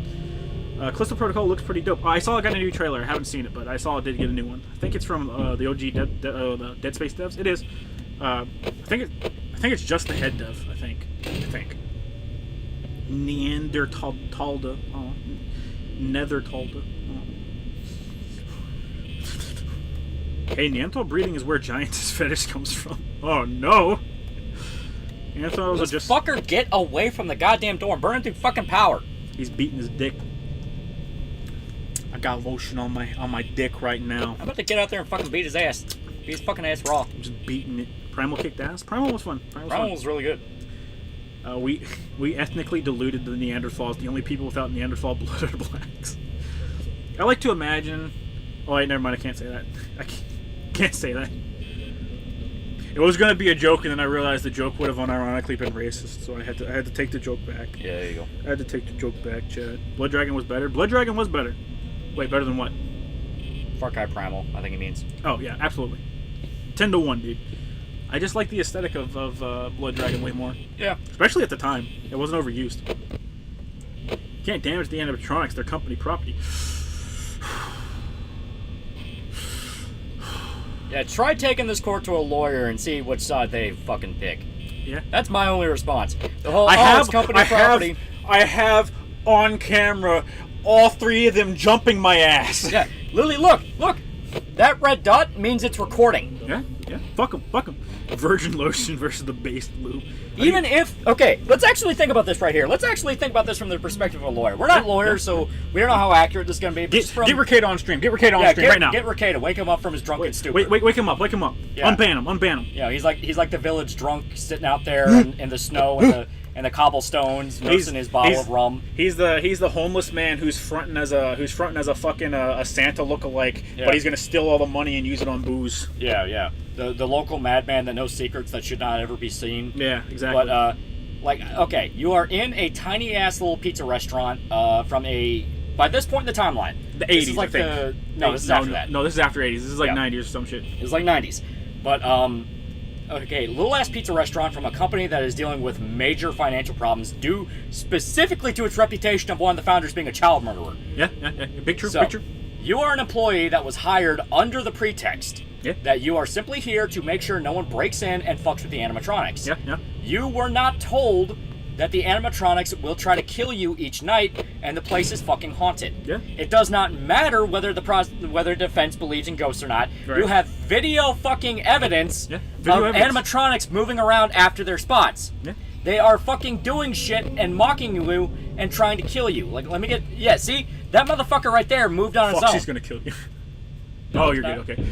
Callisto Protocol looks pretty dope. I saw it got a new trailer. I haven't seen it, but I saw it did get a new one. I think it's from the OG the Dead Space devs. It is. I think it's just the head dev. I think. Neandertalda. Oh. Nethertalda. Oh. Hey, Neanderthal breeding is where giantess fetish comes from. Oh no! Neanderthals are just... Fucker, get away from the goddamn door and burn it through fucking power. He's beating his dick. I got lotion on my dick right now. I'm about to get out there and fucking beat his ass. Beat his fucking ass raw. I'm just beating it. Primal kicked ass. Primal was fun. Primal was really good. We ethnically diluted the Neanderthals. The only people without Neanderthal blood are blacks. I like to imagine... Oh, wait, never mind. I can't say that. I can't say that. It was gonna be a joke, and then I realized the joke would have unironically been racist, so I had to take the joke back. Yeah, there you go. I had to take the joke back, Chad. Blood Dragon was better. Blood Dragon was better. Wait, better than what? Far Cry Primal, I think he means. Oh yeah, absolutely. 10-1, dude. I just like the aesthetic of Blood Dragon way more. Yeah. Especially at the time. It wasn't overused. Can't damage the animatronics, they're company property. Yeah, try taking this court to a lawyer and see which side they fucking pick. Yeah. That's my only response. The whole, it's company property. I have on camera all three of them jumping my ass. Yeah. Lily, look! That red dot means it's recording. Yeah. Fuck them. Virgin lotion versus the based lube. Okay, let's actually think about this right here. Let's actually think about this from the perspective of a lawyer. We're not lawyers, so we don't know how accurate this is going to be. Get Ricada on stream. Get Ricada on stream right now. Get Ricada. Wake him up from his drunken stupor. Wake him up. Yeah. Unban him. Yeah, he's like the village drunk sitting out there in the snow and the cobblestones, nursing his bottle of rum. He's the homeless man who's fronting as a fucking a Santa lookalike, but he's gonna steal all the money and use it on booze. Yeah. The local madman that knows secrets that should not ever be seen. Yeah, exactly. But okay, you are in a tiny ass little pizza restaurant by this point in the timeline. The 80s, this is like I think. This is after that. No, this is after 80s. This is like 90s or some shit. It's like 90s. But okay, little ass pizza restaurant from a company that is dealing with major financial problems due specifically to its reputation of one of the founders being a child murderer. Yeah. Big true. You are an employee that was hired under the pretext that you are simply here to make sure no one breaks in and fucks with the animatronics. Yeah. You were not told that the animatronics will try to kill you each night and the place is fucking haunted. Yeah. It does not matter whether defense believes in ghosts or not. Right. You have video fucking evidence of evidence. animatronics moving around after their spots. Yeah. They are fucking doing shit and mocking you and trying to kill you. Like, let me get... Yeah, see? That motherfucker right there moved on his own. He's gonna kill you. Oh, you're good, okay.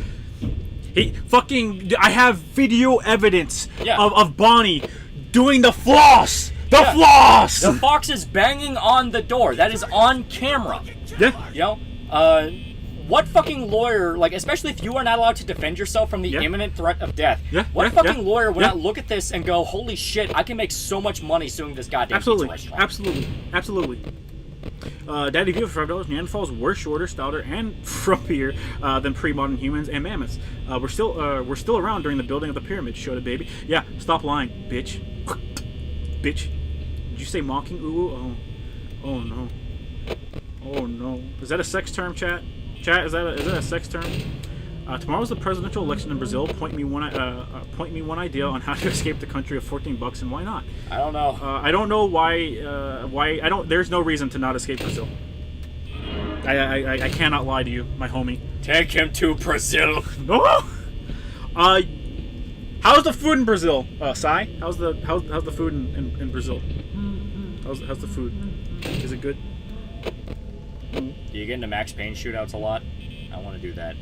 I have video evidence of Bonnie doing the floss! The floss! The fox is banging on the door. That is on camera. Yeah. You know? What fucking lawyer, like, especially if you are not allowed to defend yourself from the imminent threat of death, what fucking lawyer would not look at this and go, holy shit, I can make so much money suing this goddamn pizza restaurant? Absolutely. Daddy View for $5. Neanderthals were shorter, stouter, and frumpier than pre-modern humans and mammoths. We're still around during the building of the pyramids. Showed it, baby. Yeah, stop lying, bitch. Bitch. Did you say mocking? Ooh. Oh no. Oh no. Is that a sex term, chat? Chat, is that a sex term? Tomorrow's the presidential election in Brazil. Point me one idea on how to escape the country of $14 and why not? I don't know. I don't know why I don't. There's no reason to not escape Brazil. I cannot lie to you, my homie. Take him to Brazil. No. How's the food in Brazil? Sai? How's the food in Brazil? How's the food? Is it good? Do you get into Max Payne shootouts a lot? I want to do that.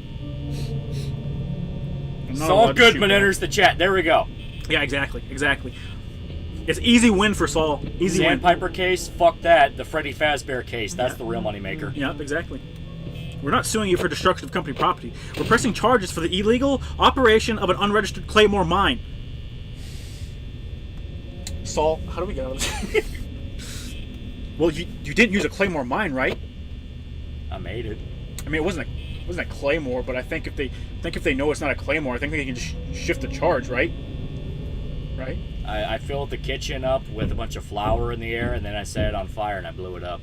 Saul Goodman enters the chat. There we go. Yeah, exactly. It's easy win for Saul. Easy win. Sandpiper case? Fuck that. The Freddy Fazbear case. That's the real moneymaker. Yeah, exactly. We're not suing you for destruction of company property. We're pressing charges for the illegal operation of an unregistered Claymore mine. Saul, how do we get out of this? Well, you didn't use a Claymore mine, right? I made it. I mean, it wasn't a Claymore, but I think if they know it's not a Claymore, I think they can just shift the charge, right? Right? I filled the kitchen up with a bunch of flour in the air, and then I set it on fire, and I blew it up.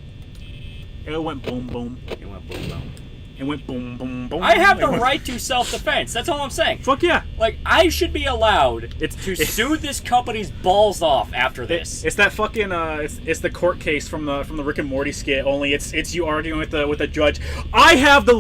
It went boom, boom. It went boom, boom. It went boom, boom, boom. I have the right to self-defense. That's all I'm saying. Fuck yeah. Like, I should be allowed It's- to sue this company's balls off after this. It's that fucking it's the court case from the Rick and Morty skit. Only it's you arguing with the judge. I have the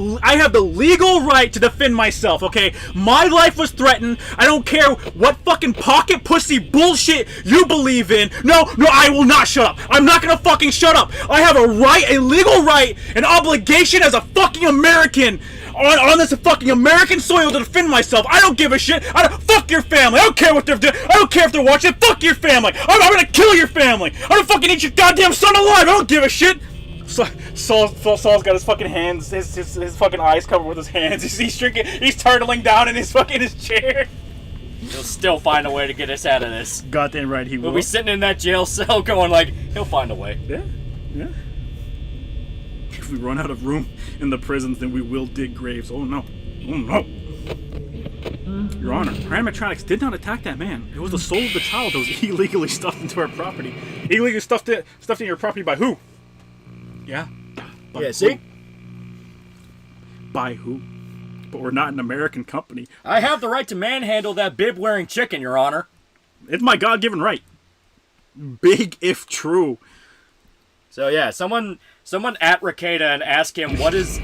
legal right to defend myself. Okay, my life was threatened. I don't care what fucking pocket pussy bullshit you believe in. No, I will not shut up. I'm not gonna fucking shut up. I have a legal right, an obligation as a fucking American. On this fucking American soil to defend myself. I don't give a shit. Fuck your family. I don't care what they're doing. I don't care if they're watching. Fuck your family. I'm gonna kill your family. I'm gonna fucking eat your goddamn son alive. I don't give a shit. Saul's got his fucking hands, his fucking eyes covered with his hands. He's drinking. He's turtling down in his chair. He'll still find a way to get us out of this. Goddamn right he will. We'll be sitting in that jail cell going like, he'll find a way. Yeah. If we run out of room in the prisons, then we will dig graves. Oh no. Your Honor, our animatronics did not attack that man. It was the soul of the child that was illegally stuffed into our property. Illegally stuffed in your property by who? Yeah. By who? See? By who? But we're not an American company. I have the right to manhandle that bib-wearing chicken, Your Honor. It's my God-given right. Big if true. So yeah, someone at Ricada and ask him what is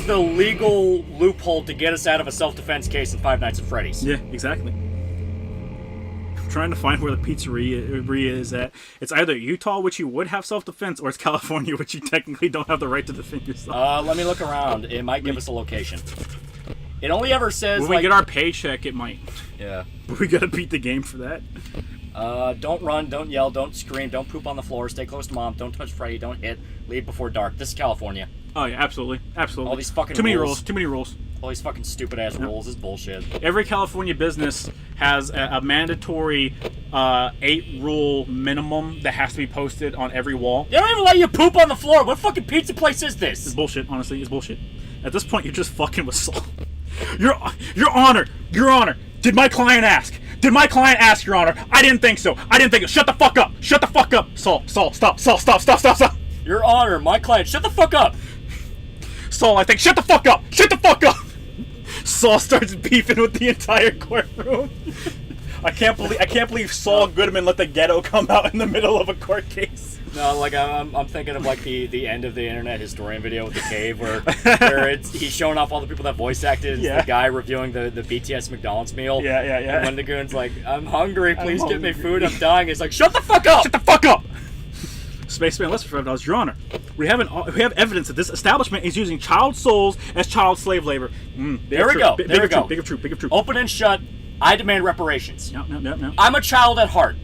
the legal loophole to get us out of a self-defense case in Five Nights at Freddy's. Yeah, exactly. I'm trying to find where the pizzeria is at. It's either Utah, which you would have self-defense, or it's California, which you technically don't have the right to defend yourself. Let me look around. It might give us a location. It only ever says when we get our paycheck, it might. Yeah. But we gotta beat the game for that. Don't run, don't yell, don't scream, don't poop on the floor, stay close to mom, don't touch Freddy, don't hit, leave before dark. This is California. Oh yeah, absolutely. All these fucking too many rules. Too many rules. All these fucking stupid ass rules is bullshit. Every California business has a mandatory 8-rule minimum that has to be posted on every wall. They don't even let you poop on the floor. What fucking pizza place is this? It's bullshit, honestly. It's bullshit. At this point, you're just fucking with Saul. Your Honor, did my client ask? Did my client ask, Your Honor? I didn't think so. Shut the fuck up. Shut the fuck up. Saul, stop. Stop. Your Honor, my client, shut the fuck up. Saul, I think, shut the fuck up. Shut the fuck up. Saul starts beefing with the entire courtroom. I can't believe Saul Goodman let the ghetto come out in the middle of a court case. No, like I'm thinking of like the end of the internet historian video with the cave where he's showing off all the people that voice acted. It's the guy reviewing the BTS McDonald's meal. Yeah. And when the goon's like, I'm hungry, please get me food, I'm dying. It's like, shut the fuck up! Shut the fuck up! Spaceman less for $5. Your Honor, we have evidence that this establishment is using child souls as child slave labor. There we go. Big of truth. Open and shut. I demand reparations. No. I'm a child at heart.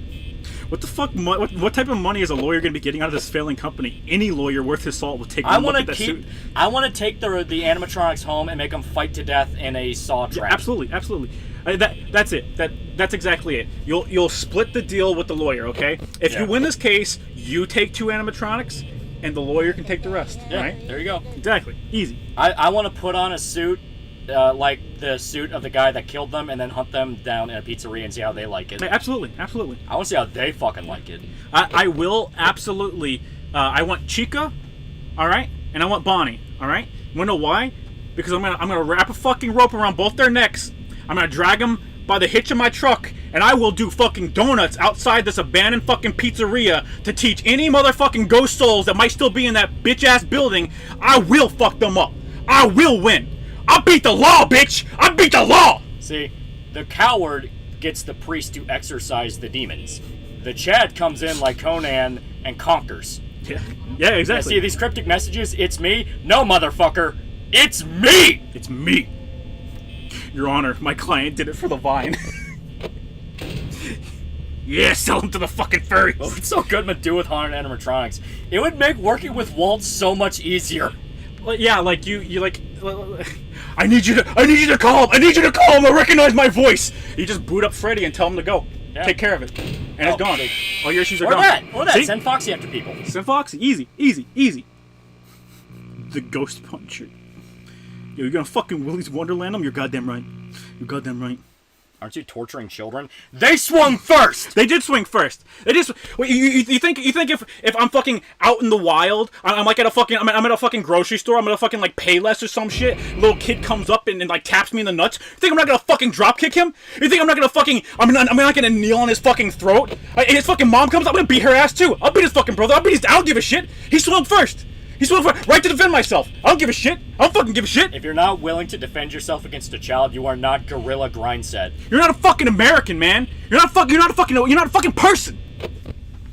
What the fuck? What type of money is a lawyer going to be getting out of this failing company? Any lawyer worth his salt will take. I want to take the animatronics home and make them fight to death in a saw trap. Yeah, absolutely. That's it. That's exactly it. You'll split the deal with the lawyer, okay? If you win this case, you take 2 animatronics, and the lawyer can take the rest. Yeah, right? There you go. Exactly. Easy. I want to put on a suit. Like the suit of the guy that killed them, and then hunt them down in a pizzeria and see how they like it. Absolutely. I want to see how they fucking like it. I will absolutely. I want Chica, all right, and I want Bonnie, all right. You wanna know why? Because I'm gonna wrap a fucking rope around both their necks. I'm gonna drag them by the hitch of my truck, and I will do fucking donuts outside this abandoned fucking pizzeria to teach any motherfucking ghost souls that might still be in that bitch ass building. I will fuck them up. I will win. I beat the law, bitch! I beat the law! See, the coward gets the priest to exorcise the demons. The Chad comes in like Conan and conquers. Yeah, exactly. See these cryptic messages? It's me? No, motherfucker! It's me! It's me! Your Honor, my client did it for the vine. Yeah, sell him to the fucking furries! What would Saul Goodman do with haunted animatronics? It would make working with Walt so much easier. Yeah, like you like. I need you to call him. I need you to call him. I recognize my voice. You just boot up Freddy and tell him to go. Yeah. Take care of it, and it's gone. All your issues are gone. Or that. Send Foxy after people. Send Foxy. Easy. The Ghost Puncher. Yo, you're gonna fucking Willy's Wonderland him? You're goddamn right. Aren't you torturing children? They swung first! They did swing first. They just. Wait, you think if I'm fucking out in the wild, I'm like at a fucking I'm at a fucking grocery store, I'm at a fucking like Payless or some shit. Little kid comes up and like taps me in the nuts. You think I'm not gonna fucking drop kick him? You think I'm not gonna fucking I'm not gonna kneel on his fucking throat? His fucking mom comes, I'm gonna beat her ass too. I'll beat his fucking brother. I don't give a shit. He swung first. He swung first, right to defend myself. I don't give a shit. I don't fucking give a shit. If you're not willing to defend yourself against a child, you are not gorilla grind set. You're not a fucking American, man. You're not a fucking person.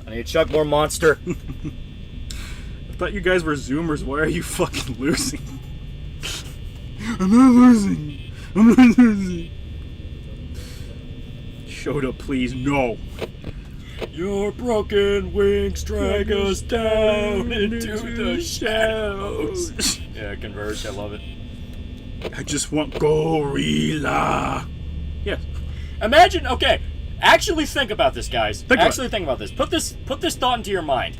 I need to chug more Monster. I thought you guys were Zoomers. Why are you fucking losing? I'm not losing. I'm not losing. Yoda, please, no. Your broken wings drag us down into the shadows. Yeah, Converge, I love it. I just want gorilla. Yes. Imagine, okay, actually think about this, guys. Think about this. Put this thought into your mind.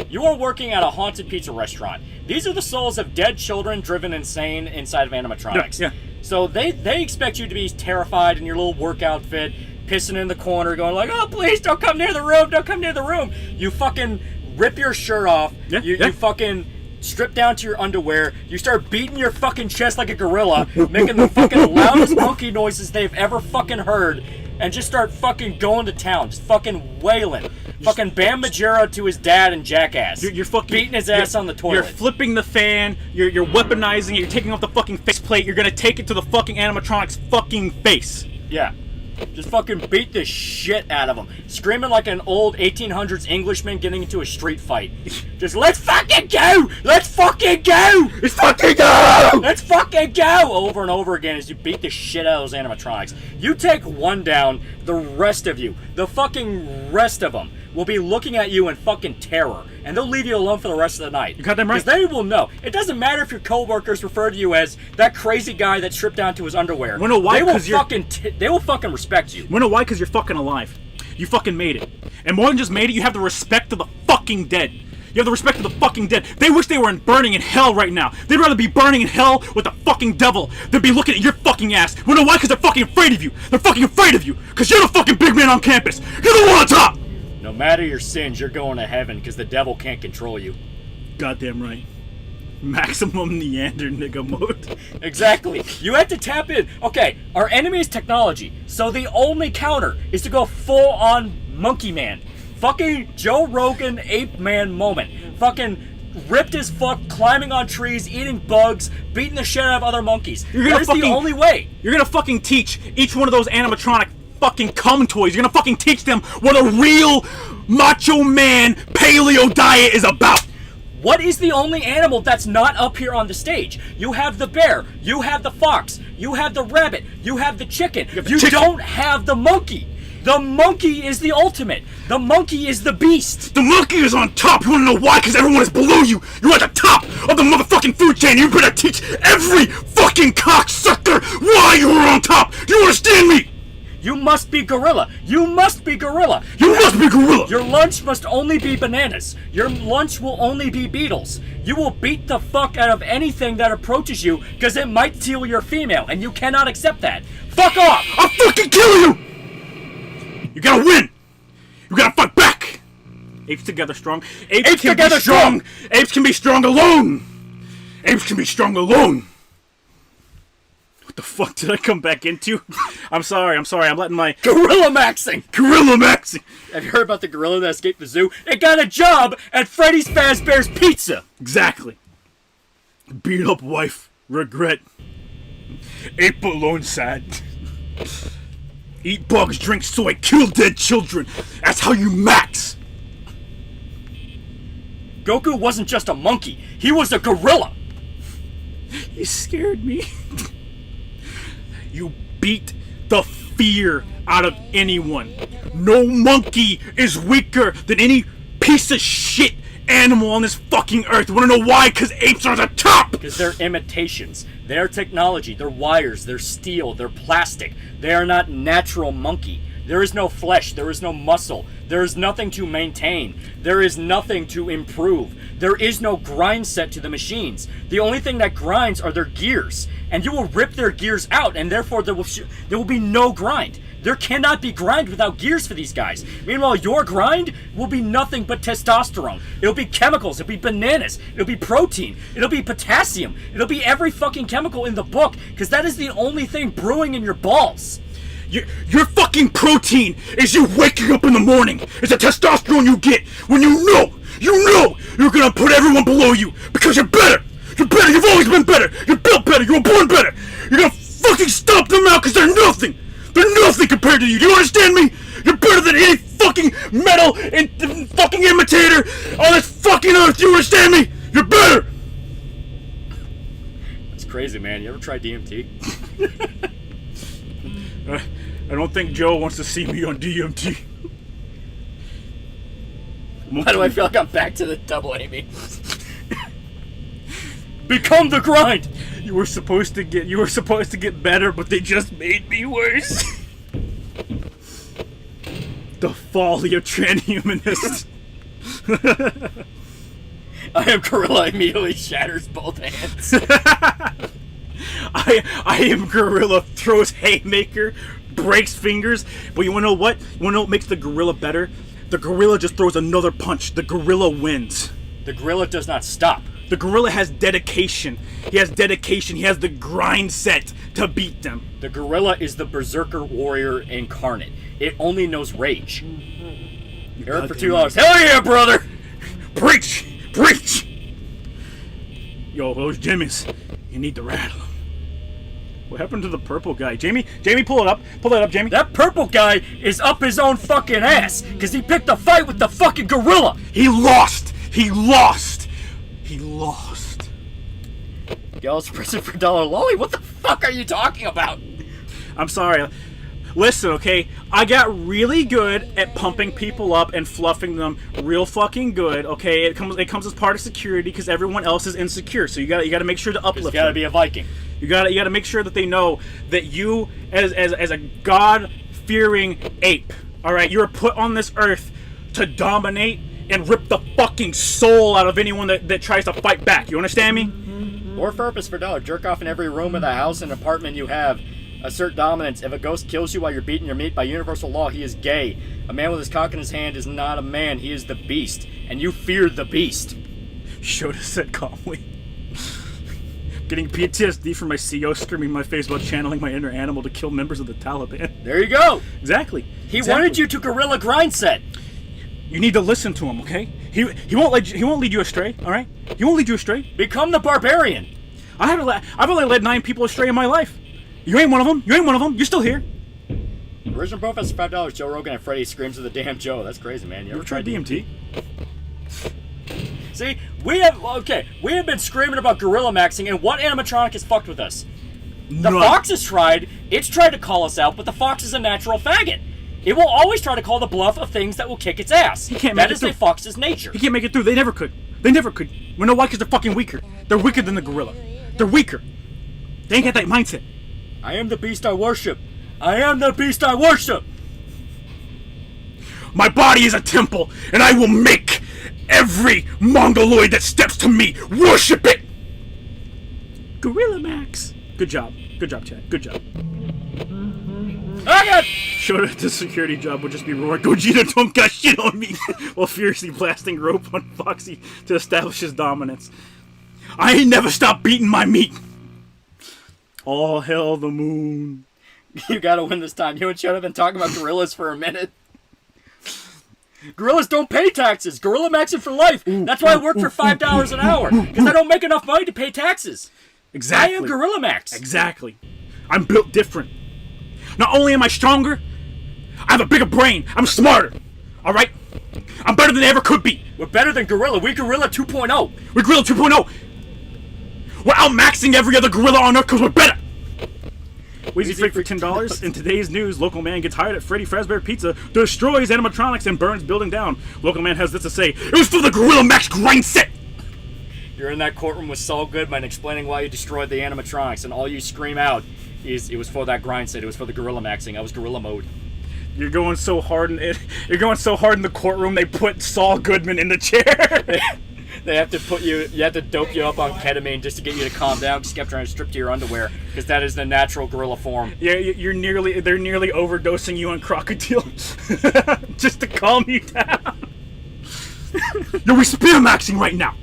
You are working at a haunted pizza restaurant. These are the souls of dead children driven insane inside of animatronics. Yeah. So they expect you to be terrified in your little work outfit, pissing in the corner, going like, "Oh, please don't come near the room! Don't come near the room!" You fucking rip your shirt off. You fucking strip down to your underwear. You start beating your fucking chest like a gorilla, making the fucking loudest monkey noises they've ever fucking heard, and just start fucking going to town, just fucking wailing. Fucking Bam Margera to his dad and Jackass. You're fucking beating his ass on the toilet. You're flipping the fan. You're weaponizing it. You're taking off the fucking faceplate. You're gonna take it to the fucking animatronic's fucking face. Yeah. Just fucking beat the shit out of him. Screaming like an old 1800s Englishman getting into a street fight. Just, let's fucking go! Let's fucking go! Let's fucking go! Let's fucking go! Over and over again as you beat the shit out of those animatronics. You take one down, the rest of you, the fucking rest of them, will be looking at you in fucking terror. And they'll leave you alone for the rest of the night. You got them right. Because they will know. It doesn't matter if your coworkers refer to you as that crazy guy that stripped down to his underwear. You know why? They will fucking respect you. You know why? Because you're fucking alive. You fucking made it. And more than just made it, you have the respect of the fucking dead. You have the respect of the fucking dead. They wish they were burning in hell right now. They'd rather be burning in hell with the fucking devil than be looking at your fucking ass. You know why? Because they're fucking afraid of you. They're fucking afraid of you. Because you're the fucking big man on campus. You're the one on top. No matter your sins, you're going to heaven because the devil can't control you. Goddamn right. Maximum Neander nigga mode. Exactly. You had to tap in. Okay, our enemy is technology, so the only counter is to go full on monkey man. Fucking Joe Rogan ape man moment. Fucking ripped as fuck, climbing on trees, eating bugs, beating the shit out of other monkeys. That is the only way. You're gonna fucking teach each one of those animatronic fucking cum toys. You're gonna fucking teach them what a real macho man paleo diet is about. What is the only animal that's not up here on the stage? You have the bear, you have the fox, you have the rabbit, you have the chicken. You don't have the monkey. The monkey is the ultimate. The monkey is the beast. The monkey is on top. You wanna know why? Because everyone is below you. You're at the top of the motherfucking food chain. You better teach every fucking cocksucker why you are on top. Do you understand me? You must be gorilla. You must be gorilla. You must be gorilla. Your lunch must only be bananas. Your lunch will only be beetles. You will beat the fuck out of anything that approaches you because it might steal your female, and you cannot accept that. Fuck off! I'll fucking kill you! You gotta win! You gotta fight back! Apes together strong. Apes can be strong! Apes can be strong alone! Apes can be strong alone! What the fuck did I come back into? I'm sorry, I'm letting my... Gorilla maxing! Gorilla maxing! Have you heard about the gorilla that escaped the zoo? It got a job at Freddy's Fazbear's Pizza! Exactly. Beat up wife. Regret. Ape alone sad. Eat bugs, drink soy, kill dead children. That's how you max. Goku wasn't just a monkey. He was a gorilla. You scared me. You beat the fear out of anyone. No monkey is weaker than any piece of shit animal on this fucking earth. You wanna know why? Because apes are the top! Because they're imitations. They're technology. They're wires. They're steel. They're plastic. They are not natural monkey. There is no flesh. There is no muscle. There is nothing to maintain. There is nothing to improve. There is no grind set to the machines. The only thing that grinds are their gears. And you will rip their gears out, and therefore there will be no grind. There cannot be grind without gears for these guys. Meanwhile, your grind will be nothing but testosterone. It'll be chemicals. It'll be bananas. It'll be protein. It'll be potassium. It'll be every fucking chemical in the book, because that is the only thing brewing in your balls. Your fucking protein is you waking up in the morning. It's the testosterone you get when you know you're gonna put everyone below you because you're better. You're better. You've always been better. You're built better. You were born better. You're gonna fucking stomp them out because they're nothing. They're nothing compared to you. Do you understand me? You're better than any fucking metal and fucking imitator on this fucking earth. Do you understand me? You're better. That's crazy, man. You ever tried DMT? I don't think Joe wants to see me on DMT. Why do I feel like I'm back to the double Amy? Become the grind. You were supposed to get better, but they just made me worse. The folly of transhumanists. I am Gorilla immediately shatters both hands. I am Gorilla throws haymaker, breaks fingers. But you wanna know what? You wanna know what makes the Gorilla better? The Gorilla just throws another punch. The Gorilla wins. The Gorilla does not stop. The Gorilla has dedication. He has dedication. He has the grind set to beat them. The Gorilla is the Berserker warrior incarnate. It only knows rage. You're in for $2. Hell yeah, brother! Preach! Preach! Yo, those jimmies, you need to rattle them. What happened to the purple guy? Jamie, pull it up. Pull that up, Jamie. That purple guy is up his own fucking ass because he picked a fight with the fucking gorilla. He lost. He lost. He lost. Gals prison for $1 What the fuck are you talking about? I'm sorry. Listen, okay? I got really good at pumping people up and fluffing them real fucking good, okay? It comes as part of security because everyone else is insecure. So you got to make sure to uplift them. You gotta be a Viking. You gotta make sure that they know that you, as a God-fearing ape, all right, you are put on this earth to dominate and rip the fucking soul out of anyone that tries to fight back. You understand me? Or purpose for $1. Jerk off in every room of the house and apartment you have. Assert dominance. If a ghost kills you while you're beating your meat, by universal law, he is gay. A man with his cock in his hand is not a man. He is the beast. And you fear the beast. Yoda said calmly. Getting PTSD from my CEO screaming in my face about channeling my inner animal to kill members of the Taliban. There you go. Exactly. He wanted you to gorilla grind set. You need to listen to him, okay? He won't lead you astray, all right? He won't lead you astray. Become the barbarian. I've only led 9 people astray in my life. You ain't one of them. You ain't one of them. You're still here. Original profile is $5. Joe Rogan and Freddy screams at the damn Joe. That's crazy, man. You ever tried DMT? See, we have been screaming about gorilla maxing, and what animatronic has fucked with us? The fox has tried. It's tried to call us out, but the fox is a natural faggot. It will always try to call the bluff of things that will kick its ass. That is the fox's nature. He can't make it through. They never could. They never could. You know why? Because they're fucking weaker. They're weaker than the gorilla. They're weaker. They ain't got that mindset. I am the beast I worship. I am the beast I worship. My body is a temple, and I will make every Mongoloid that steps to me worship it. Gorilla Max. Good job. Good job, Chad. Good job. Oh, God. Showed up the security job would just be roaring, Gogeta don't got shit on me, while furiously blasting rope on Foxy to establish his dominance. I ain't never stopped beating my meat. All hail the moon. You gotta win this time. You and Chad have been talking about gorillas for a minute. Gorillas don't pay taxes. Gorilla maxing for life. That's why I work for $5 an hour. Because I don't make enough money to pay taxes. Exactly. I am Gorilla Max. Exactly. I'm built different. Not only am I stronger, I have a bigger brain. I'm smarter. Alright? I'm better than I ever could be. We're better than Gorilla. We're Gorilla 2.0. We're Gorilla 2.0. We're outmaxing every other gorilla on Earth because we're better. Wheezy Freak for $10. In today's news, local man gets hired at Freddy Fazbear Pizza, destroys animatronics, and burns building down. Local man has this to say: it was for the Gorilla Max grind set. You're in that courtroom with Saul Goodman explaining why you destroyed the animatronics, and all you scream out is, it was for that grind set. It was for the Gorilla Maxing. I was Gorilla mode. You're going so hard in it. You're going so hard in the courtroom. They put Saul Goodman in the chair. They have to put you have to dope you up on ketamine just to get you to calm down. Just kept trying to strip to your underwear because that is the natural gorilla form. Yeah, they're nearly overdosing you on crocodile just to calm you down. No, we're spear maxing right now.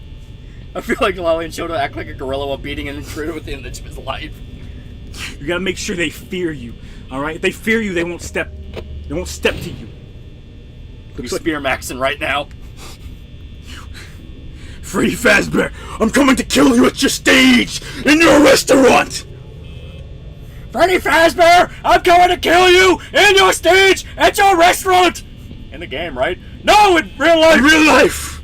I feel like Lolly and Yoda act like a gorilla while beating an intruder with the image of his life. You gotta make sure they fear you. All right, if they fear you, they won't step. They won't step to you. We're spear maxing right now. Freddy Fazbear, I'm coming to kill you at your stage in your restaurant. Freddy Fazbear, I'm coming to kill you in your stage at your restaurant. In the game, right? No, in real life. In real life.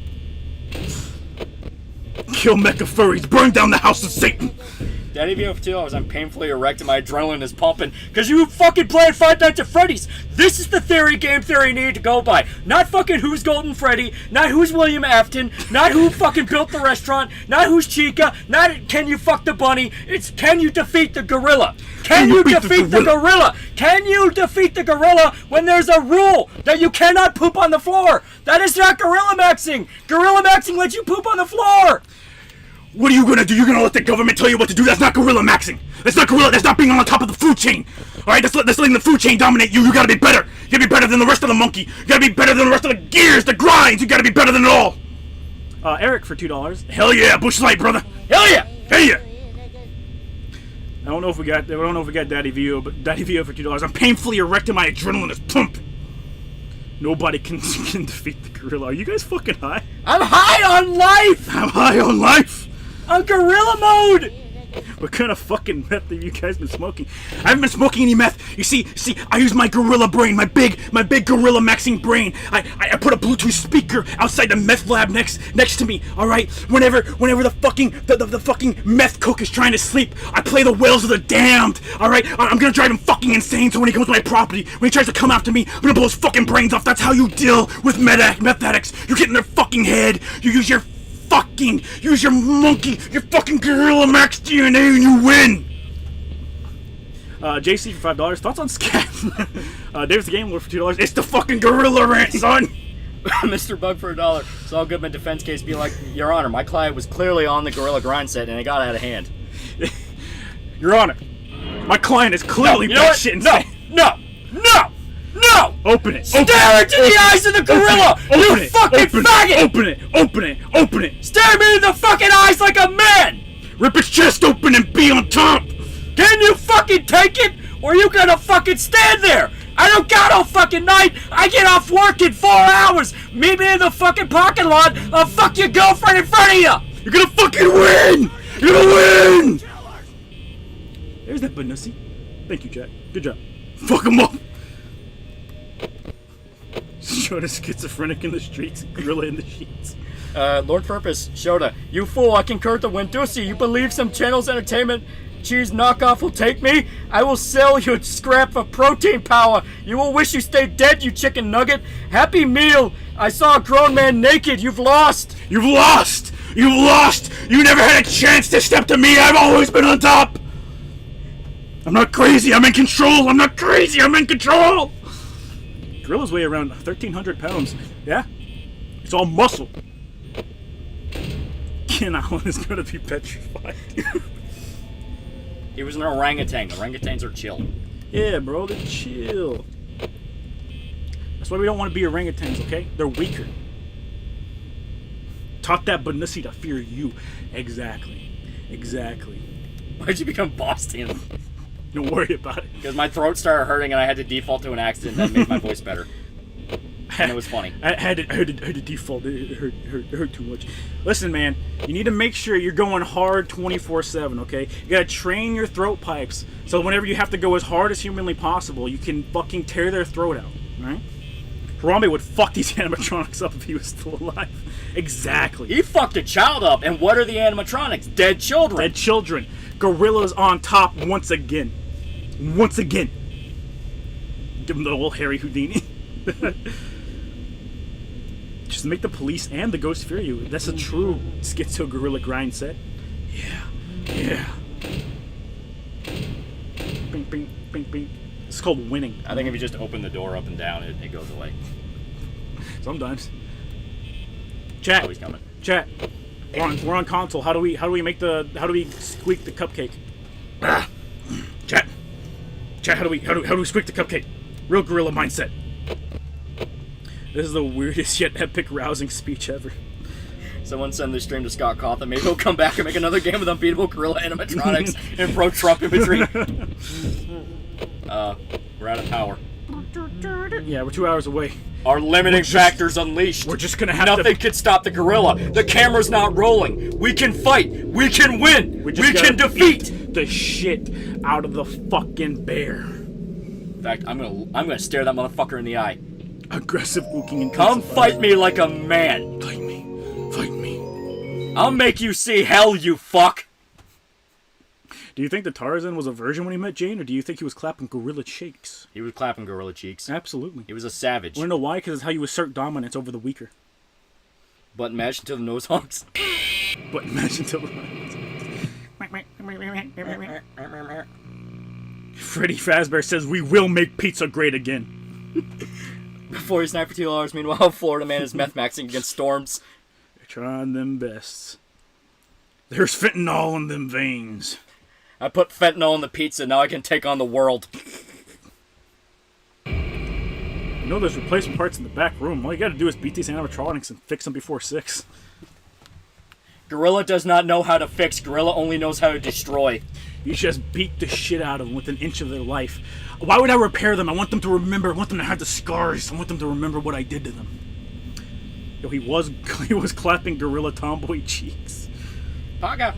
Kill mecha furries, burn down the house of Satan. Daddy View for 2 hours, I'm painfully erect and my adrenaline is pumping. Because you fucking played Five Nights at Freddy's. This is the game theory you need to go by. Not fucking who's Golden Freddy, not who's William Afton, not who fucking built the restaurant, not who's Chica, not can you fuck the bunny. It's can you defeat the gorilla. Can you defeat the gorilla? Can you defeat the gorilla when there's a rule that you cannot poop on the floor? That is not gorilla maxing. Gorilla maxing lets you poop on the floor. What are you gonna do? You're gonna let the government tell you what to do? That's not gorilla maxing. That's not gorilla. That's not being on top of the food chain. All right, that's letting the food chain dominate you. You gotta be better. You gotta be better than the rest of the monkey. You gotta be better than the rest of the gears, the grinds. You gotta be better than it all. Eric for $2. Hell yeah, Bush Light, brother. Hell yeah. Hell yeah. I don't know if we got Daddy Vio, but Daddy Vio for $2. I'm painfully erect and my adrenaline is pumping. Nobody can defeat the gorilla. Are you guys fucking high? I'm high on life. I'm high on life. On gorilla mode! What kind of fucking meth have you guys been smoking? I haven't been smoking any meth. You see, I use my gorilla brain, my big gorilla maxing brain. I put a Bluetooth speaker outside the meth lab next to me. All right. Whenever the fucking meth cook is trying to sleep, I play the Wails of the Damned. All right. I'm gonna drive him fucking insane. So when he comes to my property, when he tries to come after me, I'm gonna blow his fucking brains off. That's how you deal with meth addicts. You get in their fucking head. You use your monkey, your fucking gorilla max DNA, and you win. JC for $5. Thoughts on Scat? David's the Game Lord for $2. It's the fucking gorilla rant, son. Mr. Bug for $1. Saul Goodman defense case be like, Your Honor, my client was clearly on the gorilla grind set and it got out of hand. Your Honor, my client is clearly batshit insane. No! Open it. Stare into the eyes of the gorilla! You fucking faggot! Open it. Stare me in the fucking eyes like a man! Rip its chest open and be on top! Can you fucking take it? Or you gonna fucking stand there? I don't got all fucking night! I get off work in 4 hours! Meet me in the fucking parking lot! I'll fuck your girlfriend in front of you! You're gonna fucking win! You're gonna win! There's that Benussi. Thank you, Jack. Good job. Fuck him up! Yoda schizophrenic in the streets, gorilla in the sheets. Lord Purpose, Yoda, you fool, I concur to Windusi. You believe some channel's entertainment cheese knockoff will take me? I will sell you a scrap of protein power. You will wish you stayed dead, you chicken nugget. Happy meal. I saw a grown man naked. You've lost. You've lost! You've lost! You never had a chance to step to me. I've always been on top. I'm not crazy. I'm in control. I'm not crazy. I'm in control. Gorilla's weigh around 1,300 pounds. Yeah? It's all muscle. Ken Allen is going to be petrified. He was an orangutan. Orangutans are chill. Yeah, bro, they're chill. That's why we don't want to be orangutans, okay? They're weaker. Taught that Benussi to fear you. Exactly. Why'd you become Boston? Don't worry about it. Because my throat started hurting and I had to default to an accent that made my voice better. And it was funny. I had to default. It hurt too much. Listen, man, you need to make sure you're going hard 24/7, okay? You gotta train your throat pipes so whenever you have to go as hard as humanly possible, you can fucking tear their throat out, right? Harambe would fuck these animatronics up if he was still alive. Exactly. He fucked a child up, and what are the animatronics? Dead children. Dead children. Gorillas on top once again. Once again. Give him the old Harry Houdini. Just make the police and the ghost fear you. That's a true schizo gorilla grind set. Yeah. Bing, bing, bing, bing. It's called winning. I think if you just open the door up and down, it goes away. Sometimes. Chat. Oh, he's coming. Chat. We're on console. How do we squeak the cupcake? Chat, how do we squeak the cupcake? Real gorilla mindset. This is the weirdest yet epic rousing speech ever. Someone send this stream to Scott Cawthon. Maybe he'll come back and make another game with unbeatable gorilla animatronics and throw Trump in between. We're out of power. Yeah, we're 2 hours away. Our limiting factor's unleashed. We're just gonna have Nothing can stop the gorilla. The camera's not rolling. We can fight. We can win. We can defeat the shit out of the fucking bear. In fact, I'm gonna stare that motherfucker in the eye. Aggressive ooking and come fight me like a man. Fight me. I'll make you see hell, you fuck. Do you think that Tarzan was a virgin when he met Jane, or do you think he was clapping gorilla cheeks? He was clapping gorilla cheeks. Absolutely. He was a savage. Want to know why? Because it's how you assert dominance over the weaker. Button mash until the nose honks. Button mash until the... Freddy Fazbear says, we will make pizza great again. Before he's sniped for $2, meanwhile, Florida man is meth maxing against storms. They're trying them best. There's fentanyl in them veins. I put fentanyl in the pizza, now I can take on the world. You know there's replacement parts in the back room. All you gotta do is beat these animatronics and fix them before 6. Gorilla does not know how to fix. Gorilla only knows how to destroy. You just beat the shit out of them with an inch of their life. Why would I repair them? I want them to remember. I want them to have the scars. I want them to remember what I did to them. Yo, he was clapping gorilla tomboy cheeks. Paga.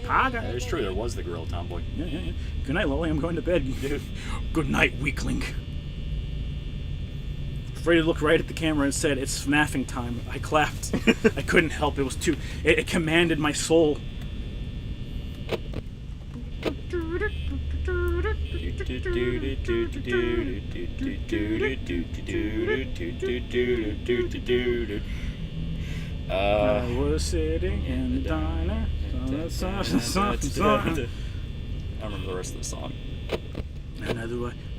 Paga. That is true. There was the gorilla tomboy. Yeah. Good night, Loli. I'm going to bed. Good night, weakling. Freddy looked right at the camera and said, "It's FNAFing time." I clapped. I couldn't help. It was too. It commanded my soul. I was sitting in the diner. I remember the rest of the song. And I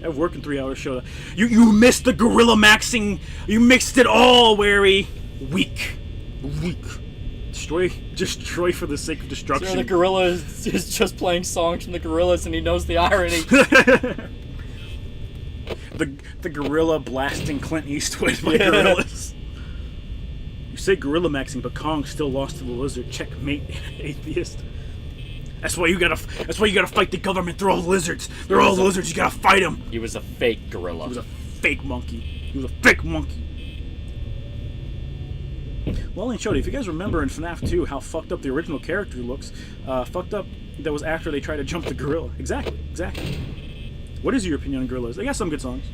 have work in 3 hours. Show you missed the gorilla maxing. You mixed it all, Wary. Weak. Destroy for the sake of destruction. So the gorilla is just playing songs from the gorillas, and he knows the irony. the gorilla blasting Clint Eastwood by gorillas. You say gorilla maxing, but Kong still lost to the lizard. Checkmate, atheist. That's why you gotta fight the government. They're all lizards. They're all lizards. You gotta fight them. He was a fake gorilla. He was a fake monkey. Well, and Shody, if you guys remember in FNAF 2 how fucked up the original character looks, fucked up that was after they tried to jump the gorilla. Exactly. What is your opinion on gorillas? They got some good songs.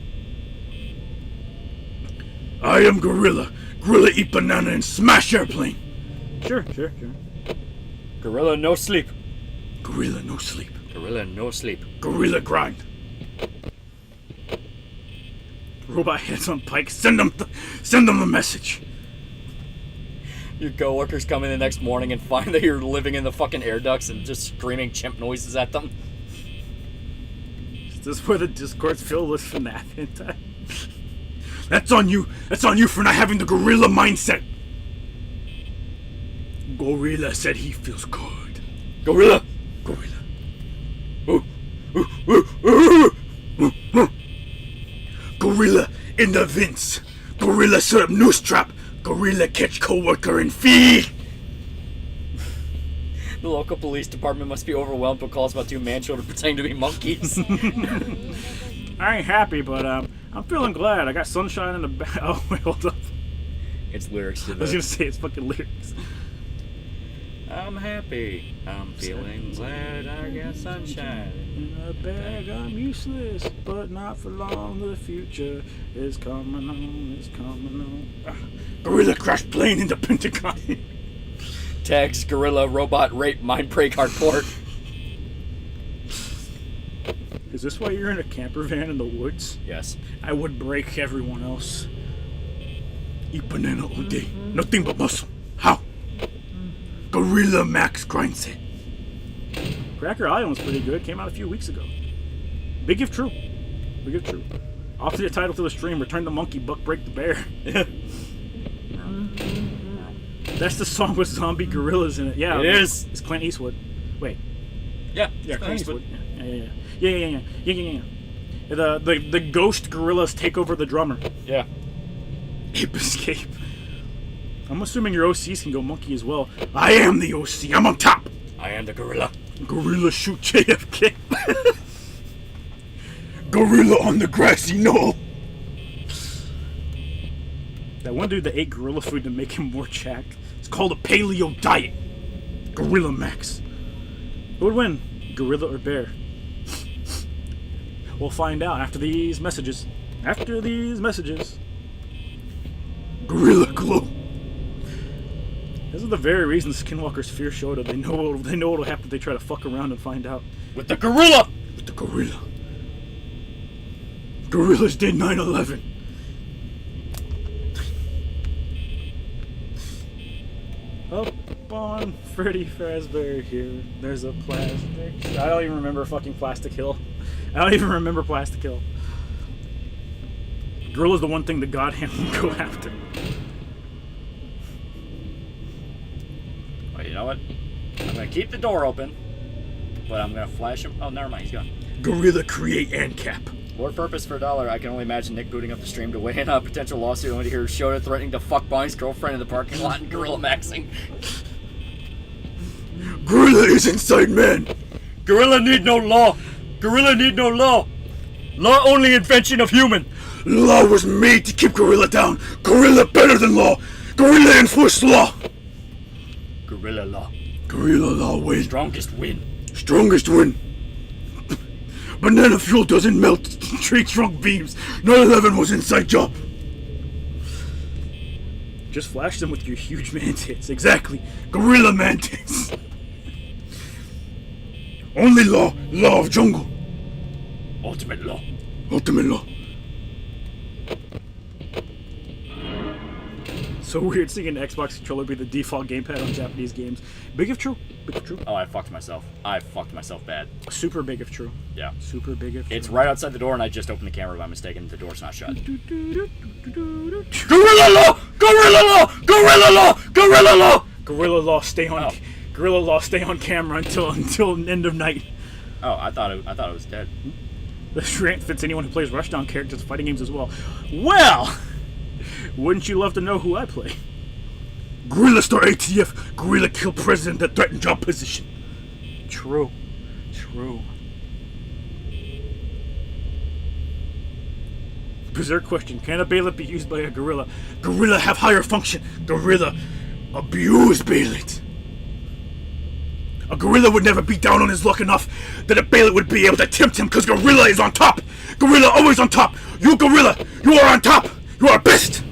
I am gorilla. Gorilla eat banana and smash airplane. Sure. Gorilla no sleep. Gorilla no sleep. Gorilla grind. Robot heads on Pike. Send them the message. Your coworkers come in the next morning and find that you're living in the fucking air ducts and just screaming chimp noises at them. Is this where the Discord's filled with FNAF hentai? That's on you for not having the gorilla mindset. Gorilla said he feels good. Gorilla. Gorilla in the vents. Gorilla set up noose trap. Gorilla catch coworker and feed. The local police department must be overwhelmed with calls about 2 man-children pretending to be monkeys. I ain't happy, but I'm feeling glad. I got sunshine in the back. Oh, wait, hold up. It's lyrics to I was gonna say it's fucking lyrics. I'm happy. I'm feeling glad I got sunshine. In a bag, I'm useless, but not for long. The future is coming on. Gorilla crash plane into Pentagon. Tags gorilla robot rape mind break hardcore. Is this why you're in a camper van in the woods? Yes. I would break everyone else. Eat banana all day. Nothing but muscle. How? Gorilla Max grinds it. Cracker Island was pretty good. Came out a few weeks ago. Big if true. Alternate title to the stream: Return the Monkey, Buck Break the Bear. That's the song with zombie gorillas in it. Yeah, It is. It's Clint Eastwood. Wait. Yeah. Yeah, Clint Eastwood. Yeah. The ghost gorillas take over the drummer. Yeah. Ape escape. I'm assuming your OCs can go monkey as well. I am the OC. I'm on top. I am the gorilla. Gorilla shoot JFK. Gorilla on the grassy knoll. That one dude that ate gorilla food to make him more jacked. It's called a paleo diet. Gorilla Max. Who would win, gorilla or bear? We'll find out after these messages. After these messages. Gorilla Glow. This is the very reason skinwalkers fear Yoda. They know what'll happen if they try to fuck around and find out. With the gorilla! With the gorilla. Gorillas did 9/11. Up on Freddy Fazbear here. There's a plastic. I don't even remember fucking Plastic Hill. I don't even remember Plastic Hill. Gorilla's the one thing that God Hand will go after. Well, you know what? I'm gonna keep the door open, but I'm gonna flash him. Oh, never mind, he's gone. Gorilla create ANCAP. Lord Purpose for $1. I can only imagine Nick booting up the stream to weigh in on a potential lawsuit only to hear Yoda threatening to fuck Bonnie's girlfriend in the parking lot and gorilla maxing. Gorilla is inside man. Gorilla need no law. Gorilla need no law. Law only invention of human. Law was made to keep gorilla down. Gorilla better than law. Gorilla enforce law. Gorilla law. Gorilla law wins. Strongest win. Strongest win. Banana fuel doesn't melt tree trunk beams. 9/11 was inside job. Just flash them with your huge man-tits. Exactly. Gorilla man-tits. Only law. Law of jungle. Ultimate law. Ultimate law. So weird seeing an Xbox controller be the default gamepad on Japanese games. Big if true. Big if true. Oh, I fucked myself. I fucked myself bad. Super big if true. Yeah. Super big if true. It's right outside the door, and I just opened the camera by mistake, and the door's not shut. Gorilla Gorilla law! Gorilla law! Gorilla law! Gorilla law! law stay on. Oh. Gorilla law stay on camera until end of night. Oh, I thought it was dead. This rant fits anyone who plays Rushdown characters in fighting games as well. Well, wouldn't you love to know who I play? Gorilla Star ATF, Gorilla kill president that threatened job position. True. Berserk question, can a Bailet be used by a gorilla? Gorilla have higher function. Gorilla abuse Bailet. A gorilla would never be down on his luck enough that a Bailet would be able to tempt him because Gorilla is on top. Gorilla always on top. You Gorilla, you are on top. You are best.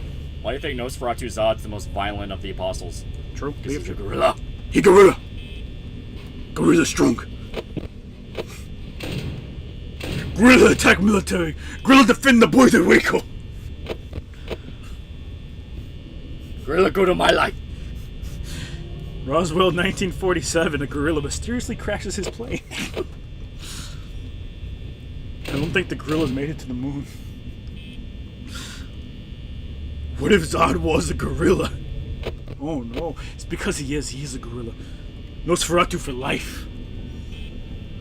Why do you think Nosferatu Zod's the most violent of the apostles? True. Because he's a gorilla. He gorilla. Gorilla strong. Gorilla attack military. Gorilla defend the boys at Waco. Gorilla go to my life. Roswell 1947, a gorilla mysteriously crashes his plane. I don't think the gorillas made it to the moon. What if Zod was a gorilla? Oh no, it's because he is a gorilla. Nosferatu for life.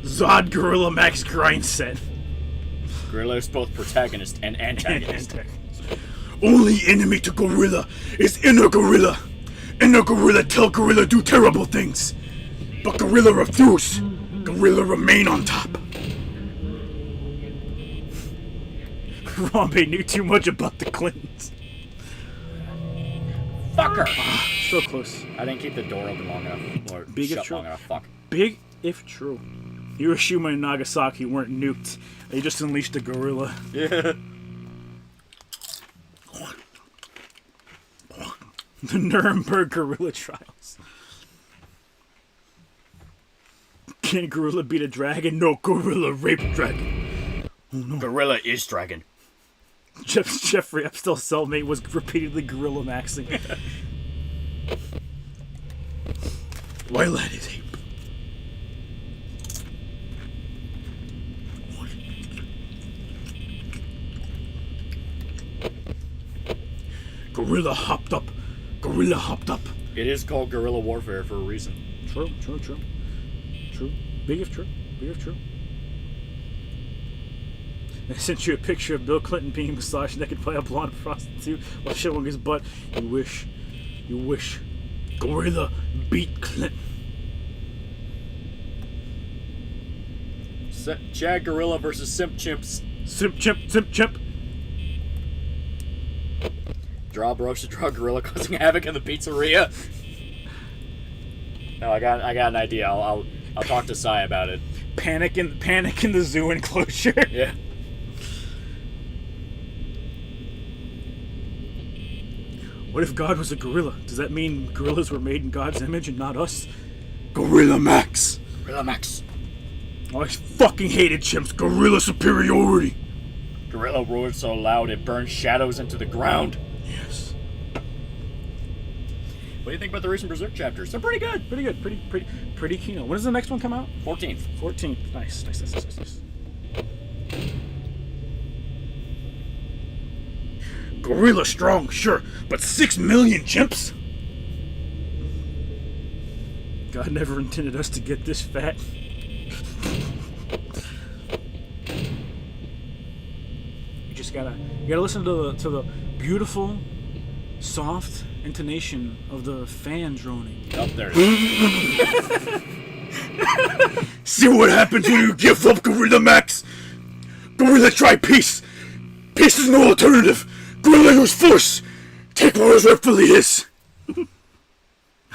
Zod Gorilla Max grind set. Gorilla is both protagonist and antagonist. Only enemy to gorilla is inner gorilla. Inner gorilla tell gorilla do terrible things. But gorilla refuse. Gorilla remain on top. Rambe knew too much about the Clintons. Fucker! So close. I didn't keep the door open long enough. Or Big if shut true. long enough. Fuck. Big if true. Hiroshima and Nagasaki weren't nuked. They just unleashed a gorilla. Yeah. The Nuremberg gorilla trials. Can gorilla beat a dragon? No, gorilla raped dragon. Oh no. Gorilla is dragon. Jeffrey Epstein cellmate was repeatedly gorilla maxing. Lilac is ape. Gorilla hopped up. Gorilla hopped up. It is called guerrilla warfare for a reason. True. Big if true. I sent you a picture of Bill Clinton being massaged naked by a blonde prostitute while showing his butt. You wish. Gorilla beat Clinton. Chad Gorilla versus Simp Chimps. Simp chimp. Draw Brocha, draw Gorilla causing havoc in the pizzeria. No, I got an idea. I'll talk to Sai about it. Panic in the zoo enclosure. Yeah. What if God was a gorilla? Does that mean gorillas were made in God's image and not us? Gorilla Max. Gorilla Max. Oh, I fucking hated chimps. Gorilla superiority. Gorilla roared so loud it burned shadows into the ground. Yes. What do you think about the recent Berserk chapters? They're pretty good. Pretty keen. When does the next one come out? 14th. 14th. Nice. Gorilla strong, sure, but 6 million chimps? God never intended us to get this fat. You gotta listen to the beautiful, soft intonation of the fan droning. Up there. See what happens when you give up, Gorilla Max? Gorilla try peace. Peace is no alternative. Gorilla use force. Take what is rightfully his.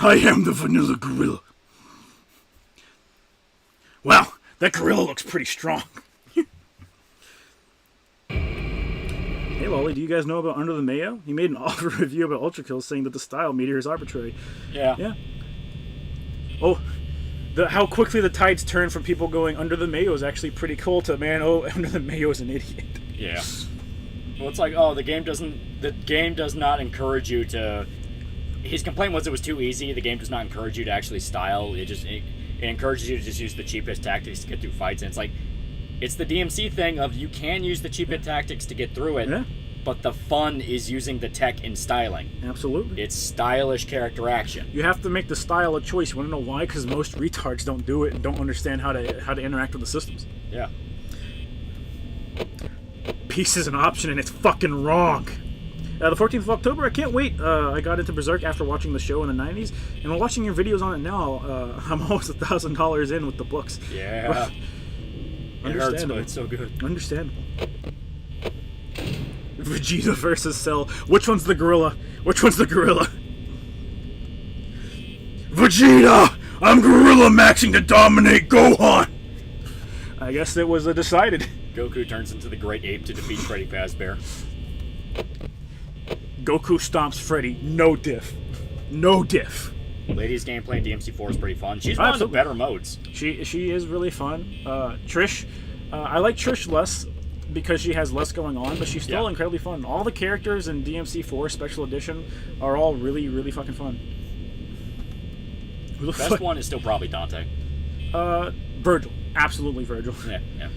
I am the vanilla gorilla. Wow, that gorilla looks pretty strong. Hey Loli, do you guys know about Under the Mayo? He made an offer review about Ultra Kills saying that the style meteor is arbitrary. Yeah. Oh, how quickly the tides turn from people going Under the Mayo is actually pretty cool to, man, Under the Mayo is an idiot. Yeah. Well, it's like, the game does not encourage you to. His complaint was it was too easy. The game does not encourage you to actually style. It encourages you to just use the cheapest tactics to get through fights. And it's like, it's the DMC thing of you can use the cheapest tactics to get through it, but the fun is using the tech in styling. Absolutely. It's stylish character action. You have to make the style a choice. You want to know why? Because most retards don't do it and don't understand how to interact with the systems. Yeah. Peace is an option and it's fucking wrong. The 14th of October, I can't wait. I got into Berserk after watching the show in the 90s, and while watching your videos on it now, I'm almost $1,000 in with the books. Yeah. It hurts, but it's so good. Understandable. Vegeta versus Cell. Which one's the gorilla? Vegeta! I'm gorilla maxing to dominate Gohan! I guess it was decided. Goku turns into the Great Ape to defeat Freddy Fazbear. Goku stomps Freddy. No diff. Ladies gameplay in DMC4 is pretty fun. She's one of the better modes. She is really fun. Trish, I like Trish less because she has less going on, but she's still incredibly fun. All the characters in DMC4 Special Edition are all really, really fucking fun. The best one is still probably Dante. Virgil. Absolutely Virgil. Yeah.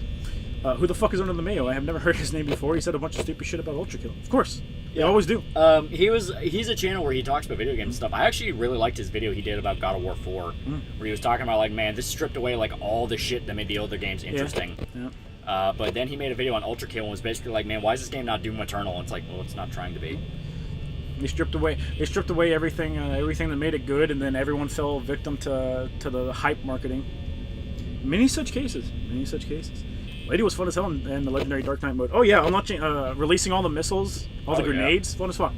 Who the fuck is Under the Mayo? I have never heard his name before. He said a bunch of stupid shit about Ultra Kill. Of course. They always do. He's a channel where he talks about video game stuff. I actually really liked his video he did about God of War 4, where he was talking about, like, man, this stripped away, like, all the shit that made the older games interesting. Yeah. But then he made a video on Ultra Kill and was basically like, man, why is this game not Doom Eternal? And it's like, well, it's not trying to be. They stripped away everything that made it good, and then everyone fell victim to the hype marketing. Many such cases. Lady was fun as hell in the legendary Dark Knight mode. Oh yeah, unlocking, releasing all the missiles, all the grenades, fun as fuck.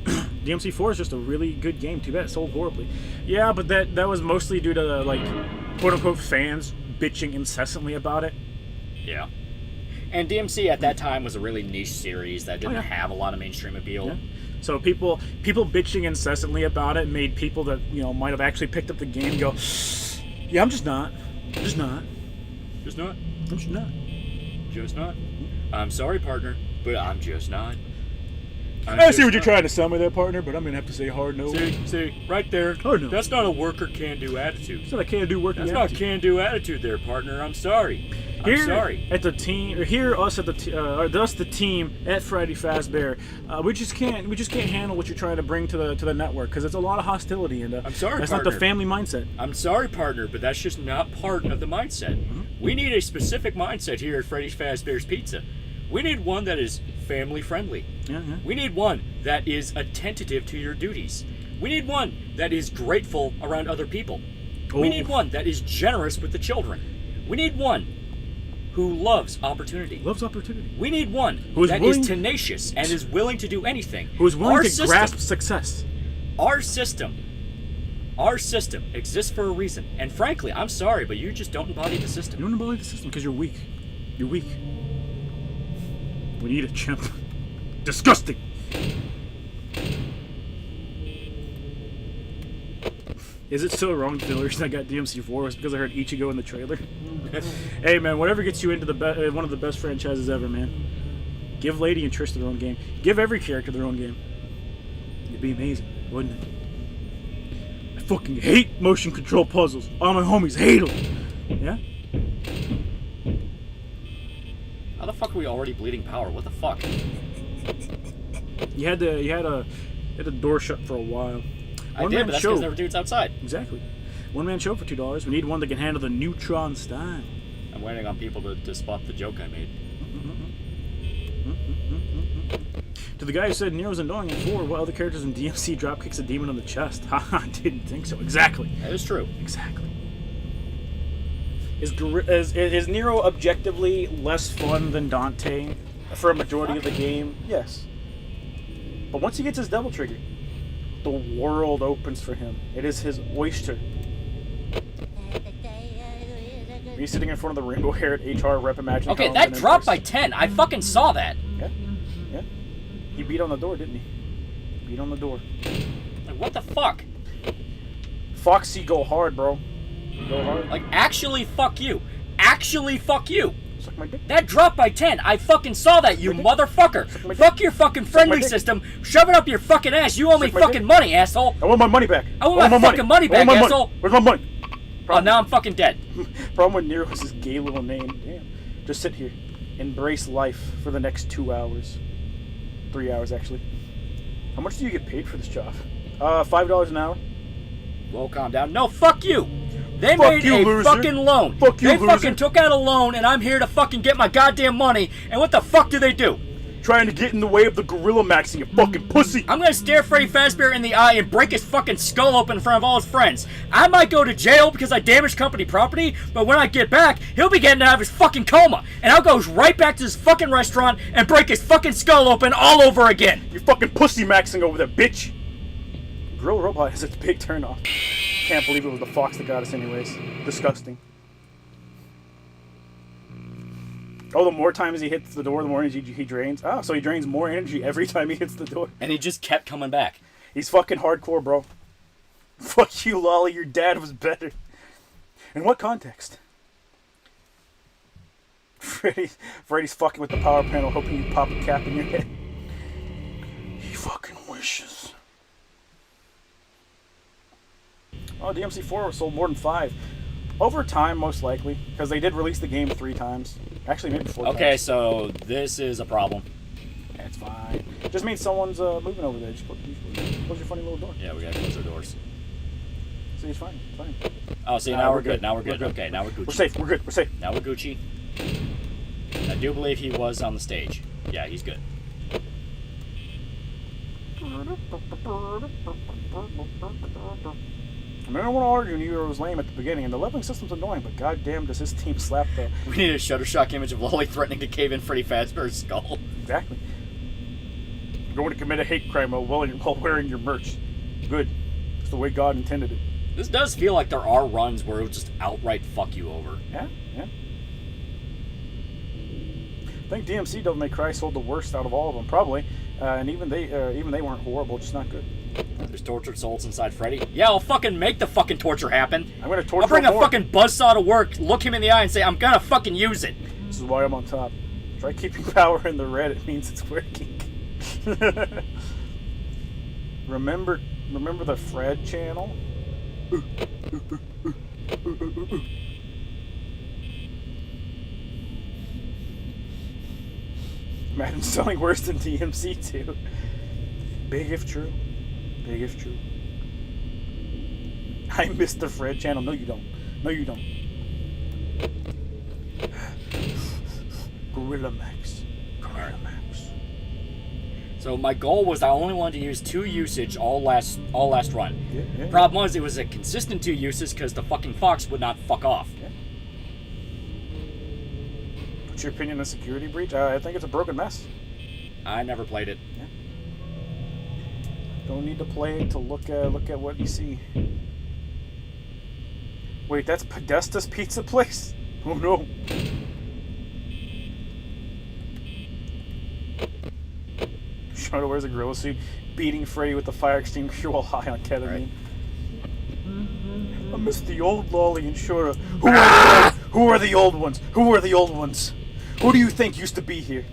DMC4 is just a really good game. Too bad it sold horribly. Yeah, but that was mostly due to like quote unquote fans bitching incessantly about it. Yeah. And DMC at that time was a really niche series that didn't have a lot of mainstream appeal. Yeah. So people bitching incessantly about it made people that might have actually picked up the game go, yeah, I'm just not. I'm sorry, partner, but I'm just not. I see what you're trying to sell me there, partner, but I'm going to have to say hard no. See, right there. Hard no. That's not a worker can-do attitude. It's not a can-do working attitude. That's not can-do attitude there, partner. I'm sorry. Here sorry. at the team, or here us at the team at Freddy Fazbear, we just can't handle what you're trying to bring to the network because it's a lot of hostility and I'm sorry, that's partner. not the family mindset. I'm sorry, partner, but that's just not part of the mindset. We need a specific mindset here at Freddy Fazbear's Pizza. We need one that is family friendly. Yeah. We need one that is attentive to your duties. We need one that is grateful around other people. We need one that is generous with the children. We need one who loves opportunity. We need one that is tenacious and is willing to do anything. Who is willing to grasp success. Our system exists for a reason. And frankly, I'm sorry, but you just don't embody the system. You don't embody the system because you're weak. You're weak. We need a chimp. Disgusting. Is it so wrong that the only reason I got DMC4 was because I heard Ichigo in the trailer? Hey man, whatever gets you into one of the best franchises ever, man. Give Lady and Trish their own game. Give every character their own game. It'd be amazing, wouldn't it? I fucking hate motion control puzzles. All my homies hate them. Yeah? How the fuck are we already bleeding power? What the fuck? You had a door shut for a while. I did, but that's because there were dudes outside. Exactly. One-man show for $2. We need one that can handle the neutron style. I'm waiting on people to spot the joke I made. To the guy who said Nero's annoying in 4, what other characters in DMC dropkicks a demon on the chest? Haha, didn't think so. Exactly. That is true. Exactly. Is Nero objectively less fun than Dante for a majority of the game? Yes. But once he gets his double trigger, the world opens for him. It is his oyster. Are you sitting in front of the rainbow-haired HR rep Imagine? Okay, that dropped by 10. I fucking saw that. Yeah. He beat on the door, didn't he? Beat on the door. Like, what the fuck? Foxy, go hard, bro. Go hard. Like, actually, fuck you. Actually, fuck you. Suck my dick. That dropped by 10. I fucking saw that, you motherfucker. Fuck your fucking friendly system. Shove it up your fucking ass. You owe me fucking money, asshole. I want my money back. I want my fucking money back, asshole. Where's my money? Oh, now I'm fucking dead. Problem with Nero is his gay little name. Damn. Just sit here. Embrace life for the next 2 hours. 3 hours, actually. How much do you get paid for this job? $5 an hour. Well, calm down. No, fuck you. They Fuck made you, a loser. fucking loan. Fuck you, they loser. fucking took out a loan, and I'm here to fucking get my goddamn money. And what the fuck do they do? Trying to get in the way of the gorilla maxing, you fucking pussy. I'm gonna stare Freddy Fazbear in the eye and break his fucking skull open in front of all his friends. I might go to jail because I damaged company property, but when I get back, he'll be getting out of his fucking coma. And I'll go right back to this fucking restaurant and break his fucking skull open all over again. You're fucking pussy maxing over there, bitch. Gorilla Robot is its big turn off. Can't believe it was the fox that got us anyways. Disgusting. Oh, the more times he hits the door, the more energy he drains. Oh, so he drains more energy every time he hits the door. And he just kept coming back. He's fucking hardcore, bro. Fuck you, Lolly. Your dad was better. In what context? Freddy's fucking with the power panel, hoping you pop a cap in your head. He fucking wishes. Oh, DMC4 sold more than 5. Over time, most likely, because they did release the game 3 times. Actually, maybe 4 times. Okay, so this is a problem. That's fine. Just means someone's moving over there. Just close your funny little door. Yeah, we gotta close our doors. See, it's fine. It's fine. Oh, see, now we're good. Now we're good. Okay, now we're Gucci. We're safe. We're good. We're safe. Now we're Gucci. I do believe he was on the stage. Yeah, he's good. I mean, I don't want to argue Nero was lame at the beginning, and the leveling system's annoying, but goddamn does his team slap the... We need a Shutterstock image of Lolly threatening to cave in Freddy Fazbear's skull. Exactly. You're going to commit a hate crime while wearing your merch. Good. It's the way God intended it. This does feel like there are runs where it would just outright fuck you over. Yeah. I think DMC Devil May Cry sold the worst out of all of them, probably. And even they weren't horrible, just not good. There's tortured souls inside Freddy. Yeah, I'll fucking make the fucking torture happen. I'm gonna torture I'll bring him a more. fucking buzzsaw to work, look him in the eye, and say, I'm gonna fucking use it. This is why I'm on top. Try keeping power in the red, it means it's working. Remember the Fred channel? Imagine selling worse than DMC too. Big if true. Big if true. I miss the Fred channel. No, you don't. No, you don't. Gorilla Max. Gorilla Max. So my goal was I only wanted to use 2 usage all last run. Yeah. Problem was it was a consistent 2 uses because the fucking fox would not fuck off. Yeah. What's your opinion on security breach? I think it's a broken mess. I never played it. Yeah. Don't need to play it to look at what you see. Wait, that's Podesta's pizza place? Oh no. Shadow wears a gorilla suit, beating Freddy with the fire extinguisher while high on ketamine. I miss the old Loli and Shora. Who are the old ones? Who are the old ones? Who do you think used to be here?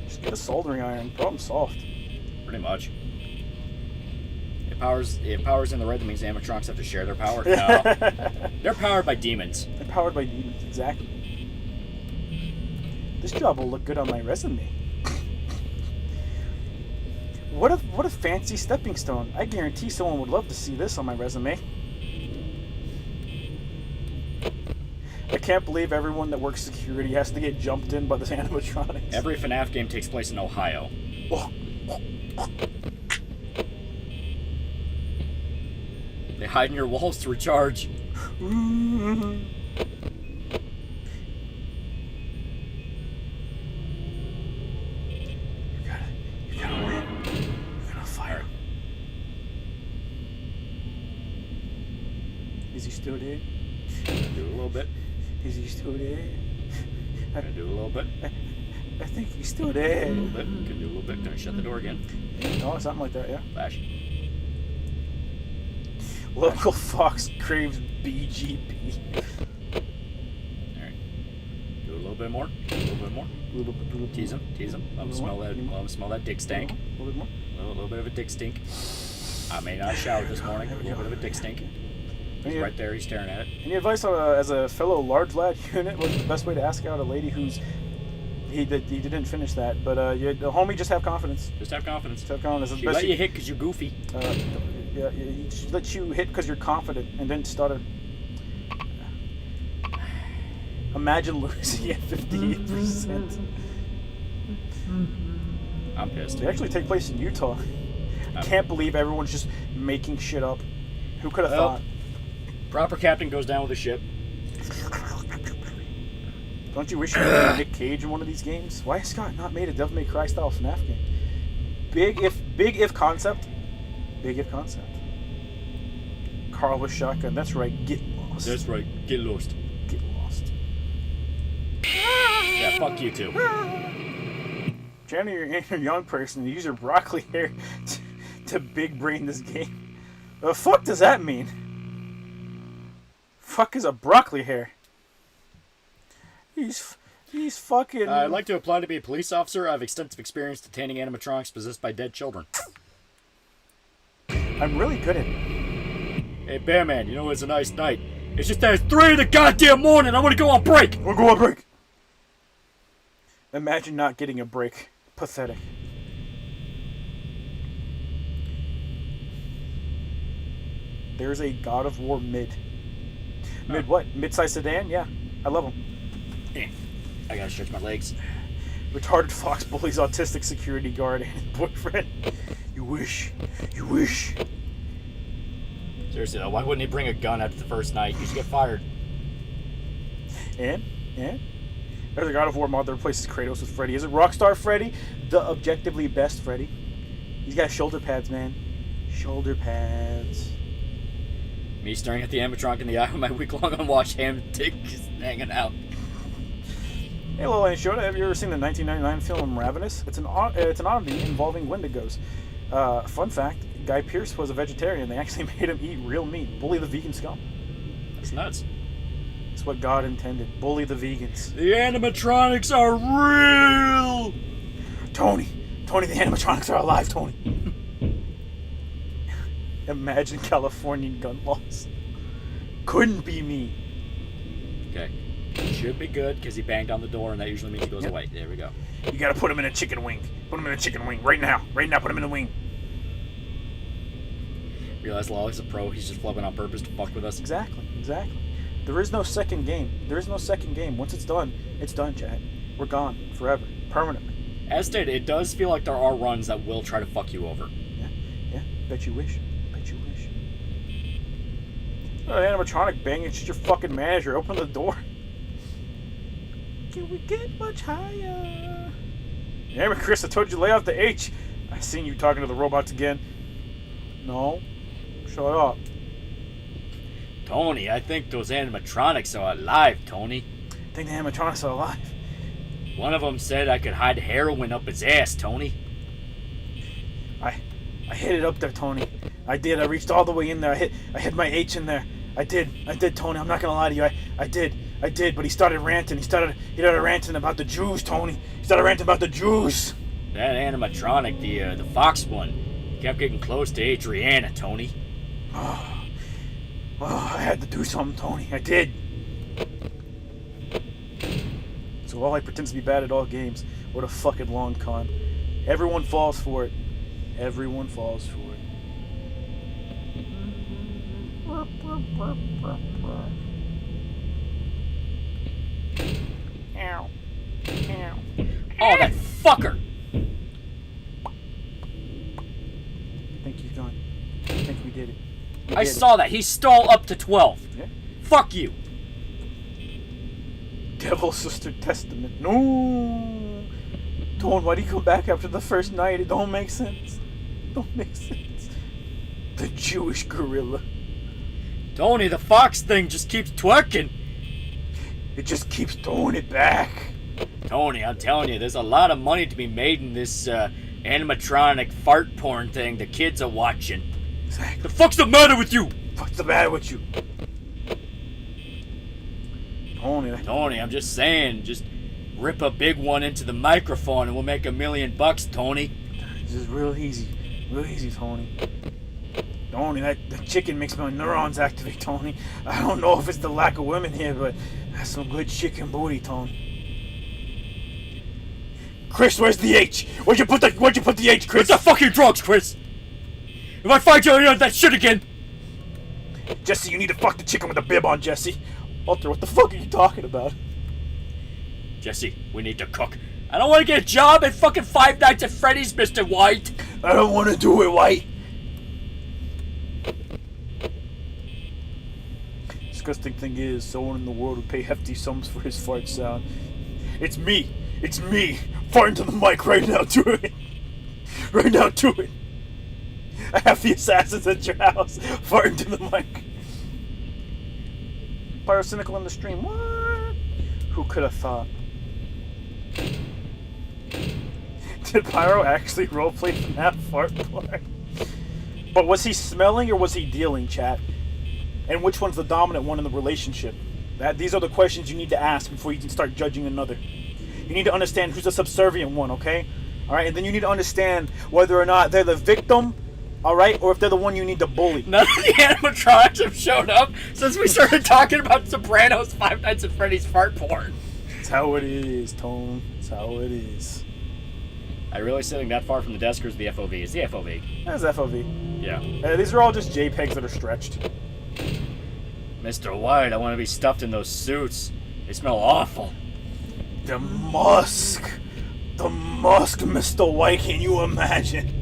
Just get a soldering iron. Problem solved. Pretty much. If power's in the red, that means animatronics have to share their power. No. They're powered by demons. They're powered by demons, exactly. This job will look good on my resume. What a fancy stepping stone. I guarantee someone would love to see this on my resume. I can't believe everyone that works security has to get jumped in by this animatronics. Every FNAF game takes place in Ohio. Oh. They hide in your walls to recharge. You gotta win. You're gonna fire. Is he still there? Do a little bit. Is he still there? Gonna do a little bit. I think he's still there. A little bit. Can do a little bit. Can I shut the door again? Oh, something like that, yeah. Flash. Local fox craves BGP. Alright. Do a little bit more. A little bit more. Tease him. Tease him. Let him smell that dick stank. A little bit more. A little bit of a dick stink. I may not have showered this morning. A little bit of a dick stink. He's right there. He's staring at it. Any advice on as a fellow large lad unit? What's the best way to ask out a lady who's he didn't finish that? But the homie, just have confidence. Just have confidence. Just have confidence. She let you hit because you're goofy. Yeah, she let you hit because you're confident and didn't stutter. Imagine losing at 58%. I'm pissed. They actually take place in Utah. I can't believe everyone's just making shit up. Who could have thought? Proper captain goes down with the ship. Don't you wish you had Nick Cage in one of these games? Why has Scott not made a Devil May Cry style FNAF game? Big if concept. Big if concept. Carl with shotgun. That's right. Get lost. That's right. Get lost. Get lost. Yeah, fuck you too. Jenny, you're a young person. You use your broccoli hair to big brain this game. The fuck does that mean? Fuck is a broccoli hair? He's fucking. I'd like to apply to be a police officer. I have extensive experience detaining animatronics possessed by dead children. I'm really good at it. Hey, Bearman, you know it's a nice night. It's just that it's 3 in the goddamn morning. I want to go on break. We'll go on break. Imagine not getting a break. Pathetic. There's a God of War mid. Mid what? Mid-size sedan? Yeah. I love them. I gotta stretch my legs. Retarded fox bullies autistic security guard and his boyfriend. You wish. You wish. Seriously though, why wouldn't he bring a gun after the first night? You should get fired. And? There's a God of War mod that replaces Kratos with Freddy. Is it Rockstar Freddy? The objectively best Freddy. He's got shoulder pads, man. Shoulder pads. Me staring at the animatronic in the eye with my week-long unwashed ham dick just hanging out. Hey, Loli and Yoda, have you ever seen the 1999 film Ravenous? It's an oddity involving Wendigos. Fun fact, Guy Pearce was a vegetarian. They actually made him eat real meat. Bully the vegan scum. That's nuts. That's what God intended. Bully the vegans. The animatronics are real! Tony, the animatronics are alive, Tony. Imagine Californian gun laws. Couldn't be me. Okay. Should be good because he banged on the door, and that usually means he goes Yep. away. There we go. You gotta put him in a chicken wing. Put him in a chicken wing right now. Right now, put him in a wing. Realize Lolly's a pro. He's just flubbing on purpose to fuck with us. Exactly. There is no second game. Once it's done, Chad. We're gone forever, permanently. As stated, it does feel like there are runs that will try to fuck you over. Yeah. Bet you wish. Oh, animatronic banging. She's your fucking manager. Open the door. Can we get much higher? Damn it, Chris, I told you lay off the H. I seen you talking to the robots again. No. Shut up. Tony, I think those animatronics are alive, Tony. I think the animatronics are alive. One of them said I could hide heroin up his ass, Tony. I hit it up there, Tony. I did. I reached all the way in there. I hit my H in there. I did, Tony. I'm not gonna lie to you. I did. But he started ranting. He started ranting about the Jews, Tony. He started ranting about the Jews. That animatronic, the fox one, kept getting close to Adriana, Tony. Oh, I had to do something, Tony. I did. So all I pretend to be bad at all games. What a fucking long con. Everyone falls for it. Ow. Oh, that fucker! I think he's gone. I think we did it. I saw that. He stole up to 12. Yeah. Fuck you. Devil Sister Testament. No. Tone, why do you come back after the first night? It don't make sense. The Jewish gorilla. Tony, the fox thing just keeps twerking. It just keeps throwing it back. Tony, I'm telling you, there's a lot of money to be made in this animatronic fart porn thing the kids are watching. Exactly. The fuck's the matter with you? What's the matter with you? Tony, I'm just saying, just rip a big one into the microphone and we'll make $1 million, Tony. This is real easy, Tony. Tony, that chicken makes my neurons activate, Tony. I don't know if it's the lack of women here, but that's some good chicken booty, Tony. Chris, where's the H? Where'd you put the H, Chris? What's the fucking drugs, Chris? If I find you on that shit again. Jesse, you need to fuck the chicken with a bib on, Jesse. Walter, what the fuck are you talking about? Jesse, we need to cook. I don't want to get a job at fucking Five Nights at Freddy's, Mr. White. I don't want to do it, White. Disgusting thing is, someone in the world would pay hefty sums for his fart sound. It's me, farting to the mic right now, do it. I have the assassins at your house, farting to the mic. Pyrocynical in the stream, what? Who could have thought? Did Pyro actually roleplay from that fart part? But was he smelling or was he dealing, chat? And which one's the dominant one in the relationship? These are the questions you need to ask before you can start judging another. You need to understand who's the subservient one, okay? Alright, and then you need to understand whether or not they're the victim, alright, or if they're the one you need to bully. None of the animatronics have shown up since we started talking about Sopranos, Five Nights at Freddy's fart porn. That's how it is, Tone. That's how it is. I really sitting that far from the desk, or is the FOV? It's the FOV. That's FOV. Yeah. These are all just JPEGs that are stretched. Mr. White, I want to be stuffed in those suits. They smell awful. The musk, Mr. White, can you imagine?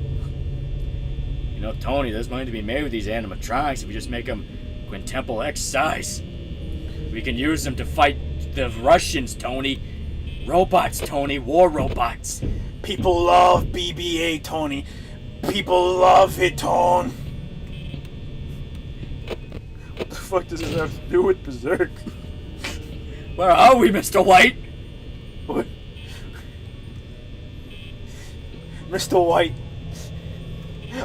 You know, Tony, there's money to be made with these animatronics if we just make them quintuple X size. We can use them to fight the Russians, Tony. Robots, Tony. War robots. People love BB-8, Tony. People love it, Tone. What the fuck does this have to do with Berserk? Where are we, Mr. White? What? Mr. White.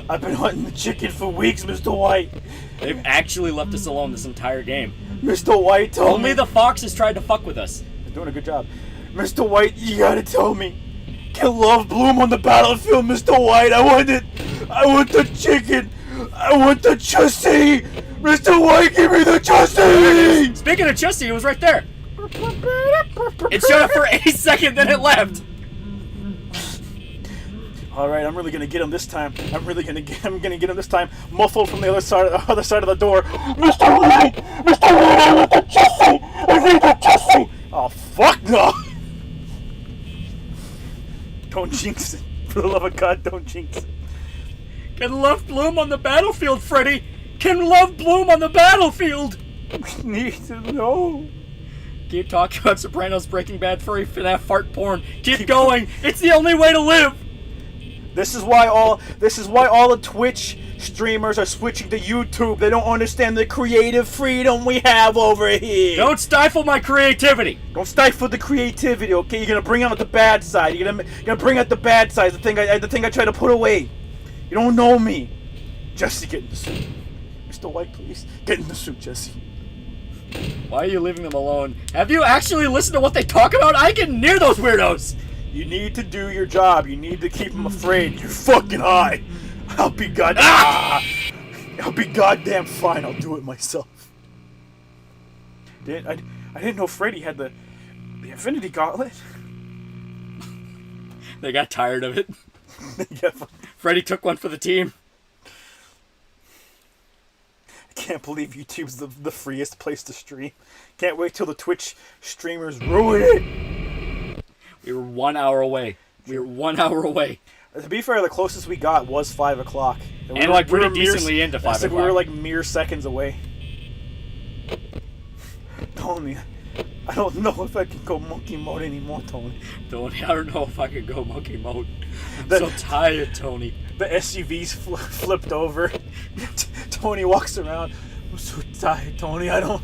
I've been hunting the chicken for weeks, Mr. White. They've actually left us alone this entire game. Mr. White, tell Only me. the foxes tried to fuck with us. They're doing a good job. Mr. White, you gotta tell me. Can love bloom on the battlefield, Mr. White? I want it. I want the chicken. I want the chassis. Mr. White, give me the chassis. Speaking of Jesse, it was right there. It showed up for a second, then it left. All right, I'm really gonna get him this time. I'm gonna get him this time. Muffled from the other side of the door. Mr. Lee, I want the Jesse. I need the Jesse. Oh fuck no! Don't jinx it. For the love of God, don't jinx it. Can love bloom on the battlefield, Freddy? Can love bloom on the battlefield? We need to know. Keep talking about Sopranos, Breaking Bad, furry, FNAF, fart porn. Keep going. It's the only way to live. This is why all the Twitch streamers are switching to YouTube. They don't understand the creative freedom we have over here. Don't stifle my creativity. Don't stifle the creativity, okay? You're gonna bring out the bad side. You're gonna bring out the bad side. The thing I try to put away. You don't know me. Jesse, get in the suit. Mr. White, please get in the suit, Jesse. Why are you leaving them alone? Have you actually listened to what they talk about? I get near those weirdos. You need to do your job. You need to keep them afraid. You're fucking high. I'll be goddamn fine. I'll do it myself. I didn't know Freddy had the Infinity Gauntlet. They got tired of it. Yeah, Freddy took one for the team. I can't believe YouTube's the freest place to stream. Can't wait till the Twitch streamers ruin it. We were 1 hour away. To be fair, the closest we got was 5 o'clock. And like pretty decently into 5 o'clock. We were like mere seconds away. Tony, I don't know if I can go monkey mode anymore, Tony. Tony, I don't know if I can go monkey mode. I'm so tired, Tony. The SUV's flipped over. Tony walks around. I'm so tired, Tony. I don't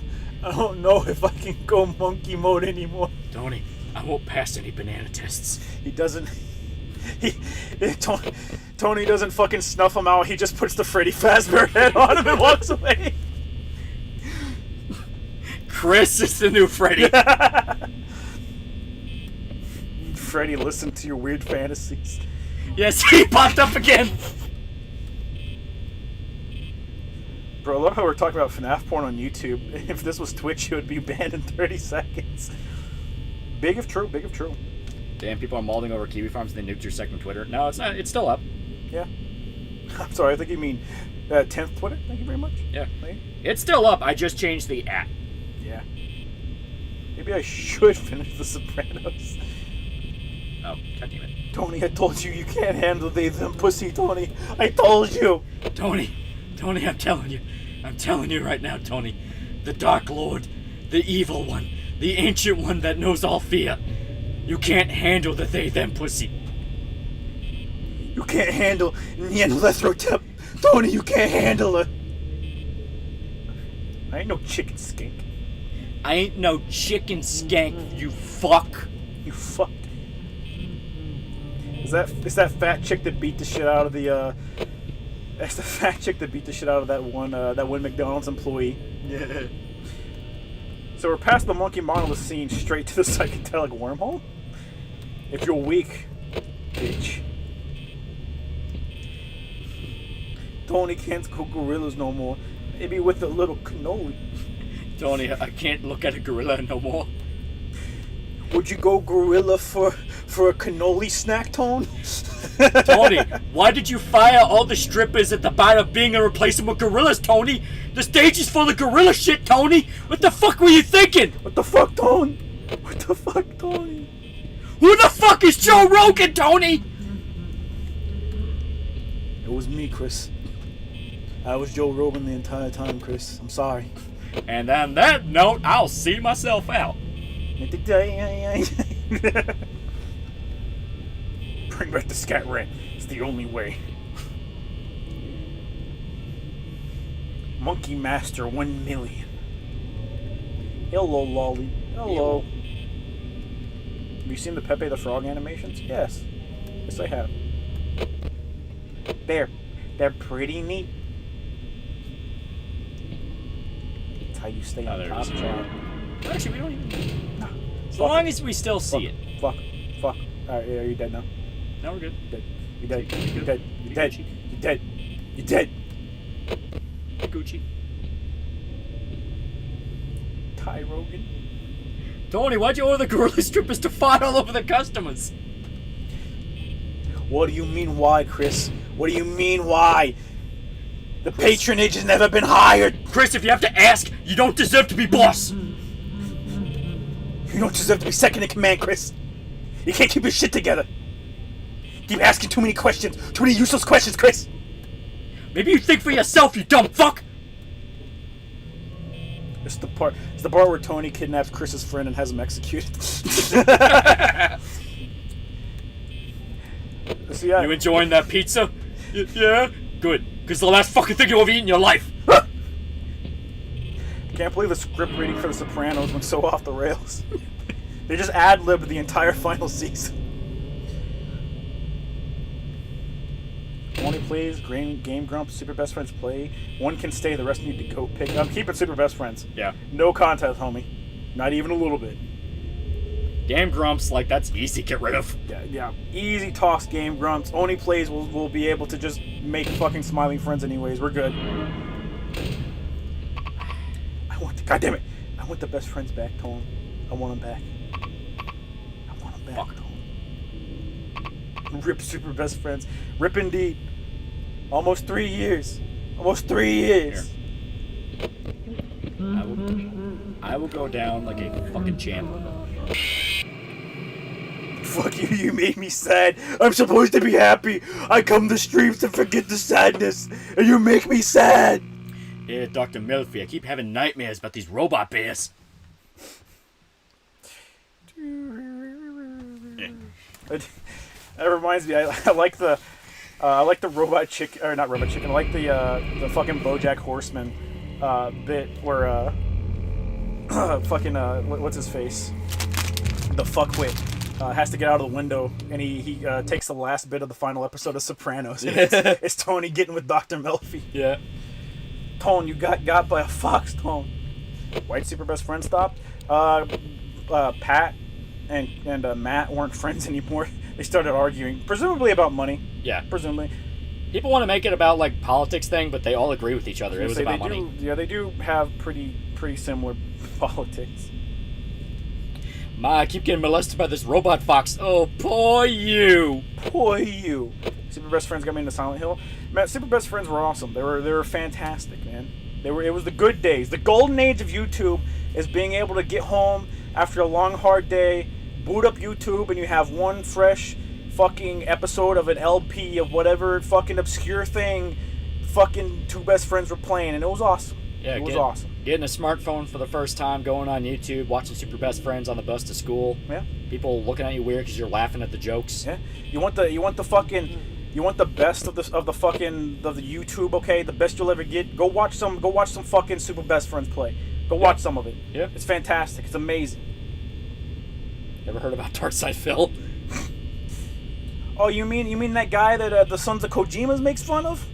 know if I can go monkey mode anymore. Tony, I won't pass any banana tests. He doesn't. Tony doesn't fucking snuff him out. He just puts the Freddy Fazbear head on him and walks away. Chris is the new Freddy. Freddy, listen to your weird fantasies. Yes, he popped up again. Bro, I love how we're talking about FNAF porn on YouTube. If this was Twitch, it would be banned in 30 seconds. Big if true, big if true. Damn, people are mauling over kiwi farms and they nuked your second Twitter. No, it's not. It's still up. Yeah. I'm sorry, I think you mean 10th Twitter. Thank you very much. Yeah. It's still up. I just changed the @ Yeah. Maybe I should finish The Sopranos. Oh, God damn it. Tony, I told you can't handle them pussy, Tony. I told you. Tony, I'm telling you right now, Tony. The Dark Lord, the evil one, the ancient one that knows all fear. You can't handle the they-them pussy. You can't handle Neanderthal. Tony, you can't handle it. I ain't no chicken skink. I ain't no chicken skank, you fuck. You fucked. Is that fat chick that beat the shit out of the that's the fat chick that beat the shit out of that one McDonald's employee. Yeah. So we're past the monkey monolith scene, straight to the psychedelic wormhole? If you're weak, bitch. Tony can't cook gorillas no more. Maybe with a little cannoli. Tony, I can't look at a gorilla no more. Would you go gorilla for a cannoli snack, Tone? Tony, why did you fire all the strippers at the bar of being a replacement with gorillas, Tony? The stage is full of gorilla shit, Tony! What the fuck were you thinking? What the fuck, Tone? What the fuck, Tony? Who the fuck is Joe Rogan, Tony? It was me, Chris. I was Joe Rogan the entire time, Chris. I'm sorry. And on that note, I'll see myself out. Bring back the scat rat. It's the only way. Monkey Master 1 million. Hello, Lolly. Hello. Have you seen the Pepe the Frog animations? Yes. Yes, I have. They're pretty neat. That's how you stay on top, Chad. Actually, we don't even... No. As long as we still see it. Fuck. Alright, are you dead now? No, we're good. You're dead. You're dead. You're dead. You're dead. You're dead. Gucci. Ty Rogan. Tony, why'd you order the gorilla strippers to fight all over the customers? What do you mean why, Chris? What do you mean why? The patronage has never been hired. Chris, if you have to ask, you don't deserve to be boss. You don't deserve to be second in command, Chris. You can't keep your shit together. Keep asking too many questions. Too many useless questions, Chris. Maybe you think for yourself, you dumb fuck. It's the part where Tony kidnaps Chris's friend and has him executed. See, You enjoying that pizza? Yeah? Good. Because the last fucking thing you'll have eaten in your life. Can't believe the script reading for The Sopranos went so off the rails. They just ad-libbed the entire final season. Only plays, Game Grumps, Super Best Friends play. One can stay, the rest need to go pick. I'm keeping Super Best Friends. Yeah. No contest, homie. Not even a little bit. Game Grumps, like, that's easy to get rid of. Yeah. Easy toss, Game Grumps. Only plays will be able to just make fucking smiling friends anyways. We're good. God damn it. I want the best friends back, Tone. I want them back. I want them back, Fuck. Tone. Rip Super Best Friends. Rip indeed. Almost 3 years. Almost 3 years. I will go down like a fucking champ. Fuck you, you made me sad. I'm supposed to be happy. I come to streams to forget the sadness, and you make me sad. Yeah, Dr. Melfi, I keep having nightmares about these robot bears. That reminds me, I like the robot chicken, or not robot chicken. I like the fucking BoJack Horseman bit where fucking what's his face, the fuckwit has to get out of the window, and he takes the last bit of the final episode of Sopranos. And it's Tony getting with Dr. Melfi. Yeah. Tone, you got by a fox, Tone. White Super Best Friend stopped. Pat and Matt weren't friends anymore. They started arguing, presumably about money. Yeah. Presumably. People want to make it about, like, politics thing, but they all agree with each other. It was about money. They do have pretty similar politics. Ma, I keep getting molested by this robot fox. Oh, poor you. Poor you. Super Best Friends got me into Silent Hill. Man, Super Best Friends were awesome. They were fantastic, man. It was the good days. The golden age of YouTube is being able to get home after a long, hard day, boot up YouTube, and you have one fresh fucking episode of an LP of whatever fucking obscure thing fucking two best friends were playing, and it was awesome. Yeah, it was awesome. Getting a smartphone for the first time, going on YouTube, watching Super Best Friends on the bus to school. Yeah. People looking at you weird because you're laughing at the jokes. Yeah. You want the best of the YouTube, okay? The best you'll ever get. Go watch some fucking Super Best Friends play. Go watch some of it. Yeah. It's fantastic. It's amazing. Ever heard about Darkside Phil? Oh, you mean that guy that the Sons of Kojima's makes fun of?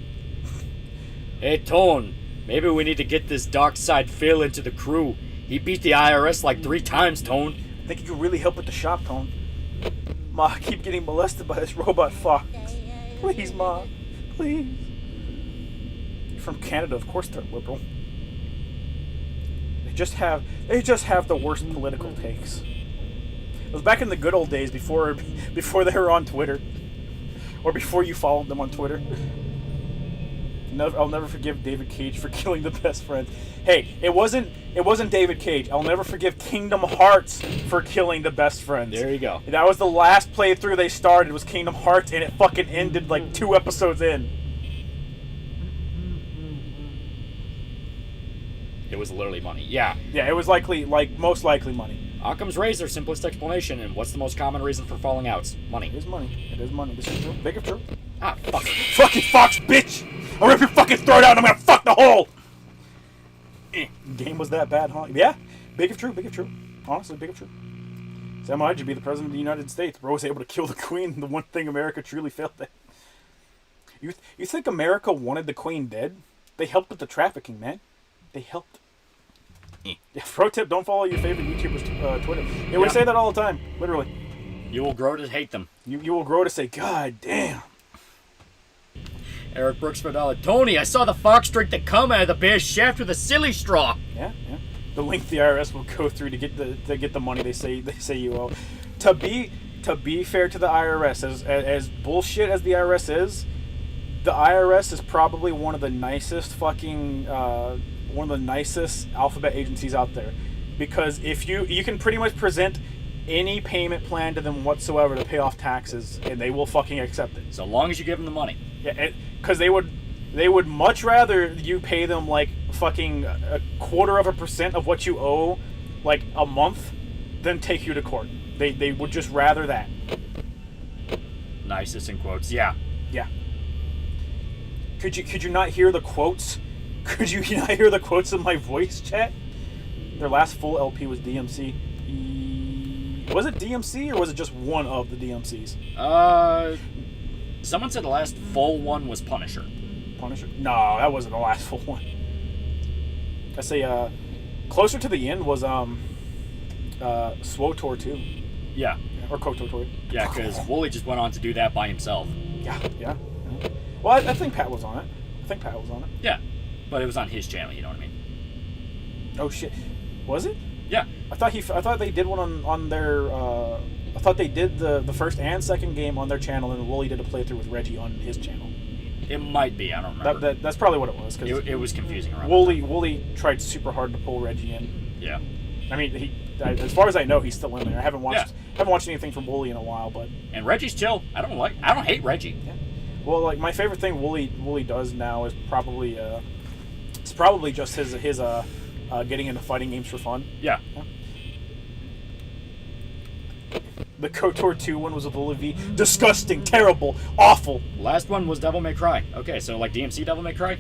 Hey, Tone. Maybe we need to get this Darkside Phil into the crew. He beat the IRS like 3 times, Tone. I think you could really help with the shop, Tone. Ma, I keep getting molested by this robot fox. Please, Ma. Please. You're from Canada, of course they're liberal. They just have the worst political takes. It was back in the good old days before they were on Twitter. Or before you followed them on Twitter. I'll never forgive David Cage for killing the best friends. Hey, it wasn't David Cage. I'll never forgive Kingdom Hearts for killing the best friends. There you go. That was the last playthrough they started, was Kingdom Hearts, and it fucking ended like 2 episodes in. It was literally money. Yeah. Yeah, it was most likely money. Occam's razor, simplest explanation. And what's the most common reason for falling outs? Money. It is money. It is money. This is true. Big of true. Ah, fuck. Fucking fox, bitch! I'll rip your fucking throat out and I'm gonna fuck the hole! Game was that bad, huh? Yeah. Big of true. Big of true. Honestly, big of true. Sam Hyde should be the president of the United States. Bro was able to kill the queen, the one thing America truly failed at. You think America wanted the queen dead? They helped with the trafficking, man. They helped. Yeah, pro tip, don't follow your favorite YouTubers' Twitter. Yeah, we say that all the time, literally. You will grow to hate them. You will grow to say, God damn. Eric Brooks for $1. Tony, I saw the fox drink the cum out of the bear's shaft with a silly straw. Yeah. the length the IRS will go through to get the money they say you owe. To be fair to the IRS, as bullshit as the IRS is probably one of the nicest alphabet agencies out there, because if you can pretty much present any payment plan to them whatsoever to pay off taxes, and they will fucking accept it. So long as you give them the money. Yeah, because they would much rather you pay them like fucking 0.25% of what you owe, like a month, than take you to court. They would just rather that. Nicest in quotes. Yeah. Yeah. Could you not hear the quotes? Could you not hear the quotes in my voice chat? Their last full LP was DMC. Was it DMC or was it just one of the DMCs? Someone said the last full one was Punisher. Punisher? No, that wasn't the last full one. I say closer to the end was SWOTOR 2. Yeah. Or KOTOR 2. Yeah, because Wooly just went on to do that by himself. Yeah. Well, I think Pat was on it. Yeah, but it was on his channel. You know what I mean? Oh shit, was it? Yeah. I thought they did one on their. I thought they did the first and second game on their channel, and Wooly did a playthrough with Reggie on his channel. It might be. I don't remember. That's probably what it was. Cause it was confusing around. Wooly tried super hard to pull Reggie in. Yeah. I mean, as far as I know, he's still in there. I haven't watched anything from Wooly in a while, but. And Reggie's chill. I don't hate Reggie. Yeah. Well, like my favorite thing Wooly does now is probably just his getting into fighting games for fun. Yeah. The KOTOR 2 one was with Wooly V. Disgusting, terrible, awful. Last one was Devil May Cry. Okay, so like DMC Devil May Cry?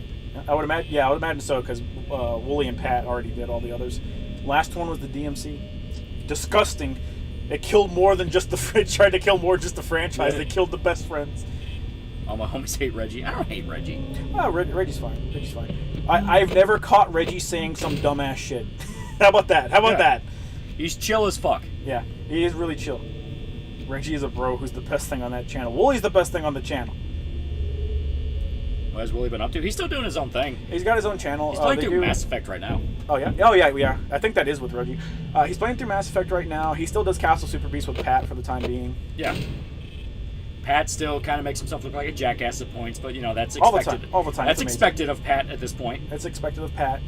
I would imagine so, because Wooly and Pat already did all the others. Last one was the DMC. Disgusting. It killed more than just tried to kill more just the franchise. They killed the best friends. All my homies hate Reggie. I don't hate Reggie. Oh, Reggie's fine. I've never caught Reggie saying some dumbass shit. How about that? He's chill as fuck. Yeah, he is really chill. Reggie is a bro who's the best thing on that channel. Wooly's the best thing on the channel. What has Wooly been up to? He's still doing his own thing. He's got his own channel. He's playing through Mass Effect right now. Oh yeah. I think that is with Reggie. He's playing through Mass Effect right now. He still does Castle Super Beast with Pat for the time being. Yeah. Pat still kind of makes himself look like a jackass at points, but that's expected. All the time. That's expected of Pat at this point. That's expected of Pat.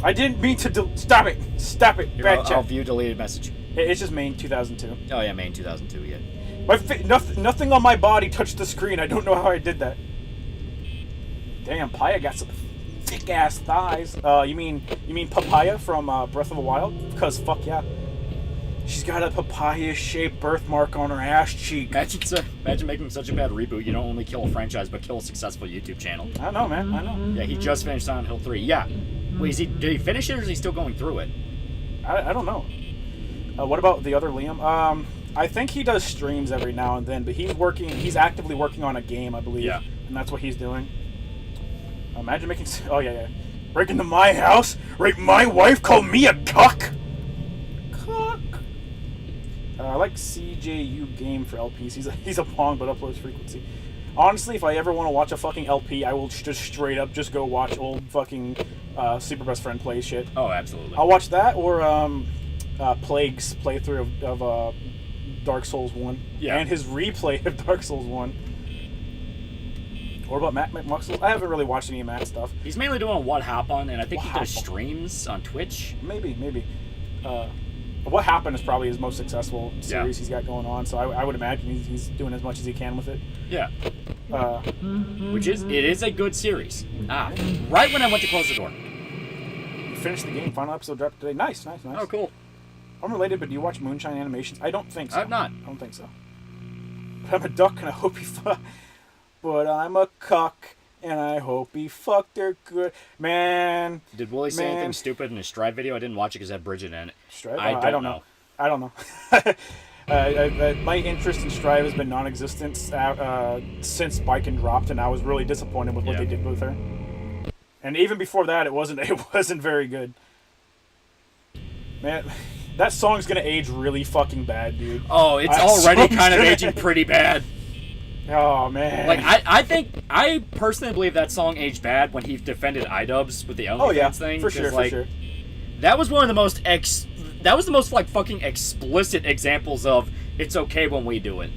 I didn't mean to stop it. Here, Bad I'll chat. view deleted message. It's just Main 2002. Oh yeah, Main 2002. Yeah. Nothing on my body touched the screen. I don't know how I did that. Damn, Paya got some thick ass thighs. You mean Papaya from Breath of the Wild? Because fuck yeah. She's got a papaya-shaped birthmark on her ass cheek. Imagine making such a bad reboot. You don't only kill a franchise, but kill a successful YouTube channel. I know, man. I know. Yeah, he just finished Silent Hill 3. Yeah. Wait, did he finish it, or is he still going through it? I don't know. What about the other Liam? I think he does streams every now and then, but he's actively working on a game, I believe. Yeah. And that's what he's doing. Imagine making... Oh, yeah. Break into my house? Rape my wife? Call me a cuck? I like CJU Game for LPs. He's a Pong, but uploads frequency. Honestly, if I ever want to watch a fucking LP, I will just straight up just go watch old fucking Super Best Friend play shit. Oh, absolutely. I'll watch that or Plague's playthrough of Dark Souls 1. Yeah. And his replay of Dark Souls 1. What about Matt McMuxels? I haven't really watched any of Matt's stuff. He's mainly doing What Happened, and I think he does What streams on Twitch. Maybe. What Happened is probably his most successful series he's got going on, so I would imagine he's doing as much as he can with it. Yeah. It is a good series. Right when I went to close the door. You finished the game. Final episode dropped today. Nice. Oh, cool. Unrelated, but do you watch Moonshine Animations? I don't think so. I've not. I don't think so. But I'm a duck and I hope he fuck. But I'm a cuck and I hope he fucked her good. Man. Did Wooly say anything stupid in his Strive video? I didn't watch it because it had Bridget in it. Strive? I don't know. I don't know. My interest in Strive has been non-existent since Biken dropped, and I was really disappointed with what they did with her. And even before that, it wasn't very good. Man, that song's gonna age really fucking bad, dude. Oh, it's already kind of aging pretty bad. Oh man. Like I personally believe that song aged bad when he defended iDubbbz with the OnlyFans thing. for sure, like, for sure. That was one of the most like fucking explicit examples of it's okay when we do it.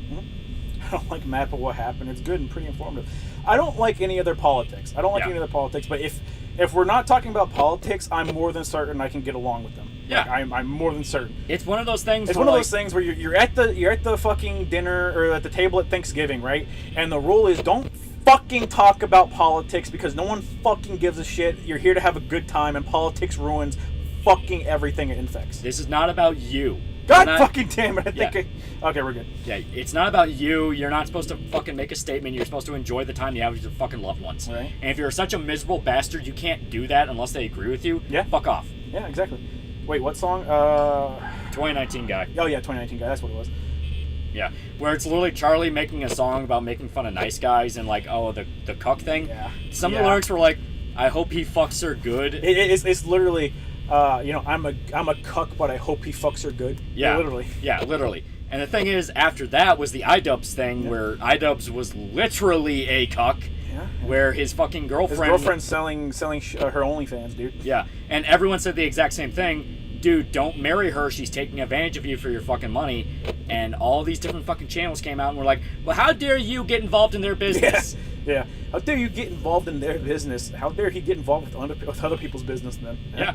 I don't like Mad but What Happened. It's good and pretty informative. I don't like any other politics. But if we're not talking about politics, I'm more than certain I can get along with them. Yeah. Like, I'm more than certain. It's one of those things. It's one of those things where you're at the fucking dinner or at the table at Thanksgiving, right? And the rule is don't fucking talk about politics because no one fucking gives a shit. You're here to have a good time, and politics ruins fucking everything it infects. This is not about you. God fucking damn it! Okay, we're good. Yeah, it's not about you. You're not supposed to fucking make a statement. You're supposed to enjoy the time you have with your fucking loved ones. Right. And if you're such a miserable bastard, you can't do that unless they agree with you. Yeah. Fuck off. Yeah, exactly. Wait, what song? 2019 guy. Oh yeah, 2019 guy. That's what it was. Yeah, where it's literally Charlie making a song about making fun of nice guys and like, oh, the cuck thing. Yeah. Some of the lyrics were like, I hope he fucks her good. It's literally, I'm a cuck, but I hope he fucks her good. Yeah, literally. Yeah, literally. And the thing is, after that was the iDubbbz thing, where iDubbbz was literally a cuck. Yeah. Where his fucking girlfriend... His girlfriend's selling her OnlyFans, dude. Yeah, and everyone said the exact same thing. Dude, don't marry her. She's taking advantage of you for your fucking money. And all these different fucking channels came out and were like, well, how dare you get involved in their business? Yeah. How dare you get involved in their business? How dare he get involved with other people's business then? Yeah.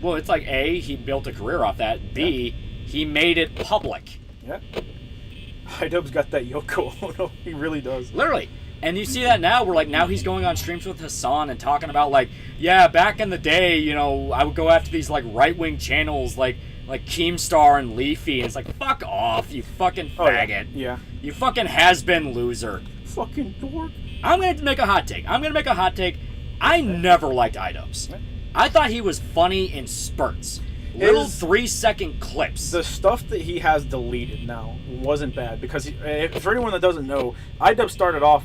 Well, it's like, A, he built a career off that. B, he made it public. Yeah. iDubbbz got that Yoko Ono. He really does. Literally. And you see that now, where like now he's going on streams with Hassan and talking about like, yeah, back in the day, you know, I would go after these like right-wing channels like Keemstar and Leafy, and it's like, fuck off, you fucking faggot. Yeah. You fucking has-been loser. Fucking dork. I'm gonna make a hot take. I never liked iDubbbz. I thought he was funny in spurts. Little 3-second clips. The stuff that he has deleted now wasn't bad because for anyone that doesn't know, iDubbbz started off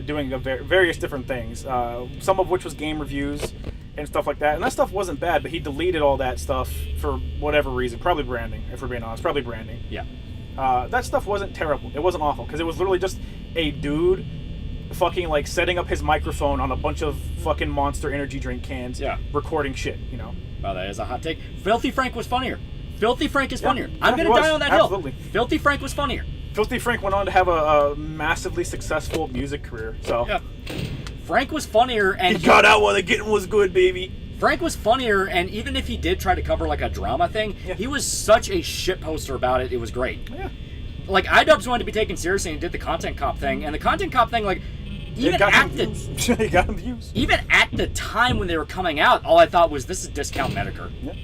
doing various different things, some of which was game reviews and stuff like that, and that stuff wasn't bad, but he deleted all that stuff for whatever reason, probably branding, if we're being honest, probably branding. Yeah. That stuff wasn't terrible. It wasn't awful because it was literally just a dude fucking like setting up his microphone on a bunch of fucking Monster energy drink cans, recording shit, you know. Wow, that is a hot take. Filthy Frank was funnier. Filthy Frank is funnier. I'm he gonna die on that Absolutely. hill. Filthy Frank was funnier. Filthy Frank went on to have a massively successful music career. So yeah, Frank was funnier, and he got out while the getting was good, baby. Frank was funnier, and even if he did try to cover like a drama thing, he was such a shit poster about it. It was great. Yeah. Like iDubbbz wanted to be taken seriously and did the content cop thing, and the content cop thing, like even at the he got views. Even at the time when they were coming out, all I thought was this is discount Medicare. Yeah.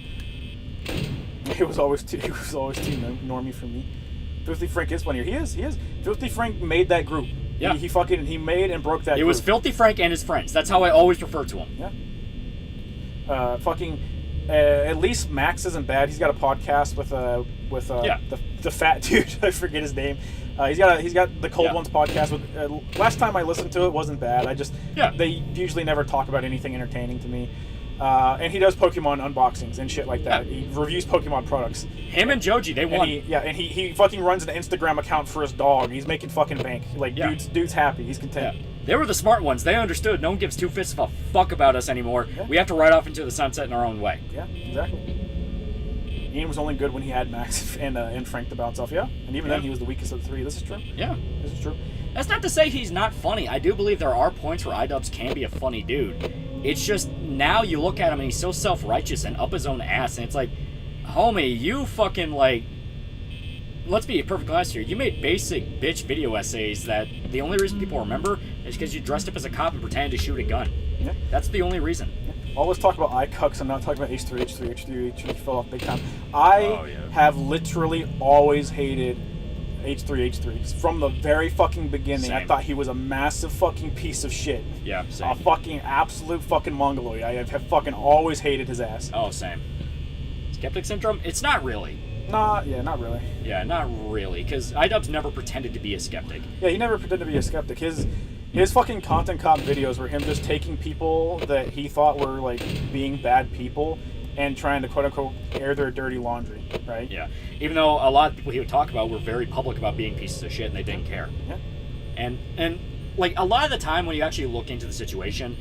He was always too normie for me. Filthy Frank is funnier. He is. Filthy Frank made that group. Yeah. He made and broke that group. It was Filthy Frank and his friends. That's how I always refer to him. Yeah. At least Max isn't bad. He's got a podcast with the fat dude. I forget his name. He's got the Cold Ones podcast. With last time I listened to it wasn't bad. They usually never talk about anything entertaining to me. And he does Pokemon unboxings and shit like that. He reviews Pokemon products. Him and Joji, they won. And he fucking runs an Instagram account for his dog. He's making fucking bank. Like dude's happy. He's content. Yeah. They were the smart ones. They understood. No one gives two fifths of a fuck about us anymore. Yeah. We have to ride off into the sunset in our own way. Yeah, exactly. Ian was only good when he had Max and Frank to bounce off. Yeah, and even then he was the weakest of the three. This is true. Yeah, this is true. That's not to say he's not funny. I do believe there are points where iDubbbz can be a funny dude. It's just now you look at him and he's so self-righteous and up his own ass, and it's like, homie, you fucking like. Let's be perfectly honest here. You made basic bitch video essays that the only reason people remember is because you dressed up as a cop and pretended to shoot a gun. Yeah. That's the only reason. Yeah. Always talk about iCucks and not talking about H3 fell off big time. I have literally always hated H3 from the very fucking beginning. Same. I thought he was a massive fucking piece of shit. Yeah, same. A fucking absolute fucking mongoloid. I have fucking always hated his ass. Oh, same. Skeptic syndrome? It's not really. Not really. Yeah, not really, because iDubbbz never pretended to be a skeptic. Yeah, he never pretended to be a skeptic. His fucking content cop videos were him just taking people that he thought were, like, being bad people and trying to, quote-unquote, air their dirty laundry, right? Yeah. Even though a lot of people he would talk about were very public about being pieces of shit and they didn't care. Yeah. And like a lot of the time when you actually look into the situation,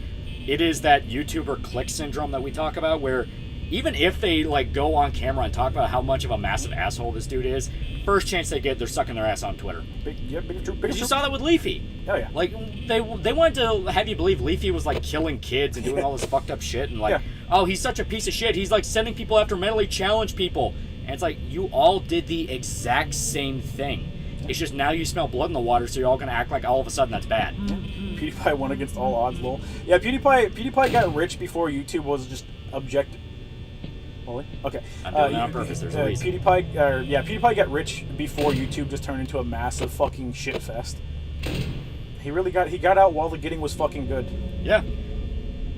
it is that YouTuber click syndrome that we talk about, where even if they like go on camera and talk about how much of a massive asshole this dude is, first chance they get, they're sucking their ass on Twitter. Big true. You saw that with Leafy. Oh yeah. Like they wanted to have you believe Leafy was like killing kids and doing all this fucked up shit, and like, oh, he's such a piece of shit. He's like sending people after mentally challenged people, and it's like you all did the exact same thing. It's just now you smell blood in the water, so you're all gonna act like all of a sudden that's bad. PewDiePie won against all odds, lol. Yeah, PewDiePie got rich before YouTube was just objective. Okay. I'm doing it on purpose. There's a reason. PewDiePie got rich before YouTube just turned into a massive fucking shit fest. He got out while the getting was fucking good. Yeah.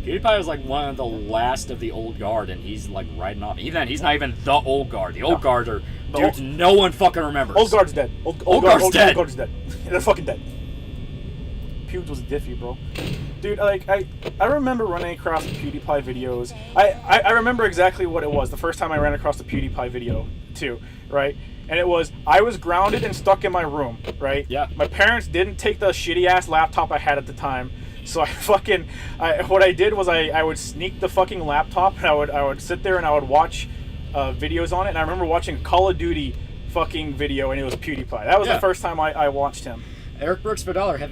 PewDiePie was like one of the last of the old guard, and he's like riding off. Even then, he's not even the old guard. The old guard are dudes no one fucking remembers. Old guard's dead. Old guard's dead. They're fucking dead. Pewds was diffy, bro. Dude, like I remember running across the PewDiePie videos. I remember exactly what it was the first time I ran across the PewDiePie video too, right? And it was, I was grounded and stuck in my room, right? Yeah. My parents didn't take the shitty ass laptop I had at the time. So what I did was I would sneak the fucking laptop, and I would sit there and I would watch videos on it. And I remember watching a Call of Duty fucking video, and it was PewDiePie. That was the first time I watched him. Eric Brooks for $1. Have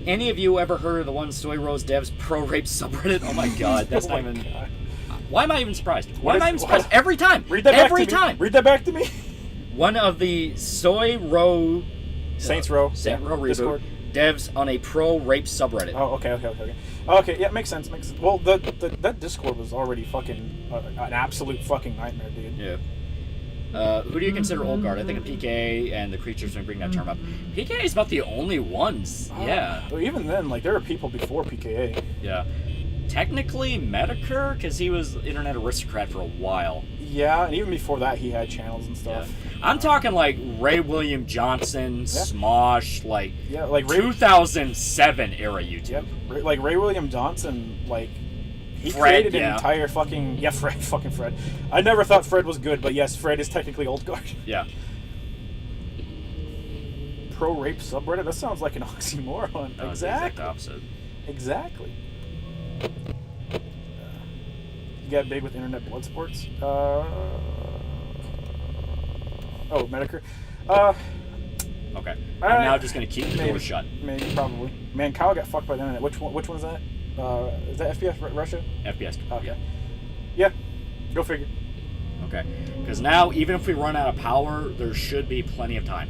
any of you ever heard of the one Soy Rose Devs pro rape subreddit? Oh my god, that's not even. God. Why am I even surprised? Why am I even surprised? Every time. Read that every back to time. Me. Read that back to me. One of the Soy Row Saints Row reboot Discord. devs on a pro rape subreddit. Oh, okay, yeah, makes sense. Well, that Discord was already fucking an absolute fucking nightmare, dude. Yeah. Who do you consider old guard? I think of PK and the creatures when bring that term up. PK is about the only ones. Yeah. But even then, like, there were people before PKA. Yeah. Technically, Medicare, because he was Internet Aristocrat for a while. Yeah, and even before that, he had channels and stuff. Yeah. I'm talking like Ray William Johnson, Smosh, like 2007 era YouTube. Yep. Like Ray William Johnson, like he Fred, created an entire fucking Fred. I never thought Fred was good, but yes, Fred is technically old guard. Yeah. Pro rape subreddit. That sounds like an oxymoron. No, exactly. It's the exact opposite. Exactly. You got big with internet blood sports. Medicare. Okay. I'm now just gonna keep the door shut. Maybe, probably. Man, Kyle got fucked by the internet. Which one is that? Is that FPS Russia? FPS. Okay. Yeah. Go figure. Okay. Because now, even if we run out of power, there should be plenty of time.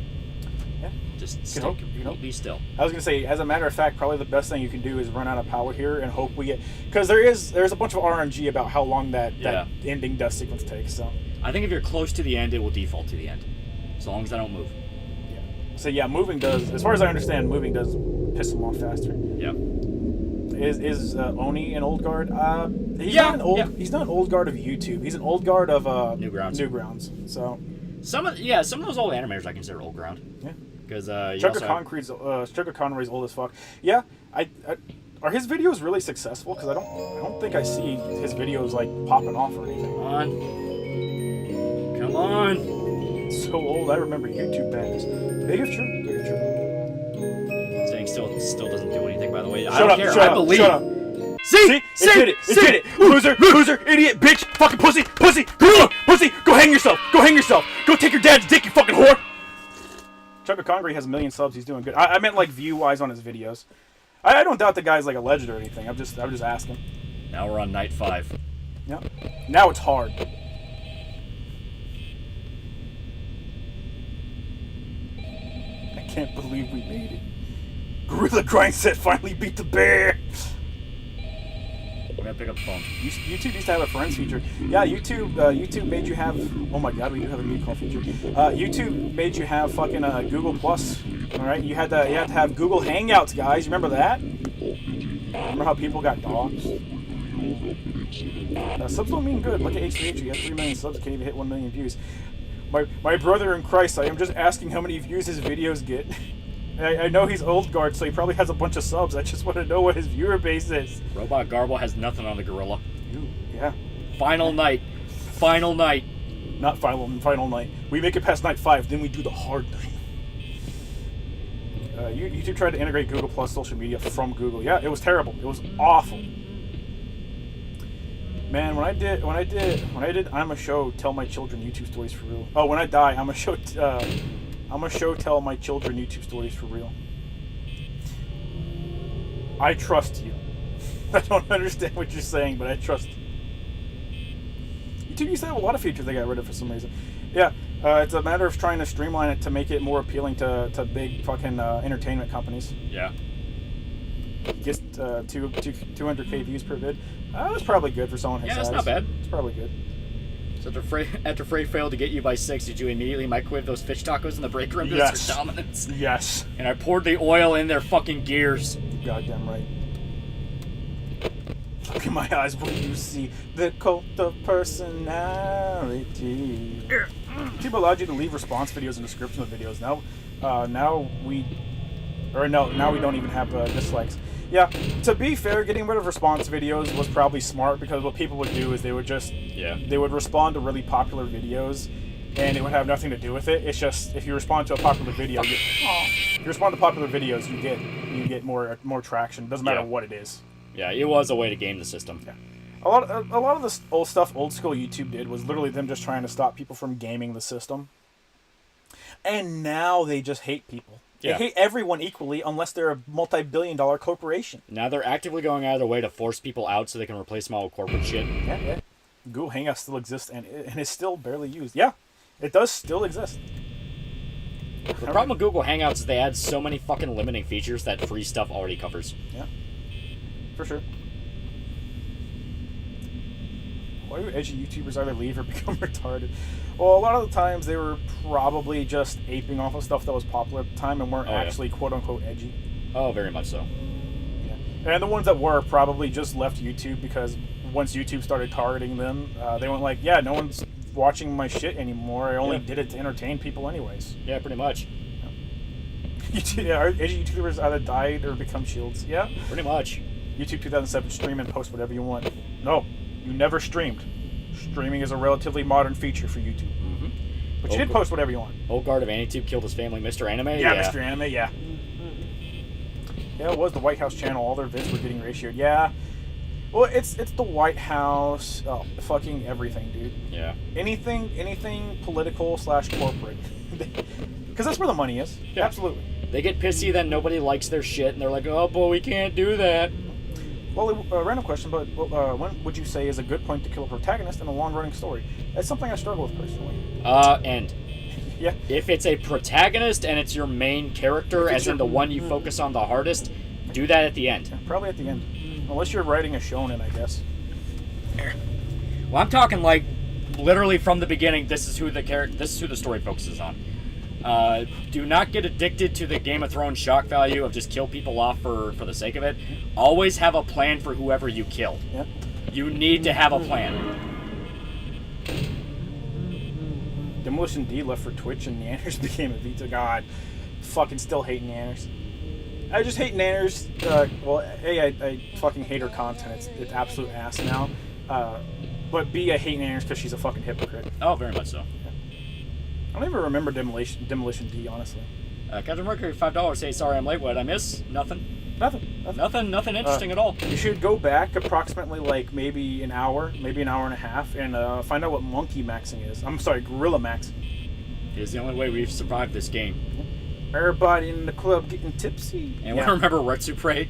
Yeah. Just stay completely still. I was gonna say, as a matter of fact, probably the best thing you can do is run out of power here and hope we get, because there's a bunch of RNG about how long that ending death sequence takes. So I think if you're close to the end, it will default to the end, as long as I don't move. Yeah. So yeah, moving does, as far as I understand, moving does piss them off faster. Yeah. Is Oni an old guard? He's not an old guard of YouTube. He's an old guard of Newgrounds. So some of those old animators I consider old ground. Yeah. Because Sugar Conroy's old as fuck. Yeah, are his videos really successful? Because I don't think I see his videos like popping off or anything. Come on. So old, I remember YouTube banners. Big if true. Staying still doesn't do anything. By the way, I Shut don't up, care. shut I up, believe. Shut up. See, it did it. Loser, idiot, bitch, fucking pussy, pussy. Go hang yourself. Go take your dad's dick, you fucking whore. Chugga Connery has 1 million subs. He's doing good. I meant like view-wise on his videos. I don't doubt the guy's like a legend or anything. I'm just asking. Now we're on night 5. Yeah. Now it's hard. I can't believe we made it. Gorilla Grind set finally beat the bear. We're gonna pick up the phone. YouTube used to have a friends feature. Yeah, YouTube made you have. Oh my God, we do have a mute call feature. YouTube made you have fucking Google Plus. All right, you had to have Google Hangouts, guys. Remember that? Remember how people got dogs? Subs don't mean good. Look at HVH. He has 3 million subs. Can't even hit 1 million views. My brother in Christ. I am just asking how many views his videos get. I know he's old guard, so he probably has a bunch of subs. I just want to know what his viewer base is. Robot Garble has nothing on the gorilla. Yeah. Final night. Not final night. We make it past night 5, then we do the hard night. YouTube tried to integrate Google Plus social media from Google. Yeah, it was terrible. It was awful. Man, when I did, I'm a show. Tell my children YouTube stories for real. Oh, when I die, I'm a show. Tell my children YouTube stories for real. I trust you. I don't understand what you're saying, but I trust you. YouTube used to have a lot of features they got rid of for some reason. Yeah, it's a matter of trying to streamline it to make it more appealing to big fucking entertainment companies. Yeah. Just 200k views per vid. That's probably good for someone his size. Yeah, that's not bad. It's probably good. So after Frey failed to get you by 6, did you immediately microwave those fish tacos in the break room to assert dominance? Yes. And I poured the oil in their fucking gears. Goddamn right. Look in my eyes when you see the cult of personality. YouTube allowed you to leave response videos and description of videos. Now we don't even have dislikes. Yeah, to be fair, getting rid of response videos was probably smart because what people would do is they would respond to really popular videos, and it would have nothing to do with it. It's just if you respond to a popular video, if you respond to popular videos, you get more traction. Doesn't matter what it is. Yeah, it was a way to game the system. Yeah. A lot of this old school YouTube did was literally them just trying to stop people from gaming the system. And now they just hate people. They hate everyone equally unless they're a multi-billion-dollar corporation. Now they're actively going out of their way to force people out so they can replace them all with corporate shit. Yeah. Google Hangouts still exists and is still barely used. Yeah, it does still exist. The problem with Google Hangouts is they add so many fucking limiting features that free stuff already covers. Yeah, for sure. Why do edgy YouTubers either leave or become retarded? Well, a lot of the times they were probably just aping off of stuff that was popular at the time and weren't actually quote-unquote edgy. Oh, very much so. Yeah. And the ones that were probably just left YouTube because once YouTube started targeting them, they went like, yeah, no one's watching my shit anymore. I only did it to entertain people anyways. Yeah, pretty much. Edgy YouTubers either died or become shields. Yeah. Pretty much. YouTube 2007, stream and post whatever you want. No, you never streamed. Streaming is a relatively modern feature for YouTube. Mm-hmm. But you did post whatever you want. Old guard of AniTube killed his family, Mr. Anime? Yeah, Mr. Anime, yeah. Yeah, it was the White House channel. All their vids were getting ratioed. Yeah. Well, it's the White House. Oh, fucking everything, dude. Yeah. Anything political / corporate. Because that's where the money is. Yeah. Absolutely. They get pissy that nobody likes their shit, and they're like, oh, boy, we can't do that. Well, a random question, but when would you say is a good point to kill a protagonist in a long-running story? That's something I struggle with personally. End. Yeah. If it's a protagonist and it's your main character, as in the one you focus on the hardest, do that at the end. Yeah, probably at the end. Unless you're writing a shonen, I guess. Well, I'm talking like literally from the beginning. This is who the story focuses on. Do not get addicted to the Game of Thrones shock value of just kill people off for the sake of it. Always have a plan for whoever you kill. Yeah. You need to have a plan. Demolition D left for Twitch and Nanners became a Vita. God, fucking still hate Nanners. I just hate Nanners. I fucking hate her content. It's absolute ass now. But B, I hate Nanners because she's a fucking hypocrite. Oh, very much so. Yeah. I don't even remember Demolition D, honestly. Captain Mercury, $5. Hey, sorry I'm late. What did I miss? Nothing interesting at all. You should go back approximately like maybe an hour and a half, and find out what monkey maxing is. I'm sorry, gorilla maxing. It's the only way we've survived this game. Everybody in the club getting tipsy. And we remember Retsupre.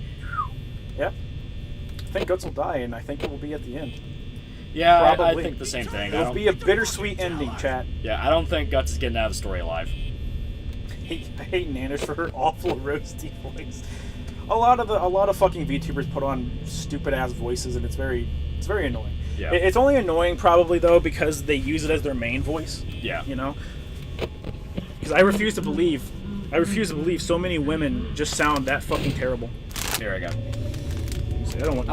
Yep. I think Guts will die, and I think it will be at the end. Yeah, I think the same thing. It'll be a bittersweet ending, chat. Yeah, I don't think Guts is getting out of the story alive. I hate Nanners for her awful roasty voice. A lot of fucking VTubers put on stupid ass voices, and it's very annoying. Yeah. It's only annoying probably though because they use it as their main voice. Yeah. You know. Because I refuse to believe so many women just sound that fucking terrible. Here I go. I don't want.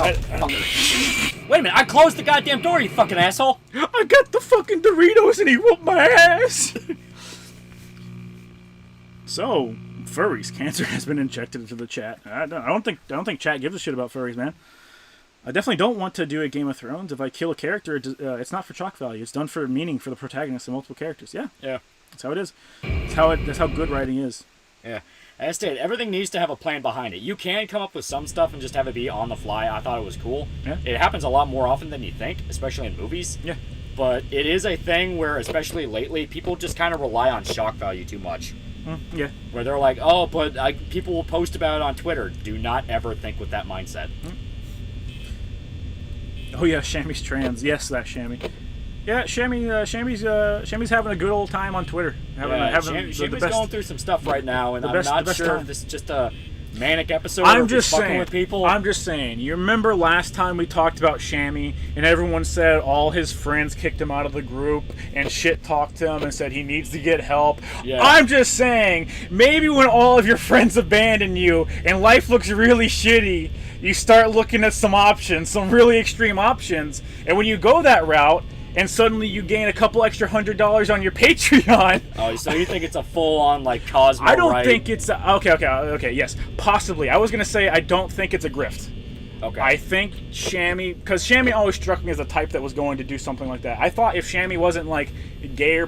Wait a minute! I closed the goddamn door, you fucking asshole! I got the fucking Doritos and he whooped my ass. So, furries, cancer has been injected into the chat. I don't think chat gives a shit about furries, man. I definitely don't want to do a Game of Thrones. If I kill a character, it's not for shock value. It's done for meaning for the protagonist and multiple characters. Yeah. Yeah. That's how it is. That's how good writing is. Yeah. As I stated, everything needs to have a plan behind it. You can come up with some stuff and just have it be on the fly. I thought it was cool. Yeah. It happens a lot more often than you think, especially in movies. Yeah. But it is a thing where, especially lately, people just kind of rely on shock value too much. Yeah. Where they're like, oh, but people will post about it on Twitter. Do not ever think with that mindset. Oh yeah, Shammy's trans. Yes, that Shammy. Yeah, Shammy's having a good old time on Twitter. Shammy's going through some stuff right now, and I'm not sure if this is just a manic episode or if he's fucking with people. I'm just saying. You remember last time we talked about Shammy, and everyone said all his friends kicked him out of the group and shit talked to him and said he needs to get help. Yeah. I'm just saying, maybe when all of your friends abandon you and life looks really shitty, you start looking at some options, some really extreme options, and when you go that route, and suddenly you gain a couple extra $100 on your Patreon. Oh, so you think it's a full-on, like, Cosmo, I don't right? think it's... Okay, yes. Possibly. I was going to say I don't think it's a grift. Okay. I think Shammy... Because Shammy always struck me as a type that was going to do something like that. I thought if Shammy wasn't, like, gay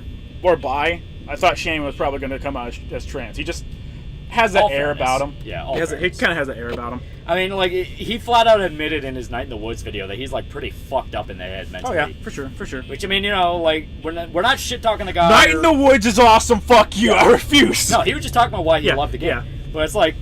or bi, I thought Shammy was probably going to come out as trans. He just has that air about him. Yeah, he kind of has that air about him. I mean, like, he flat out admitted in his Night in the Woods video that he's, like, pretty fucked up in the head mentally. Oh, yeah, for sure. Which, I mean, you know, like, we're not shit-talking the guy. Night in the Woods is awesome, fuck you, I refuse. No, he was just talking about why he loved the game. Yeah. But it's like,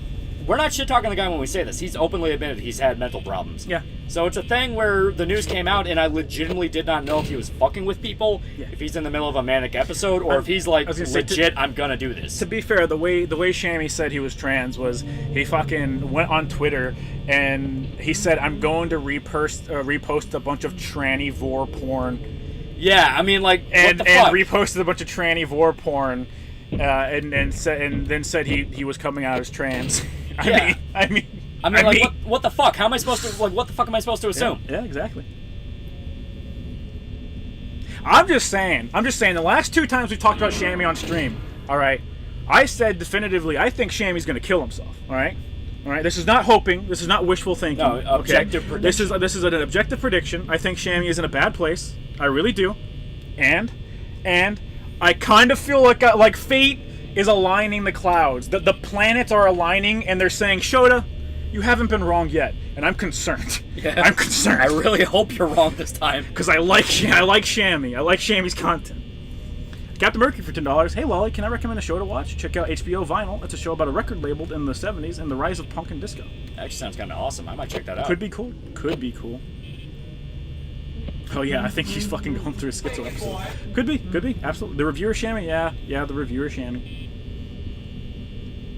we're not shit-talking the guy when we say this. He's openly admitted he's had mental problems. Yeah. So it's a thing where the news came out, and I legitimately did not know if he was fucking with people, if he's in the middle of a manic episode, or if he's like, legit, I'm gonna do this. To be fair, the way Shammy said he was trans was he fucking went on Twitter and he said, I'm going to repost a bunch of tranny-vor porn. Yeah, I mean, like, and what the fuck? reposted a bunch of tranny-vor porn, and then said he was coming out as trans. I mean, what the fuck? How am I supposed to, like, what the fuck am I supposed to assume? Yeah, exactly. I'm just saying, the last 2 times we talked about Shammy on stream, alright, I said definitively, I think Shammy's gonna kill himself, alright? Alright, this is not hoping, this is not wishful thinking. No, objective prediction. This is an objective prediction. I think Shammy is in a bad place. I really do. And I kind of feel like fate is aligning the clouds. The planets are aligning, and they're saying, Yoda, you haven't been wrong yet, and I'm concerned. Yeah. I'm concerned. I really hope you're wrong this time. Because I like Shammy. I like Shammy's content. Captain Mercury for $10. Hey, Lolly, can I recommend a show to watch? Check out HBO Vinyl. It's a show about a record label in the 70s and the rise of punk and disco. That actually sounds kind of awesome. I might check that out. Could be cool. Oh, yeah, I think he's fucking going through a schizo episode. Could be. Absolutely. The reviewer Shammy? Yeah, the reviewer Shammy.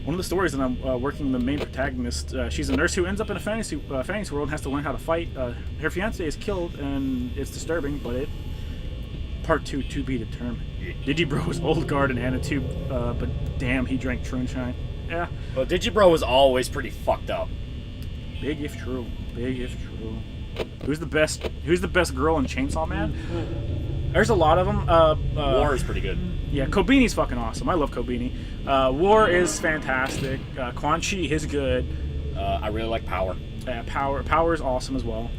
One of the stories that I'm working the main protagonist, she's a nurse who ends up in a fantasy world and has to learn how to fight. Her fiancé is killed, and it's disturbing, but Part 2, to be determined. Digibro was old guard and Anatube, but damn, he drank Troonshine. Yeah. Well, Digibro was always pretty fucked up. Big if true. Who's the best girl in Chainsaw Man? There's a lot of them. War is pretty good. Yeah, Kobini's fucking awesome. I love Kobini. War is fantastic. Quan Chi is good. I really like Power. Yeah, Power is awesome as well.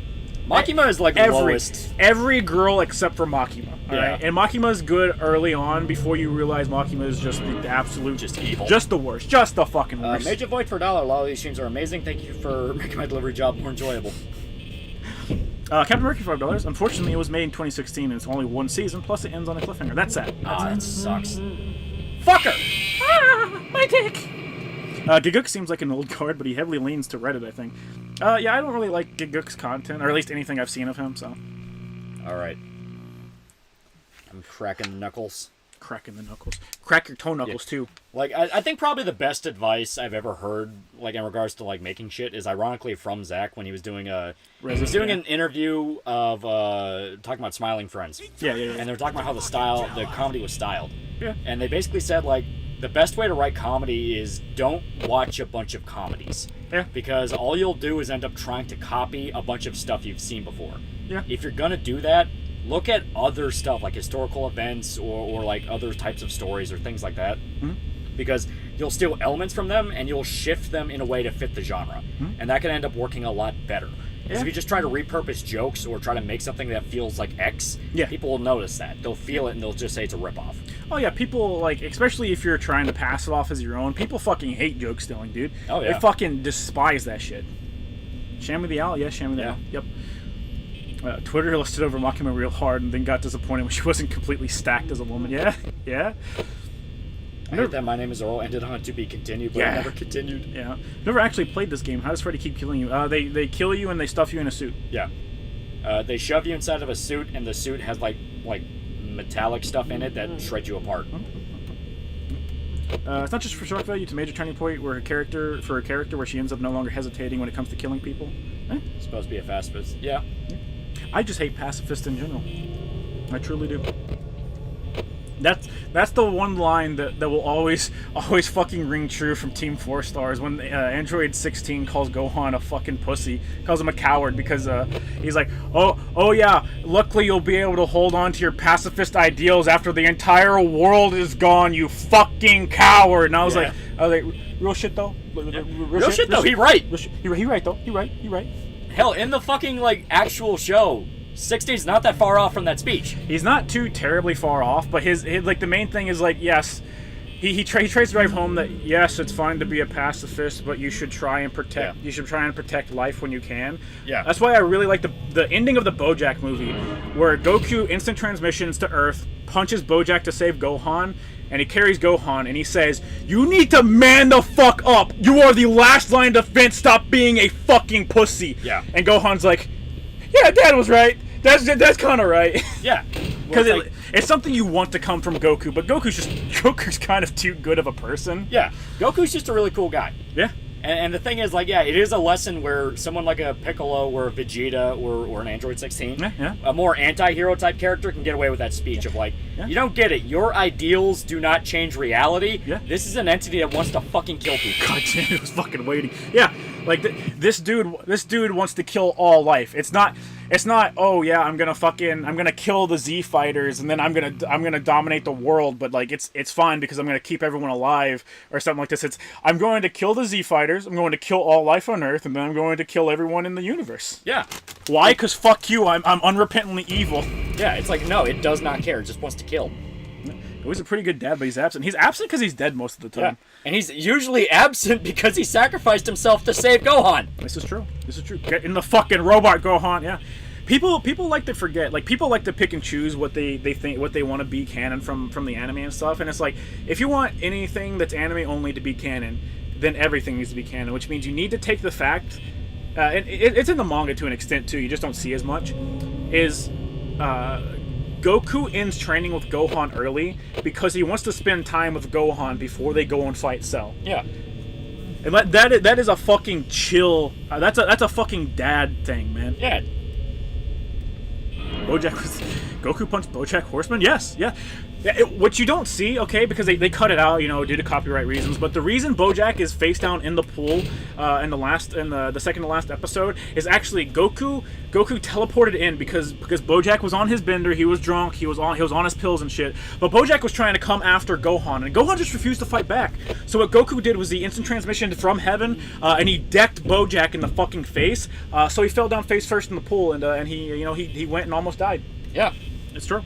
Makima is like the lowest. Every girl except for Makima. Alright? And Makima's good early on before you realize Makima is just the absolute... Just evil. Just the worst. Just the fucking worst. Major Void for $1. Lolly, these streams are amazing. Thank you for making my delivery job more enjoyable. Captain Mercury for $5. Unfortunately, it was made in 2016 and it's only 1 season, plus it ends on a cliffhanger. That's sad. That sucks. Fucker! My dick! Giguk seems like an old guard, but he heavily leans to Reddit, I think. Yeah, I don't really like Giguk's content, or at least anything I've seen of him, so... Alright. I'm cracking the knuckles. Cracking the knuckles. Crack your toe knuckles, too. Like, I think probably the best advice I've ever heard, like, in regards to, like, making shit is ironically from Zach when he was doing an interview of, talking about Smiling Friends. Yeah. And they were talking about how the comedy was styled. Yeah. And they basically said, like, the best way to write comedy is don't watch a bunch of comedies. Yeah. Because all you'll do is end up trying to copy a bunch of stuff you've seen before. Yeah. If you're gonna do that, look at other stuff, like historical events or like other types of stories or things like that. Mm-hmm. Because you'll steal elements from them and you'll shift them in a way to fit the genre. Mm-hmm. And that can end up working a lot better. Because if you just try to repurpose jokes or try to make something that feels like X, people will notice that. They'll feel it and they'll just say it's a ripoff. Oh yeah, people like, especially if you're trying to pass it off as your own, people fucking hate joke stealing, dude. Oh yeah. They fucking despise that shit. Shammy the Owl? Yeah, Shammy the Owl. Yep. Twitter listed over Mockingbird real hard and then got disappointed when she wasn't completely stacked as a woman. Yeah, yeah. I heard that My Name is Earl ended on to be continued, but it never continued. Yeah. Never actually played this game. How does Freddy keep killing you? They kill you and they stuff you in a suit. Yeah. They shove you inside of a suit, and the suit has like metallic stuff in it that shreds you apart. It's not just for shock value; it's a major turning point where a character where she ends up no longer hesitating when it comes to killing people. It's supposed to be a pacifist. Yeah. I just hate pacifists in general. I truly do. That's the one line that will always fucking ring true from Team 4 Stars when Android 16 calls Gohan a fucking pussy, calls him a coward because he's like, oh yeah, luckily you'll be able to hold on to your pacifist ideals after the entire world is gone, you fucking coward. And I was like, real shit though. Real shit though. He right. He right though. He right. Hell, in the fucking actual show, 16's not that far off from that speech. He's not too terribly far off, but his the main thing is yes, he tries to drive home that yes, it's fine to be a pacifist, but you should try and protect life when you can. Yeah. That's why I really like the ending of the BoJack movie, where Goku instant transmissions to Earth, punches BoJack to save Gohan, and he carries Gohan, and he says, "You need to man the fuck up. You are the last line of defense. Stop being a fucking pussy." Yeah. And Gohan's like, "Yeah, Dad was right. That's kind of right." Yeah. Because it's something you want to come from Goku, but Goku's kind of too good of a person. Yeah. Goku's just a really cool guy. Yeah. And the thing is, it is a lesson where someone like a Piccolo or a Vegeta or an Android 16, a more anti-hero type character can get away with that speech of you don't get it. Your ideals do not change reality. Yeah. This is an entity that wants to fucking kill people. God damn, it was fucking waiting. Yeah, this dude wants to kill all life. It's not. Oh yeah, I'm gonna kill the Z fighters and then I'm gonna dominate the world. But it's fine because I'm gonna keep everyone alive or something like this. It's I'm going to kill the Z fighters. I'm going to kill all life on Earth, and then I'm going to kill everyone in the universe. Yeah. Why? Because fuck you. I'm unrepentantly evil. Yeah. It's no, it does not care. It just wants to kill. He's a pretty good dad, but he's absent. He's absent because he's dead most of the time. Yeah. And he's usually absent because he sacrificed himself to save Gohan. This is true. Get in the fucking robot, Gohan. Yeah. People like to forget. People like to pick and choose what they think, what they want to be canon from the anime and stuff. And it's if you want anything that's anime only to be canon, then everything needs to be canon. Which means you need to take the fact, and it's in the manga to an extent too. You just don't see as much. Goku ends training with Gohan early because he wants to spend time with Gohan before they go and fight Cell. Yeah. And that is a fucking chill. That's a fucking dad thing, man. Yeah. Goku punched BoJack Horseman? Yes, yeah. What you don't see, okay, because they cut it out, due to copyright reasons. But the reason BoJack is face down in the pool in the second to last episode is actually Goku teleported in because BoJack was on his bender. He was drunk. He was on his pills and shit. But BoJack was trying to come after Gohan, and Gohan just refused to fight back. So what Goku did was the instant transmission from heaven, and he decked BoJack in the fucking face. So he fell down face first in the pool, and he went and almost died. Yeah, it's true.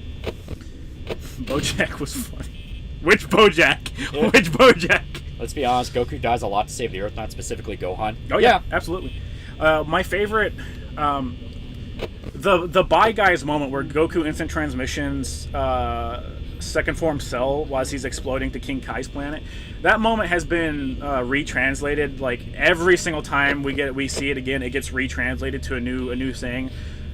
BoJack was funny. Which BoJack? Yeah. Which BoJack? Let's be honest, Goku dies a lot to save the Earth, not specifically Gohan. Oh yeah, absolutely. My favorite, the Bye Guys moment where Goku instant transmissions second form Cell while he's exploding to King Kai's planet. That moment has been retranslated. Every single time we see it again, it gets retranslated to a new thing.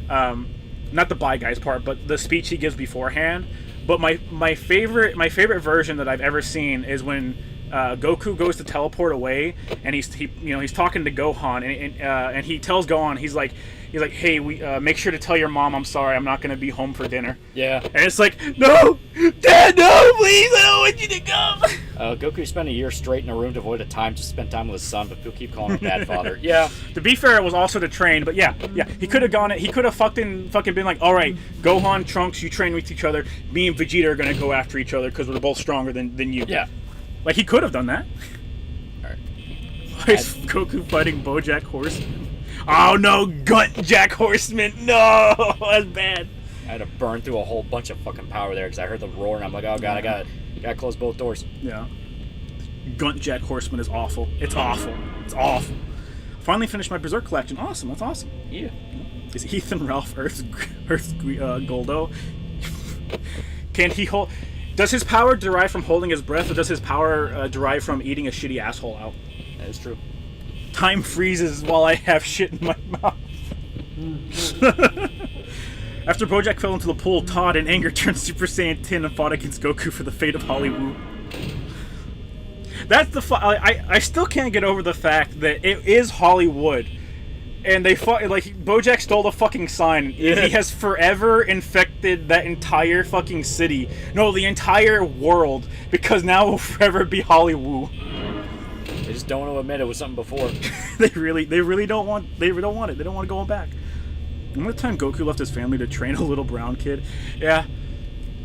Not the Bye Guys part, but the speech he gives beforehand. But my favorite version that I've ever seen is when Goku goes to teleport away, and he's talking to Gohan, and he tells Gohan, he's like, hey, make sure to tell your mom I'm sorry, I'm not gonna be home for dinner. Yeah. And it's no, Dad, no, please, I don't want you to come. Goku spent a year straight in a room to avoid a time to spend time with his son, but people keep calling him Bad Father. Yeah. To be fair, it was also to train, but yeah, he could have gone. He could have fucking been like, all right, Gohan, Trunks, you train with each other. Me and Vegeta are gonna go after each other because we're both stronger than you. Yeah. He could have done that. All right. Why is Goku fighting BoJack Horseman? Oh no, Gunt Jack Horseman. No, that's bad. I had to burn through a whole bunch of fucking power there because I heard the roar and I'm like, oh god, I gotta close both doors. Yeah. Gunt Jack Horseman is awful. It's awful. It's awful. Finally finished my Berserk collection. Awesome. That's awesome. Yeah. Is Ethan Ralph Earth's Goldo? Can he hold? Does his power derive from holding his breath, or does his power derive from eating a shitty asshole out? That is true. Time freezes while I have shit in my mouth. After Bojack fell into the pool, Todd, in anger, turned Super Saiyan 10 and fought against Goku for the fate of Hollywood. That's the I still can't get over the fact that it is Hollywood, and they fought like Bojack stole the fucking sign. Yeah. He has forever infected that entire fucking city. No, the entire world, because now it will forever be Hollywood. They just don't want to admit it was something before. They really don't want it. They don't want to go back. Remember the time Goku left his family to train a little brown kid? Yeah.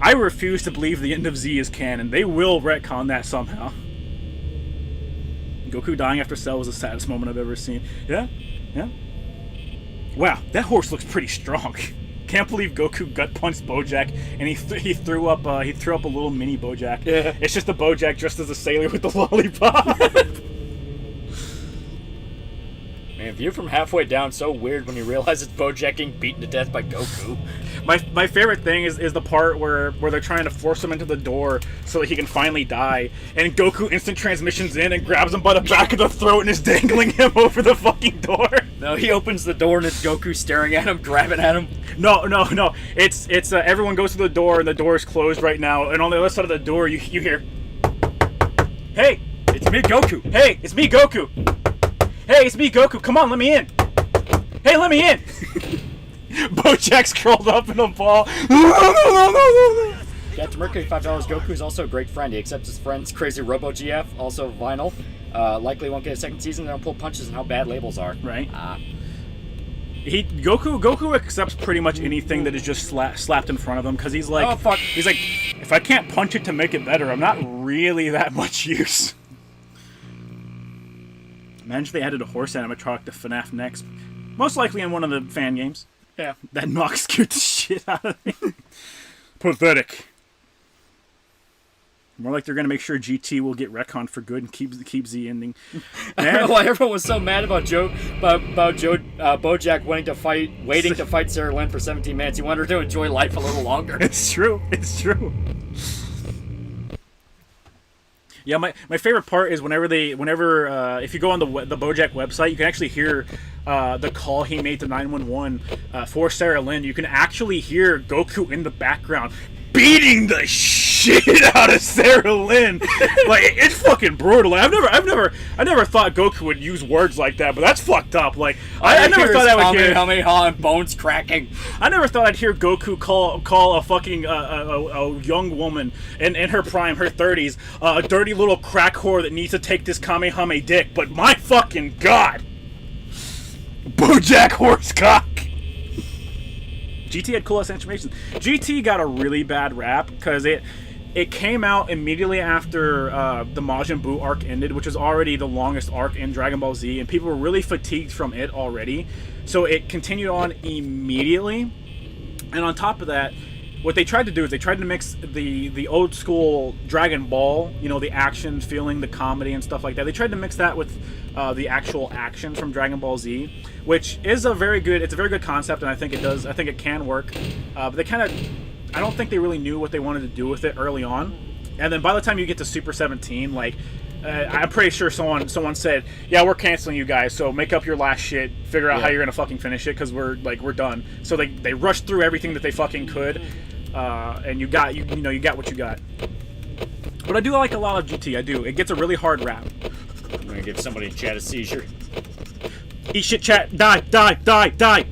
I refuse to believe the end of Z is canon. They will retcon that somehow. Goku dying after Cell was the saddest moment I've ever seen. Yeah? Yeah? Wow, that horse looks pretty strong. Can't believe Goku gut punched Bojack, and he threw up a little mini Bojack. Yeah. It's just a Bojack dressed as a sailor with the lollipop. Man, view from halfway down, so weird when you realize it's Bojack getting beaten to death by Goku. My favorite thing is the part where they're trying to force him into the door so that he can finally die, and Goku instant transmissions in and grabs him by the back of the throat and is dangling him over the fucking door. No, he opens the door and it's Goku staring at him, grabbing at him. No. It's everyone goes to the door and the door is closed right now, and on the other side of the door you hear, "Hey, It's me, Goku. hey, it's me, Goku. Hey, it's me, Goku. Come on, let me in. Hey, let me in." Bojack's curled up in a ball. Captain Mercury, $5. Goku is also a great friend. He accepts his friend's crazy Robo GF, also vinyl. Likely won't get a second season. They don't pull punches and how bad labels are. Right. Goku accepts pretty much anything that is just slapped in front of him because he's like, Oh, fuck. He's like, if I can't punch it to make it better, I'm not really that much use. Imagine if they added a horse animatronic to FNAF Next. Most likely in one of the fan games. Yeah. That knock scared the shit out of me. Pathetic. More like they're gonna make sure GT will get retconned for good and keep Z ending. I don't know why everyone was so mad about Bojack waiting to fight Sarah Lynn for 17 minutes. He wanted her to enjoy life a little longer. It's true. It's true. Yeah, my favorite part is whenever if you go on the Bojack website, you can actually hear the call he made to 911 for Sarah Lynn. You can actually hear Goku in the background beating the shit out of Sarah Lynn. Like, it's fucking brutal. Like, I never thought Goku would use words like that, but that's fucked up. Like, I never thought I would hear and bones cracking. I never thought I'd hear Goku call a fucking a young woman in her prime, her 30s, a dirty little crack whore that needs to take this Kamehame dick. But my fucking god, Bojack Horsecock. GT had cool ass animations. GT got a really bad rap because it came out immediately after the Majin Buu arc ended, which was already the longest arc in Dragon Ball Z, and people were really fatigued from it already. So it continued on immediately. And on top of that, what they tried to do is they tried to mix the old school Dragon Ball, you know, the action, feeling, the comedy and stuff like that. They tried to mix that with the actual action from Dragon Ball Z, which is a very good concept, and I think it can work. But they kind of, I don't think they really knew what they wanted to do with it early on. And then by the time you get to Super 17, like, I'm pretty sure someone said, yeah, we're canceling you guys, so make up your last shit, figure out how you're gonna fucking finish it, because we're done. So they rushed through everything that they fucking could, and you got what you got. But I do like a lot of GT. I do. It gets a really hard rap. I'm gonna give somebody in chat a seizure. Eat shit, chat. Die.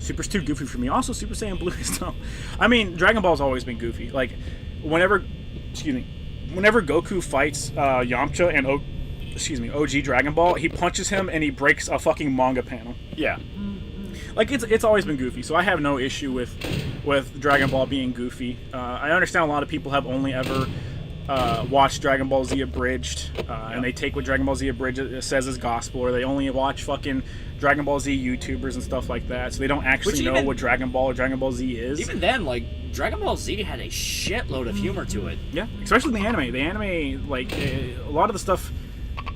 Super's too goofy for me. Also, Super Saiyan Blue is dumb. I mean, Dragon Ball's always been goofy. Like, whenever Goku fights Yamcha and OG Dragon Ball, he punches him and he breaks a fucking manga panel. Yeah. Like, it's always been goofy, so I have no issue with Dragon Ball being goofy. I understand a lot of people have only ever watch Dragon Ball Z abridged, and they take what Dragon Ball Z abridged says as gospel, or they only watch fucking Dragon Ball Z YouTubers and stuff like that, so they don't actually know what Dragon Ball or Dragon Ball Z is. Even then, like, Dragon Ball Z had a shitload of humor to it. Yeah, especially the anime. The anime, like, a lot of the stuff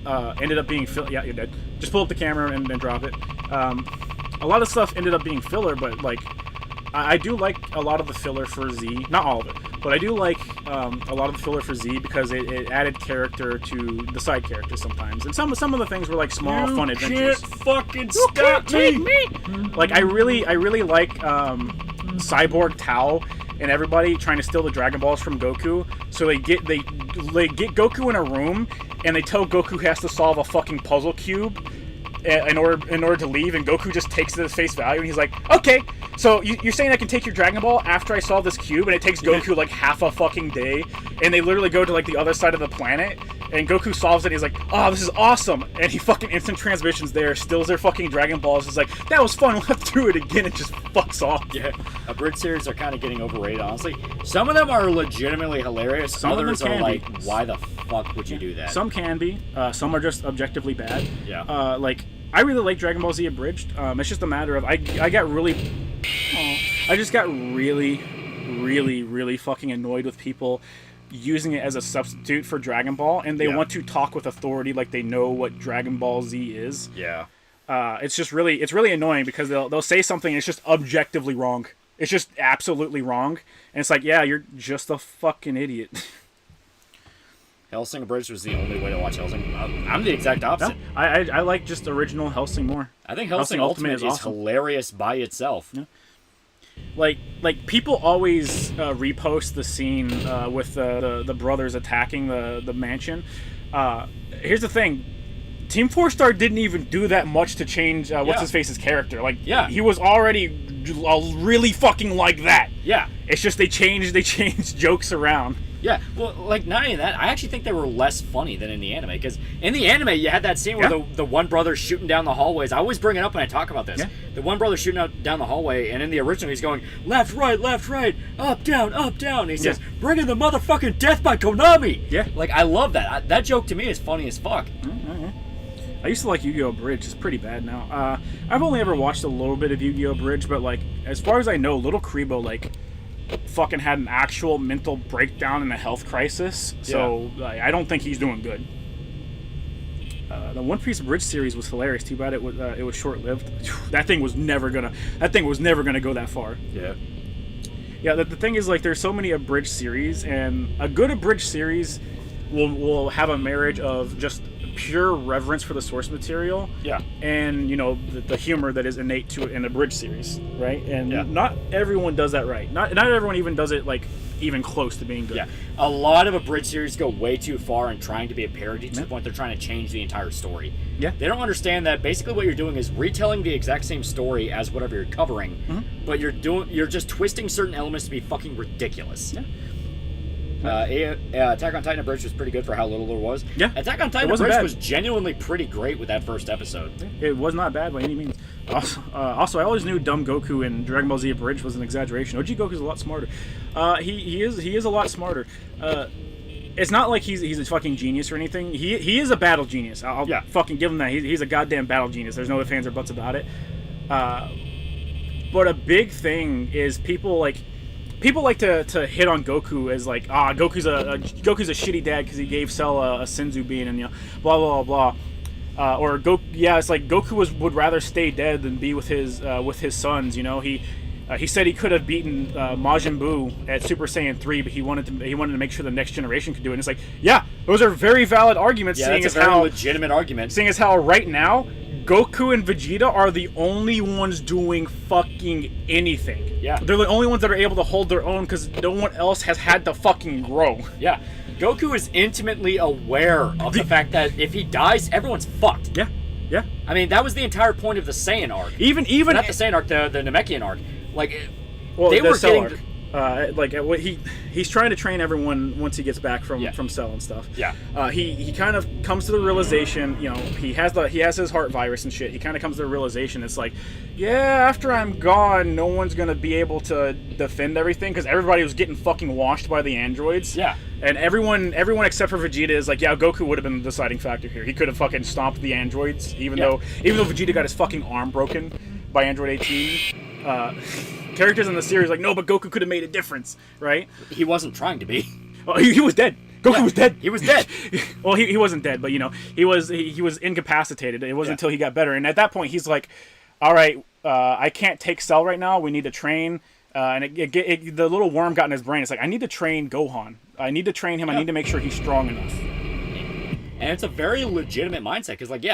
ended up being yeah, you're dead. Just pull up the camera and then drop it. A lot of stuff ended up being filler, but, like, I do like a lot of the filler for Z. Not all of it, but I do like a lot of the filler for Z because it added character to the side characters sometimes. And some of the things were like small, fun adventures. Can't fucking stop me! Like I really like Cyborg Tao and everybody trying to steal the Dragon Balls from Goku. So they get Goku in a room and they tell Goku has to solve a fucking puzzle cube in order to leave, and Goku just takes it at face value, and he's like, okay, so you're saying I can take your Dragon Ball after I solve this cube, and it takes Goku like half a fucking day, and they literally go to like the other side of the planet, and Goku solves it, and he's like, oh, this is awesome, and he fucking instant transmissions there, steals their fucking Dragon Balls, is like, that was fun, we'll have to do it again, and just fucks off. Yeah, abridged series are kind of getting overrated, honestly. Some of them are legitimately hilarious, Some others of them are can like, be. why the fuck would you do that? Some can be, some are just objectively bad. Yeah. Like, I really like Dragon Ball Z abridged. It's just a matter of I just got really fucking annoyed with people using it as a substitute for Dragon Ball, and they want to talk with authority like they know what Dragon Ball Z is. Yeah. It's really annoying because they'll say something and it's just objectively wrong. It's just absolutely wrong, and it's like, yeah, you're just a fucking idiot. Hellsing Abridged was the only way to watch Hellsing. I'm the exact opposite. No, I like just original Hellsing more. I think Hellsing Ultimate is awesome. hilarious by itself. Yeah. Like people always repost the scene with the brothers attacking the mansion. Here's the thing. Team 4-Star didn't even do that much to change what's-his-face's character. Like, he was already really fucking like that. Yeah. It's just they changed jokes around. Yeah, well, like, not only that, I actually think they were less funny than in the anime, because in the anime, you had that scene where the one brother shooting down the hallways. I always bring it up when I talk about this. Yeah. The one brother shooting down the hallway, and in the original, he's going, left, right, up, down, and he says, bring in the motherfucking Death by Konami! Yeah. Like, I love that. That joke, to me, is funny as fuck. I used to like Yu-Gi-Oh! Bridge. It's pretty bad now. I've only ever watched a little bit of Yu-Gi-Oh! Bridge, but, like, as far as I know, Little Kribo, like, fucking had an actual mental breakdown and a health crisis, so I don't think he's doing good. The One Piece Bridge series was hilarious. Too bad it was short-lived. That thing was never gonna go that far. Yeah. Yeah. The thing is, like, there's so many abridged series, and a good abridged series will have a marriage of just pure reverence for the source material, and the humor that is innate to it in the bridge series, right? And not everyone does that right. Not everyone even does it like even close to being good. Yeah, a lot of abridged series go way too far in trying to be a parody to the point they're trying to change the entire story. Yeah, they don't understand that basically what you're doing is retelling the exact same story as whatever you're covering, but you're just twisting certain elements to be fucking ridiculous. Yeah. Attack on Titan Abridged was pretty good for how little there was. Yeah. Attack on Titan Abridged was genuinely pretty great with that first episode. It was not bad by any means. Also, I always knew dumb Goku in Dragon Ball Z Abridged was an exaggeration. OG Goku's a lot smarter. He is a lot smarter. It's not like he's a fucking genius or anything. He is a battle genius. I'll fucking give him that. He's a goddamn battle genius. There's no ifs, ands, or buts about it. But a big thing is people like to hit on Goku as like, Goku's a shitty dad because he gave Cell a Senzu bean, and blah blah blah. Or it's like Goku would rather stay dead than be with his sons. He said he could have beaten Majin Buu at Super Saiyan 3, but he wanted to make sure the next generation could do it. And it's like, yeah, those are very valid arguments. Yeah, that's a very legitimate argument. Seeing as how right now Goku and Vegeta are the only ones doing fucking anything. Yeah. They're the only ones that are able to hold their own because no one else has had to fucking grow. Yeah. Goku is intimately aware of the fact that if he dies, everyone's fucked. Yeah. Yeah. I mean, that was the entire point of the Saiyan arc. Even not the Saiyan arc, the Namekian arc. Like, well, they were getting... arc. What he's trying to train everyone once he gets back from Cell and stuff. Yeah. He kind of comes to the realization, you know, he has his heart virus and shit. He kind of comes to the realization, it's like, yeah, after I'm gone, no one's gonna be able to defend everything because everybody was getting fucking washed by the androids. Yeah. And everyone except for Vegeta is like, yeah, Goku would have been the deciding factor here. He could have fucking stomped the androids, even though Vegeta got his fucking arm broken by Android 18. Characters in the series like, no, but Goku could have made a difference, right? He wasn't trying to be. Oh, he was dead. Goku was dead. He was dead. Well, he wasn't dead, but you know, he was incapacitated. It wasn't until he got better, and at that point, he's like, all right, I can't take Cell right now. We need to train. And the little worm got in his brain. It's like, I need to train Gohan. I need to train him. I need to make sure he's strong enough. And it's a very legitimate mindset because, like,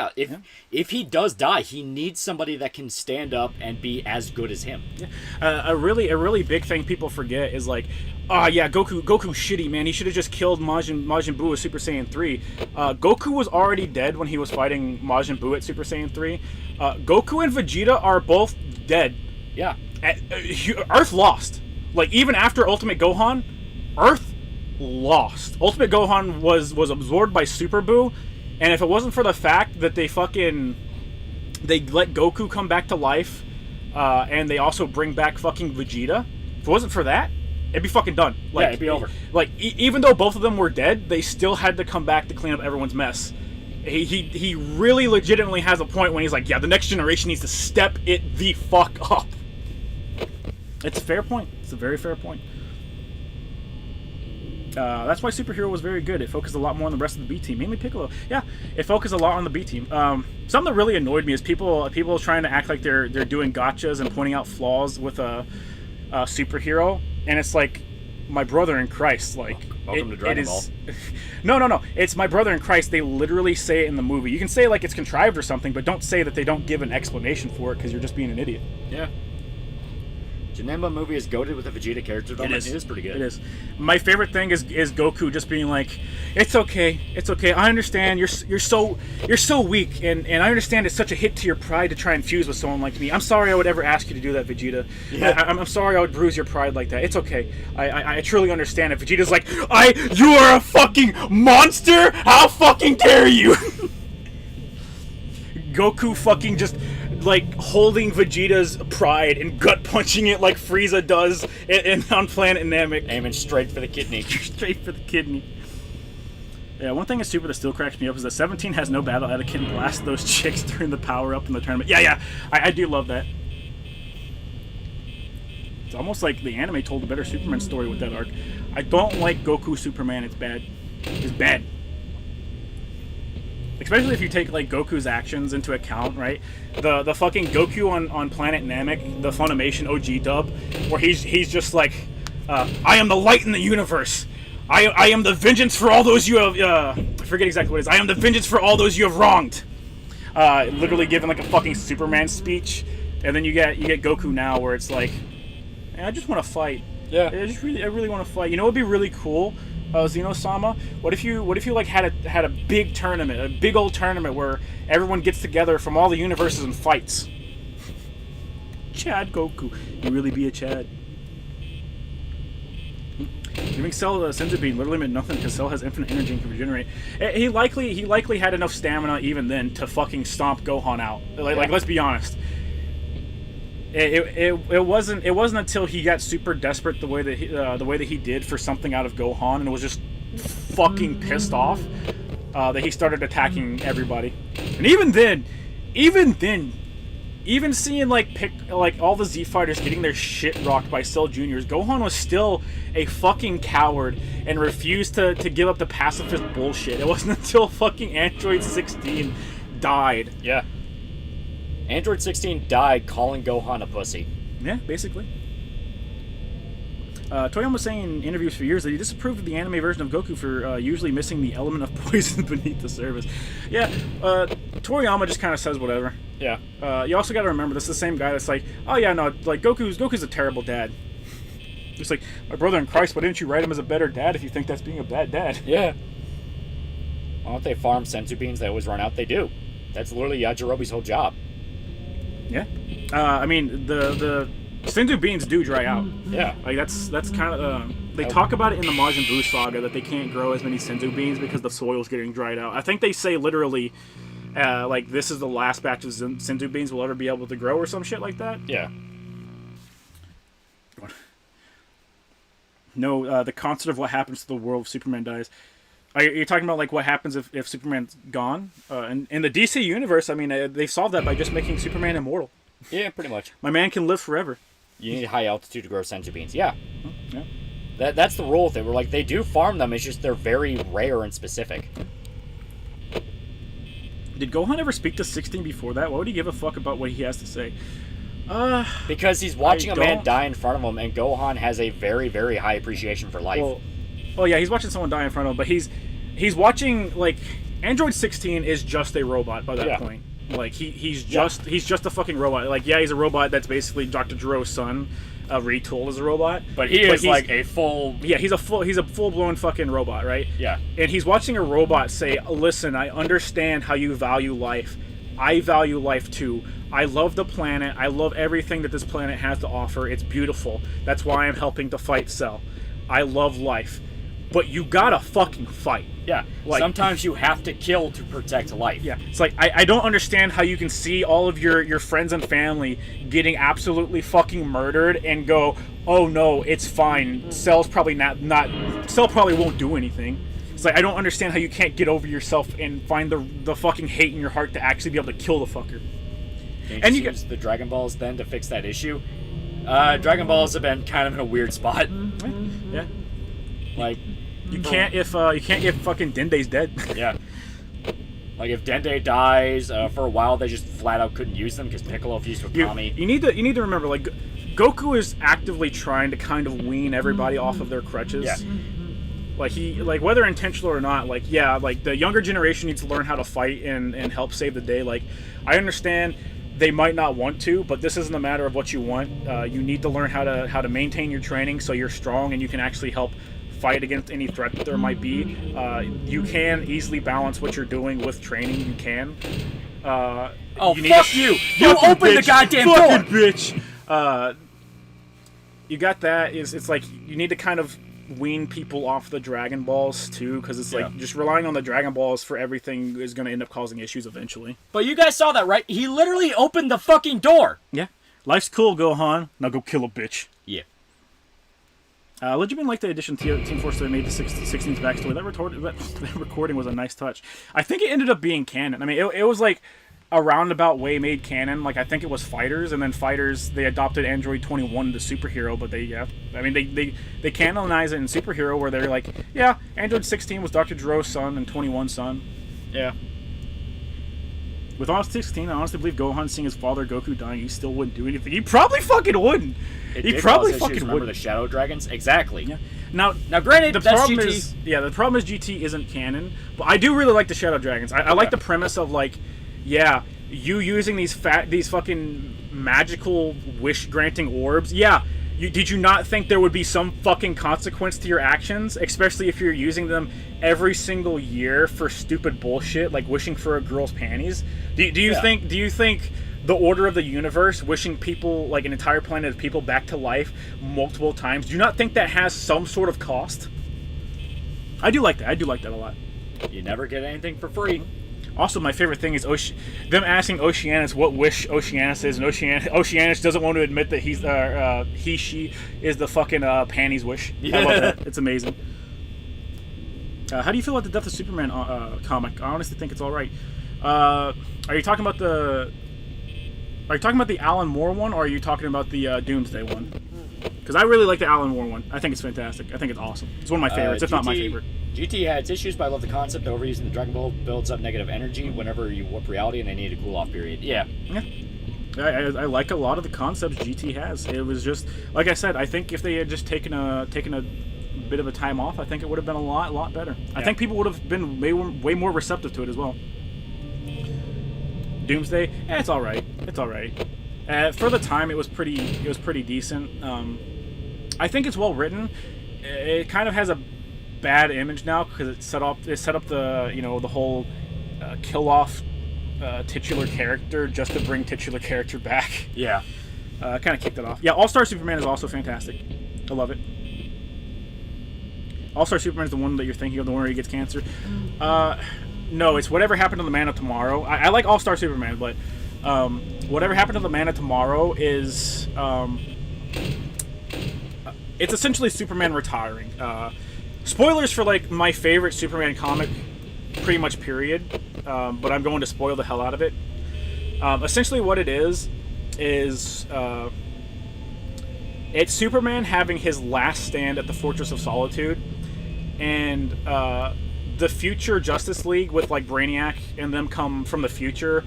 if he does die, he needs somebody that can stand up and be as good as him. Yeah. A really big thing people forget is like, Goku's shitty, man. He should have just killed Majin Buu with Super Saiyan 3. Goku was already dead when he was fighting Majin Buu at Super Saiyan 3. Goku and Vegeta are both dead. Yeah. Earth lost. Like, even after Ultimate Gohan, Earth lost. Ultimate Gohan was absorbed by Super Buu, and if it wasn't for the fact that they let Goku come back to life, and they also bring back fucking Vegeta, if it wasn't for that, it'd be fucking done. Like, yeah, it'd be over. Like, even though both of them were dead, they still had to come back to clean up everyone's mess. He really legitimately has a point when he's like, yeah, the next generation needs to step it the fuck up. It's a fair point. It's a very fair point. That's why Superhero was very good. It focused a lot more on the rest of the B team, mainly Piccolo. Yeah, it focused a lot on the B team. Something that really annoyed me is people trying to act like they're doing gotchas and pointing out flaws with a superhero, and it's like, my brother in Christ, like, welcome to Dragon Ball. No. It's my brother in Christ. They literally say it in the movie. You can say like it's contrived or something, but don't say that they don't give an explanation for it because you're just being an idiot. Yeah. Janemba movie is goated with a Vegeta character development. It is pretty good. It is. My favorite thing is Goku just being like, it's okay. I understand. You're so weak, and I understand it's such a hit to your pride to try and fuse with someone like me. I'm sorry I would ever ask you to do that, Vegeta. Yeah. I'm sorry I would bruise your pride like that. It's okay. I truly understand it. Vegeta's like, you are a fucking monster. How fucking dare you? Goku fucking just, like, holding Vegeta's pride and gut punching it like Frieza does on Planet Namek. Aiming straight for the kidney. Straight for the kidney. Yeah, one thing in Super that still cracks me up is that 17 has no battle etiquette and blasts those chicks during the power-up in the tournament. Yeah, I do love that. It's almost like the anime told a better Superman story with that arc. I don't like Goku Superman. It's bad. It's bad. Especially if you take, like, Goku's actions into account, right? The fucking Goku on Planet Namek, the Funimation OG dub, where he's just like, I am the light in the universe. I am the vengeance for all those you have, I forget exactly what it is. I am the vengeance for all those you have wronged. Literally giving, like, a fucking Superman speech. And then you get Goku now where it's like, man, I just want to fight. Yeah. I really want to fight. You know what would be really cool? Xeno-sama, what if you like had a big tournament, a big old tournament where everyone gets together from all the universes and fights? Chad Goku, you really be a Chad? Giving Cell a Senzu Bean literally meant nothing because Cell has infinite energy and can regenerate. He likely had enough stamina even then to fucking stomp Gohan out. Like let's be honest. It wasn't until he got super desperate the way that he did for something out of Gohan and was just fucking pissed off that he started attacking everybody. And even then, even seeing like all the Z fighters getting their shit rocked by Cell Juniors, Gohan was still a fucking coward and refused to give up the pacifist bullshit. It wasn't until fucking Android 16 died. Yeah. Android 16 died calling Gohan a pussy. Yeah, basically. Toyama was saying in interviews for years that he disapproved of the anime version of Goku for usually missing the element of poison beneath the surface. Yeah, Toriyama just kind of says whatever. Yeah. You also got to remember, this is the same guy that's like, oh yeah, no, like Goku's a terrible dad. It's like, my brother in Christ, why didn't you write him as a better dad if you think that's being a bad dad? Yeah. Why don't they farm senzu beans? They always run out. They do. That's literally Yajirobe's whole job. Yeah. I mean, the Senzu beans do dry out. Yeah. Like that's kind of they talk about it in the Majin Buu saga that they can't grow as many senzu beans because the soil's getting dried out. I think they say literally, like this is the last batch of senzu beans we'll ever be able to grow or some shit like that. Yeah. No, the concept of what happens to the world if Superman dies. Are you talking about like what happens if Superman's gone? In the DC universe, I mean, they solved that by just making Superman immortal. Yeah, pretty much. My man can live forever. You need high altitude to grow senzu beans. Yeah. Yeah. That's the rule with it. We're like, they do farm them, it's just they're very rare and specific. Did Gohan ever speak to 16 before that? Why would he give a fuck about what he has to say? Because he's watching I a man don't- die in front of him, and Gohan has a very, very high appreciation for life. Well, yeah, he's watching someone die in front of him, but he's watching, like, Android 16 is just a robot by that point. Like, he's just a fucking robot. Like, yeah, he's a robot that's basically Dr. Jiro's son, retooled as a robot. But he's like a full... Yeah, he's a full-blown fucking robot, right? Yeah. And he's watching a robot say, listen, I understand how you value life. I value life too. I love the planet. I love everything that this planet has to offer. It's beautiful. That's why I'm helping to fight Cell. I love life. But you gotta fucking fight. Yeah. Like, sometimes you have to kill to protect life. Yeah. It's like, I don't understand how you can see all of your friends and family getting absolutely fucking murdered and go, oh no, it's fine. Cell's probably not Cell probably won't do anything. It's like, I don't understand how you can't get over yourself and find the fucking hate in your heart to actually be able to kill the fucker. And you use the Dragon Balls then to fix that issue. Dragon Balls have been kind of in a weird spot. Yeah. Like, you can't if fucking Dende's dead. Yeah. Like if Dende dies, for a while they just flat out couldn't use them because Piccolo fused with Kami. You need to remember, like, Goku is actively trying to kind of wean everybody off of their crutches. Yeah. Like whether intentional or not, like, yeah, like the younger generation needs to learn how to fight and help save the day. Like, I understand they might not want to, but this isn't a matter of what you want. You need to learn how to maintain your training so you're strong and you can actually help fight against any threat that there might be. You can easily balance what you're doing with training. You can. Fuck you! You opened the goddamn door! Fucking bitch! You got that. It's like you need to kind of wean people off the Dragon Balls too, because it's like just relying on the Dragon Balls for everything is going to end up causing issues eventually. But you guys saw that, right? He literally opened the fucking door! Yeah. Life's cool, Gohan. Now go kill a bitch. Yeah. Legibin liked the addition to Team Force 3 made the 16's backstory. That recording was a nice touch. I think it ended up being canon. I mean, it was like a roundabout way made canon. Like, I think it was Fighters, and then Fighters, they adopted Android 21 to Superhero, but they canonize it in Superhero where they're like, yeah, Android 16 was Dr. Jiro's son and 21's son. Yeah. With Android 16, I honestly believe Gohan seeing his father Goku dying, he still wouldn't do anything. He probably fucking wouldn't. He probably fucking Remember wouldn't. the Shadow Dragons? Exactly. Yeah. Now, granted, the that's problem GT. is, the problem is GT isn't canon, but I do really like the Shadow Dragons. I like the premise of, like, yeah, you using these fucking magical wish-granting orbs. Yeah, did you not think there would be some fucking consequence to your actions, especially if you're using them every single year for stupid bullshit like wishing for a girl's panties? Do you think the order of the universe, wishing people, like an entire planet of people, back to life multiple times, do you not think that has some sort of cost? I do like that. I do like that a lot. You never get anything for free. Also, my favorite thing is them asking Oceanus what wish Oceanus is, and Oceanus doesn't want to admit that she is the fucking panties wish. I love that. It's amazing. How do you feel about the Death of Superman comic? I honestly think it's all right. Are you talking about the Alan Moore one, or are you talking about the Doomsday one? Because I really like the Alan Moore one. I think it's fantastic. I think it's awesome. It's one of my favorites, if not my favorite. GT had its issues, but I love the concept that overusing the Dragon Ball builds up negative energy whenever you warp reality, and they need a cool-off period. Yeah. I like a lot of the concepts GT has. It was just, like I said, I think if they had just taken a bit of a time off, I think it would have been a lot better. I think people would have been way more receptive to it as well. Doomsday, it's all right. It's all right. For the time, it was pretty decent. I think it's well written. It kind of has a bad image now because it set up the the whole kill off titular character just to bring titular character back. Yeah. Kind of kicked it off. Yeah, All-Star Superman is also fantastic. I love it. All-Star Superman is the one that you're thinking of, the one where he gets cancer. No, it's Whatever Happened to the Man of Tomorrow. I like All-Star Superman, but Whatever Happened to the Man of Tomorrow is... it's essentially Superman retiring. Spoilers for, like, my favorite Superman comic, pretty much period. But I'm going to spoil the hell out of it. Essentially what it is it's Superman having his last stand at the Fortress of Solitude, and the future Justice League with like Brainiac and them come from the future,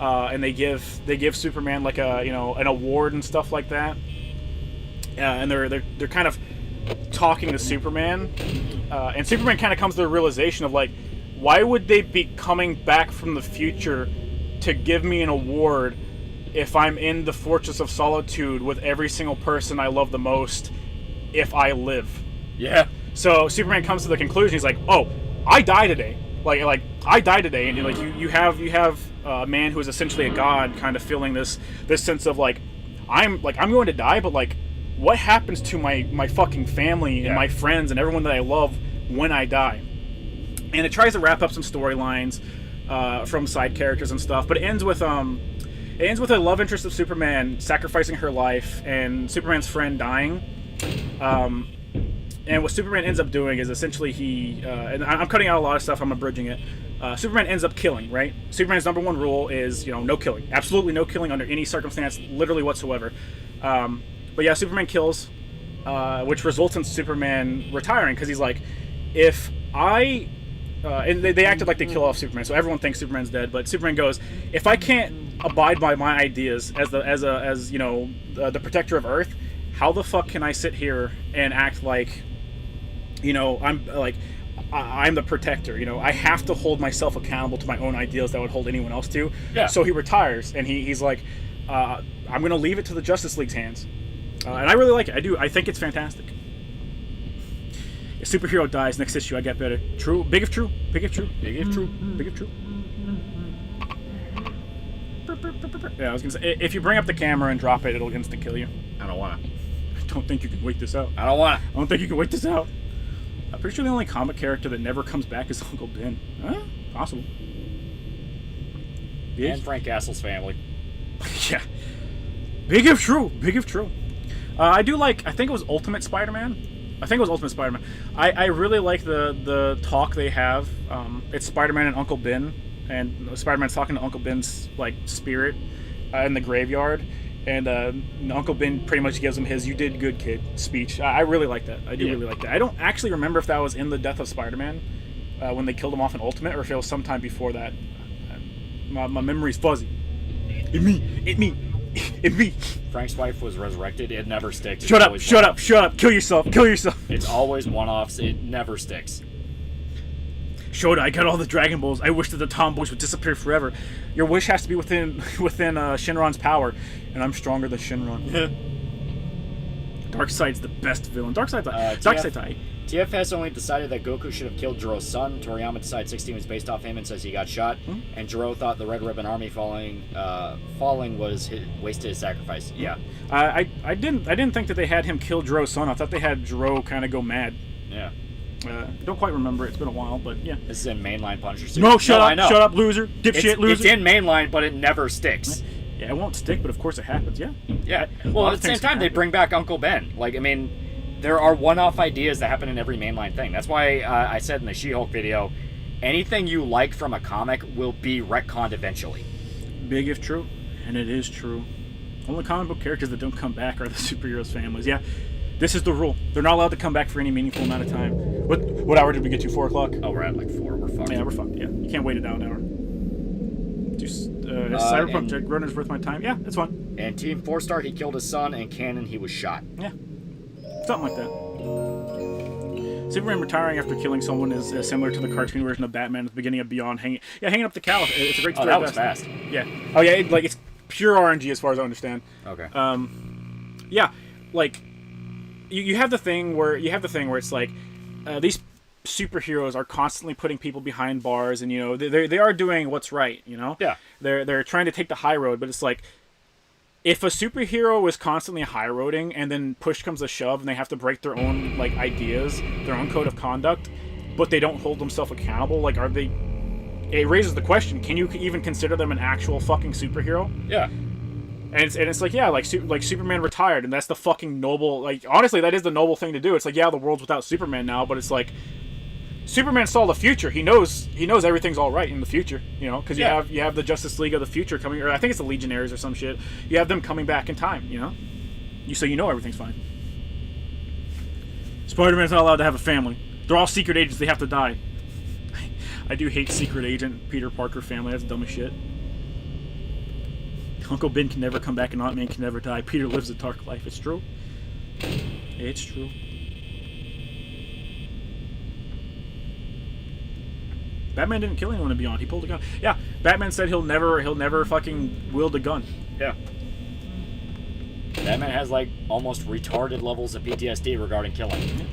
and they give Superman like an award and stuff like that, and they're kind of talking to Superman, and Superman kind of comes to the realization of like, why would they be coming back from the future to give me an award if I'm in the Fortress of Solitude with every single person I love the most if I live? Yeah. So Superman comes to the conclusion, he's like, oh, I die today. Like I die today, and like you have a man who is essentially a god kind of feeling this sense of like I'm going to die, but like what happens to my fucking family and my friends and everyone that I love when I die? And it tries to wrap up some storylines from side characters and stuff, but it ends with a love interest of Superman sacrificing her life and Superman's friend dying. And what Superman ends up doing is essentially and I'm cutting out a lot of stuff, I'm abridging it. Superman ends up killing, right? Superman's number one rule is, no killing. Absolutely no killing under any circumstance, literally whatsoever. But yeah, Superman kills, which results in Superman retiring, because he's like, if I... and they acted like they kill off Superman, so everyone thinks Superman's dead, but Superman goes, if I can't abide by my ideas as the protector of Earth, how the fuck can I sit here and act like, I'm the protector? I have to hold myself accountable to my own ideals that I would hold anyone else to. Yeah. So he retires, and he's like, I'm going to leave it to the Justice League's hands. And I really like it. I think it's fantastic. A superhero dies, next issue I get better. True. Big if true. Big if true. Big if true. Big if true. Yeah, I was going to say, if you bring up the camera and drop it, it'll instant kill you. I don't want to. I don't think you can wait this out. I don't want to. I don't think you can wait this out. I'm pretty sure the only comic character that never comes back is Uncle Ben. Huh? Possible. Big? And Frank Castle's family. Yeah. Big if true. Big if true. I think it was Ultimate Spider-Man. I really like the talk they have. It's Spider-Man and Uncle Ben, and Spider-Man's talking to Uncle Ben's like spirit in the graveyard, and Uncle Ben pretty much gives him his "You did good, kid" speech. I really like that. I do really like that. I don't actually remember if that was in the Death of Spider-Man when they killed him off in Ultimate, or if it was sometime before that. My memory's fuzzy. It me. Frank's wife was resurrected. It never sticks. Shut up! Kill yourself! It's always one-offs. It never sticks. Yoda, I got all the Dragon Balls. I wish that the tomboys would disappear forever. Your wish has to be within Shinron's power, and I'm stronger than Shinron. Darkseid's the best villain. Darkseid's aight. TF has only decided that Goku should have killed Jiro's son. Toriyama decides 16 was based off him and says he got shot. And Jiro thought the Red Ribbon Army falling was wasted his sacrifice. Yeah. I didn't think that they had him kill Jiro's son. I thought they had Jiro kind of go mad. Yeah. Don't quite remember. It's been a while, but yeah. This is in mainline Punisher series. No, shut up, loser. Dipshit, loser. It's in mainline, but it never sticks. Yeah, it won't stick, but of course it happens, yeah. Yeah. Well, at the same time, they bring back Uncle Ben. There are one-off ideas that happen in every mainline thing. That's why I said in the She-Hulk video, anything you like from a comic will be retconned eventually. Big if true, and it is true. Only comic book characters that don't come back are the superheroes' families. Yeah, this is the rule. They're not allowed to come back for any meaningful amount of time. What hour did we get to? 4 o'clock? Oh, we're at 4. We're fucked. Yeah, we're fucked. Yeah, you can't wait it down an hour. Is Cyberpunk Runner's worth my time? Yeah, it's fun. And Team 4-Star, he killed his son, and Canon, he was shot. Yeah. Something like that. Superman retiring after killing someone is similar to the cartoon version of Batman at the beginning of Beyond hanging up the cowl. It's a great story. Oh, that was fast. Yeah. Oh yeah. It's pure RNG as far as I understand. Okay. Yeah. You have the thing where it's like these superheroes are constantly putting people behind bars, and they are doing what's right. Yeah. They're trying to take the high road, but it's like, if a superhero is constantly high roading and then push comes to shove and they have to break their own like ideas, their own code of conduct, but they don't hold themselves accountable, like are they? It raises the question: can you even consider them an actual fucking superhero? Yeah. And it's like, yeah, like Superman retired, and that's the fucking noble. Like, honestly, that is the noble thing to do. It's like, yeah, the world's without Superman now, but it's like, Superman saw the future. He knows everything's all right in the future. You know, because you have the Justice League of the future coming, or I think it's the Legionnaires or some shit. You have them coming back in time. You know, so everything's fine. Spider-Man's not allowed to have a family. They're all secret agents. They have to die. I do hate secret agent Peter Parker family. That's dumb as shit. Uncle Ben can never come back and Aunt May can never die. Peter lives a dark life. It's true. It's true. Batman didn't kill anyone in Beyond. He pulled a gun. Yeah, Batman said he'll never fucking wield a gun. Yeah. Batman has like almost retarded levels of PTSD regarding killing.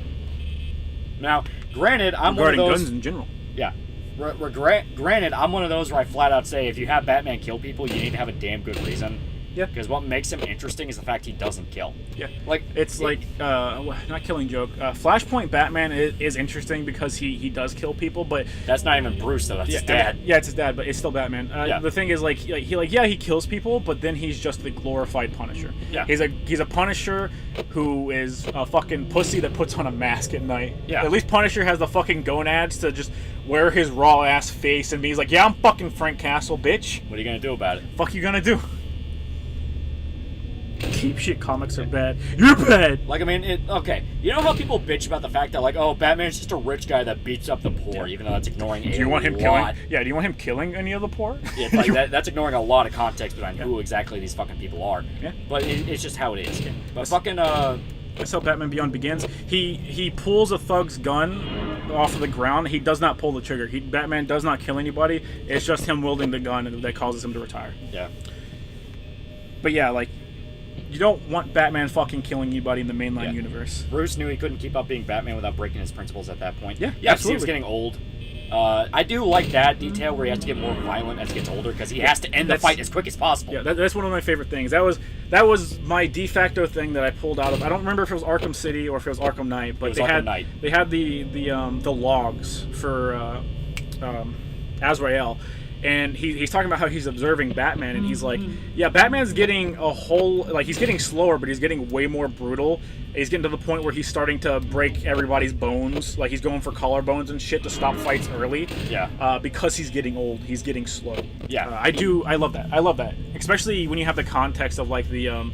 Now, granted, I'm regarding one of those. Guns in general. Yeah. Granted, I'm one of those where I flat out say if you have Batman kill people, you need to have a damn good reason. Yeah. Because what makes him interesting is the fact he doesn't kill. Yeah. Like it's not Killing Joke. Flashpoint Batman is interesting because he does kill people, but that's not even Bruce though. That's his dad. Yeah, it's his dad, but it's still Batman. The thing is he kills people, but then he's just the glorified Punisher. Yeah. He's a Punisher who is a fucking pussy that puts on a mask at night. Yeah. At least Punisher has the fucking gonads to just wear his raw ass face and be like, yeah, I'm fucking Frank Castle, bitch. What are you gonna do about it? Fuck you gonna do? Cheap shit comics are bad. You're bad. Like, I mean, okay. You know how people bitch about the fact that, like, oh, Batman's just a rich guy that beats up the poor, even though that's ignoring do you want him killing? Yeah. Do you want him killing any of the poor? Yeah, like that's ignoring a lot of context behind who exactly these fucking people are. Yeah. But it's just how it is. But fucking That's how Batman Beyond begins. He pulls a thug's gun off of the ground. He does not pull the trigger. Batman does not kill anybody. It's just him wielding the gun that causes him to retire. Yeah. But yeah, like, you don't want Batman fucking killing anybody in the mainline universe. Bruce knew he couldn't keep up being Batman without breaking his principles at that point. Yeah, yeah, he was getting old. I do like that detail where he has to get more violent as he gets older because he has to end the fight as quick as possible. Yeah, that's one of my favorite things. That was my de facto thing that I pulled out of. I don't remember if it was Arkham City or if it was Arkham Knight, but they had the logs for Azrael. And he's talking about how he's observing Batman, and he's like, yeah, Batman's getting he's getting slower, but he's getting way more brutal. He's getting to the point where he's starting to break everybody's bones. Like, he's going for collarbones and shit to stop fights early. Yeah. Because he's getting old, he's getting slow. Yeah. I love that. I love that. Especially when you have the context of, like, the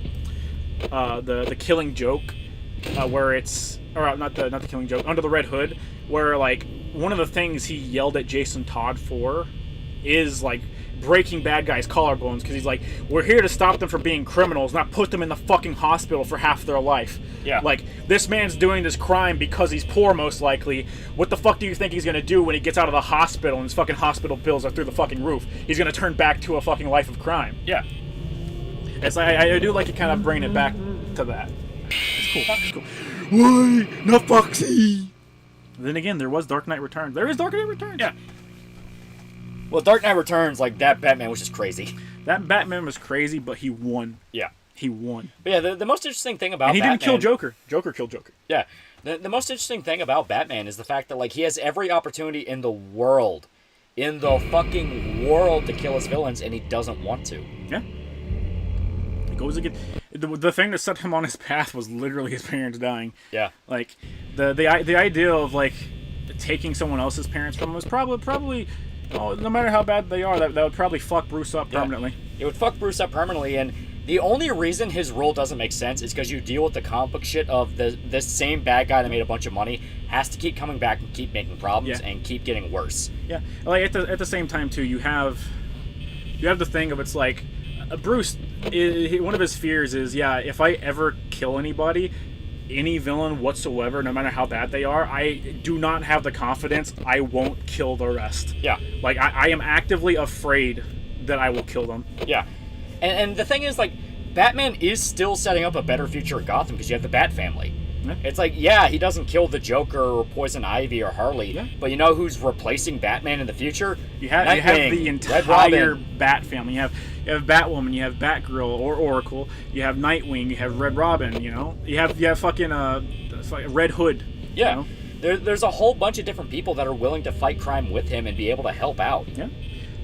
Killing Joke, where it's... Or not the Killing Joke, Under the Red Hood, where, like, one of the things he yelled at Jason Todd for is like breaking bad guys' collarbones, because he's like, we're here to stop them from being criminals, not put them in the fucking hospital for half their life. Yeah. Like, this man's doing this crime because he's poor, most likely. What the fuck do you think he's gonna do when he gets out of the hospital and his fucking hospital bills are through the fucking roof? He's gonna turn back to a fucking life of crime. Yeah. It's like, I do like it kind of bringing it back to that. It's cool. It's cool. Why? Not Foxy! Then again, there was Dark Knight Returns. There is Dark Knight Returns. Yeah. Well, Dark Knight Returns, like, that Batman was just crazy. That Batman was crazy, but he won. Yeah. He won. But yeah, the most interesting thing about Batman... And he Batman, didn't kill Joker. Joker killed Joker. Yeah. The most interesting thing about Batman is the fact that, like, he has every opportunity in the world, fucking world, to kill his villains, and he doesn't want to. Yeah. He goes again. The thing that set him on his path was literally his parents dying. Yeah. Like, the idea of, like, taking someone else's parents from him was probably no matter how bad they are, that would probably fuck Bruce up permanently. It would fuck Bruce up permanently, and the only reason his role doesn't make sense is because you deal with the comic book shit of this same bad guy that made a bunch of money has to keep coming back and keep making problems and keep getting worse. Yeah, like at the same time too, you have the thing of, it's like, Bruce, one of his fears is, if I ever kill anybody, any villain whatsoever, no matter how bad they are, I do not have the confidence I won't kill the rest. Yeah. Like, I am actively afraid that I will kill them. Yeah. And the thing is, like, Batman is still setting up a better future of Gotham because you have the Bat family. Yeah. It's like, yeah, he doesn't kill the Joker or Poison Ivy or Harley, Yeah. but you know who's replacing Batman in the future? You have Nightwing, the Red entire Robin. Bat family. You have Batwoman, you have Batgirl or Oracle, you have Nightwing, you have Red Robin. You know, you have fucking Red Hood. Yeah. You know? There's a whole bunch of different people that are willing to fight crime with him and be able to help out. Yeah.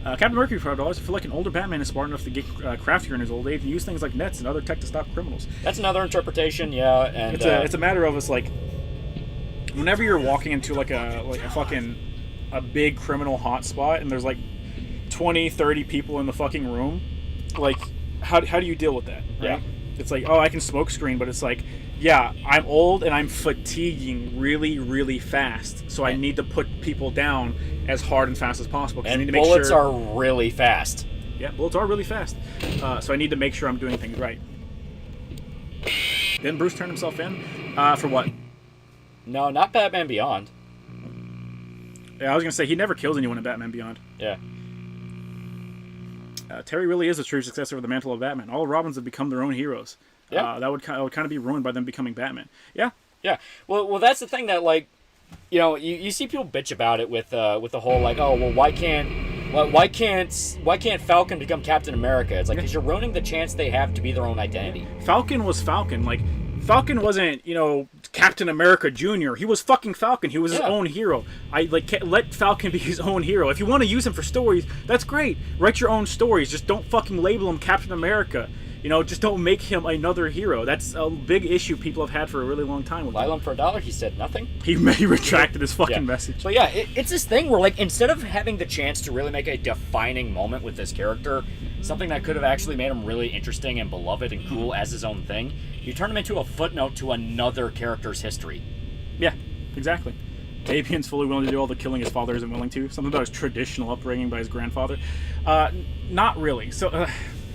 Captain Mercury for $5. I feel like an older Batman is smart enough to get craftier in his old age and use things like nets and other tech to stop criminals. That's another interpretation, yeah. And It's a matter of, it's like, whenever you're walking into like a fucking a big criminal hotspot and there's like 20, 30 people in the fucking room, like how do you deal with that? Right? Yeah. It's like, oh, I can smoke screen, but it's like, yeah, I'm old and I'm fatiguing really, really fast, so I need to put people down as hard and fast as possible. 'Cause I need and to make bullets sure, are really fast. yeah, bullets are really fast, so I need to make sure I'm doing things right. Didn't Bruce turn himself in for what? No, not Batman Beyond. Yeah, I was gonna say he never kills anyone in Batman Beyond. Yeah. Terry really is a true successor of the mantle of Batman. All Robins have become their own heroes. Yeah. That would kind of be ruined by them becoming Batman. Yeah. Yeah. Well, that's the thing that, like, you know, you see people bitch about it with the whole, like, oh, well, why can't Falcon become Captain America? It's like, because you're ruining the chance they have to be their own identity. Falcon was Falcon. Like, Falcon wasn't, Captain America Jr. He was fucking Falcon. He was his own hero. Let Falcon be his own hero. If you want to use him for stories, that's great. Write your own stories. Just don't fucking label him Captain America. Just don't make him another hero. That's a big issue people have had for a really long time with him. Lyle for $1, he said nothing. He retracted his fucking message. But yeah, it's this thing where, like, instead of having the chance to really make a defining moment with this character, something that could have actually made him really interesting and beloved and cool as his own thing, you turn him into a footnote to another character's history. Yeah, exactly. Damien's fully willing to do all the killing his father isn't willing to. Something about his traditional upbringing by his grandfather. Not really. So,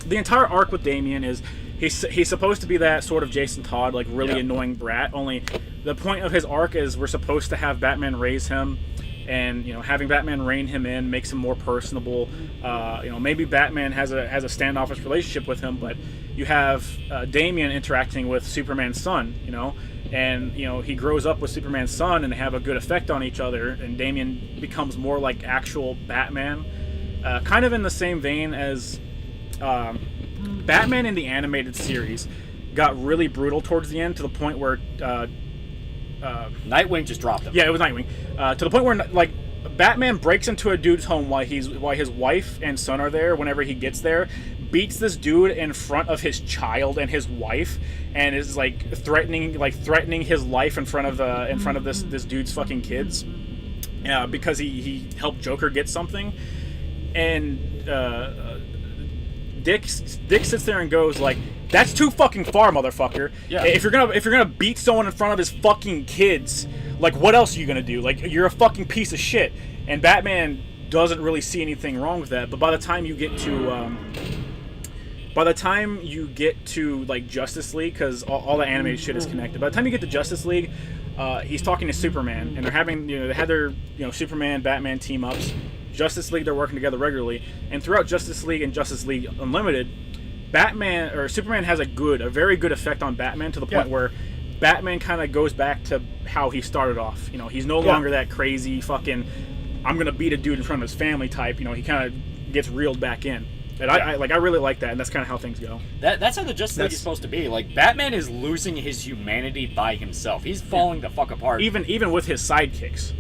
the entire arc with Damien is he's supposed to be that sort of Jason Todd, like really annoying brat. Only the point of his arc is we're supposed to have Batman raise him, and having Batman rein him in makes him more personable. Maybe Batman has a standoffish relationship with him, but you have Damien interacting with Superman's son. And he grows up with Superman's son, and they have a good effect on each other. And Damien becomes more like actual Batman, kind of in the same vein as. Batman in the animated series got really brutal towards the end, to the point where Nightwing just dropped him. yeah, it was Nightwing, to the point where, like, Batman breaks into a dude's home while his wife and son are there. Whenever he gets there, beats this dude in front of his child and his wife, and is like threatening his life in front of this dude's fucking kids, because he helped Joker get something. And Dick sits there and goes like, "That's too fucking far, motherfucker. Yeah. If you're gonna beat someone in front of his fucking kids, like, what else are you gonna do? Like, you're a fucking piece of shit." And Batman doesn't really see anything wrong with that. But by the time you get to like Justice League, because all the animated shit is connected. By the time you get to Justice League, he's talking to Superman, and they're having they had their Superman Batman team ups. Justice League, they're working together regularly, and throughout Justice League and Justice League Unlimited, Superman has a very good effect on Batman, to the point where Batman kind of goes back to how he started off. He's no longer that crazy fucking I'm gonna beat a dude in front of his family type. He kind of gets reeled back in. And I really like that, and that's kind of how things go. That's how the Justice League is supposed to be. Like, Batman is losing his humanity by himself. He's falling the fuck apart. Even with his sidekicks.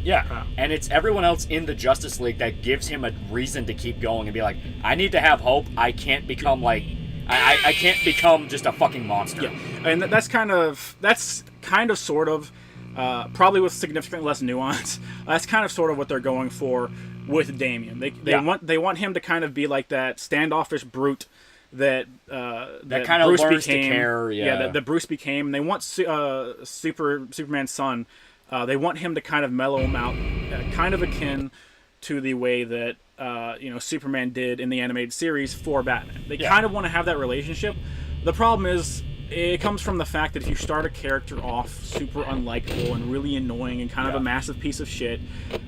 Yeah, and it's everyone else in the Justice League that gives him a reason to keep going and be like, I need to have hope. I can't become like, I can't become just a fucking monster. Yeah, and that's kind of sort of, probably with significantly less nuance. That's kind of sort of what they're going for with Damien. They want him to kind of be like that standoffish brute that kind of Bruce learns became, to care. That Bruce became. They want Superman's son. They want him to kind of mellow him out, kind of akin to the way that Superman did in the animated series for Batman. They kind of want to have that relationship. The problem is, it comes from the fact that if you start a character off super unlikable and really annoying and kind of a massive piece of shit,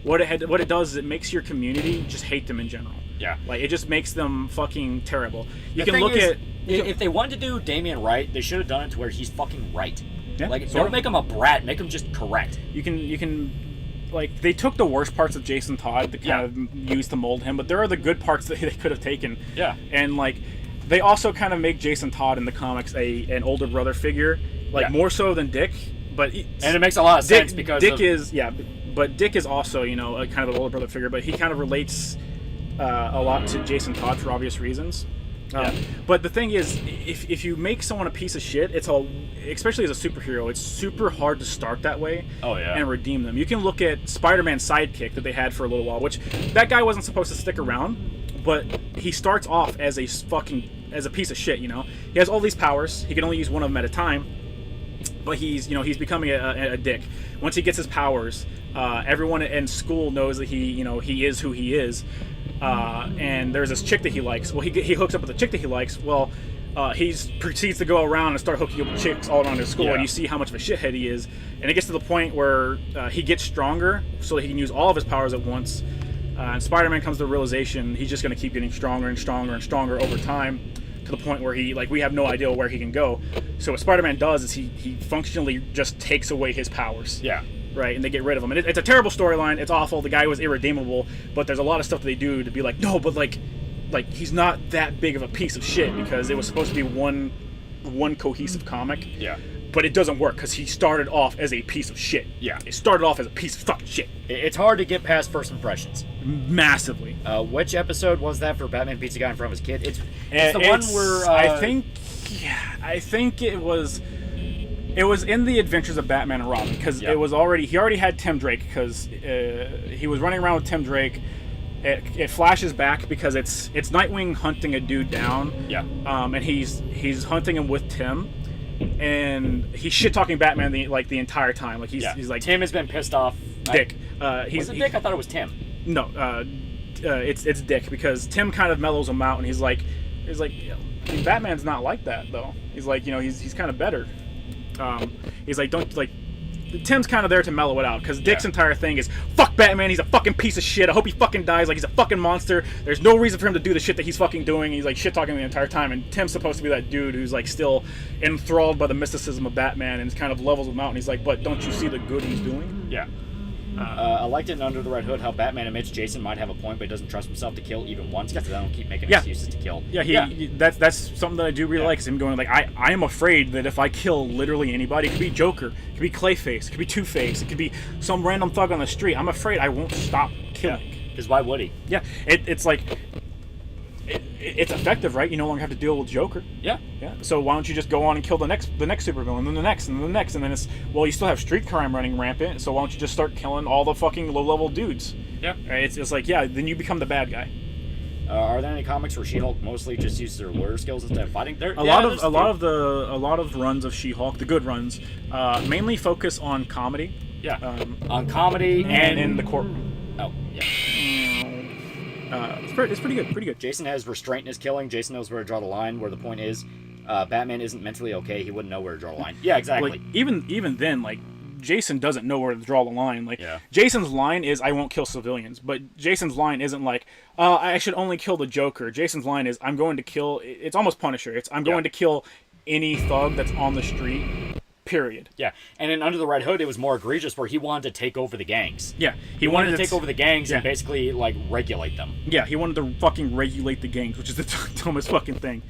what it does is it makes your community just hate them in general. Yeah. Like, it just makes them fucking terrible. If they wanted to do Damien right, they should have done it to where he's fucking right. Yeah, Like, sort don't of. make him a brat. Make him just correct. You can, like, they took the worst parts of Jason Todd to kind of use to mold him, but there are the good parts that they could have taken. Yeah. And, like, they also kind of make Jason Todd in the comics an older brother figure, like, more so than Dick. But And it makes a lot of sense because Dick is, but Dick is also, you know, a kind of an older brother figure, but he kind of relates a lot to Jason Todd for obvious reasons. But the thing is, if you make someone a piece of shit, it's all, especially as a superhero, it's super hard to start that way and redeem them. You can look at Spider-Man's sidekick that they had for a little while, which that guy wasn't supposed to stick around, but he starts off as a piece of shit, you know? He has all these powers, he can only use one of them at a time, but he's becoming a dick. Once he gets his powers, everyone in school knows that he is who he is. And there's this chick that he likes. Well, he hooks up with a chick that he likes. Well, he proceeds to go around and start hooking up with chicks all around his school, and you see how much of a shithead he is. And it gets to the point where he gets stronger so that he can use all of his powers at once. And Spider-Man comes to the realization he's just going to keep getting stronger and stronger and stronger over time, to the point where we have no idea where he can go. So what Spider-Man does is he functionally just takes away his powers. Yeah. Right, and they get rid of him. And it's a terrible storyline. It's awful. The guy was irredeemable, but there's a lot of stuff that they do to be like, no, but like he's not that big of a piece of shit, because it was supposed to be one cohesive comic. Yeah. But it doesn't work because he started off as a piece of shit. Yeah. He started off as a piece of fucking shit. It's hard to get past first impressions. Massively. Which episode was that for Batman Pizza Guy in front of his kid? It's the one where I think it was in the Adventures of Batman and Robin, because he already had Tim Drake, because he was running around with Tim Drake. It flashes back because it's Nightwing hunting a dude down. Yeah. And he's hunting him with Tim, and he's shit talking Batman the entire time. Like he's like, Tim has been pissed off. Dick. Was it Dick? I thought it was Tim. No, it's Dick, because Tim kind of mellows him out, and he's like, Batman's not like that though. He's like, he's kind of better. He's like, don't like. Tim's kind of there to mellow it out, because Dick's entire thing is, fuck Batman, he's a fucking piece of shit, I hope he fucking dies, like he's a fucking monster, there's no reason for him to do the shit that he's fucking doing. He's like shit talking the entire time, and Tim's supposed to be that dude who's like still enthralled by the mysticism of Batman, and kind of levels him out, and he's like, but don't you see the good he's doing? Yeah. I liked it in Under the Red Hood how Batman admits Jason might have a point, but he doesn't trust himself to kill even once, because they don't keep making excuses to kill. That's something that I do really like, is him going like, I am afraid that if I kill literally anybody, it could be Joker, it could be Clayface, it could be Two-Face, it could be some random thug on the street, I'm afraid I won't stop killing. Because why would he? Yeah, it's like, it's effective, right? You no longer have to deal with Joker. Yeah. So why don't you just go on and kill the next supervillain, then the next, and then the next, and then it's, well, you still have street crime running rampant, so why don't you just start killing all the fucking low-level dudes? Yeah. Right? It's like, then you become the bad guy. Are there any comics where She-Hulk mostly just uses her lawyer skills instead of fighting? A lot of runs of She-Hulk, the good runs, mainly focus on comedy. Yeah. On comedy and in the courtroom. Oh, yeah. It's pretty good. Jason has restraint in his killing. Jason knows where to draw the line, where the point is. Batman isn't mentally okay. He wouldn't know where to draw the line. Yeah, exactly. Like, even then, like, Jason doesn't know where to draw the line. Like, Jason's line is, I won't kill civilians. But Jason's line isn't like, I should only kill the Joker. Jason's line is, I'm going to kill... It's almost Punisher. It's, I'm going to kill any thug that's on the street... Period. Yeah, and in Under the Red Hood, it was more egregious, where he wanted to take over the gangs. Yeah, he wanted to take over the gangs and basically like regulate them. Yeah, he wanted to fucking regulate the gangs, which is the dumbest fucking thing.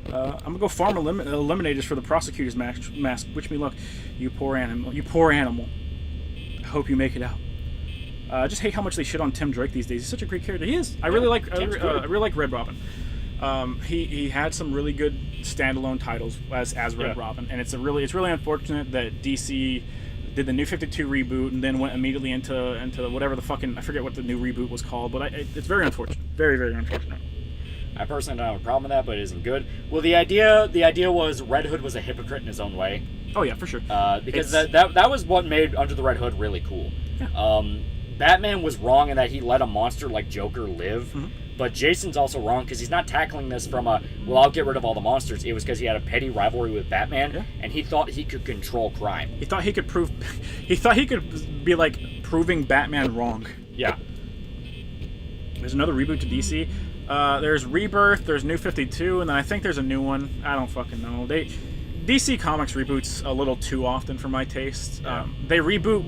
I'm gonna go farm eliminators for the prosecutor's mask. Wish me luck, you poor animal. You poor animal. I hope you make it out. I just hate how much they shit on Tim Drake these days. He's such a great character. He is. I really like Red Robin. He had some really good standalone titles as Red Robin, and it's really unfortunate that DC did the New 52 reboot and then went immediately into whatever the fucking, I forget what the new reboot was called, but it's very unfortunate, very, very unfortunate. I personally don't have a problem with that, but it isn't good. Well, the idea was Red Hood was a hypocrite in his own way. Oh yeah, for sure. Because that was what made Under the Red Hood really cool. Yeah. Batman was wrong in that he let a monster like Joker live. Mm-hmm. But Jason's also wrong because he's not tackling this from I'll get rid of all the monsters. It was because he had a petty rivalry with Batman, and he thought he could control crime. He thought he could be like proving Batman wrong. Yeah. There's another reboot to DC. There's Rebirth, there's New 52, and then I think there's a new one. I don't fucking know. DC Comics reboots a little too often for my taste. Yeah. They reboot.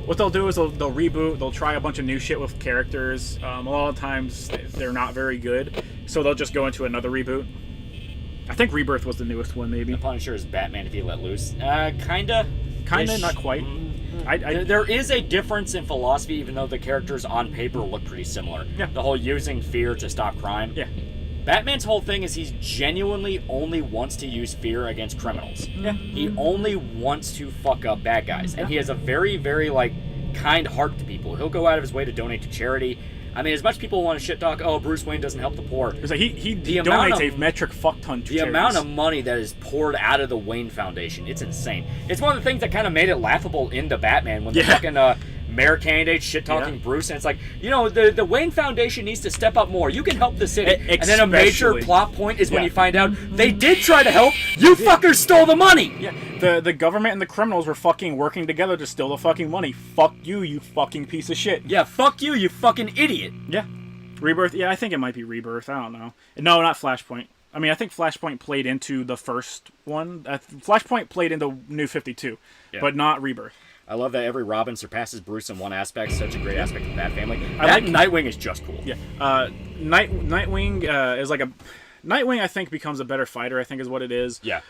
What they'll do is they'll reboot. They'll try a bunch of new shit with characters. A lot of times they're not very good, so they'll just go into another reboot. I think Rebirth was the newest one, maybe. The Punisher is Batman if he let loose. Kinda, not quite. There is a difference in philosophy, even though the characters on paper look pretty similar. Yeah. The whole using fear to stop crime. Yeah. Batman's whole thing is he's genuinely only wants to use fear against criminals. Yeah. He only wants to fuck up bad guys. And Yeah. he has a very, very, like, kind heart to people. He'll go out of his way to donate to charity. I mean, as much people want to shit talk, oh, Bruce Wayne doesn't help the poor. It's like he amount donates of- a metric fuck ton to The charities. amount of money that is poured out of the Wayne Foundation, it's insane. It's one of the things that kind of made it laughable into Batman when the Yeah. fucking mayor candidate shit-talking Bruce, and it's like, you know, the Wayne Foundation needs to step up more. You can help the city. And then a major Especially- plot point is when Yeah. you find out they did try to help, you fuckers stole the money! Yeah, the government and the criminals were fucking working together to steal the fucking money. Fuck you, you fucking piece of shit. Yeah, fuck you, you fucking idiot. Yeah. Rebirth, yeah, I think it might be Rebirth. I don't know. No, not Flashpoint. I mean, I think Flashpoint played into the first one. Flashpoint played into New 52, but not Rebirth. I love that every Robin surpasses Bruce in one aspect. Such a great aspect of Bat Family. I That like- Nightwing is just cool. Yeah. Nightwing is like a... Nightwing, I think, becomes a better fighter, I think is what it is. Yeah.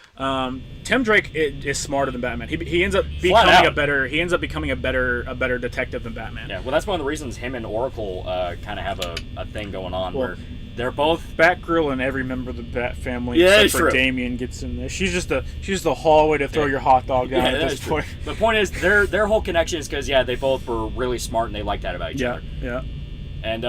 Tim Drake is smarter than Batman. He ends up Flat becoming out. He ends up becoming a better detective than Batman. Yeah, well, that's one of the reasons him and Oracle kind of have a thing going on Well, where they're both... Batgirl and every member of the Bat family Yeah, except for true. Damien gets in there. She's just a hallway to throw your hot dog down Yeah, at that's this true. point. The point is, their whole connection is because, yeah, they both were really smart and they liked that about each Yeah, other. yeah. And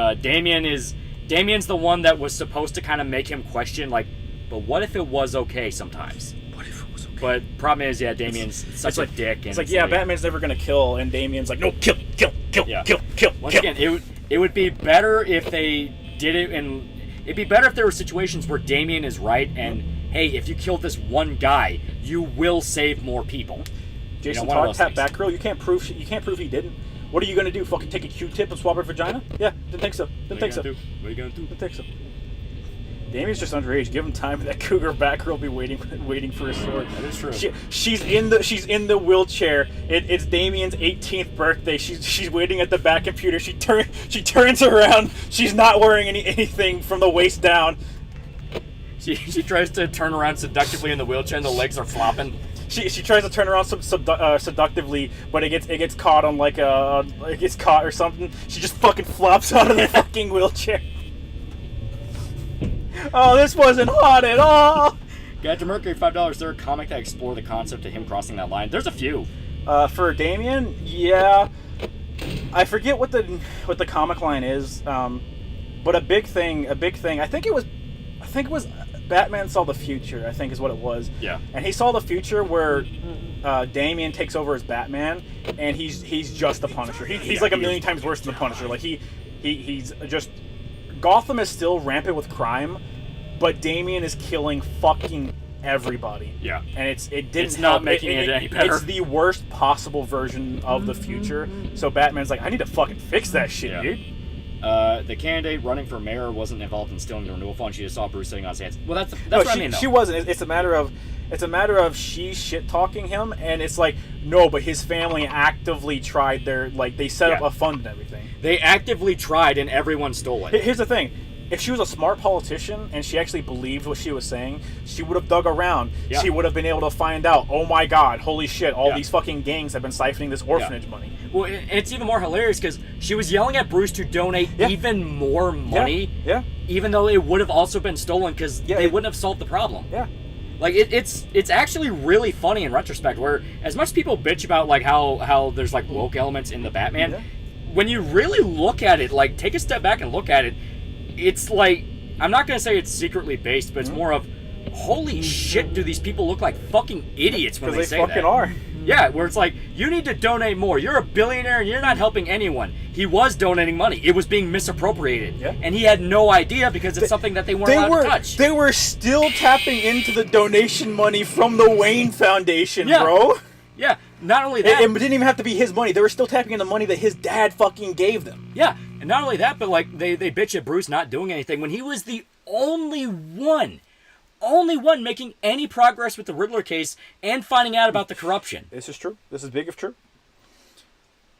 Damien's the one that was supposed to kind of make him question, like, but what if it was okay sometimes? What if it was okay? But problem is, yeah, Damien's such a dick. And It's like, yeah, Batman's never gonna kill, and Damien's like, no, kill, Yeah. kill. Once again, it would be better if they did it, and it'd be better if there were situations where Damien is right, and hey, if you kill this one guy, you will save more people. Jason one of Todd those tapped things. Batgirl. You can't prove he didn't. What are you gonna do? Fucking take a Q-tip and swab her vagina? Yeah, didn't think so. What are you gonna do? Didn't think so. Damien's just underage. Give him time, and that cougar Batgirl will be waiting for his sword. That is true. She's in the wheelchair. It's Damien's 18th birthday. She's waiting at the back computer. She turns around. She's not wearing anything from the waist down. She tries to turn around seductively in the wheelchair, and the legs are flopping. She tries to turn around seductively, but it gets caught on it gets caught or something. She just fucking flops out of the fucking wheelchair. Oh, this wasn't hot at all. Guide to Mercury, $5. There a comic that explore the concept of him crossing that line? There's a few. For Damien, yeah, I forget what the comic line is, but a big thing. I think it was Batman saw the future. I think is what it was. Yeah. And he saw the future where Damien takes over as Batman, and he's just the Punisher. He's like a million times worse than the Punisher. Like he's just Gotham is still rampant with crime, but Damien is killing fucking everybody. Yeah. And It's not making it any better. It's the worst possible version of the future. So Batman's like, I need to fucking fix that shit, Yeah. dude. The candidate running for mayor wasn't involved in stealing the renewal fund. She just saw Bruce sitting on his hands. Well, that's No, what I mean, though. she wasn't. It's a matter of she shit talking him, and it's like, no, but his family actively tried they set up Yeah. a fund and everything. They actively tried, and everyone stole it. Here's the thing. If she was a smart politician and she actually believed what she was saying, she would have dug around. Yeah. She would have been able to find out, oh my god, holy shit, all Yeah. these fucking gangs have been siphoning this orphanage money. Well, it's even more hilarious because she was yelling at Bruce to donate Yeah. even more money, Yeah. even though it would have also been stolen because Yeah, they wouldn't have solved the problem. Yeah. Like it's actually really funny in retrospect. Where as much people bitch about like how there's like woke elements in the Batman, Yeah. when you really look at it, like take a step back and look at it, it's like I'm not gonna say it's secretly based, but it's more of holy shit, do these people look like fucking idiots when Because they they say fucking that? are. Yeah, where it's like, you need to donate more. You're a billionaire and you're not helping anyone. He was donating money. It was being misappropriated. Yeah. And he had no idea because it's something that they weren't allowed to touch. They were still tapping into the donation money from the Wayne Foundation, Yeah. bro. Yeah, not only It, that. it didn't even have to be his money. They were still tapping into money that his dad fucking gave them. Yeah, and not only that, but like they bitch at Bruce not doing anything when he was the only one only one making any progress with the Riddler case and finding out about the corruption. This is true. This is big if true.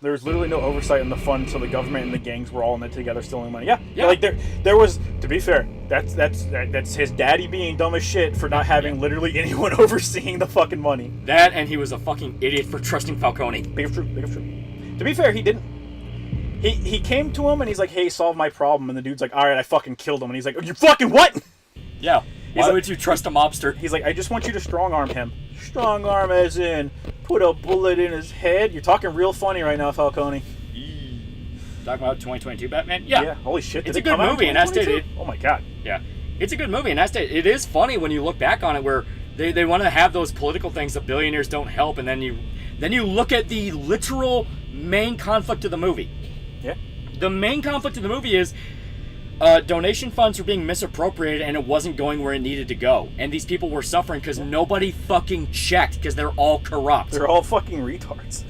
There's literally no oversight in the fund, so the government and the gangs were all in it together stealing money. Yeah. Like there was, to be fair, that's his daddy being dumb as shit for not having literally anyone overseeing the fucking money. That, and he was a fucking idiot for trusting Falcone. Big if true. Big if true. To be fair, he didn't. He came to him and he's like, "Hey, solve my problem." And the dude's like, "All right, I fucking killed him." And he's like, "You fucking what?" Yeah. Why like, would you trust a mobster? He's like, "I just want you to strong arm him." Strong arm as in put a bullet in his head. You're talking real funny right now, Falcone. Talking about 2022 Batman? Yeah. Holy shit. It's a good movie, and that's it. Oh my god. Yeah. It's a good movie, and that's it. It is funny when you look back on it where they want to have those political things, the billionaires don't help, and then you look at the literal main conflict of the movie. Yeah. The main conflict of the movie is donation funds were being misappropriated and it wasn't going where it needed to go. And these people were suffering because nobody fucking checked because they're all corrupt. They're all fucking retards.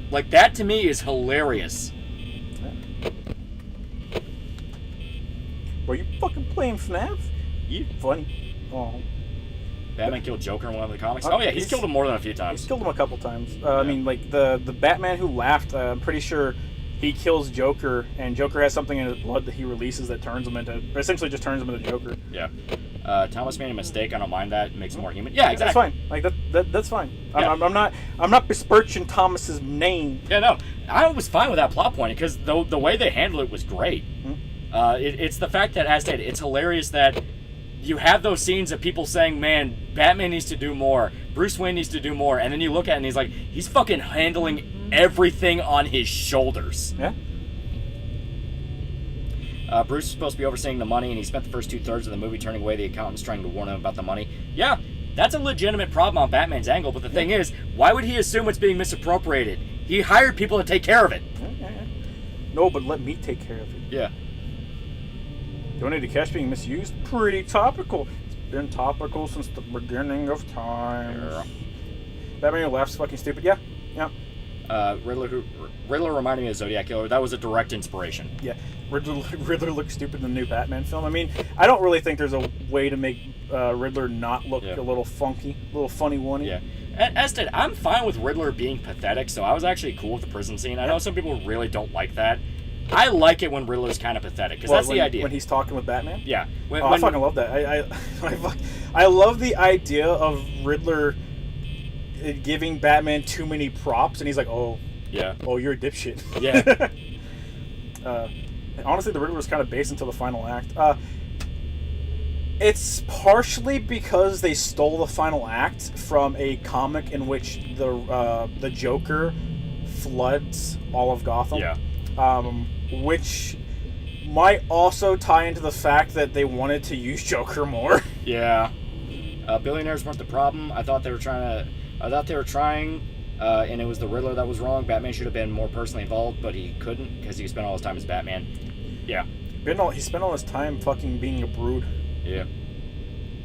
Like, that to me is hilarious. Were you fucking playing FNAF? You funny. Oh. Batman killed Joker in one of the comics? Oh yeah, he's killed him more than a few times. He's killed him a couple times. I mean, like, the Batman who laughed, I'm pretty sure he kills Joker, and Joker has something in his blood that he releases that turns him into, essentially just turns him into Joker. Yeah. Thomas made a mistake. I don't mind that. It makes him more human. Yeah, exactly. That's fine. Like that's fine. Yeah. I'm not besmirching Thomas's name. Yeah, no, I was fine with that plot point because the way they handled it was great. It's the fact that, as stated, it's hilarious that you have those scenes of people saying, "Man, Batman needs to do more. Bruce Wayne needs to do more," and then you look at it and he's like, he's fucking handling everything on his shoulders. Yeah. Bruce is supposed to be overseeing the money, and he spent the first 2/3 of the movie turning away the accountants trying to warn him about the money. Yeah, that's a legitimate problem on Batman's angle, but the thing is, why would he assume it's being misappropriated? He hired people to take care of it. Yeah. No, but let me take care of it. Yeah. Donated cash being misused? Pretty topical. It's been topical since the beginning of time. Yeah. Batman who laughs fucking stupid. Yeah. Riddler reminded me of Zodiac Killer. That was a direct inspiration. Yeah. Riddler looks stupid in the new Batman film. I mean, I don't really think there's a way to make Riddler not look a little funky, a little funny one. Yeah. As did, I'm fine with Riddler being pathetic, so I was actually cool with the prison scene. I know some people really don't like that. I like it when Riddler's kind of pathetic, because that's the idea. When he's talking with Batman? Yeah. I fucking love that. I love the idea of Riddler giving Batman too many props, and he's like, oh, you're a dipshit. Yeah. Honestly, the Riddler was kind of base until the final act. It's partially because they stole the final act from a comic in which the Joker floods all of Gotham. Yeah. Which might also tie into the fact that they wanted to use Joker more. Yeah. Billionaires weren't the problem. I thought they were trying, and it was the Riddler that was wrong. Batman should have been more personally involved, but he couldn't because he spent all his time as Batman. Yeah. He spent all his time fucking being a brood. Yeah.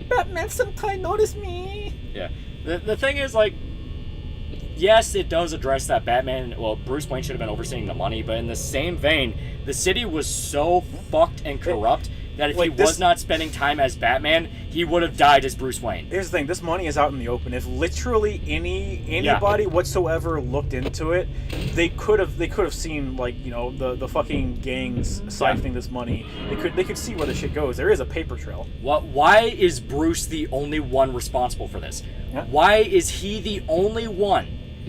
Batman Senpai, notice me! Yeah. The thing is, like, yes, it does address that Bruce Wayne should have been overseeing the money, but in the same vein, the city was so fucked and corrupt that if he was not spending time as Batman, he would have died as Bruce Wayne. Here's the thing, this money is out in the open. If literally anybody whatsoever looked into it, they could have seen, like, you know, the fucking gangs siphoning this money. They could see where the shit goes. There is a paper trail. Why is Bruce the only one responsible for this? Yeah. Why is he the only one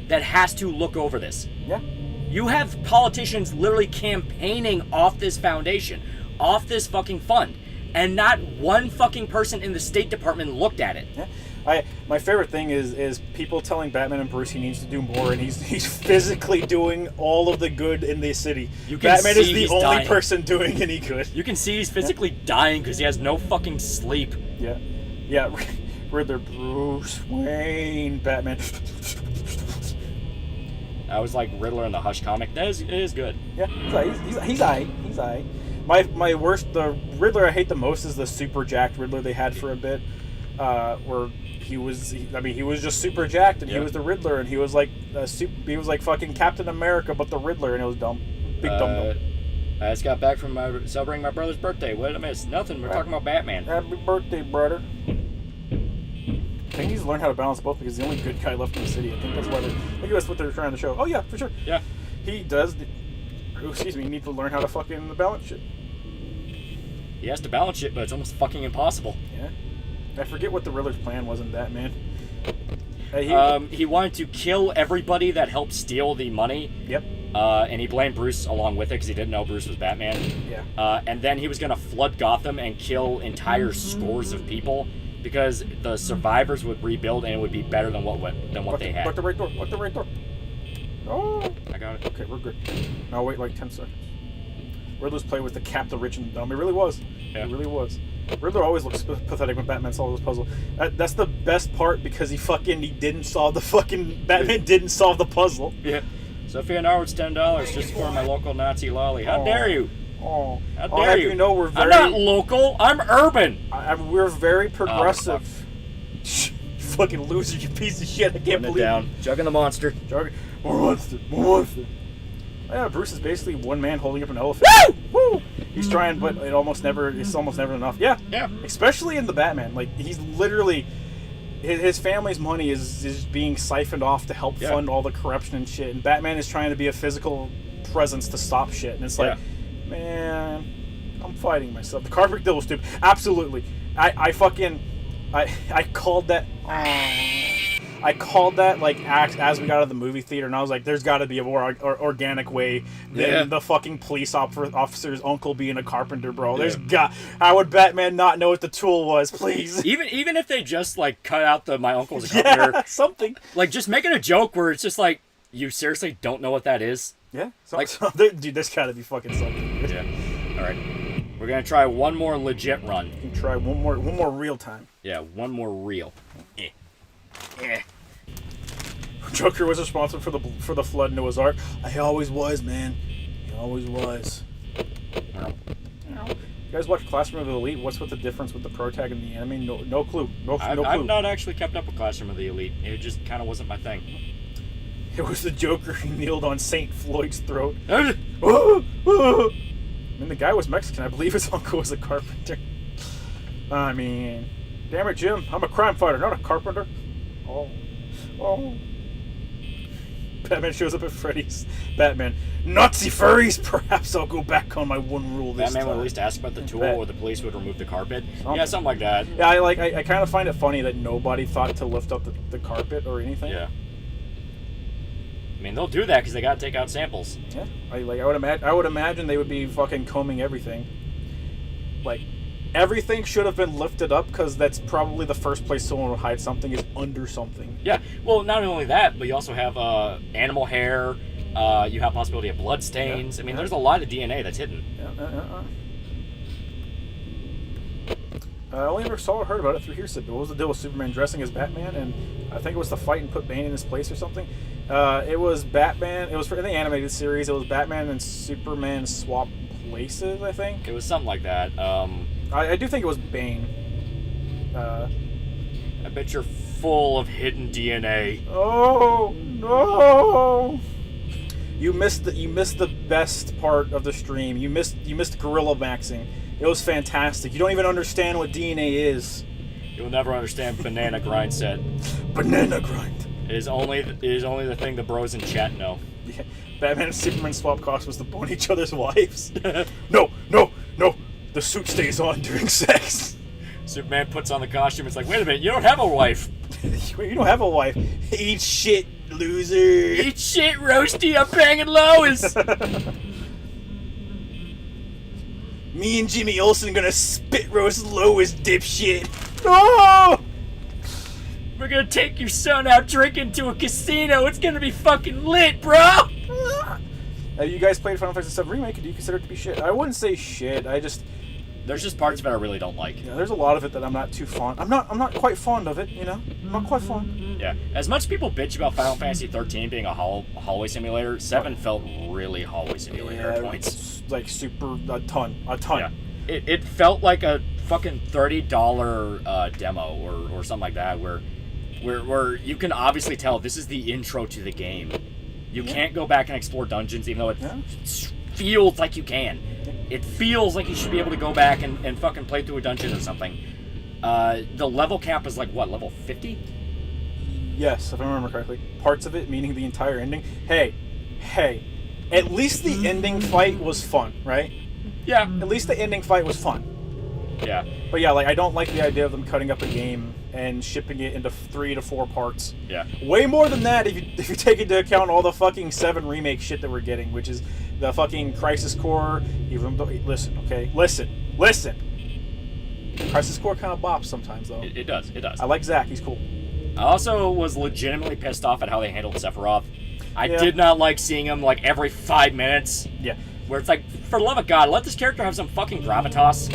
that has to look over this? Yeah. You have politicians literally campaigning off this foundation, off this fucking fund, and not one fucking person in the State Department looked at it. Yeah. My favorite thing is people telling Batman and Bruce he needs to do more, and he's physically doing all of the good in the city. Batman is the only person doing any good. You can see he's physically dying because he has no fucking sleep. Yeah. Yeah. Riddler, Bruce Wayne, Batman. I was like Riddler in the Hush comic. It is good. Yeah, he's aight. My worst, the Riddler I hate the most is the super jacked Riddler they had for a bit, where he was just super jacked, and he was the Riddler, and he was like fucking Captain America, but the Riddler, and it was dumb, dumb. I just got back from celebrating my brother's birthday. What did I miss? Nothing. We're talking about Batman. Happy birthday, brother. to learn how to balance both because he's the only good guy left in the city. I think that's what they're trying to show. Oh yeah, for sure. Yeah. He does. He needs to learn how to fucking balance shit. He has to balance shit, but it's almost fucking impossible. Yeah. I forget what the Riddler's plan was in that, man. He wanted to kill everybody that helped steal the money. Yep. And he blamed Bruce along with it because he didn't know Bruce was Batman. Yeah. And then he was going to flood Gotham and kill entire scores of people because the survivors would rebuild and it would be better than what they had. Lock the right door. Lock the right door. Oh. I got it. Okay, we're good. Now wait like 10 seconds. Riddler's play was to cap the rich and dumb. It really was. Yeah. It really was. Riddler always looks pathetic when Batman solves this puzzle. That's the best part because he didn't solve the fucking... Batman didn't solve the puzzle. Yeah. Sophia Norwood's $10 just for my local Nazi lolly. How dare you? Oh. How dare you? You know we're very... I'm not local. I'm urban. We're very progressive. Fuck. Fucking loser, you piece of shit. I can't believe down. Jugging the monster. More monster. Yeah, Bruce is basically one man holding up an elephant. Woo! He's trying, but it's almost never enough. Yeah. Yeah. Especially in the Batman. Like, he's literally... His family's money is being siphoned off to help fund all the corruption and shit. And Batman is trying to be a physical presence to stop shit. And it's like, man, I'm fighting myself. The Carpet Deal was stupid. Absolutely. I called that... I called that like as we got out of the movie theater, and I was like, "There's got to be a more organic way than the fucking police officer's uncle being a carpenter, bro." There's how would Batman not know what the tool was? Please, even if they just like cut out my uncle's a carpenter, something like just making a joke where it's just like, you seriously don't know what that is? Yeah, like, dude, there's got to be fucking something. Yeah. All right, we're gonna try one more legit run. You can try one more real time. Yeah, one more real. Joker was responsible for the flood in Noah's Ark. He always was, man. He always was. You guys watch Classroom of the Elite? What's with the difference with the protag and the anime? No clue. No clue. I've not actually kept up with Classroom of the Elite. It just kind of wasn't my thing. It was the Joker who kneeled on Saint Floyd's throat. I mean, the guy was Mexican. I believe his uncle was a carpenter. I mean, damn it, Jim. I'm a crime fighter, not a carpenter. Oh. Batman shows up at Freddy's. Batman. Nazi furries! Perhaps I'll go back on my one rule this Batman time. would at least ask about the tool, or the police would remove the carpet. Yeah, something like that. Yeah, I kind of find it funny that nobody thought to lift up the carpet or anything. Yeah. I mean, they'll do that because they gotta take out samples. Yeah. I would imagine they would be fucking combing everything. Like, everything should have been lifted up because that's probably the first place someone would hide something is under something. Yeah. Well, not only that, but you also have animal hair. You have possibility of blood stains. I mean, there's a lot of DNA that's hidden. I only ever saw or heard about it through hearsay. What was the deal with Superman dressing as Batman? And I think it was to fight and put Bane in his place or something. It was Batman. It was in the animated series. It was Batman and Superman swap places, I think. It was something like that. I do think it was Bane. I bet you're full of hidden DNA. Oh no! You missed the best part of the stream. You missed gorilla maxing. It was fantastic. You don't even understand what DNA is. You'll never understand banana grind set. Banana grind. It is only the thing the bros in chat know. Yeah. Batman and Superman swap costumes to bone each other's wives. No. The suit stays on during sex. Superman puts on the costume. It's like, wait a minute, you don't have a wife. You don't have a wife. Eat shit, loser. Eat shit, Roasty. I'm banging Lois. Me and Jimmy Olsen gonna spit roast Lois, dipshit. No! We're gonna take your son out drinking to a casino. It's gonna be fucking lit, bro. Have you guys played Final Fantasy VII Remake? Do you consider it to be shit? I wouldn't say shit. There's just parts of it I really don't like. Yeah, there's a lot of it that I'm not too fond. I'm not quite fond of it, you know? I'm not quite fond. Yeah. As much people bitch about Final Fantasy 13 being a hallway simulator, 7 felt really hallway simulator at points. Like a ton. Yeah. It felt like a fucking $30 demo or something like that where you can obviously tell this is the intro to the game. You can't go back and explore dungeons even though it feels like you can. It feels like you should be able to go back and fucking play through a dungeon or something. The level cap is like, what, level 50? Yes, if I remember correctly. Parts of it, meaning the entire ending. Hey. At least the ending fight was fun, right? Yeah. At least the ending fight was fun. Yeah. But yeah, like I don't like the idea of them cutting up a game and shipping it into 3 to 4 parts. Yeah. Way more than that if you take into account all the fucking 7 remake shit that we're getting, which is the fucking Crisis Core. Even though, listen. Crisis Core kind of bops sometimes though. It does. I like Zack. He's cool. I also was legitimately pissed off at how they handled Sephiroth. I Yeah. did not like seeing him like every 5 minutes. Yeah. Where it's like, for the love of God, let this character have some fucking gravitas.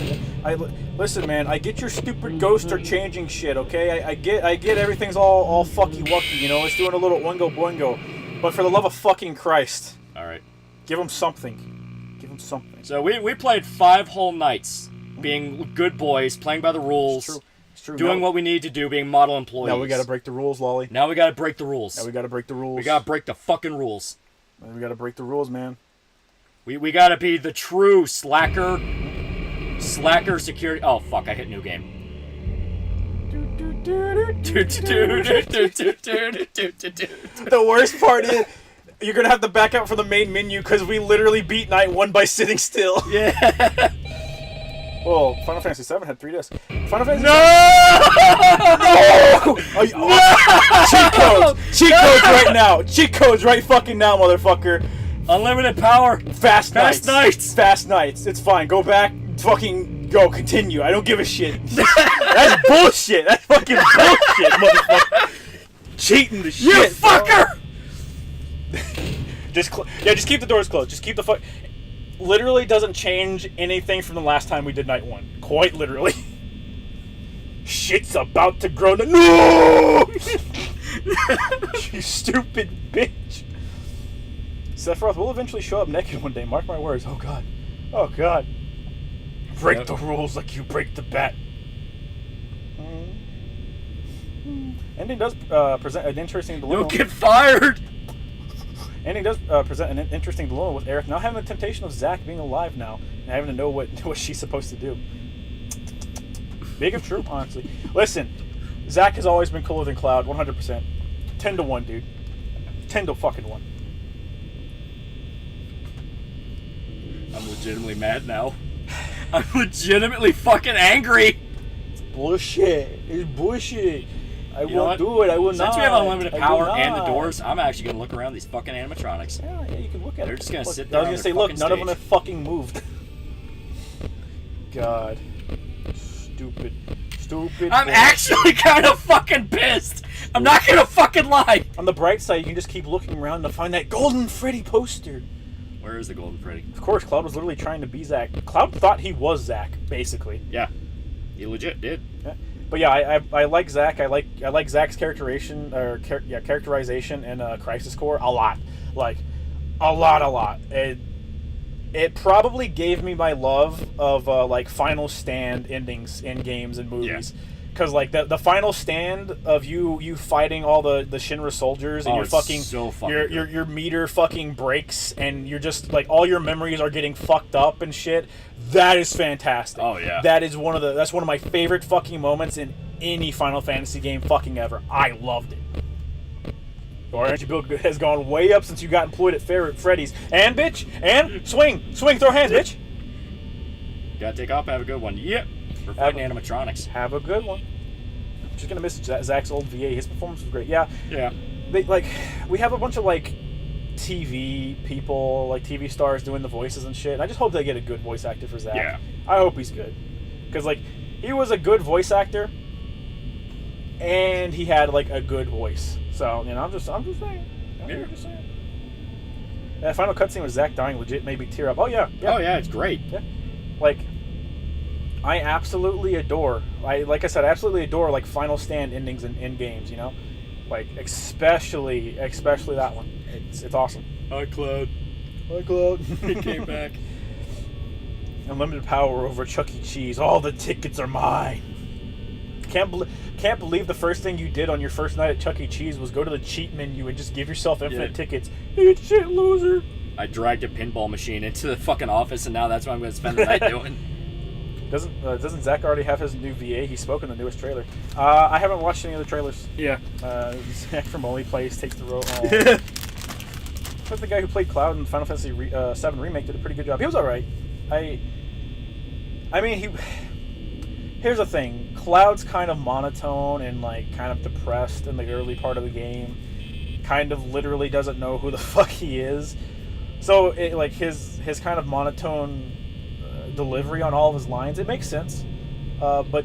Listen, man. I get your stupid ghost or changing shit. Okay, I get everything's all fucky wucky. You know, it's doing a little oingo boingo. But for the love of fucking Christ, All right. give him something. Give him something. So we played 5 whole nights, being good boys, playing by the rules, It's true. doing what we need to do, being model employees. Now we gotta break the rules, Lolly. Now we gotta break the rules. Now we gotta break the rules. We gotta break the fucking rules. We gotta break the rules, man. We gotta be the true slacker security. Oh fuck! I hit new game. The worst part is you're gonna have to back out from the main menu because we literally beat night 1 by sitting still. Yeah. Well, Final Fantasy VII had 3 discs. Final Fantasy No! Cheat codes right now. Cheat codes right fucking now, motherfucker. Unlimited power. Fast nights. Fast nights. It's fine. Go back. Fucking go. Continue. I don't give a shit. That's bullshit. That's fucking bullshit, motherfucker. Cheating the shit. You fucker! Just keep the doors closed. Just keep the fuck. Literally doesn't change anything from the last time we did night 1. Quite literally. Shit's about to grow. No! You stupid bitch. Sephiroth will eventually show up naked one day. Mark my words. Oh god. Oh god. Break the rules like you break the bat. Ending does present an interesting dilemma. You'll get fired. Ending does present an interesting dilemma with Aerith now having the temptation of Zack being alive now and having to know what she's supposed to do. Big if true, honestly. Listen, Zack has always been cooler than Cloud, 100%. 10 to 1, dude. 10 to fucking 1. I'm legitimately mad now. I'm legitimately fucking angry. Bullshit. It's bullshit. I You know won't what? do it. I will not. Since we have unlimited I power will and the not. doors, I'm actually gonna look around these fucking animatronics. Yeah, you can look at They're it. just gonna Look, sit there I was on gonna their say, look, fucking none of them stage. have fucking moved. God. Stupid. I'm actually kind of fucking pissed. I'm not gonna fucking lie. On the bright side, you can just keep looking around to find that Golden Freddy poster. Where is the Golden Freddy? Of course, Cloud was literally trying to be Zack. Cloud thought he was Zack, basically. Yeah, he legit did. Yeah. But yeah, I like Zack. I like Zack's characterization in Crisis Core a lot. Like, a lot. It probably gave me my love of like final stand endings in games and movies. Because like the final stand of you fighting all the Shinra soldiers and Oh, your it's fucking so fucking your meter fucking breaks and you're just like all your memories are getting fucked up and shit. That is fantastic. Oh, yeah. That's one of my favorite fucking moments in any Final Fantasy game fucking ever. I loved it. Your energy build has gone way up since you got employed at Freddy's. And bitch, and swing, throw hands, bitch. Gotta take off. Have a good one. Yep. We're fighting animatronics. Have a good one. I'm just gonna miss Zack's old VA. His performance was great. Yeah. Yeah. We have a bunch of like TV people, like TV stars doing the voices and shit. And I just hope they get a good voice actor for Zack. Yeah. I hope he's good, because like he was a good voice actor, and he had like a good voice. So you know, I'm just saying. I'm just saying. That final cutscene with Zack dying legit made me tear up. Oh yeah. Oh yeah, it's great. Yeah. Like, I absolutely adore. I absolutely adore like final stand endings in games. You know, like especially that one. It's awesome. Hi, Cloud. Hi, Cloud. He came back. Unlimited power over Chuck E. Cheese. All the tickets are mine. Can't believe the first thing you did on your first night at Chuck E. Cheese was go to the cheat menu and just give yourself infinite tickets. Eat shit, loser. I dragged a pinball machine into the fucking office, and now that's what I'm going to spend the night doing. Doesn't Zach already have his new VA? He spoke in the newest trailer. I haven't watched any of the trailers. Yeah. Zach from Only Plays takes the role. Oh. But the guy who played Cloud in Final Fantasy VII Remake did a pretty good job. He was alright. I mean, here's the thing. Cloud's kind of monotone and like kind of depressed in the early part of the game. Kind of literally doesn't know who the fuck he is. So like his kind of monotone delivery on all of his lines, it makes sense. But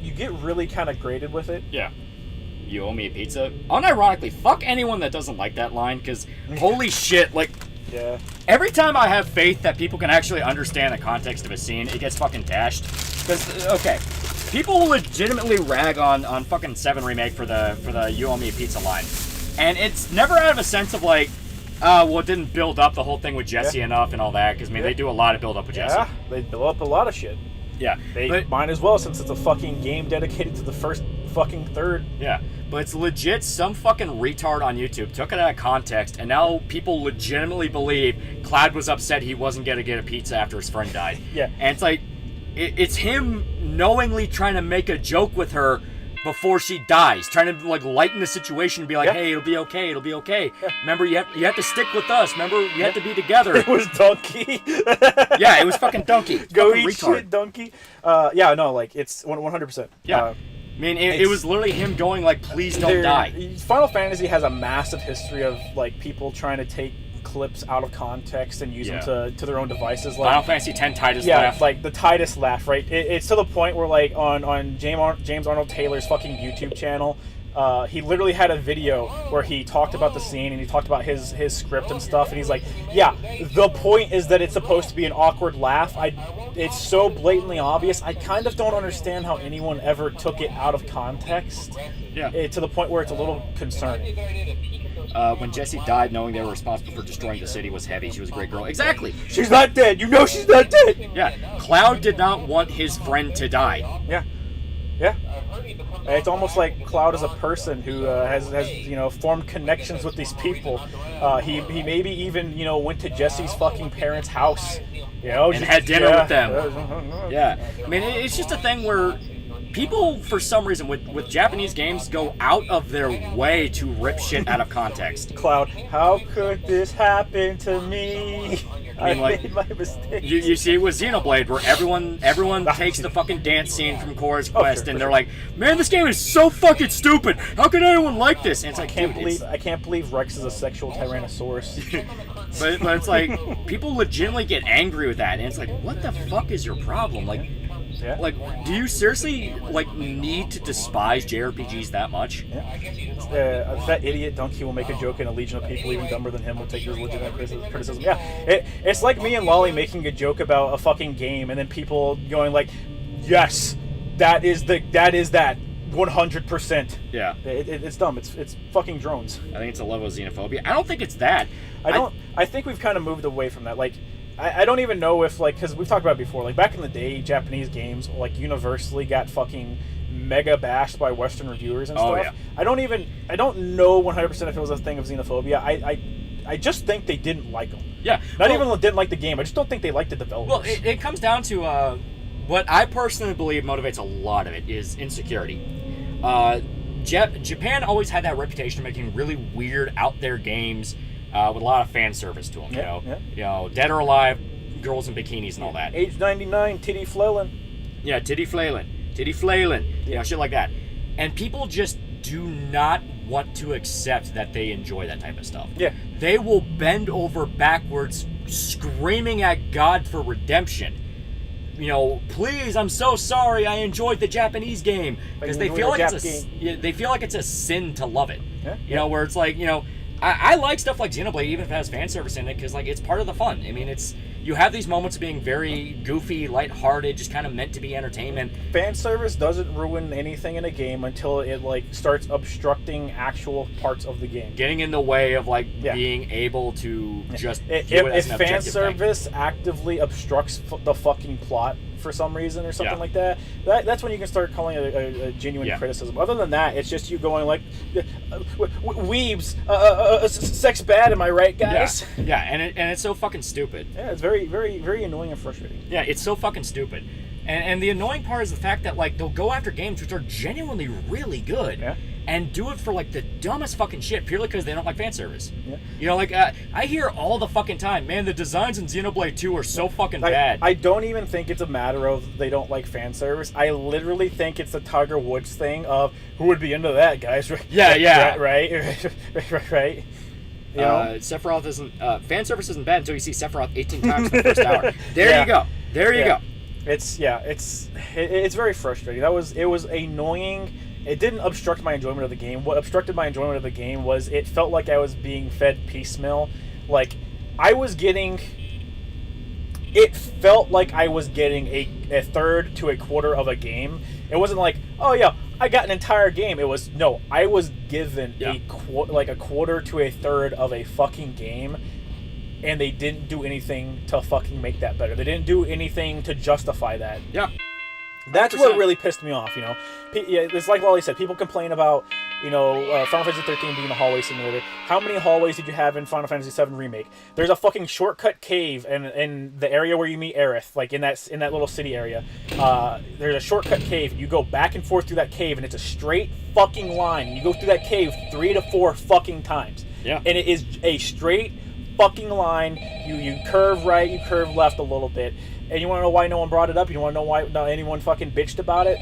you get really kind of grated with it. Yeah. You owe me a pizza. Unironically, fuck anyone that doesn't like that line, because holy shit, like, yeah. Every time I have faith that people can actually understand the context of a scene, it gets fucking dashed. Because, okay, people legitimately rag on fucking 7 Remake for the you owe me a pizza line. And it's never out of a sense of like, well, it didn't build up the whole thing with Jesse enough and all that, because, I mean, they do a lot of build up with Jesse. Yeah, they build up a lot of shit. Yeah. They might as well, since it's a fucking game dedicated to the first fucking third. Yeah. But it's legit, some fucking retard on YouTube took it out of context, and now people legitimately believe Cloud was upset he wasn't going to get a pizza after his friend died. Yeah. And it's like, it's him knowingly trying to make a joke with her before she dies, trying to like lighten the situation and be like, hey, it'll be okay, it'll be okay. Yeah. Remember, you have to stick with us. Remember, you have to be together. It was Donkey. Yeah, it was fucking Donkey. Go fucking eat retard. shit, Donkey. Yeah, no, like, it's 100%. Yeah. I mean, it was literally him going like, please don't die. Final Fantasy has a massive history of like people trying to take clips out of context and use them to their own devices. Like, Final Fantasy X Titus laugh. Like the Titus laugh, right? It's to the point where like on James Arnold Taylor's fucking YouTube channel, he literally had a video where he talked about the scene and he talked about his script and stuff, and he's like, yeah, the point is that it's supposed to be an awkward laugh. It's so blatantly obvious. I kind of don't understand how anyone ever took it out of context. Yeah. To the point where it's a little concerning. When Jessie died, knowing they were responsible for destroying the city was heavy. She was a great girl. Exactly. She's not dead. You know she's not dead. Yeah. Cloud did not want his friend to die. Yeah. Yeah. It's almost like Cloud is a person who has formed connections with these people. He maybe even went to Jesse's fucking parents' house, and had dinner with them. Yeah. I mean, it's just a thing where people, for some reason, with Japanese games, go out of their way to rip shit out of context. Cloud, how could this happen to me? I like, made my mistake. You see it with Xenoblade, where everyone takes the fucking dance scene from Cora's Quest, and they're like, man, this game is so fucking stupid. How could anyone like this? And it's like, I can't believe Rex is a sexual Tyrannosaurus. but it's like, people legitimately get angry with that, and it's like, what the fuck is your problem? Like, do you seriously need to despise JRPGs that much? Yeah. That idiot Donkey will make a joke, and a legion of people even dumber than him will take his legitimate criticism. Yeah, it's like me and Lolly making a joke about a fucking game, and then people going like, "Yes, that is that 100%." Yeah, it's dumb. It's fucking drones. I think it's a level of xenophobia. I don't think it's that. I think we've kind of moved away from that. Like, I don't even know if, like, because we've talked about it before, like, back in the day, Japanese games, like, universally got fucking mega bashed by Western reviewers and stuff. Yeah. I don't know 100% if it was a thing of xenophobia. I just think they didn't like them. Yeah. Not even didn't like the game. I just don't think they liked the developers. Well, it comes down to what I personally believe motivates a lot of it is insecurity. Japan always had that reputation of making really weird, out there games with a lot of fan service to them. You know, Dead or Alive, girls in bikinis and all that. Age 99, titty flailing. Yeah, titty flailing, you know, shit like that. And people just do not want to accept that they enjoy that type of stuff. Yeah. They will bend over backwards screaming at God for redemption. You know, please, I'm so sorry, I enjoyed the Japanese game. Because they feel like it's a sin to love it. Yeah. You know, where it's like, you know, I like stuff like Xenoblade, even if it has fan service in it, because like it's part of the fun. I mean, you have these moments of being very goofy, lighthearted, just kind of meant to be entertainment. Fan service doesn't ruin anything in a game until it starts obstructing actual parts of the game, getting in the way of being able to just if fan service actively obstructs the fucking plot for some reason or something like that, that's when you can start calling it a genuine criticism. Other than that, it's just you going like, weebs, sex bad, am I right, guys? Yeah, and it's so fucking stupid. Yeah, it's very, very, very annoying and frustrating. Yeah, it's so fucking stupid. And the annoying part is the fact that like they'll go after games which are genuinely really good. Yeah. And do it for like the dumbest fucking shit purely because they don't like fan service. Yeah. You know, like I hear all the fucking time, man, the designs in Xenoblade 2 are so fucking bad. I don't even think it's a matter of they don't like fan service. I literally think it's the Tiger Woods thing of who would be into that, guys. Yeah. Right. Right. You know? Sephiroth isn't fan service isn't bad until you see Sephiroth 18 times in the first hour. There you go. There you go. It's very frustrating. It was annoying. It didn't obstruct my enjoyment of the game. What obstructed my enjoyment of the game was it felt like I was being fed piecemeal. Like it felt like I was getting a third to a quarter of a game. It wasn't like, oh yeah, I got an entire game. It was, no, I was given a quarter to a third of a fucking game, and they didn't do anything to fucking make that better. They didn't do anything to justify that. Yeah. That's 100%. what really pissed me off, you know. It's like Loli said, people complain about, you know, Final Fantasy 13 being a hallway simulator. How many hallways did you have in Final Fantasy 7 Remake? There's a fucking shortcut cave in the area where you meet Aerith, like in that little city area. There's a shortcut cave. You go back and forth through that cave, and it's a straight fucking line. You go through that cave 3 to 4 fucking times. Yeah. And it is a straight fucking line. You curve right, you curve left a little bit. And you want to know why no one brought it up? You want to know why not anyone fucking bitched about it?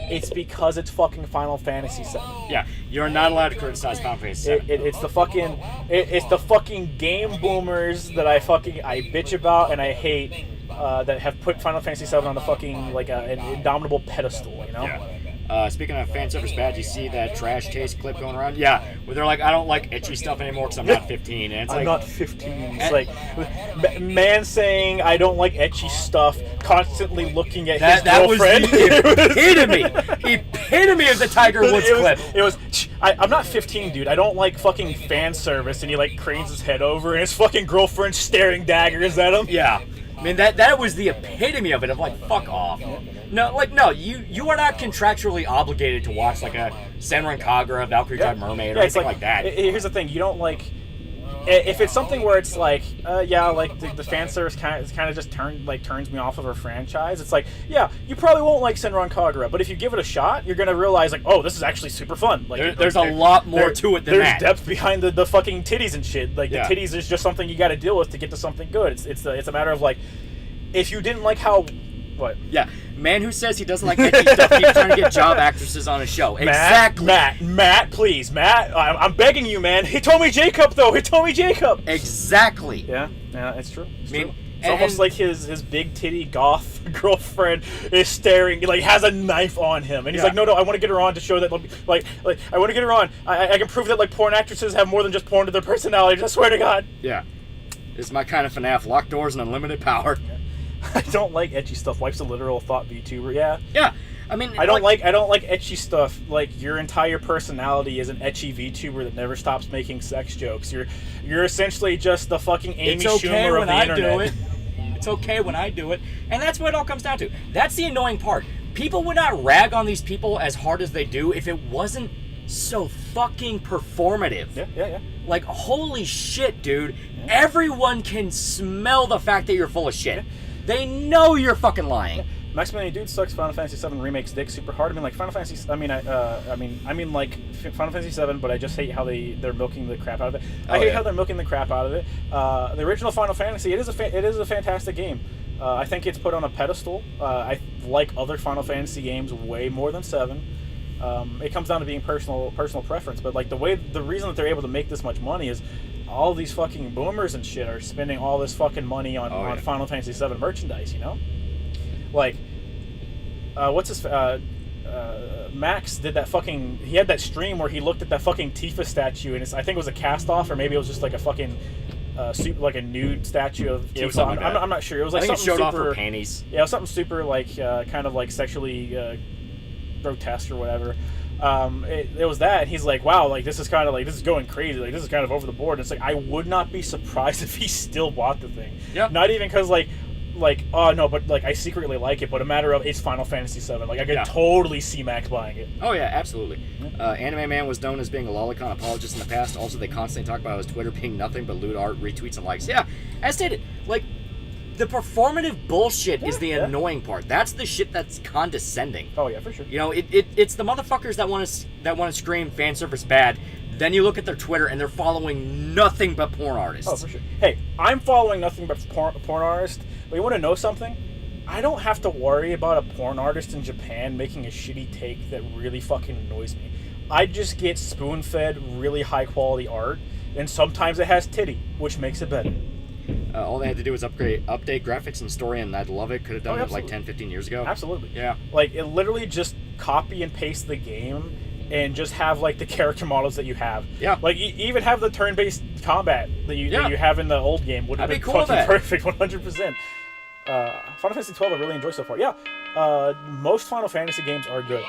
It's because it's fucking Final Fantasy VII. Yeah, you're not allowed to criticize Final Fantasy VII. It's the fucking game boomers that I bitch about and I hate that have put Final Fantasy VII on the fucking like an indomitable pedestal. You know. Yeah. Speaking of fan service bad, you see that trash taste clip going around? Yeah, where they're like, I don't like etchy stuff anymore because I'm not 15. And it's I'm like, not 15. It's like man saying I don't like etchy stuff, constantly looking at his girlfriend. That was the epitome of the Tiger Woods clip. It was. I'm not 15, dude. I don't like fucking fan service. And he like cranes his head over, and his fucking girlfriend's staring daggers at him. Yeah. I mean, that was the epitome of it, of like, fuck off. No, you are not contractually obligated to watch like a Senran Kagura, Valkyrie Drive Mermaid, or anything like that. Here's the thing, you don't like... If it's something where it's like, the fan service kind of just turns me off of a franchise, it's like, yeah, you probably won't like Senran Kagura, but if you give it a shot, you're gonna realize like, oh, this is actually super fun. Like, there's a lot more to it than that. There's depth behind the fucking titties and shit. Like the titties is just something you got to deal with to get to something good. It's a matter of like, if you didn't like how, what? Yeah, man who says he doesn't like etchy stuff keeps trying to get job actresses on his show. Exactly. Matt, please, Matt, I'm begging you, man. Hitomi Jacob, though. Hitomi Jacob. Exactly. Yeah, it's true. It's and almost like his big titty goth girlfriend is staring, like has a knife on him, and he's like, no, I want to get her on to show that, like I want to get her on. I can prove that like porn actresses have more than just porn to their personalities. I swear to God. Yeah, it's my kind of FNAF. Locked doors and unlimited power. I don't like etchy stuff. Wife's a literal thought VTuber. Yeah. Yeah. I mean, I don't like etchy stuff. Like your entire personality is an etchy VTuber that never stops making sex jokes. You're essentially just the fucking Amy Schumer of the internet. It's okay when I do it, and that's what it all comes down to. That's the annoying part. People would not rag on these people as hard as they do if it wasn't so fucking performative. Yeah. Like, holy shit, dude. Everyone can smell the fact that you're full of shit. They know you're fucking lying. Maximilian Dude sucks. Final Fantasy VII Remake's dick super hard. I mean, like Final Fantasy. I mean, like Final Fantasy VII, but I just hate how they're milking the crap out of it. I hate how they're milking the crap out of it. The original Final Fantasy, it is a fantastic game. I think it's put on a pedestal. I like other Final Fantasy games way more than 7. It comes down to being personal preference, but like the reason that they're able to make this much money is all these fucking boomers and shit are spending all this fucking money on Final Fantasy VII merchandise, you know? Like, Max did that fucking... He had that stream where he looked at that fucking Tifa statue, and I think it was a cast-off, or maybe it was just like a fucking... like a nude statue of Tifa. I'm not sure. It was like something showed super, off her panties. Yeah, it was something super like kind of like sexually grotesque or whatever. It was that, and he's like, wow, like this is kind of like, this is going crazy, like this is kind of over the board. And it's like, I would not be surprised if he still bought the thing. Yeah. Not even because like oh no, but like I secretly like it, but a matter of it's Final Fantasy VII. Like I could totally see Max buying it. Oh yeah, absolutely. Anime Man was known as being a lolicon apologist in the past. Also, they constantly talk about his Twitter being nothing but lewd art, retweets, and likes. Yeah, as stated, like The performative bullshit is the Yeah. annoying part. That's the shit that's condescending. Oh yeah, for sure. You know, it's the motherfuckers that want to scream fan service bad. Then you look at their Twitter and they're following nothing but porn artists. Oh, for sure. Hey, I'm following nothing but porn artists. But you want to know something? I don't have to worry about a porn artist in Japan making a shitty take that really fucking annoys me. I just get spoon-fed really high-quality art, and sometimes it has titty, which makes it better. All they had to do was update graphics and story, and I'd love it. Could have done it like absolutely. 10, 15 years ago. Absolutely. Yeah. Like, it literally just copy and paste the game and just have, like, the character models that you have. Yeah. Like, even have the turn-based combat that you have in the old game would have That'd been be cool, fucking that. perfect, 100%. Final Fantasy 12 I really enjoy so far. Yeah, most Final Fantasy games are good.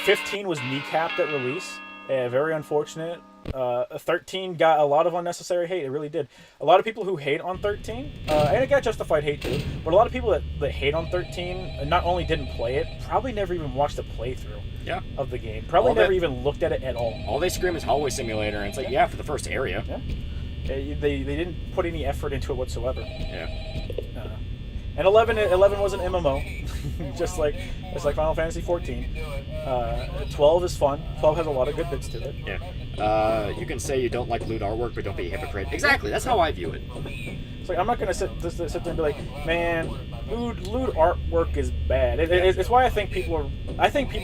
15 was kneecapped at release. Very unfortunate. 13 got a lot of unnecessary hate. It really did. A lot of people who hate on 13, and it got justified hate too, but a lot of people that hate on 13 not only didn't play it, probably never even watched a playthrough of the game. Probably All never that- even looked at it at all. All they scream is hallway simulator, and it's like, yeah, for the first area. Yeah. They didn't put any effort into it whatsoever. Yeah. And 11 was an MMO, just like Final Fantasy 14. 12 is fun. 12 has a lot of good bits to it. Yeah. You can say you don't like lewd artwork, but don't be a hypocrite. Exactly. That's how I view it. It's like I'm not gonna sit there and be like, man, lewd artwork is bad. It's why I think people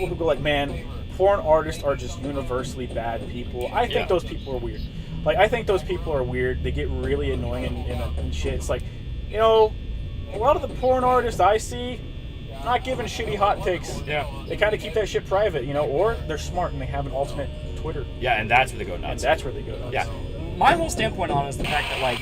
who go like, man, porn artists are just universally bad people. I think those people are weird. Like, I think those people are weird. They get really annoying and shit. It's like, you know, a lot of the porn artists I see not giving shitty hot takes. Yeah. They kind of keep that shit private, you know, or they're smart and they have an alternate Twitter. Yeah, and that's where they go And nuts. that's where they go nuts. Yeah. My whole standpoint on it is the fact that, like,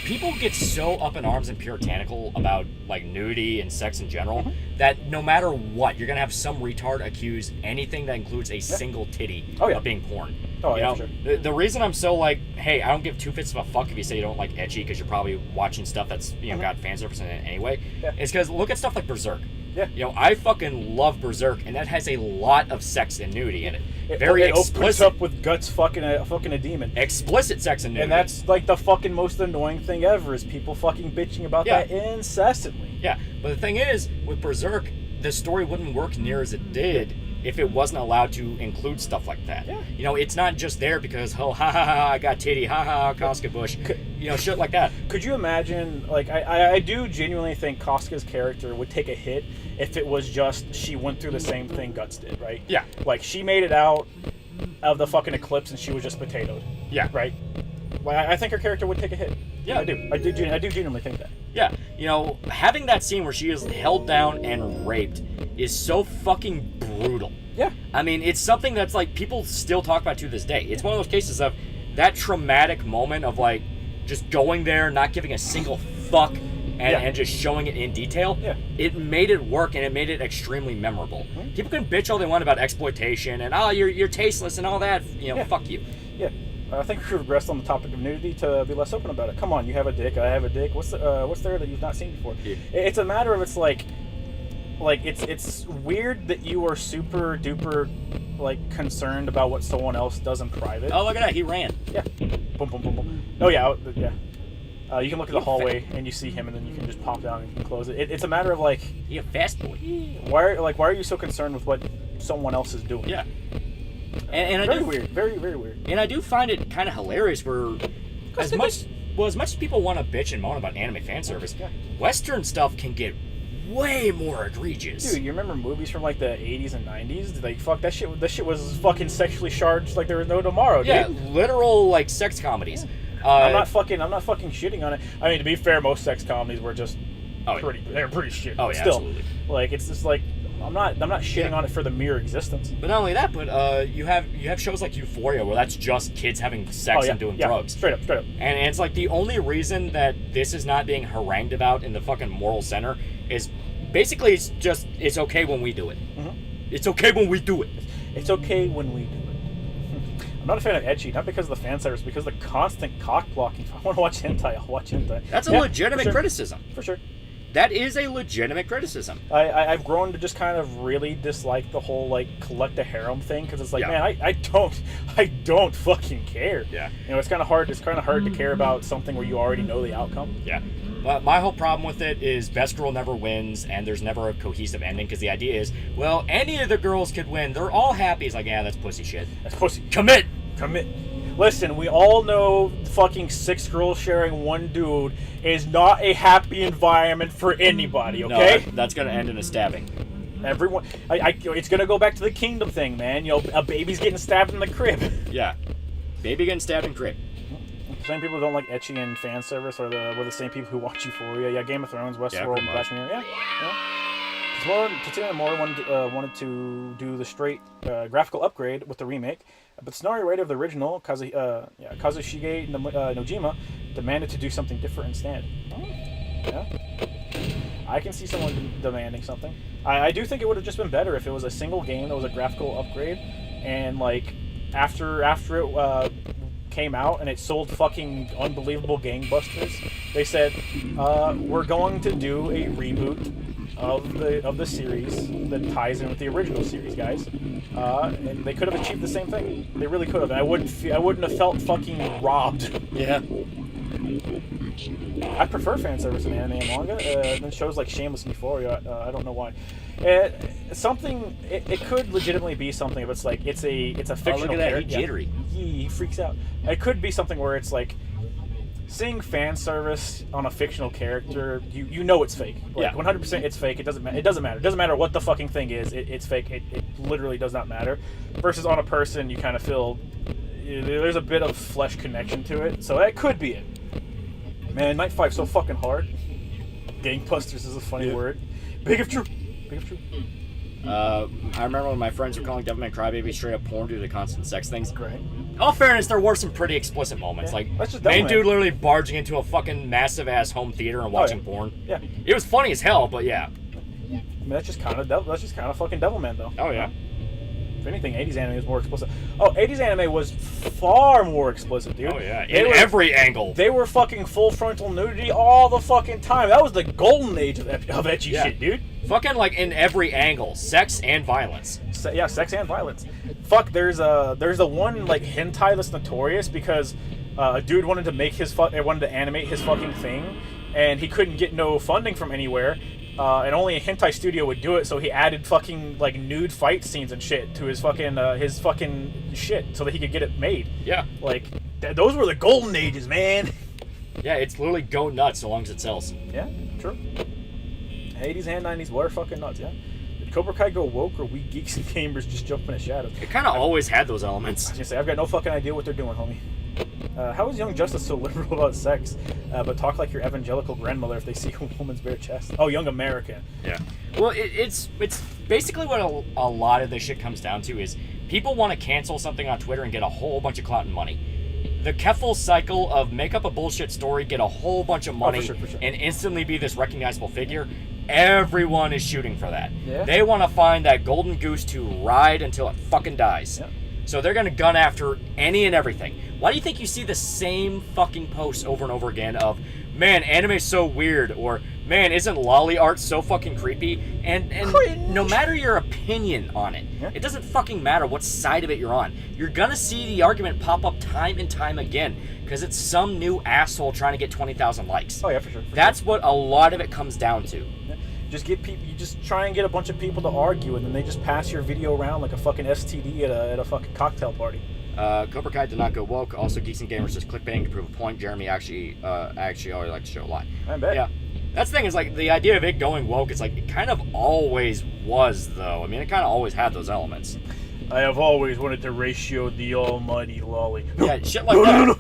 people get so up in arms and puritanical about, like, nudity and sex in general that no matter what, you're going to have some retard accuse anything that includes a single titty of being porn. Oh, you yeah, know? for sure. The reason I'm so, like, hey, I don't give two fits of a fuck if you say you don't like ecchi because you're probably watching stuff that's, you know, got fan service in it anyway, is because look at stuff like Berserk. Yeah. You know, I fucking love Berserk, and that has a lot of sex and nudity in it. It Very opens explicit. up with guts fucking a demon. Explicit sex and nudity. And that's like the fucking most annoying thing ever is people fucking bitching about that incessantly. Yeah, but the thing is, with Berserk, the story wouldn't work near as it did if it wasn't allowed to include stuff like that. Yeah. You know, it's not just there because, oh, ha ha ha, I got titty, ha ha, Casca Bush. You know, shit like that. Could you imagine, like, I do genuinely think Casca's character would take a hit if it was just she went through the same thing Guts did, right? Yeah. Like, she made it out of the fucking eclipse and she was just potatoed. Yeah. Right? Well, I think her character would take a hit. Yeah. I do genuinely think that. Yeah, you know, having that scene where she is held down and raped is so fucking brutal. Yeah. I mean, it's something that's, like, people still talk about to this day. It's one of those cases of that traumatic moment of, like, just going there, not giving a single fuck, and just showing it in detail. Yeah. It made it work, and it made it extremely memorable. People can bitch all they want about exploitation and, oh, you're tasteless and all that. You know, fuck you. Yeah. I think we've regressed on the topic of nudity to be less open about it. Come on, you have a dick, I have a dick. What's there that you've not seen before? Yeah. It's a matter of it's weird that you are super duper like concerned about what someone else does in private. Oh, look at that, he ran. Yeah. Boom, boom, boom, boom. Oh yeah, yeah. You can look at the hallway and you see him, and then you can just pop down and you can close it. It's a matter of like, He a fast boy. why are you so concerned with what someone else is doing? Yeah. And I Very do, weird. Very, very weird. And I do find it kind of hilarious where, as much as people want to bitch and moan about anime fan service, Western stuff can get way more egregious. Dude, you remember movies from like the 80s and 90s? Like, fuck, that shit was fucking sexually charged like there was no tomorrow, dude. Yeah, literal, like, sex comedies. I'm not fucking shitting on it. I mean, to be fair, most sex comedies were just yeah. they're pretty shit. Oh, yeah, Still, absolutely. like, it's just like, I'm not shitting on it for the mere existence. But not only that, but you have shows like Euphoria where that's just kids having sex and doing drugs. Straight up. And it's like the only reason that this is not being harangued about in the fucking moral center is basically it's okay when we do it. Mm-hmm. It's okay when we do it. It's okay when we do it. I'm not a fan of ecchi, not because of the fan service, because of the constant cock blocking. If I want to watch hentai, I'll watch hentai. That's a legitimate criticism. For sure. That is a legitimate criticism. I've grown to just kind of really dislike the whole like collect a harem thing because it's like, man, I don't fucking care. Yeah. You know, it's kind of hard. It's kind of hard to care about something where you already know the outcome. Yeah. But my whole problem with it is best girl never wins, and there's never a cohesive ending, because the idea is, well, any of the girls could win. They're all happy. It's like, yeah, that's pussy shit. That's pussy. Commit! Listen, we all know fucking 6 girls sharing one dude is not a happy environment for anybody, okay? No, that's gonna end in a stabbing. Everyone, it's gonna go back to the kingdom thing, man. You know, a baby's getting stabbed in the crib. Yeah. Baby getting stabbed in crib. Same people who don't like ecchi and fan service were the same people who watch Euphoria. Yeah, Game of Thrones, Westworld, pretty and much. Black Mirror. Yeah. Katina Moore wanted to do the straight graphical upgrade with the remake, but the scenario writer of the original, Kazushige Nojima, demanded to do something different instead. Yeah. I can see someone demanding something. I do think it would have just been better if it was a single game that was a graphical upgrade, and like after it came out and it sold fucking unbelievable gangbusters, they said we're going to do a reboot of the series that ties in with the original series, guys. And they could have achieved the same thing. They really could have. And I wouldn't have felt fucking robbed. Yeah. I prefer fan service in anime and manga than shows like Shameless and Euphoria. I don't know why. It could legitimately be something if it's like it's a fictional look at that, character. he jittery. He freaks out. It could be something where it's like seeing fan service on a fictional character. You know it's fake. Like 100% it's fake. It doesn't matter. It doesn't matter what the fucking thing is. It's fake. It literally does not matter. Versus on a person, you kind of feel there's a bit of flesh connection to it. So that could be it. Man, Night 5's so fucking hard. Gangbusters is a funny word. Big if true. I remember when my friends were calling Devilman Crybaby straight up porn due to the constant sex things. Great. In all fairness, there were some pretty explicit moments. Yeah, Like, that's just main Devilman. dude literally barging into a fucking massive-ass home theater and watching porn. Yeah. It was funny as hell, but yeah. I mean, that's just kind of fucking Devilman, though. Oh, yeah. If anything, 80s anime was more explicit. Oh, 80s anime was far more explicit, dude. Oh, yeah. In every angle. They were fucking full frontal nudity all the fucking time. That was the golden age of ecchi shit, dude. Fucking, like, in every angle. Sex and violence. Sex and violence. Fuck, there's a one, like, hentai that's notorious because a dude wanted to animate his fucking thing, and he couldn't get no funding from anywhere. And only a hentai studio would do it, so he added fucking like nude fight scenes and shit to his fucking shit so that he could get it made. Yeah. Like those were the golden ages, man. Yeah, it's literally go nuts so long as it sells. Yeah, true. 80s and 90s were fucking nuts. Yeah. Did Cobra Kai go woke or we geeks and gamers just jumping at shadows? It kind of always had those elements. I was gonna say I've got no fucking idea what they're doing, homie. How is Young Justice so liberal about sex, but talk like your evangelical grandmother if they see a woman's bare chest? Oh, Young American. Yeah. Well, it's basically what a lot of this shit comes down to is people want to cancel something on Twitter and get a whole bunch of clout and money. The Keffel cycle of make up a bullshit story, get a whole bunch of money, for sure. and instantly be this recognizable figure. Everyone is shooting for that. Yeah. They want to find that golden goose to ride until it fucking dies. Yeah. So they're going to gun after any and everything. Why do you think you see the same fucking posts over and over again of, man, anime's so weird, or, man, isn't lolly art so fucking creepy? And no matter your opinion on it, it doesn't fucking matter what side of it you're on. You're going to see the argument pop up time and time again, because it's some new asshole trying to get 20,000 likes. Oh, yeah, for sure. That's what a lot of it comes down to. Yeah. You just try and get a bunch of people to argue, and then they just pass your video around like a fucking STD at a fucking cocktail party. Cobra Kai did not go woke. Also, Geeks and Gamers just clickbaiting to prove a point. Jeremy actually always likes to show a lot. I bet. Yeah. That's the thing, is like the idea of it going woke, it's like it kind of always was, though. I mean, it kind of always had those elements. I have always wanted to ratio TheAlmightyLoli. Yeah, shit like that. No.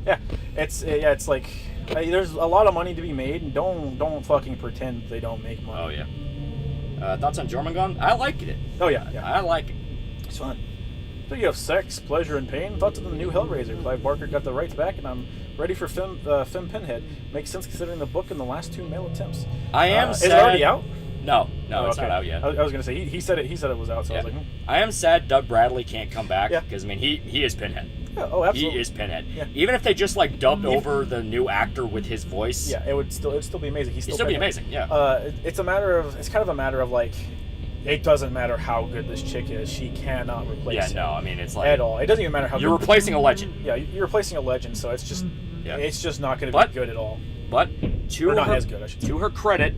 Yeah, it's like there's a lot of money to be made, and don't fucking pretend they don't make money. Oh yeah. Thoughts on Jormungand? I liked it. Oh yeah. I like it. It's fun. Speaking of sex, pleasure, and pain, thoughts on the new Hellraiser. Clive Barker got the rights back, and I'm ready for Finn Pinhead. Makes sense considering the book and the last 2 male attempts. I am sad. Is it already out? No, it's not out yet. I was gonna say he said it was out, so I was like, I am sad Doug Bradley can't come back, Yeah. because I mean he is Pinhead. Yeah, oh, absolutely. He is Pinhead. Yeah. Even if they just like dubbed over the new actor with his voice. Yeah, it'd still be amazing. He'd still be amazing. Yeah. It's kind of a matter of like, it doesn't matter how good this chick is, she cannot replace him. No, I mean it's like at all. It doesn't even matter how you're good replacing a legend. Yeah, you're replacing a legend, so it's just not going to be good at all. But Or not as good, I should say. to her credit,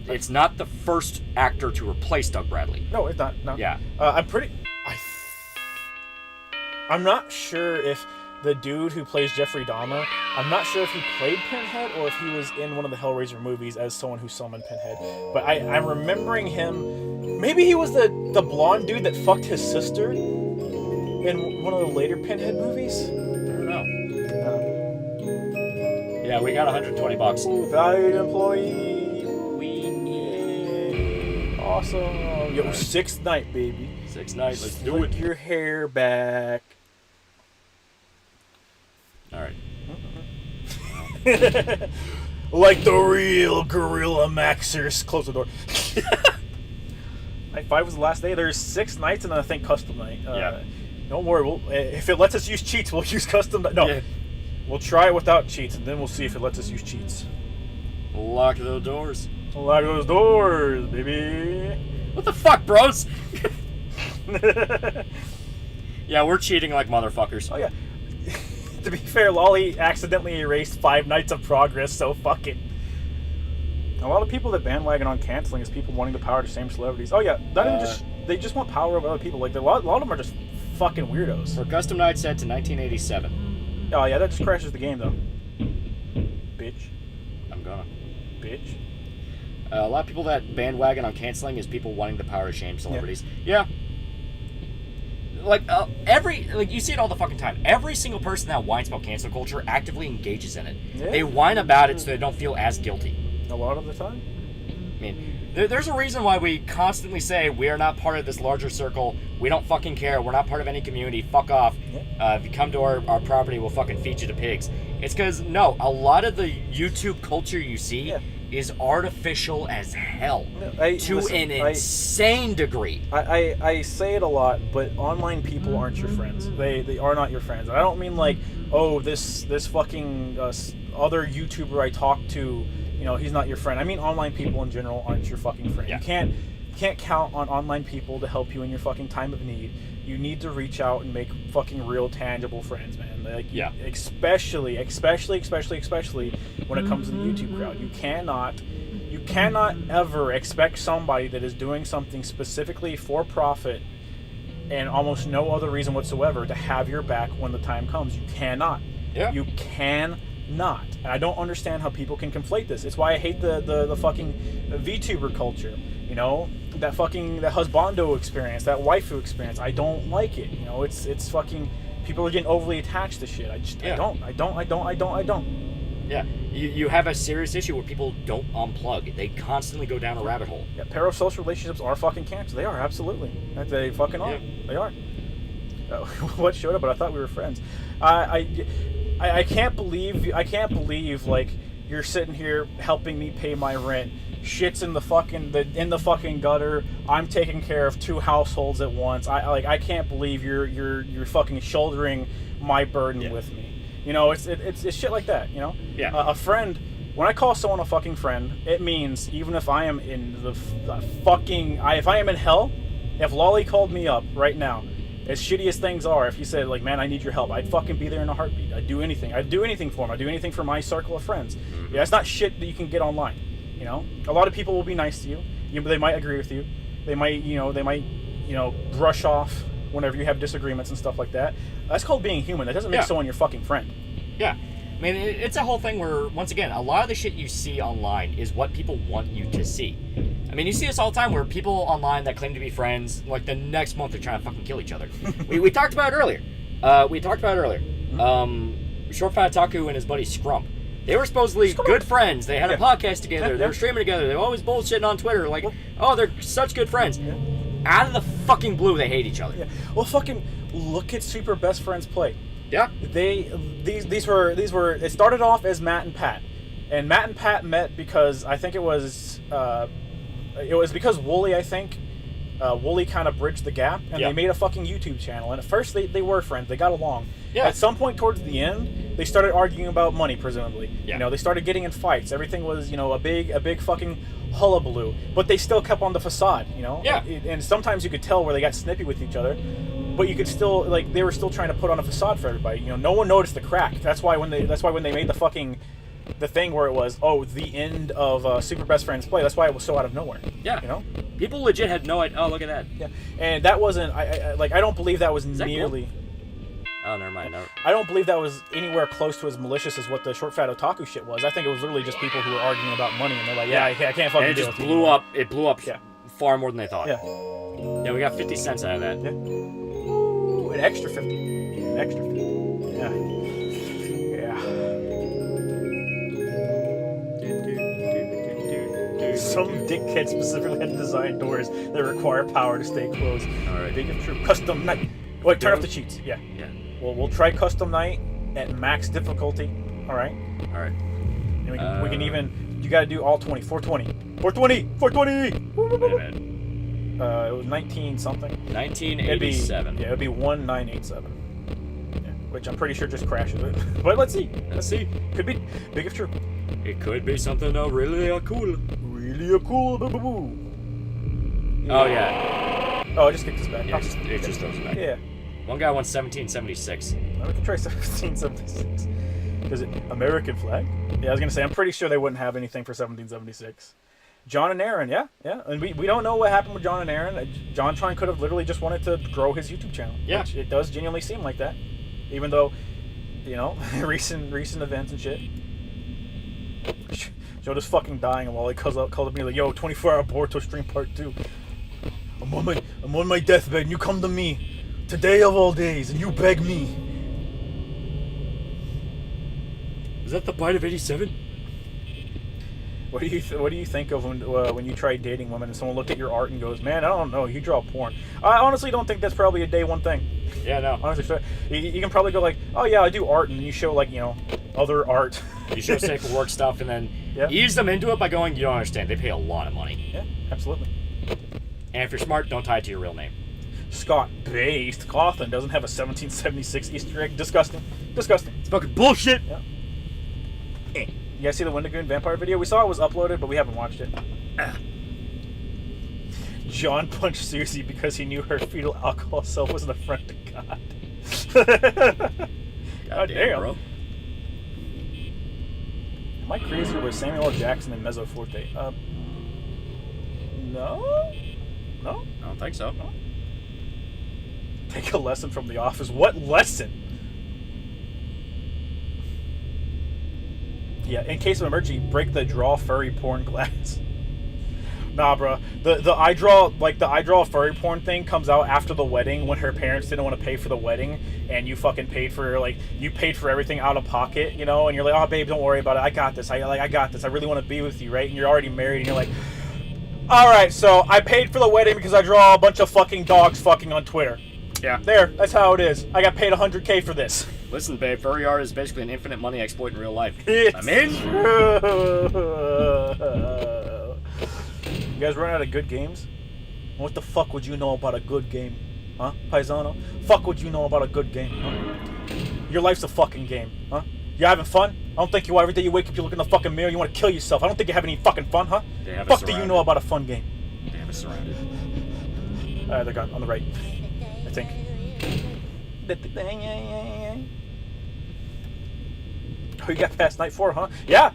it's not the first actor to replace Doug Bradley. No, it's not. No. Yeah. I'm not sure if the dude who plays Jeffrey Dahmer, I'm not sure if he played Pinhead or if he was in one of the Hellraiser movies as someone who summoned Pinhead. But I'm remembering him. Maybe he was the blonde dude that fucked his sister in one of the later Pinhead movies. I don't know. Yeah, we got $120. Valued employee. Awesome. Yo, sixth night, baby. Sixth night, let's do Slick it. your hair back. All right. Like the real Gorilla Maxers. Close the door. Night 5 was the last day. There's 6 nights and then I think custom night. Yeah. Don't worry. If it lets us use cheats, we'll use custom night. No. Yeah. We'll try it without cheats and then we'll see if it lets us use cheats. Lock those doors. Lock those doors, baby. What the fuck, bros? Yeah, we're cheating like motherfuckers. Oh, yeah. To be fair, Lolly accidentally erased 5 nights of progress, so fuck it. A lot of people that bandwagon on canceling is people wanting the power to same celebrities. Oh yeah, not even just they just want power over other people. Like a lot of them are just fucking weirdos. For custom night set to 1987. Oh yeah, that just crashes the game though. Bitch. I'm gonna. Bitch. A lot of people that bandwagon on canceling is people wanting the power to shame celebrities. Yeah. Like you see it all the fucking time. Every single person that whines about cancel culture actively engages in it. Yeah. They whine about it so they don't feel as guilty. A lot of the time. I mean, there's a reason why we constantly say we are not part of this larger circle. We don't fucking care. We're not part of any community. Fuck off. Yeah. If you come to our property, we'll fucking feed you to pigs. It's because, no, a lot of the YouTube culture you see is artificial as hell. To an insane degree. I say it a lot, but online people aren't your friends. They are not your friends. And I don't mean like, oh, this fucking other YouTuber I talk to, you know, he's not your friend. I mean online people in general aren't your fucking friend. Yeah. You can't count on online people to help you in your fucking time of need. You need to reach out and make fucking real tangible friends, man. Like, especially when it comes to the YouTube crowd. You cannot ever expect somebody that is doing something specifically for profit and almost no other reason whatsoever to have your back when the time comes. You cannot. Yeah. You cannot. And I don't understand how people can conflate this. It's why I hate the fucking VTuber culture. You know, that husbando experience, that waifu experience. I don't like it. You know, it's fucking people are getting overly attached to shit. I don't. Yeah, you have a serious issue where people don't unplug. They constantly go down a rabbit hole. Yeah, parasocial relationships are fucking cancer. They are, absolutely. They fucking are. Yeah. They are. What showed up? But I thought we were friends. I can't believe like you're sitting here helping me pay my rent. Shit's in the fucking gutter. I'm taking care of 2 households at once. I can't believe you're fucking shouldering my burden with me. You know, it's shit like that. You know. Yeah. A friend. When I call someone a fucking friend, it means even if I am in if I am in hell, if Lolly called me up right now, as shitty as things are, if he said like, man, I need your help, I'd fucking be there in a heartbeat. I'd do anything. I'd do anything for him. I'd do anything for my circle of friends. Mm-hmm. Yeah, it's not shit that you can get online. You know, a lot of people will be nice to you. They might agree with you. They might brush off whenever you have disagreements and stuff like that. That's called being human. That doesn't make someone your fucking friend. Yeah. I mean, it's a whole thing where, once again, a lot of the shit you see online is what people want you to see. I mean, you see this all the time where people online that claim to be friends, like the next month they're trying to fucking kill each other. we talked about it earlier. Short Fat Taku and his buddy Scrump. They were supposedly good friends. They had a podcast together. They were streaming together. They were always bullshitting on Twitter. Like, oh, they're such good friends. Yeah. Out of the fucking blue, they hate each other. Yeah. Well, fucking look at Super Best Friends play. Yeah. These were. It started off as Matt and Pat, and Matt and Pat met because I think it was because Wooly. I think Wooly kind of bridged the gap, and they made a fucking YouTube channel. And at first they were friends. They got along. Yeah. At some point towards the end, they started arguing about money, presumably. Yeah. You know, they started getting in fights. Everything was, you know, a big fucking hullabaloo. But they still kept on the facade, you know? Yeah. And sometimes you could tell where they got snippy with each other. But you could still, like, they were still trying to put on a facade for everybody. You know, no one noticed the crack. That's why when they made the fucking the thing where it was, oh, the end of Super Best Friends Play. That's why it was so out of nowhere. Yeah. You know? People legit had no idea. Oh, look at that. Yeah. And that wasn't, I don't believe that was nearly... Oh, never mind. No. I don't believe that was anywhere close to as malicious as what the short fat otaku shit was. I think it was literally just people who were arguing about money, and they're like, I can't fucking And it deal just with blew you. up. It blew up Yeah. far more than they thought. Yeah. Yeah, we got 50 cents out of that. Yeah. Ooh, an extra 50. An extra 50. Yeah. Yeah. Some dickhead specifically had designed doors that require power to stay closed. Alright. Big if true. Custom night. Wait, turn off the cheats. Yeah. Yeah. Well, we'll try custom night at max difficulty. All right. All right. And we can even. You got to do all 20. 420. 420. 420. Wait a minute. It was 19 something. 1987. It would be 1987. Yeah, which I'm pretty sure just crashes it. But let's see. Let's see. Could be big if true. It could be something really cool. Really cool. Boo-boo-boo. Oh, yeah. Oh, I just kicked this back. Yeah, it just throws it back. Yeah. One guy wants 1776. We can try 1776. Is it American flag? Yeah, I was going to say, I'm pretty sure they wouldn't have anything for 1776. John and Aaron, yeah. And we don't know what happened with John and Aaron. John Tron could have literally just wanted to grow his YouTube channel. Yeah. Which it does genuinely seem like that. Even though, you know, recent events and shit. Yoda's fucking dying while he calls up me like, yo, 24-hour Boruto stream part 2. I'm on my deathbed and you come to me. Today of all days, and you beg me. Is that the bite of 87? What do you think of when you try dating women and someone looked at your art and goes, man, I don't know, you draw porn. I honestly don't think that's probably a day one thing. Yeah, no. Honestly, so you can probably go like, oh yeah, I do art, and then you show like, you know, other art. You show safe for work stuff and then Yeah. ease them into it by going, you don't understand, they pay a lot of money. Yeah, absolutely. And if you're smart, don't tie it to your real name. Scott-based Cawthon doesn't have a 1776 Easter egg. Disgusting. Disgusting. It's fucking bullshit! Yeah. You guys see the Wendigoon vampire video? We saw it was uploaded, but we haven't watched it. John punched Susie because he knew her fetal alcohol self was an affront to God. God damn, bro. Am I crazy or was Samuel L. Jackson in Mezzo Forte? No? No? I don't think so. No? Take a lesson from The Office. What lesson? Yeah, in case of emergency, break the draw furry porn glass. Nah, bro. The I draw furry porn thing comes out after the wedding when her parents didn't want to pay for the wedding, and you fucking paid for everything out of pocket, you know, and you're like, oh babe, don't worry about it. I got this. I got this. I really want to be with you, right? And you're already married, and you're like, all right, so I paid for the wedding because I draw a bunch of fucking dogs fucking on Twitter. Yeah. There, that's how it is. I got paid $100K for this. Listen, babe, furry art is basically an infinite money exploit in real life. It's I'm in. You guys run out of good games? What the fuck would you know about a good game? Huh? Paisano? Fuck would you know about a good game? Huh? Your life's a fucking game. Huh? You having fun? I don't think you are. Every day you wake up, you look in the fucking mirror, you want to kill yourself. I don't think you have any fucking fun, huh? They have us Fuck do you surrounded. know about a fun game? They have us surrounded. They're gone. On the right. I think. Oh, you got past night 4, huh? Yeah!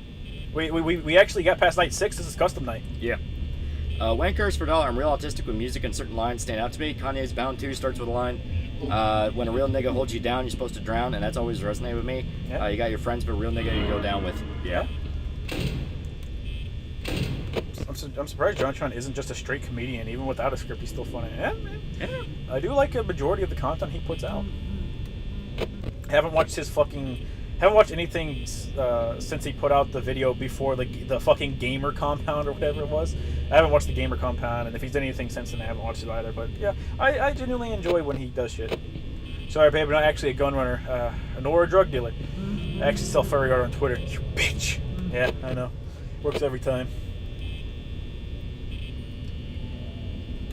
We actually got past night 6. This is custom night. Yeah. Wankers for $1. I'm real autistic with music and certain lines stand out to me. Kanye's Bound 2 starts with a line. When a real nigga holds you down, you're supposed to drown, and that's always resonated with me. Yeah. You got your friends, but a real nigga you go down with. Yeah. I'm surprised JonTron isn't just a straight comedian. Even without a script, he's still funny. Yeah. I do like a majority of the content he puts out. Haven't watched anything since he put out the video before the fucking Gamer Compound or whatever it was. I haven't watched the Gamer Compound, and if he's done anything since then, I haven't watched it either. But yeah, I genuinely enjoy when he does shit. Sorry, babe, I'm not actually a gun runner, nor a drug dealer. I actually sell furry art on Twitter. You bitch. Yeah, I know. Works every time.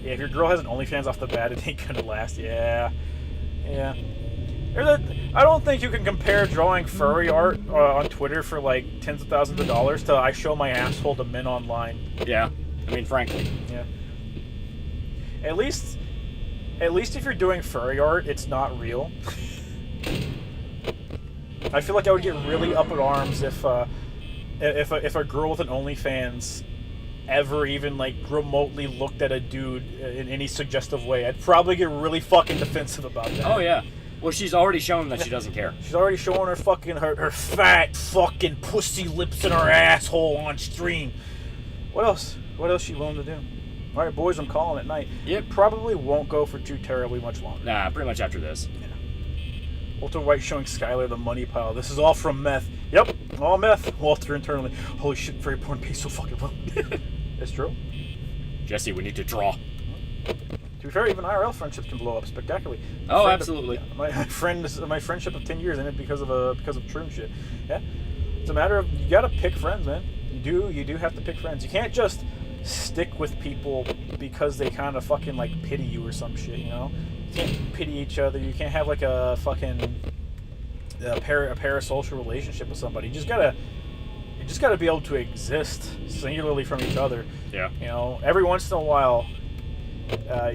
Yeah, if your girl has an OnlyFans off the bat, it ain't gonna last. Yeah. I don't think you can compare drawing furry art on Twitter for like tens of thousands of dollars to I show my asshole to men online. Yeah. I mean, frankly. Yeah. At least if you're doing furry art, it's not real. I feel like I would get really up in arms if if a girl with an OnlyFans ever even like remotely looked at a dude in any suggestive way, I'd probably get really fucking defensive about that. Oh yeah. Well, she's already shown that she doesn't care. She's already showing her fucking her fat fucking pussy lips in her asshole on stream. What else? What else she willing to do? All right, boys, I'm calling it night. Yep. Probably won't go for too terribly much longer. Nah, pretty much after this. Walter White showing Skylar the money pile. This is all from meth. Yep, all meth. Walter internally. Holy shit, very porn pays so fucking well. It's true. Jesse, we need to draw. To be fair, even IRL friendships can blow up spectacularly. Oh, absolutely. My friendship of 10 years ended because of true shit. Yeah, it's a matter of you gotta pick friends, man. You do have to pick friends. You can't just stick with people because they kind of fucking like pity you or some shit. You know, you can't pity each other. You can't have like a fucking parasocial relationship with somebody. You just gotta be able to exist singularly from each other. Yeah. You know, every once in a while,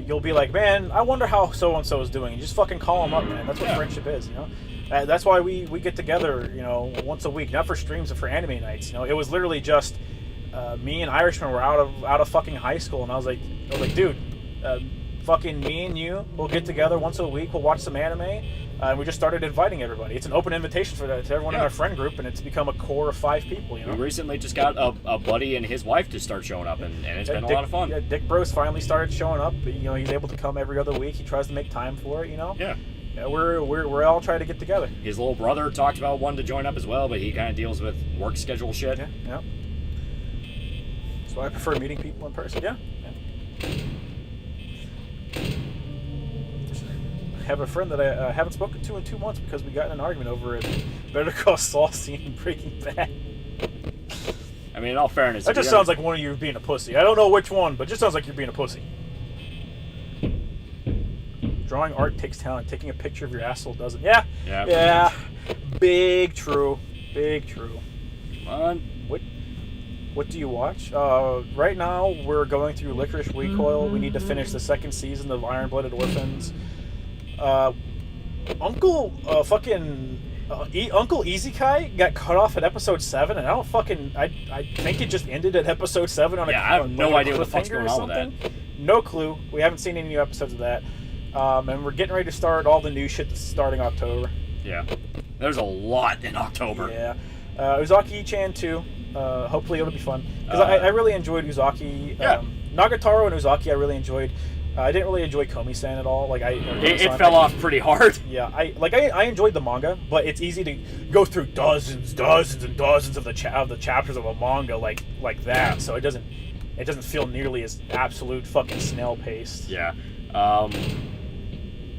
you'll be like, man, I wonder how so-and-so is doing. You just fucking call them up, man. That's what friendship is, you know? That's why we get together, you know, once a week. Not for streams, but for anime nights, you know? It was literally just me and Irishman were out of fucking high school, and I was like, dude, fucking me and you, we'll get together once a week, we'll watch some anime, and we just started inviting everybody. It's an open invitation to everyone in our friend group, and it's become a core of 5 people, you know? We recently just got a buddy and his wife to start showing up, and it's been a lot of fun. Yeah, Dick Bros finally started showing up. You know, he's able to come every other week. He tries to make time for it, you know? Yeah. We're all trying to get together. His little brother talked about wanting to join up as well, but he kind of deals with work schedule shit. Yeah. So I prefer meeting people in person. Yeah. I have a friend that I haven't spoken to in 2 months because we got in an argument over it. Better Call Saul scene in Breaking Bad. I mean, in all fairness, That just sounds like one of you being a pussy. I don't know which one, but it just sounds like you're being a pussy. Drawing art takes talent. Taking a picture of your asshole doesn't. Yeah. Big true. Come on. What do you watch? Right now, we're going through Licorice Recoil. We need to finish the 2nd season of Iron-Blooded Orphans. Uncle Easy Kai got cut off at episode 7, and I think it just ended at episode 7 on a I have no idea what the fuck's going on with that. No clue. We haven't seen any new episodes of that. And we're getting ready to start all the new shit that's starting October. Yeah. There's a lot in October. Yeah. Uzaki-chan too. Hopefully it'll be fun. Because I really enjoyed Uzaki. Yeah. Nagatoro and Uzaki I really enjoyed. I didn't really enjoy Komi-san at all. It fell off pretty hard. Yeah, I enjoyed the manga, but it's easy to go through dozens and dozens of the chapters of a manga like that. So it doesn't feel nearly as absolute fucking snail paced. Yeah.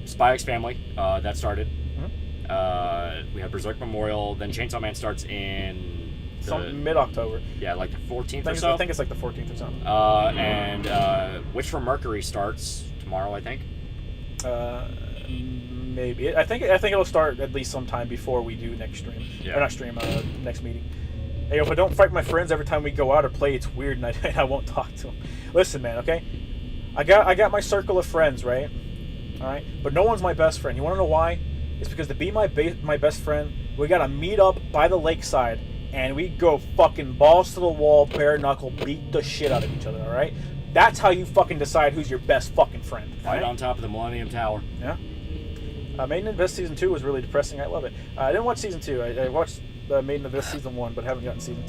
Spy X Family, that started. Mm-hmm. We had Berserk Memorial, then Chainsaw Man starts in mid-October. Yeah, like the 14th or so. I think it's like the 14th or something. And Witch from Mercury starts tomorrow, I think. Maybe. I think it'll start at least sometime before we do next stream. Yeah. Or not stream, next meeting. Hey, if I don't fight my friends every time we go out or play, it's weird, and I won't talk to them. Listen, man, okay? I got my circle of friends, right? All right? But no one's my best friend. You want to know why? It's because to be my best friend, we got to meet up by the lakeside, and we go fucking balls to the wall, bare knuckle, beat the shit out of each other, all right? That's how you fucking decide who's your best fucking friend. Right on top of the Millennium Tower. Yeah. Maiden Abyss Season 2 was really depressing. I love it. I didn't watch Season 2. I watched Maiden Abyss Season 1, but haven't gotten Season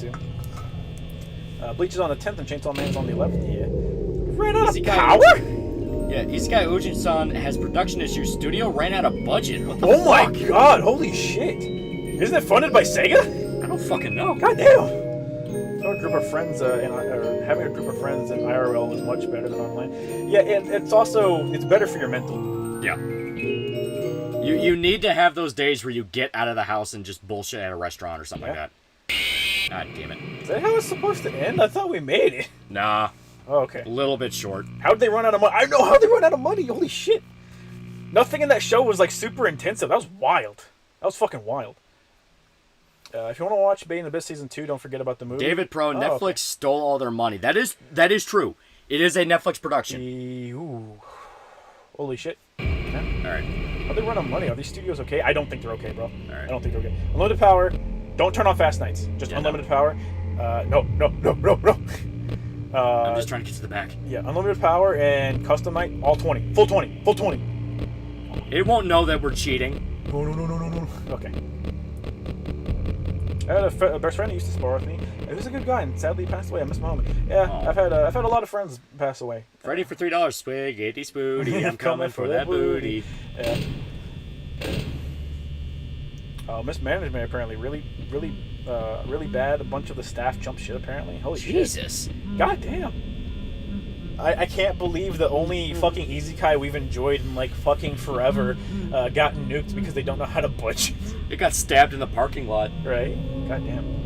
2. Bleach is on the 10th and Chainsaw Man's on the 11th. Yeah. Ran out of power? Yeah, Isekai Ujin-san has production issues. Studio ran out of budget. What the Oh my fuck? god, holy shit. Isn't it funded by Sega? I don't fucking know. God damn. Having a group of friends having a group of friends in IRL is much better than online. Yeah, it's better for your mental. Yeah. You need to have those days where you get out of the house and just bullshit at a restaurant or something like that. God damn it. Is that how it's supposed to end? I thought we made it. Nah. Oh, okay. A little bit short. How'd they run out of money? I know how they run out of money. Holy shit. Nothing in that show was like super intensive. That was wild. That was fucking wild. If you want to watch Maiden Abyss Season 2, don't forget about the movie. David Pro, Netflix stole all their money. That is true. It is a Netflix production. Ooh. Holy shit. Yeah. All right. How'd they run out of money? Are these studios okay? I don't think they're okay, bro. All right. I don't think they're okay. Unlimited power. Don't turn on Fast Nights. Just unlimited power. No. I'm just trying to get to the back. Yeah, unlimited power and custom night, all 20. Full 20. Full 20. It won't know that we're cheating. No. Okay. I had a best friend who used to spar with me. He was a good guy, and sadly he passed away. I miss my moment. Yeah, Aw. I've had a lot of friends pass away. Ready for $3. Swiggity spooty. I'm coming for that booty. Yeah. Mismanagement apparently really bad. A bunch of the staff jumped shit apparently. Holy Jesus. shit. God damn. I can't believe the only fucking Isekai we've enjoyed in like fucking forever got nuked because they don't know how to butch. It got stabbed in the parking lot. Right? God damn.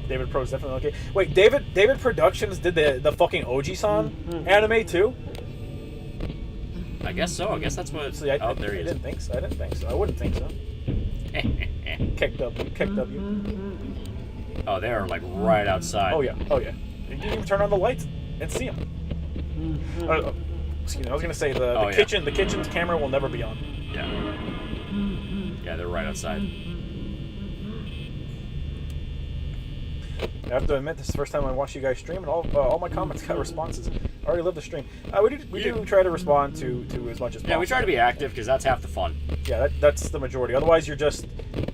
David Pro's definitely okay. Wait, David Productions did the fucking Oji-san anime too? I guess so. I guess that's what. See, Oh, there he I is. didn't think so. I wouldn't think so. Keck W. Oh, they are like right outside. Oh yeah. You can even turn on the lights and see them. Excuse me. I was gonna say the kitchen's camera will never be on. Yeah. Yeah, they're right outside. I have to admit, this is the first time I watched you guys stream, and all my comments got responses. I already love the stream. We do try to respond to as much as possible. Yeah, we try to be active because that's half the fun. Yeah, that's the majority. Otherwise, you're just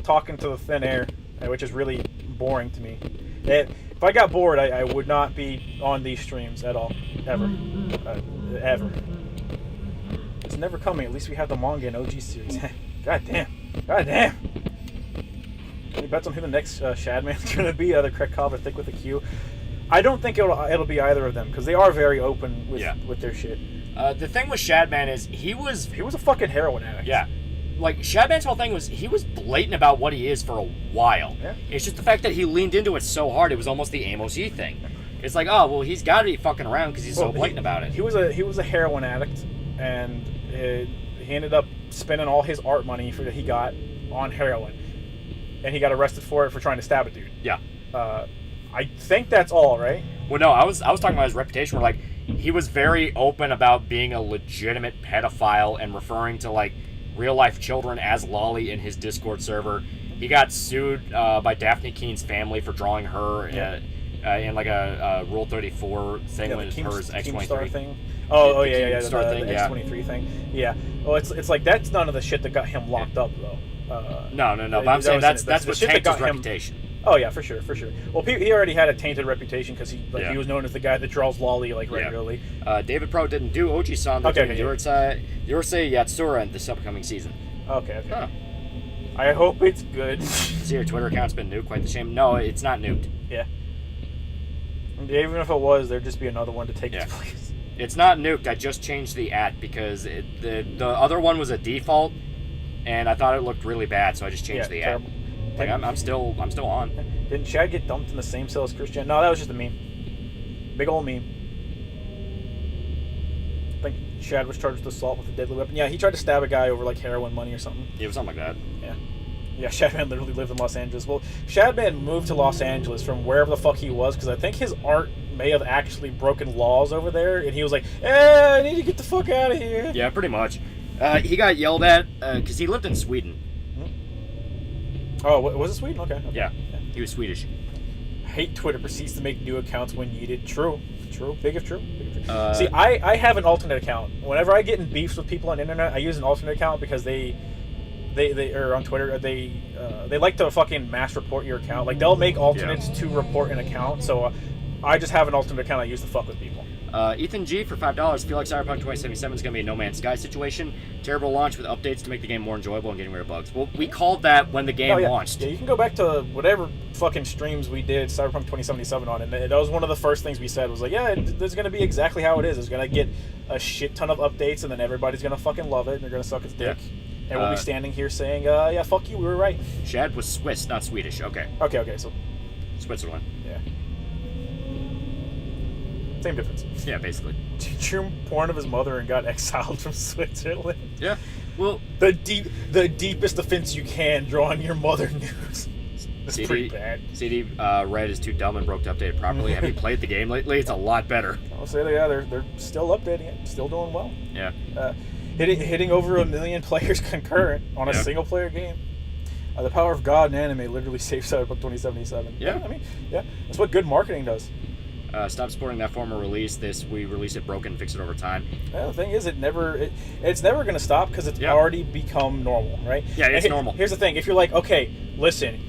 talking to the thin air, which is really boring to me. If I got bored, I would not be on these streams at all, ever. It's never coming. At least we have the manga and OG series. God damn. Any bets on who the next Shadman's going to be? Either Craig Cobb or Thick with a Q. I don't think it'll be either of them because they are very open with their shit. The thing with Shadman is he was a fucking heroin addict. Yeah. Like, Shadman's whole thing was he was blatant about what he is for a while. Yeah. It's just the fact that he leaned into it so hard, it was almost the Amos Yee thing. It's like, oh, well, he's got to be fucking around because he's so blatant about it. He was a heroin addict, and he ended up spending all his art money that he got on heroin. And he got arrested for it for trying to stab a dude. Yeah. I think that's all, right? Well, no, I was talking about his reputation where, like, he was very open about being a legitimate pedophile and referring to, like, real-life children as Loli in his Discord server. He got sued by Daphne Keene's family for drawing her in, like, a Rule 34 thing with her X23 thing. The X23 thing. Yeah. Well, it's like that's none of the shit that got him locked up, though. No. But I'm saying that's what tanked his reputation. Oh yeah, for sure. Well, he already had a tainted reputation because he was known as the guy that draws Loli regularly. David Pro didn't do Oji-san. Yorosei Yatsura in this upcoming season. Okay. Huh. I hope it's good. See, your Twitter account's been nuked. Quite the shame. No, it's not nuked. Yeah. Even if it was, there'd just be another one to take its place. It's not nuked. I just changed the @ because the other one was a default, and I thought it looked really bad, so I just changed the @. Like I'm still on. Didn't Chad get dumped in the same cell as Christian? No, that was just a meme. Big old meme. I think Chad was charged with assault with a deadly weapon. Yeah, he tried to stab a guy over like heroin money or something. Yeah, it was something like that. Yeah, Shadman literally lived in Los Angeles. Well, Shadman moved to Los Angeles from wherever the fuck he was because I think his art may have actually broken laws over there, and he was like, I need to get the fuck out of here. Yeah, pretty much. He got yelled at because he lived in Sweden. Oh, was it Sweden? Okay. Yeah, he was Swedish. Hate Twitter proceeds to make new accounts when needed. True. Big if true. See, I have an alternate account. Whenever I get in beefs with people on the internet, I use an alternate account because they or on Twitter they like to fucking mass report your account. Like they'll make alternates to report an account. So I just have an alternate account I use to fuck with people. Ethan G for $5. Feel like Cyberpunk 2077 is going to be a No Man's Sky situation. Terrible launch with updates to make the game more enjoyable and getting rid of bugs. Well, we called that when the game launched. Yeah, you can go back to whatever fucking streams we did Cyberpunk 2077 on, and that was one of the first things we said was like, yeah, there's going to be exactly how it is. It's going to get a shit ton of updates, and then everybody's going to fucking love it, and they're going to suck its dick. And we'll be standing here saying, yeah, fuck you, we were right. Shad was Swiss, not Swedish. Okay, so... Switzerland. Yeah. Same difference. Yeah, basically. Drew porn of his mother and got exiled from Switzerland. Yeah. Well, the deepest offense you can, drawing your mother nudes. That's pretty bad. CD Red is too dumb and broke to update it properly. Have you played the game lately? It's a lot better. I'll say they're still updating it, still doing well. Yeah. Hitting over 1 million players concurrent on a single player game. The power of God in anime literally saved Cyberpunk 2077. Yeah. I mean, yeah, that's what good marketing does. Stop supporting that form of release. We release it broken, fix it over time. Well, the thing is, it's never going to stop because it's already become normal, right? Yeah, it's normal. Here's the thing: if you're like, okay, listen,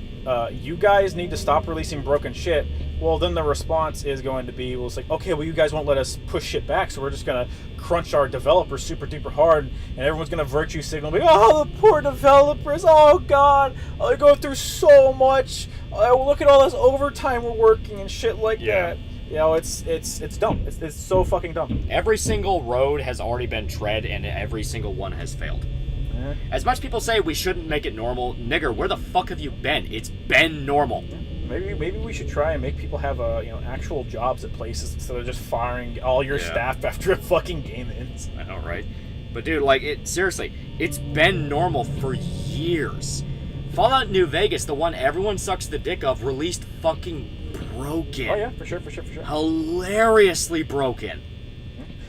you guys need to stop releasing broken shit. Well, then the response is going to be, well, it's like, okay, well, you guys won't let us push shit back, so we're just going to crunch our developers super duper hard, and everyone's going to virtue signal, like, oh, the poor developers, oh, God, they're going through so much, look at all this overtime we're working and shit like that. You know, it's dumb. It's so fucking dumb. Every single road has already been tread, and every single one has failed. As much people say we shouldn't make it normal, nigger, where the fuck have you been? It's been normal. Maybe we should try and make people have actual jobs at places instead of just firing all your staff after a fucking game ends. I know, right? But dude, seriously, it's been normal for years. Fallout New Vegas, the one everyone sucks the dick of, released fucking broken. Oh yeah, for sure. Hilariously broken.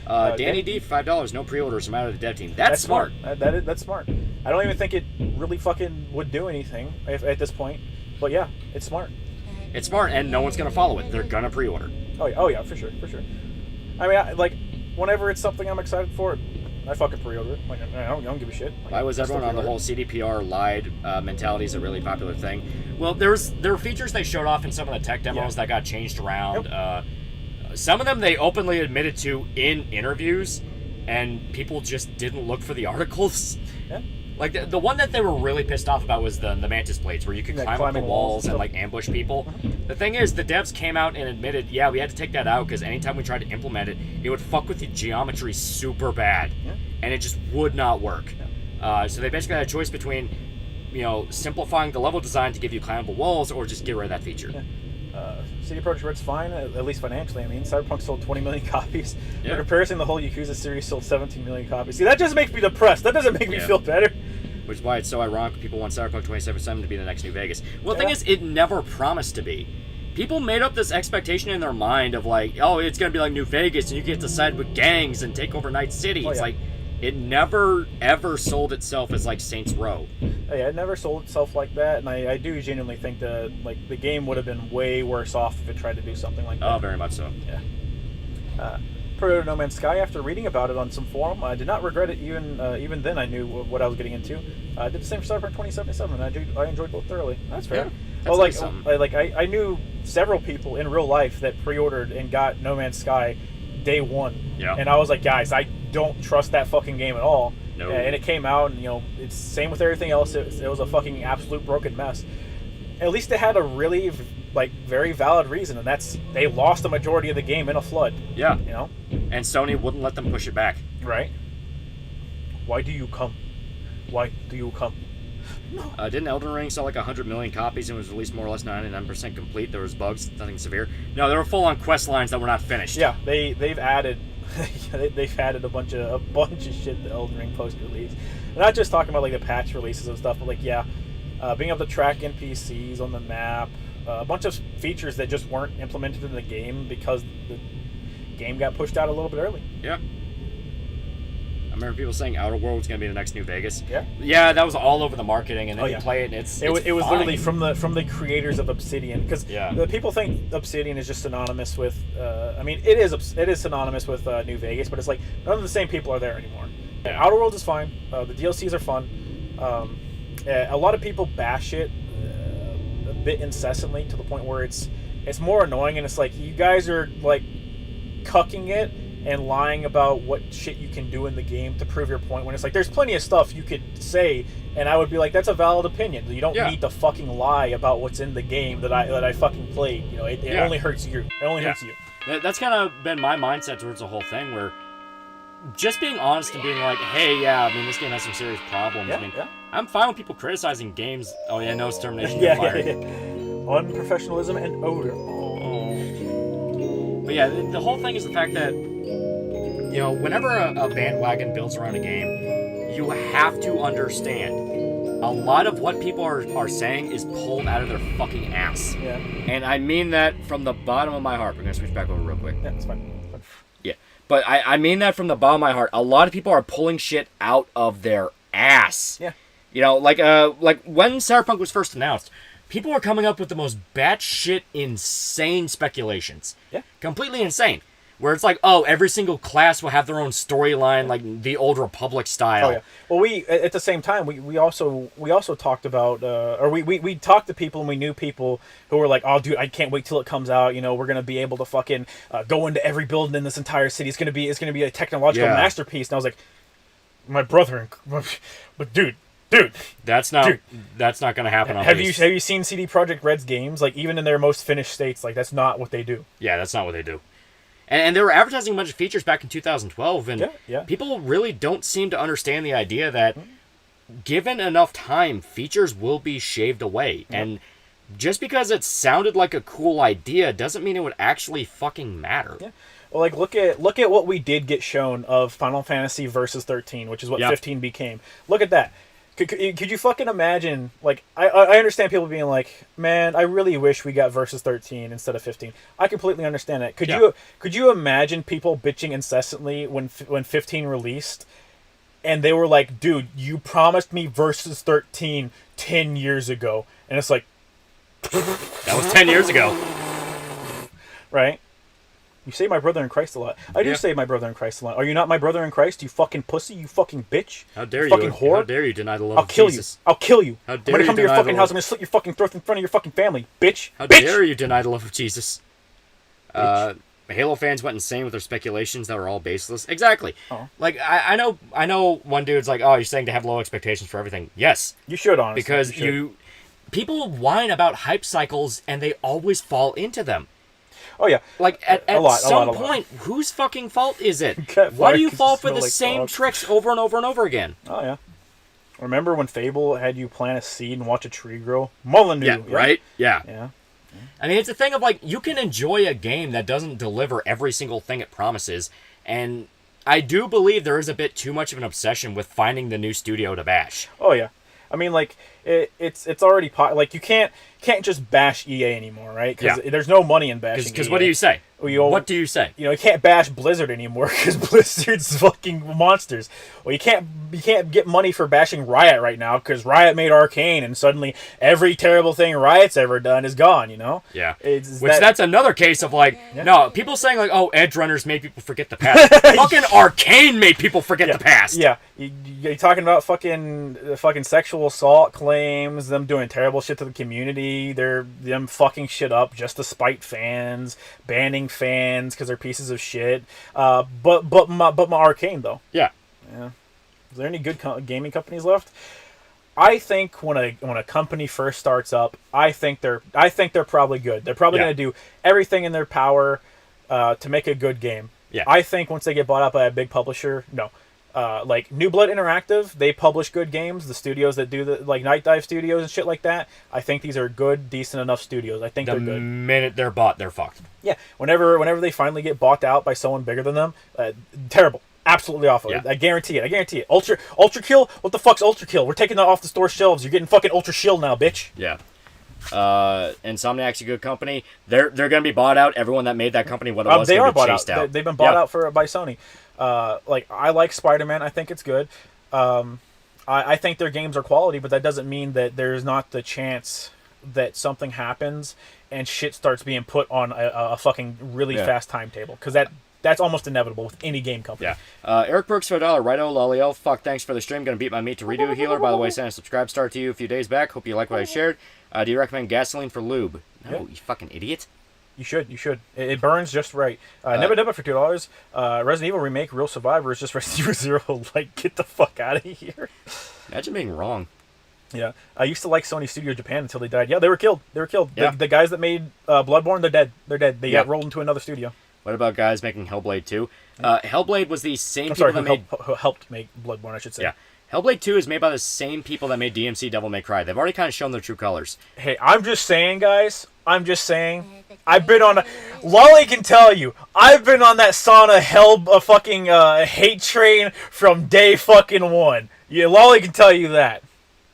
Danny D, $5. No pre-orders. I'm out of the dev team. That's smart. That's smart. I don't even think it really fucking would do anything at this point. But yeah, it's smart. It's smart, and no one's gonna follow it. They're gonna pre-order. Oh yeah, for sure. I mean, whenever it's something I'm excited for, I fucking pre-order it. Like, I don't give a shit. Why was everyone on the whole CDPR lied mentality is a really popular thing? Well, there were features they showed off in some of the tech demos that got changed around. Yep. Some of them they openly admitted to in interviews, and people just didn't look for the articles. Yeah. Like, the one that they were really pissed off about was the Mantis blades, where you could climb up the walls and, ambush people. The thing is, the devs came out and admitted, yeah, we had to take that out, because anytime we tried to implement it, it would fuck with the geometry super bad. Yeah. And it just would not work. Yeah. So they basically had a choice between, simplifying the level design to give you climbable walls, or just get rid of that feature. Yeah. CD Projekt Red's fine, at least financially. I mean, Cyberpunk sold 20 million copies. Yeah. In comparison, the whole Yakuza series sold 17 million copies. See, that just makes me depressed. That doesn't make me feel better. Which is why it's so ironic people want Cyberpunk 2077 to be the next New Vegas. Well, the thing is, it never promised to be. People made up this expectation in their mind of it's going to be like New Vegas, and you get to side with gangs and take over Night City. Oh, it's yeah. It never, ever sold itself as Saints Row. Yeah, it never sold itself like that, and I do genuinely think that the game would have been way worse off if it tried to do something like that. Oh, very much so. Yeah. Per No Man's Sky, after reading about it on some forum, I did not regret it. Even then, I knew what I was getting into. I did the same for Cyberpunk 2077, and I enjoyed both thoroughly. That's fair. Yeah, I knew several people in real life that pre-ordered and got No Man's Sky day one. Yeah. And I was like, guys, I don't trust that fucking game at all. No. And it came out, and it's same with everything else. It was a fucking absolute broken mess. At least it had a really very valid reason, and that's they lost the majority of the game in a flood. Yeah. And Sony wouldn't let them push it back. Right. Why do you come? Why do you come? No. Didn't Elden Ring sell 100 million copies and was released more or less 99% complete? There was bugs, nothing severe. No, there were full-on quest lines that were not finished. Yeah, they've added they've added a bunch of shit to Elden Ring post-release. We're not just talking about the patch releases and stuff, but being able to track NPCs on the map, a bunch of features that just weren't implemented in the game because the game got pushed out a little bit early. Yeah. I remember people saying Outer World was going to be the next New Vegas. Yeah. Yeah, that was all over the marketing, and then you play it, and it was fine. Literally from the creators of Obsidian, because the people think Obsidian is just synonymous with. It is synonymous with New Vegas, but it's none of the same people are there anymore. Yeah. Outer Worlds is fine. The DLCs are fun. A lot of people bash it a bit incessantly to the point where it's more annoying, and it's you guys are cucking it and lying about what shit you can do in the game to prove your point, when it's there's plenty of stuff you could say, and I would be that's a valid opinion. You don't need to fucking lie about what's in the game that I fucking played. It only hurts you. It only hurts you. That's kind of been my mindset towards the whole thing, where just being honest and being hey, this game has some serious problems. I'm fine with people criticizing games. Oh yeah, no termination. Unprofessionalism and odor. But yeah, the whole thing is the fact that whenever a bandwagon builds around a game, you have to understand a lot of what people are saying is pulled out of their fucking ass. Yeah. And I mean that from the bottom of my heart. We're going to switch back over real quick. Yeah, that's fine. Yeah. But I mean that from the bottom of my heart. A lot of people are pulling shit out of their ass. Yeah. You know, like when Cyberpunk was first announced, people were coming up with the most batshit insane speculations. Yeah. Completely insane. Where it's like, oh, every single class will have their own storyline, like the Old Republic style. Oh yeah. Well, we at the same time we also talked about or we talked to people and we knew people who were like, oh dude, I can't wait till it comes out. You know, we're gonna be able to fucking go into every building in this entire city. It's gonna be a technological masterpiece. And I was like, my brother, but dude. That's not gonna happen. Have you seen CD Projekt Red's games? Like even in their most finished states, like that's not what they do. Yeah, that's not what they do. And they were advertising a bunch of features back in 2012, and people really don't seem to understand the idea that given enough time, features will be shaved away. And just because it sounded like a cool idea doesn't mean it would actually fucking matter. Yeah. Well, like look at what we did get shown of Final Fantasy Versus 13, which is what 15 became. Look at that. Could you fucking imagine, like, I understand people being like, man, I really wish we got Versus 13 instead of 15. I completely understand that. Could you imagine people bitching incessantly when 15 released, and they were like, dude, you promised me Versus 13 10 years ago, and it's like... That was 10 years ago. Right? You say my brother in Christ a lot. I do say my brother in Christ a lot. Are you not my brother in Christ, you fucking pussy, you fucking bitch? How dare you? Fucking whore. How dare you deny the love of Jesus? I'll kill you. How I'm dare gonna you come to your deny fucking the house. love- I'm gonna slit your fucking throat in front of your fucking family, bitch. How bitch. dare you deny the love of Jesus? Halo fans went insane with their speculations that were all baseless. Exactly. Oh. Like I know one dude's like, oh, you're saying to have low expectations for everything. Yes. You should, honestly. Because people whine about hype cycles and they always fall into them. Oh yeah. Like at some point, lot. whose fucking fault is it? Cat Why do you fire fall for smell the like same dog. tricks over and over and over again? Oh yeah. Remember when Fable had you plant a seed and watch a tree grow? Molyneux. Yeah, right? Yeah. Yeah. I mean, it's a thing of like, you can enjoy a game that doesn't deliver every single thing it promises, and I do believe there is a bit too much of an obsession with finding the new studio to bash. Oh yeah. I mean, like it's already like you can't just bash EA anymore, right? Because there's no money in bashing. Because EA. what do you say? What do you say? You know, you can't bash Blizzard anymore because Blizzard's fucking monsters. Well, you can't get money for bashing Riot right now because Riot made Arcane, and suddenly every terrible thing Riot's ever done is gone. You know? Yeah. That's another case of like, no, people saying like, oh, Edge Runners made people forget the past. Fucking Arcane made people forget the past. Yeah. You're talking about fucking sexual assault claims, them doing terrible shit to the community, them fucking shit up just to spite fans, banning fans because they're pieces of shit. But my Arcane though. Yeah. Is there any good gaming companies left? I think when a company first starts up, I think they're probably good. They're probably going to do everything in their power to make a good game. Yeah. I think once they get bought out by a big publisher, no. Like New Blood Interactive, they publish good games. The studios that do like Night Dive Studios and shit like that, I think these are good, decent enough studios. I think they're good. The minute they're bought, they're fucked. Yeah, whenever they finally get bought out by someone bigger than them, terrible, absolutely awful. Yeah. I guarantee it. Ultra Kill, what the fuck's Ultra Kill? We're taking that off the store shelves. You're getting fucking Ultra Shield now, bitch. Yeah. Insomniac's a good company. They're gonna be bought out. Everyone that made that company, what it was, they gonna are be bought chased out. out. They've been bought out by Sony. Like I like Spider-Man. I think it's good. I think their games are quality, but that doesn't mean that there's not the chance that something happens and shit starts being put on a fucking really fast timetable. Because that's almost inevitable with any game company. Yeah. Eric Brooks for $1. Righto, Lolio. Fuck, thanks for the stream. Gonna beat my meat to redo healer. By the way, sent a subscribe star to you a few days back. Hope you like what I shared. Do you recommend gasoline for lube? No, you fucking idiot. You should. It burns just right. Nebba for $2. Resident Evil Remake Real Survivor is just Resident Evil 0. Like, get the fuck out of here. Imagine being wrong. Yeah. I used to like Sony Studio Japan until they died. Yeah, they were killed. Yeah. The guys that made Bloodborne, they're dead. They got rolled into another studio. What about guys making Hellblade 2? Hellblade was the same I'm sorry, people that who helped make Bloodborne, I should say. Yeah. Hellblade 2 is made by the same people that made DMC Devil May Cry. They've already kind of shown their true colors. Hey, I'm just saying, guys. I've been on Lolly can tell you, I've been on that sauna fucking hate train from day fucking one. Yeah, Lolly can tell you that.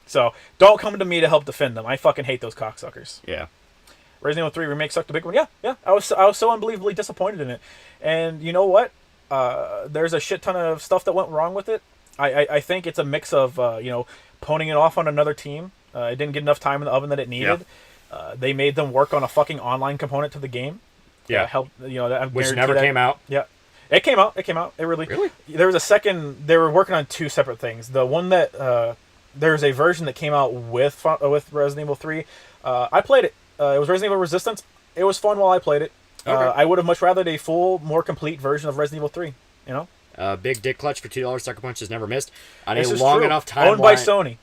So, don't come to me to help defend them. I fucking hate those cocksuckers. Yeah. Resident Evil 3 Remake sucked a big one. Yeah. I was so unbelievably disappointed in it. And you know what? There's a shit ton of stuff that went wrong with it. I think it's a mix of pwning it off on another team. It didn't get enough time in the oven that it needed. They made them work on a fucking online component to the game. Yeah. Help, Which never came out. Yeah. It came out. It really. There was a second. They were working on two separate things. The one that there's a version that came out with Resident Evil 3. I played it. It was Resident Evil Resistance. It was fun while I played it. Okay. I would have much rather a full, more complete version of Resident Evil 3. You know. Big dick clutch for $2. Sucker Punch has never missed. On This a is long true. enough timeline. Owned by Sony.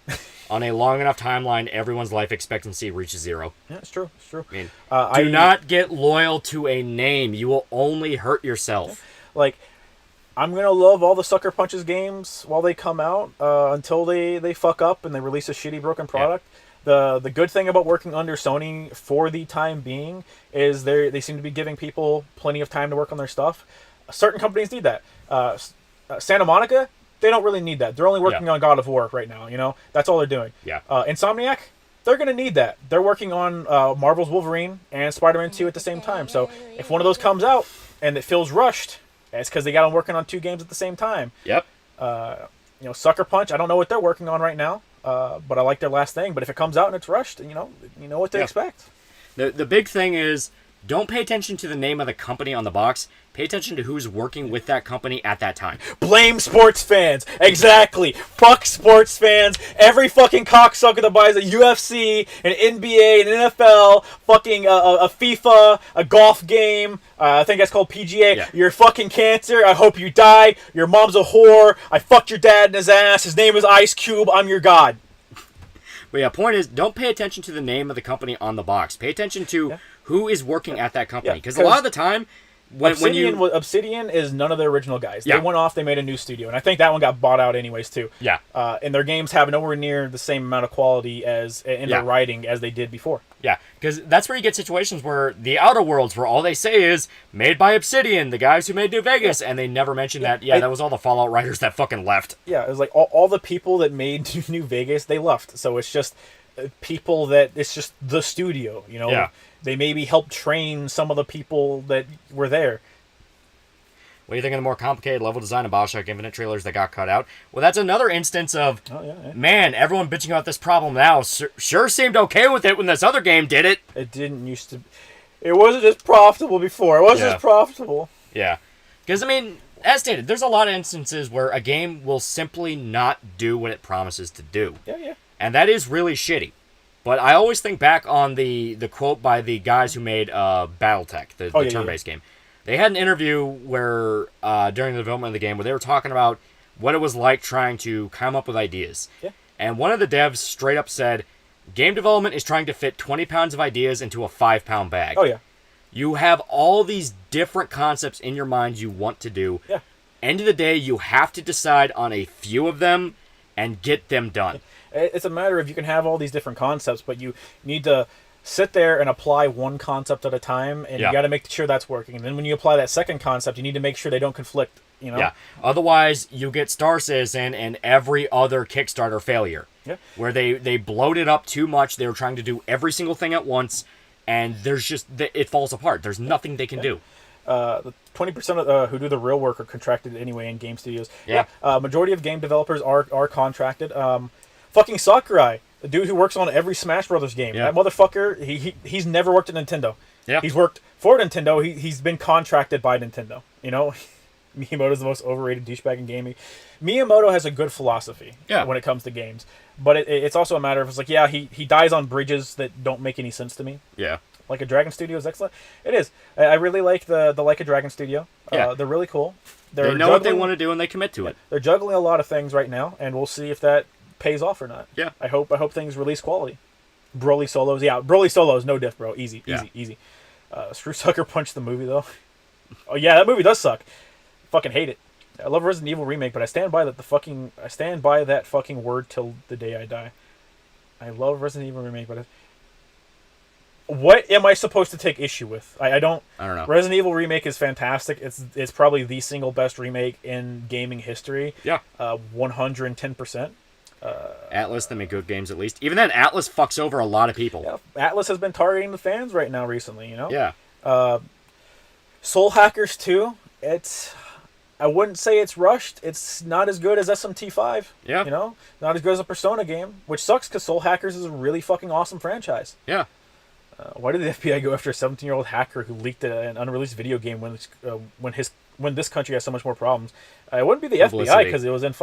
On a long enough timeline, everyone's life expectancy reaches 0. Yeah, it's true. It's true. I mean, do not get loyal to a name. You will only hurt yourself. Like, I'm gonna love all the Sucker Punches games while they come out until they fuck up and they release a shitty broken product. The good thing about working under Sony for the time being is they seem to be giving people plenty of time to work on their stuff. Certain companies need that. Santa Monica, they don't really need that. They're only working on God of War right now. You know, that's all they're doing. Yeah. Insomniac, they're gonna need that. They're working on Marvel's Wolverine and Spider-Man 2 at the same time. So if one of those comes out and it feels rushed, it's because they got them working on 2 games at the same time. Yep. Sucker Punch, I don't know what they're working on right now, but I like their last thing. But if it comes out and it's rushed, you know what to expect. The big thing is, don't pay attention to the name of the company on the box. Pay attention to who's working with that company at that time. Blame sports fans. Exactly. Fuck sports fans. Every fucking cocksucker that buys a UFC, an NBA, an NFL, fucking a FIFA, a golf game. I think that's called PGA. Yeah. You're fucking cancer. I hope you die. Your mom's a whore. I fucked your dad in his ass. His name is Ice Cube. I'm your god. But yeah, point is, don't pay attention to the name of the company on the box. Pay attention to who is working at that company. Because a lot of the time, Obsidian is none of their original guys. They went off, they made a new studio. And I think that one got bought out anyways, too. Yeah. And their games have nowhere near the same amount of quality as in their writing as they did before. Yeah, because that's where you get situations where the Outer Worlds, where all they say is, made by Obsidian, the guys who made New Vegas, and they never mention that, that was all the Fallout writers that fucking left. Yeah, it was like all the people that made New Vegas, they left. So it's just people that, it's just the studio, you know? Yeah. They maybe helped train some of the people that were there. What do you think of the more complicated level design of Bioshock Infinite trailers that got cut out? Well, that's another instance of, man, everyone bitching about this problem now sure seemed okay with it when this other game did it. It didn't used to... It wasn't as profitable before. It wasn't as profitable. Yeah. Because, I mean, as stated, there's a lot of instances where a game will simply not do what it promises to do. Yeah. And that is really shitty. But I always think back on the quote by the guys who made Battletech, the turn-based game. They had an interview where during the development of the game where they were talking about what it was like trying to come up with ideas. Yeah. And one of the devs straight up said, game development is trying to fit 20 pounds of ideas into a 5-pound bag. Oh, yeah. You have all these different concepts in your mind you want to do. Yeah. End of the day, you have to decide on a few of them and get them done. It's a matter of you can have all these different concepts, but you need to sit there and apply one concept at a time, and you got to make sure that's working. And then when you apply that second concept, you need to make sure they don't conflict. You know? Yeah. Otherwise, you get Star Citizen and every other Kickstarter failure. Yeah. Where they bloated up too much. They were trying to do every single thing at once, and there's just it falls apart. There's nothing they can do. The 20% of who do the real work are contracted anyway in game studios. Yeah. Majority of game developers are contracted. Fucking Sakurai, the dude who works on every Smash Brothers game. Yeah. That motherfucker, he's never worked at Nintendo. Yeah. He's worked for Nintendo. He's been contracted by Nintendo. You know, Miyamoto's the most overrated douchebag in gaming. Miyamoto has a good philosophy when it comes to games, but it's also a matter of, it's like, he dies on bridges that don't make any sense to me. Yeah. Like a Dragon Studio is excellent. It is. I really like the Like a Dragon Studio. Yeah. They're really cool. They know what they want to do and they commit to it. They're juggling a lot of things right now, and we'll see if that pays off or not. Yeah. I hope things release quality. Broly solos. Yeah, Broly solos, no diff, bro. Easy. Screw Sucker Punch the movie, though. Oh, yeah, that movie does suck. Fucking hate it. I love Resident Evil Remake, but I stand by that fucking word till the day I die. I love Resident Evil Remake, but what am I supposed to take issue with? I don't know. Resident Evil Remake is fantastic. It's probably the single best remake in gaming history. Yeah. 110%. Atlas, they make good games at least. Even then, Atlas fucks over a lot of people. Yeah, Atlas has been targeting the fans right now recently, you know? Yeah. Soul Hackers 2, I wouldn't say it's rushed. It's not as good as SMT5. Yeah. You know, not as good as a Persona game, which sucks because Soul Hackers is a really fucking awesome franchise. Yeah. Why did the FBI go after a 17-year-old hacker who leaked an unreleased video game when this country has so much more problems? It wouldn't be the FBI because it was in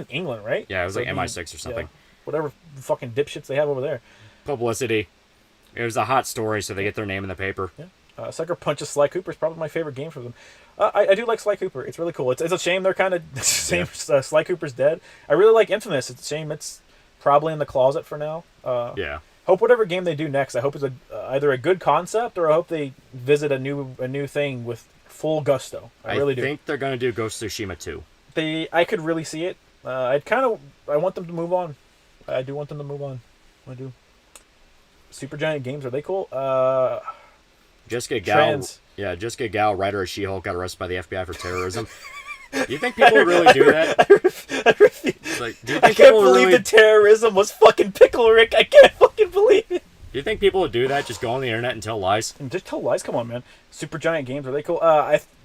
England, right? Yeah, it was So like MI6 or something. Whatever fucking dipshits they have over there. Publicity. It was a hot story, so they get their name in the paper. Yeah. Sucker Punch Sly Cooper is probably my favorite game for them. I do like Sly Cooper. It's really cool. It's a shame they're kind of same. Sly Cooper's dead. I really like Infamous. It's a shame it's probably in the closet for now. Yeah. Hope whatever game they do next, I hope it's either a good concept or I hope they visit a new thing with full gusto. I really do. I think they're gonna do Ghost of Tsushima 2. I could really see it. I want them to move on. I do want them to move on. I do. Supergiant Games, are they cool? Jessica Gal. Trans. Yeah, Jessica Gal, writer of She-Hulk, got arrested by the FBI for terrorism. Do you think people would really do that? I refuse. Like, do you I think can't people would believe really... the terrorism was fucking Pickle Rick. I can't fucking believe it. Do you think people would do that? Just go on the internet and tell lies? And just tell lies. Come on, man. Supergiant Games, are they cool?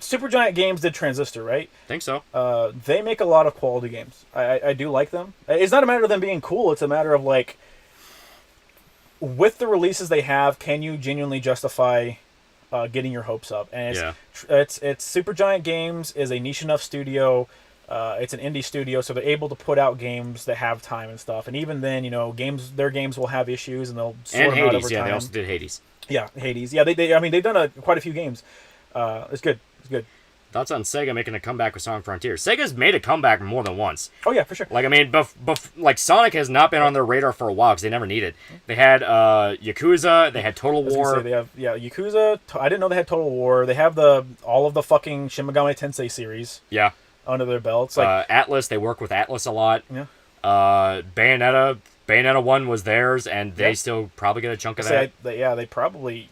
Supergiant Games did Transistor, right? Think so. They make a lot of quality games. I do like them. It's not a matter of them being cool. It's a matter of, like, with the releases they have, can you genuinely justify getting your hopes up? And it's Supergiant Games is a niche enough studio. It's an indie studio, so they're able to put out games that have time and stuff. And even then, you know, their games will have issues, and they'll sort them out over time. They also did Hades. Yeah, Hades. Yeah, they've done quite a few games. It's good. It's good. Thoughts on Sega making a comeback with Sonic Frontiers? Sega's made a comeback more than once. Oh yeah, for sure. Like, I mean, like, Sonic has not been on their radar for a while because they never needed. They had Yakuza, they had Total War. They have Yakuza. I didn't know they had Total War. They have all of the fucking Shin Megami Tensei series. Yeah. Under their belts, like Atlas. They work with Atlas a lot. Yeah. Bayonetta 1 was theirs, and they still probably get a chunk of that. They probably.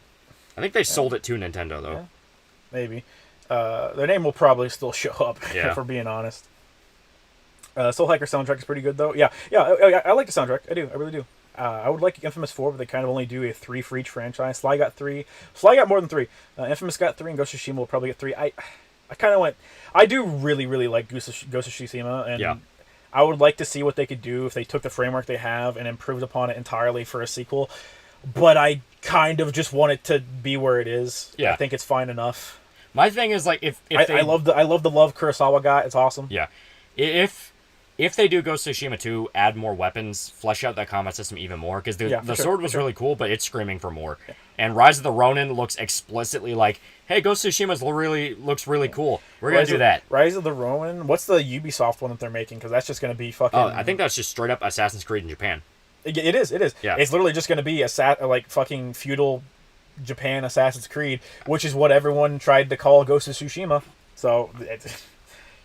I think they sold it to Nintendo though. Yeah, maybe. Their name will probably still show up, yeah. if we're being honest. Soul Hacker soundtrack is pretty good, though. Yeah, I like the soundtrack. I do. I really do. I would like Infamous 4, but they kind of only do a 3 for each franchise. Sly got 3. Sly got more than 3. Infamous got 3, and Ghost of Tsushima will probably get 3. I kind of went... I do really, really like Ghost of Tsushima, and I would like to see what they could do if they took the framework they have and improved upon it entirely for a sequel. But I kind of just want it to be where it is. Yeah. I think it's fine enough. My thing is, like, if I love the Love Kurosawa guy. It's awesome. Yeah. If they do Ghost of Tsushima 2, add more weapons, flesh out that combat system even more, because the sword was really cool, but it's screaming for more. Yeah. And Rise of the Ronin looks explicitly like, hey, Ghost of Tsushima looks really cool. We're going to do that. Rise of the Ronin? What's the Ubisoft one that they're making? Because that's just going to be fucking... Oh, I think that's just straight up Assassin's Creed in Japan. It is. Yeah. It's literally just going to be like fucking feudal Japan Assassin's Creed, which is what everyone tried to call Ghost of Tsushima. So...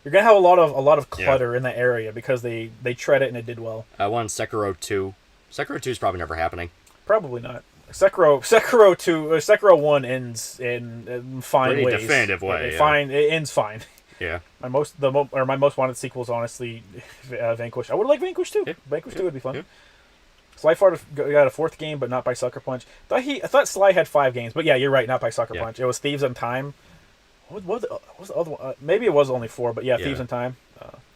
You're gonna have a lot of clutter in that area because they tread it and it did well. I want Sekiro 2. Sekiro 2 is probably never happening. Probably not. Sekiro 1 ends in fine ways. Pretty definitive way. It ends fine. Yeah. My most wanted sequel is honestly Vanquish. I would like Vanquish 2. Yeah. Vanquish 2 would be fun. Yeah. Sly got a 4th game, but not by Sucker Punch. I thought Sly had 5 games, but yeah, you're right, not by Sucker Punch. It was Thieves in Time. What was the other one? Maybe it was only 4, but Thieves in Time.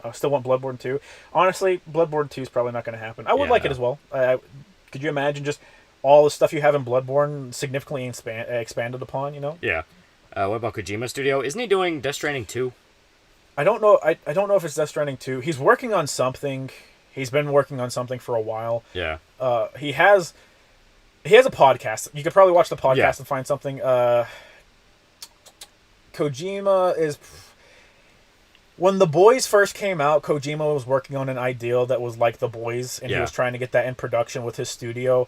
I still want Bloodborne 2. Honestly, Bloodborne 2 is probably not going to happen. I would like it as well. Could you imagine just all the stuff you have in Bloodborne significantly expanded upon, you know? Yeah. What about Kojima Studio? Isn't he doing Death Stranding 2? I don't know. I don't know if it's Death Stranding 2. He's working on something. He's been working on something for a while. Yeah. He has a podcast. You could probably watch the podcast and find something. Kojima is... When The Boys first came out, Kojima was working on an ideal that was like The Boys, and he was trying to get that in production with his studio,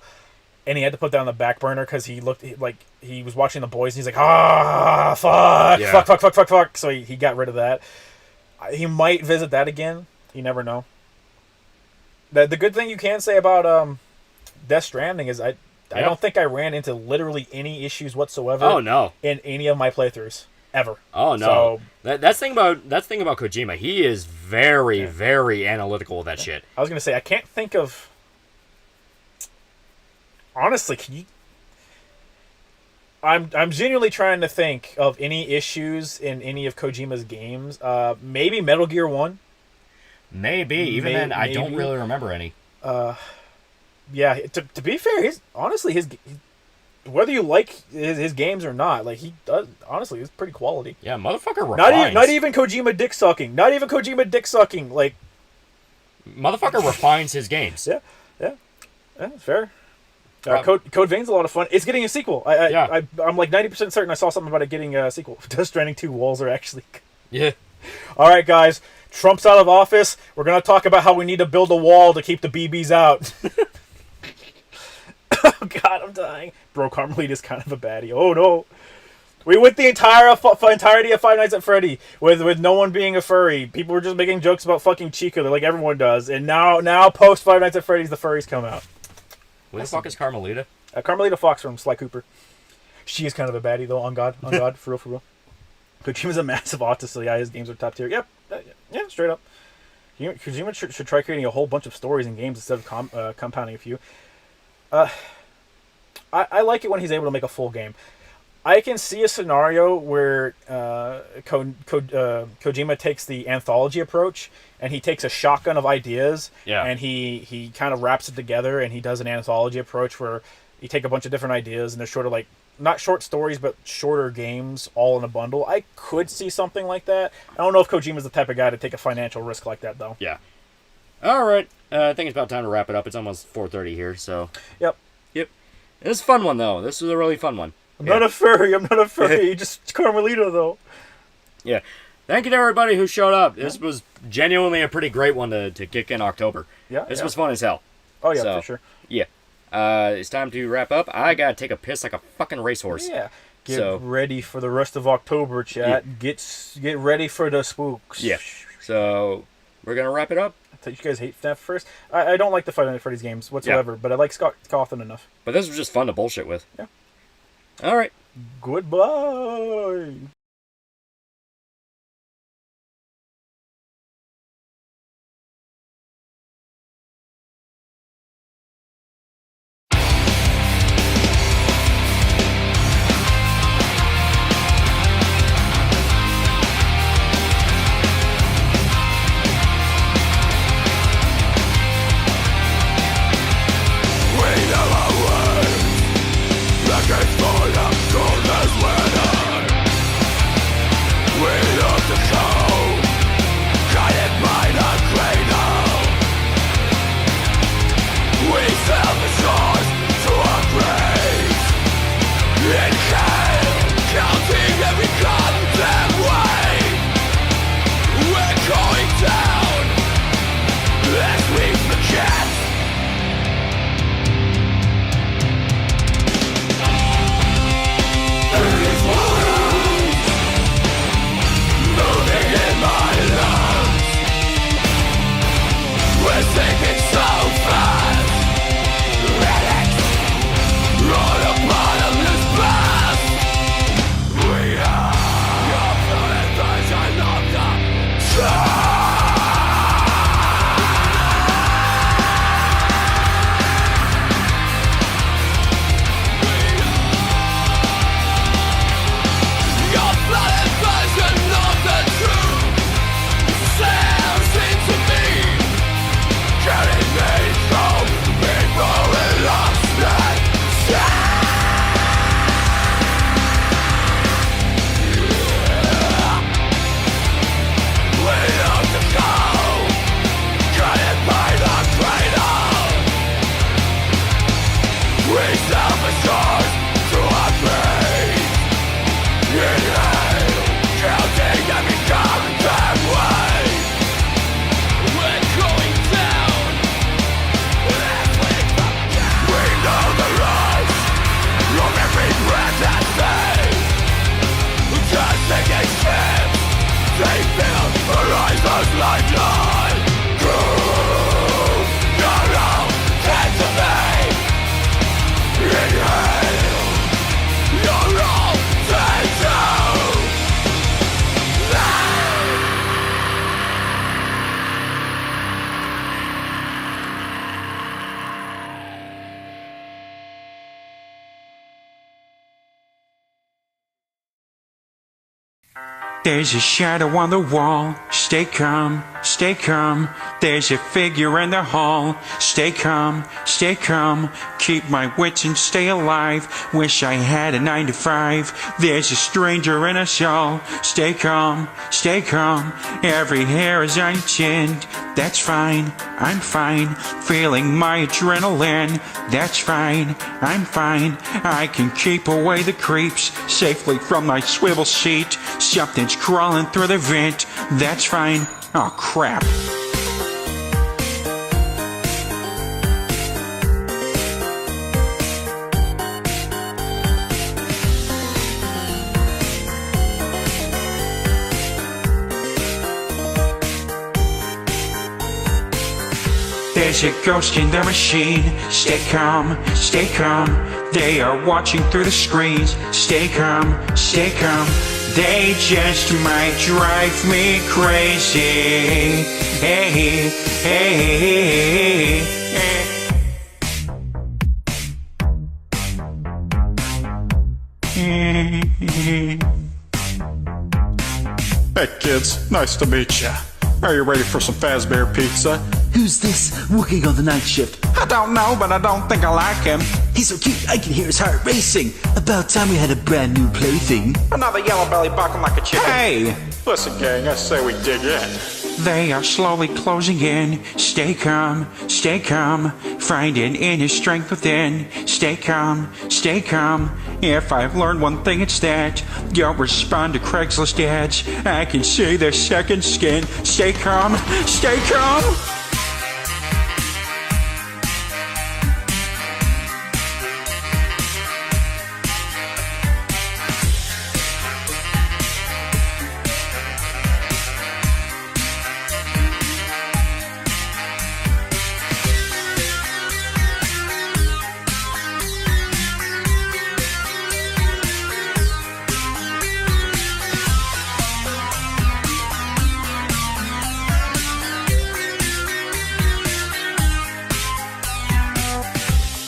and he had to put that on the back burner because he was watching The Boys, and he's like, fuck. So he got rid of that. He might visit that again. You never know. The good thing you can say about Death Stranding is I don't think I ran into literally any issues whatsoever. Oh, no. In any of my playthroughs. Ever. Oh no! So, that's the thing about Kojima. He is very, very analytical with that shit. I was gonna say I can't think of. Honestly, I'm genuinely trying to think of any issues in any of Kojima's games. Maybe Metal Gear 1. Maybe. Even then, I don't maybe. really remember any. Yeah, to be fair, his whether you like his games or not, like he does, honestly, it's pretty quality. Yeah, motherfucker refines. Not even Kojima dick sucking. Not even Kojima dick sucking. Like, motherfucker refines his games. yeah, fair. Code Vein's a lot of fun. It's getting a sequel. I'm like 90% certain I saw something about it getting a sequel. Death Stranding 2 walls are actually. Yeah. All right, guys. Trump's out of office. We're gonna talk about how we need to build a wall to keep the BBs out. Oh God, I'm dying. Bro, Carmelita's kind of a baddie. Oh no. We went the entirety of Five Nights at Freddy with no one being a furry. People were just making jokes about fucking Chica like everyone does. And now post Five Nights at Freddy's, the furries come out. Who the fuck is Carmelita? Carmelita Fox from Sly Cooper. She is kind of a baddie though. On God, for real. Kojima's a massive autist, so yeah, his games are top tier. Yep, yeah, straight up. Kojima should try creating a whole bunch of stories and games instead of compounding a few. I like it when he's able to make a full game. I can see a scenario where Kojima takes the anthology approach and he takes a shotgun of ideas and he kind of wraps it together and he does an anthology approach where you take a bunch of different ideas and they're sort of like, not short stories, but shorter games all in a bundle. I could see something like that. I don't know if Kojima's the type of guy to take a financial risk like that, though. Yeah. All right. I think it's about time to wrap it up. It's almost 4:30 here, so. Yep. This is a fun one, though. This was a really fun one. I'm not a furry. Just Carmelita, though. Yeah. Thank you to everybody who showed up. This was genuinely a pretty great one to kick in October. Yeah. This was fun as hell. Oh, yeah, for sure. Yeah. It's time to wrap up. I gotta take a piss like a fucking racehorse. Yeah. Get ready for the rest of October, chat. Yeah. Get ready for the spooks. Yeah. So we're gonna wrap it up. I thought you guys hate FNAF first. I don't like the Five Nights at Freddy's games whatsoever, but I like Scott Cawthon enough. But this was just fun to bullshit with. Yeah. All right. Goodbye. There's a shadow on the wall. Stay calm, stay calm. There's a figure in the hall. Stay calm, stay calm. Keep my wits and stay alive. Wish I had a 9 to 5. There's a stranger in us all. Stay calm, stay calm. Every hair is on your chin. That's fine, I'm fine. Feeling my adrenaline. That's fine, I'm fine. I can keep away the creeps safely from my swivel seat. Something's crawling through the vent. That's fine. Oh, crap. There's a ghost in the machine. Stay calm, stay calm. They are watching through the screens. Stay calm, stay calm. They just might drive me crazy. Hey, hey, hey. Hey kids, nice to meet ya. Are you ready for some Fazbear pizza? Who's this working on the night shift? I don't know, but I don't think I like him. He's so cute, I can hear his heart racing. About time we had a brand new plaything. Another yellow belly bucking like a chicken. Hey! Listen gang, I say we dig in. They are slowly closing in. Stay calm, stay calm. Find an inner strength within. Stay calm, stay calm. If I've learned one thing, it's that you'll respond to Craigslist ads. I can see their second skin. Stay calm, stay calm.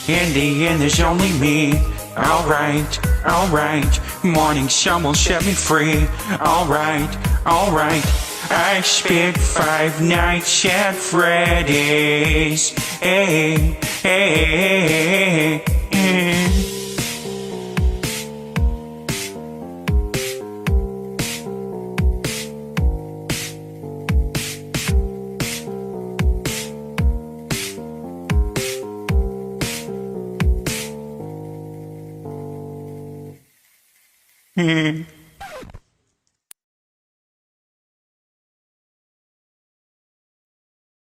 In the end, there's only me. Alright, alright. Morning sun will set me free. Alright, alright. I spent 5 nights at Freddy's. Hey, hey, hey. Mm-hmm.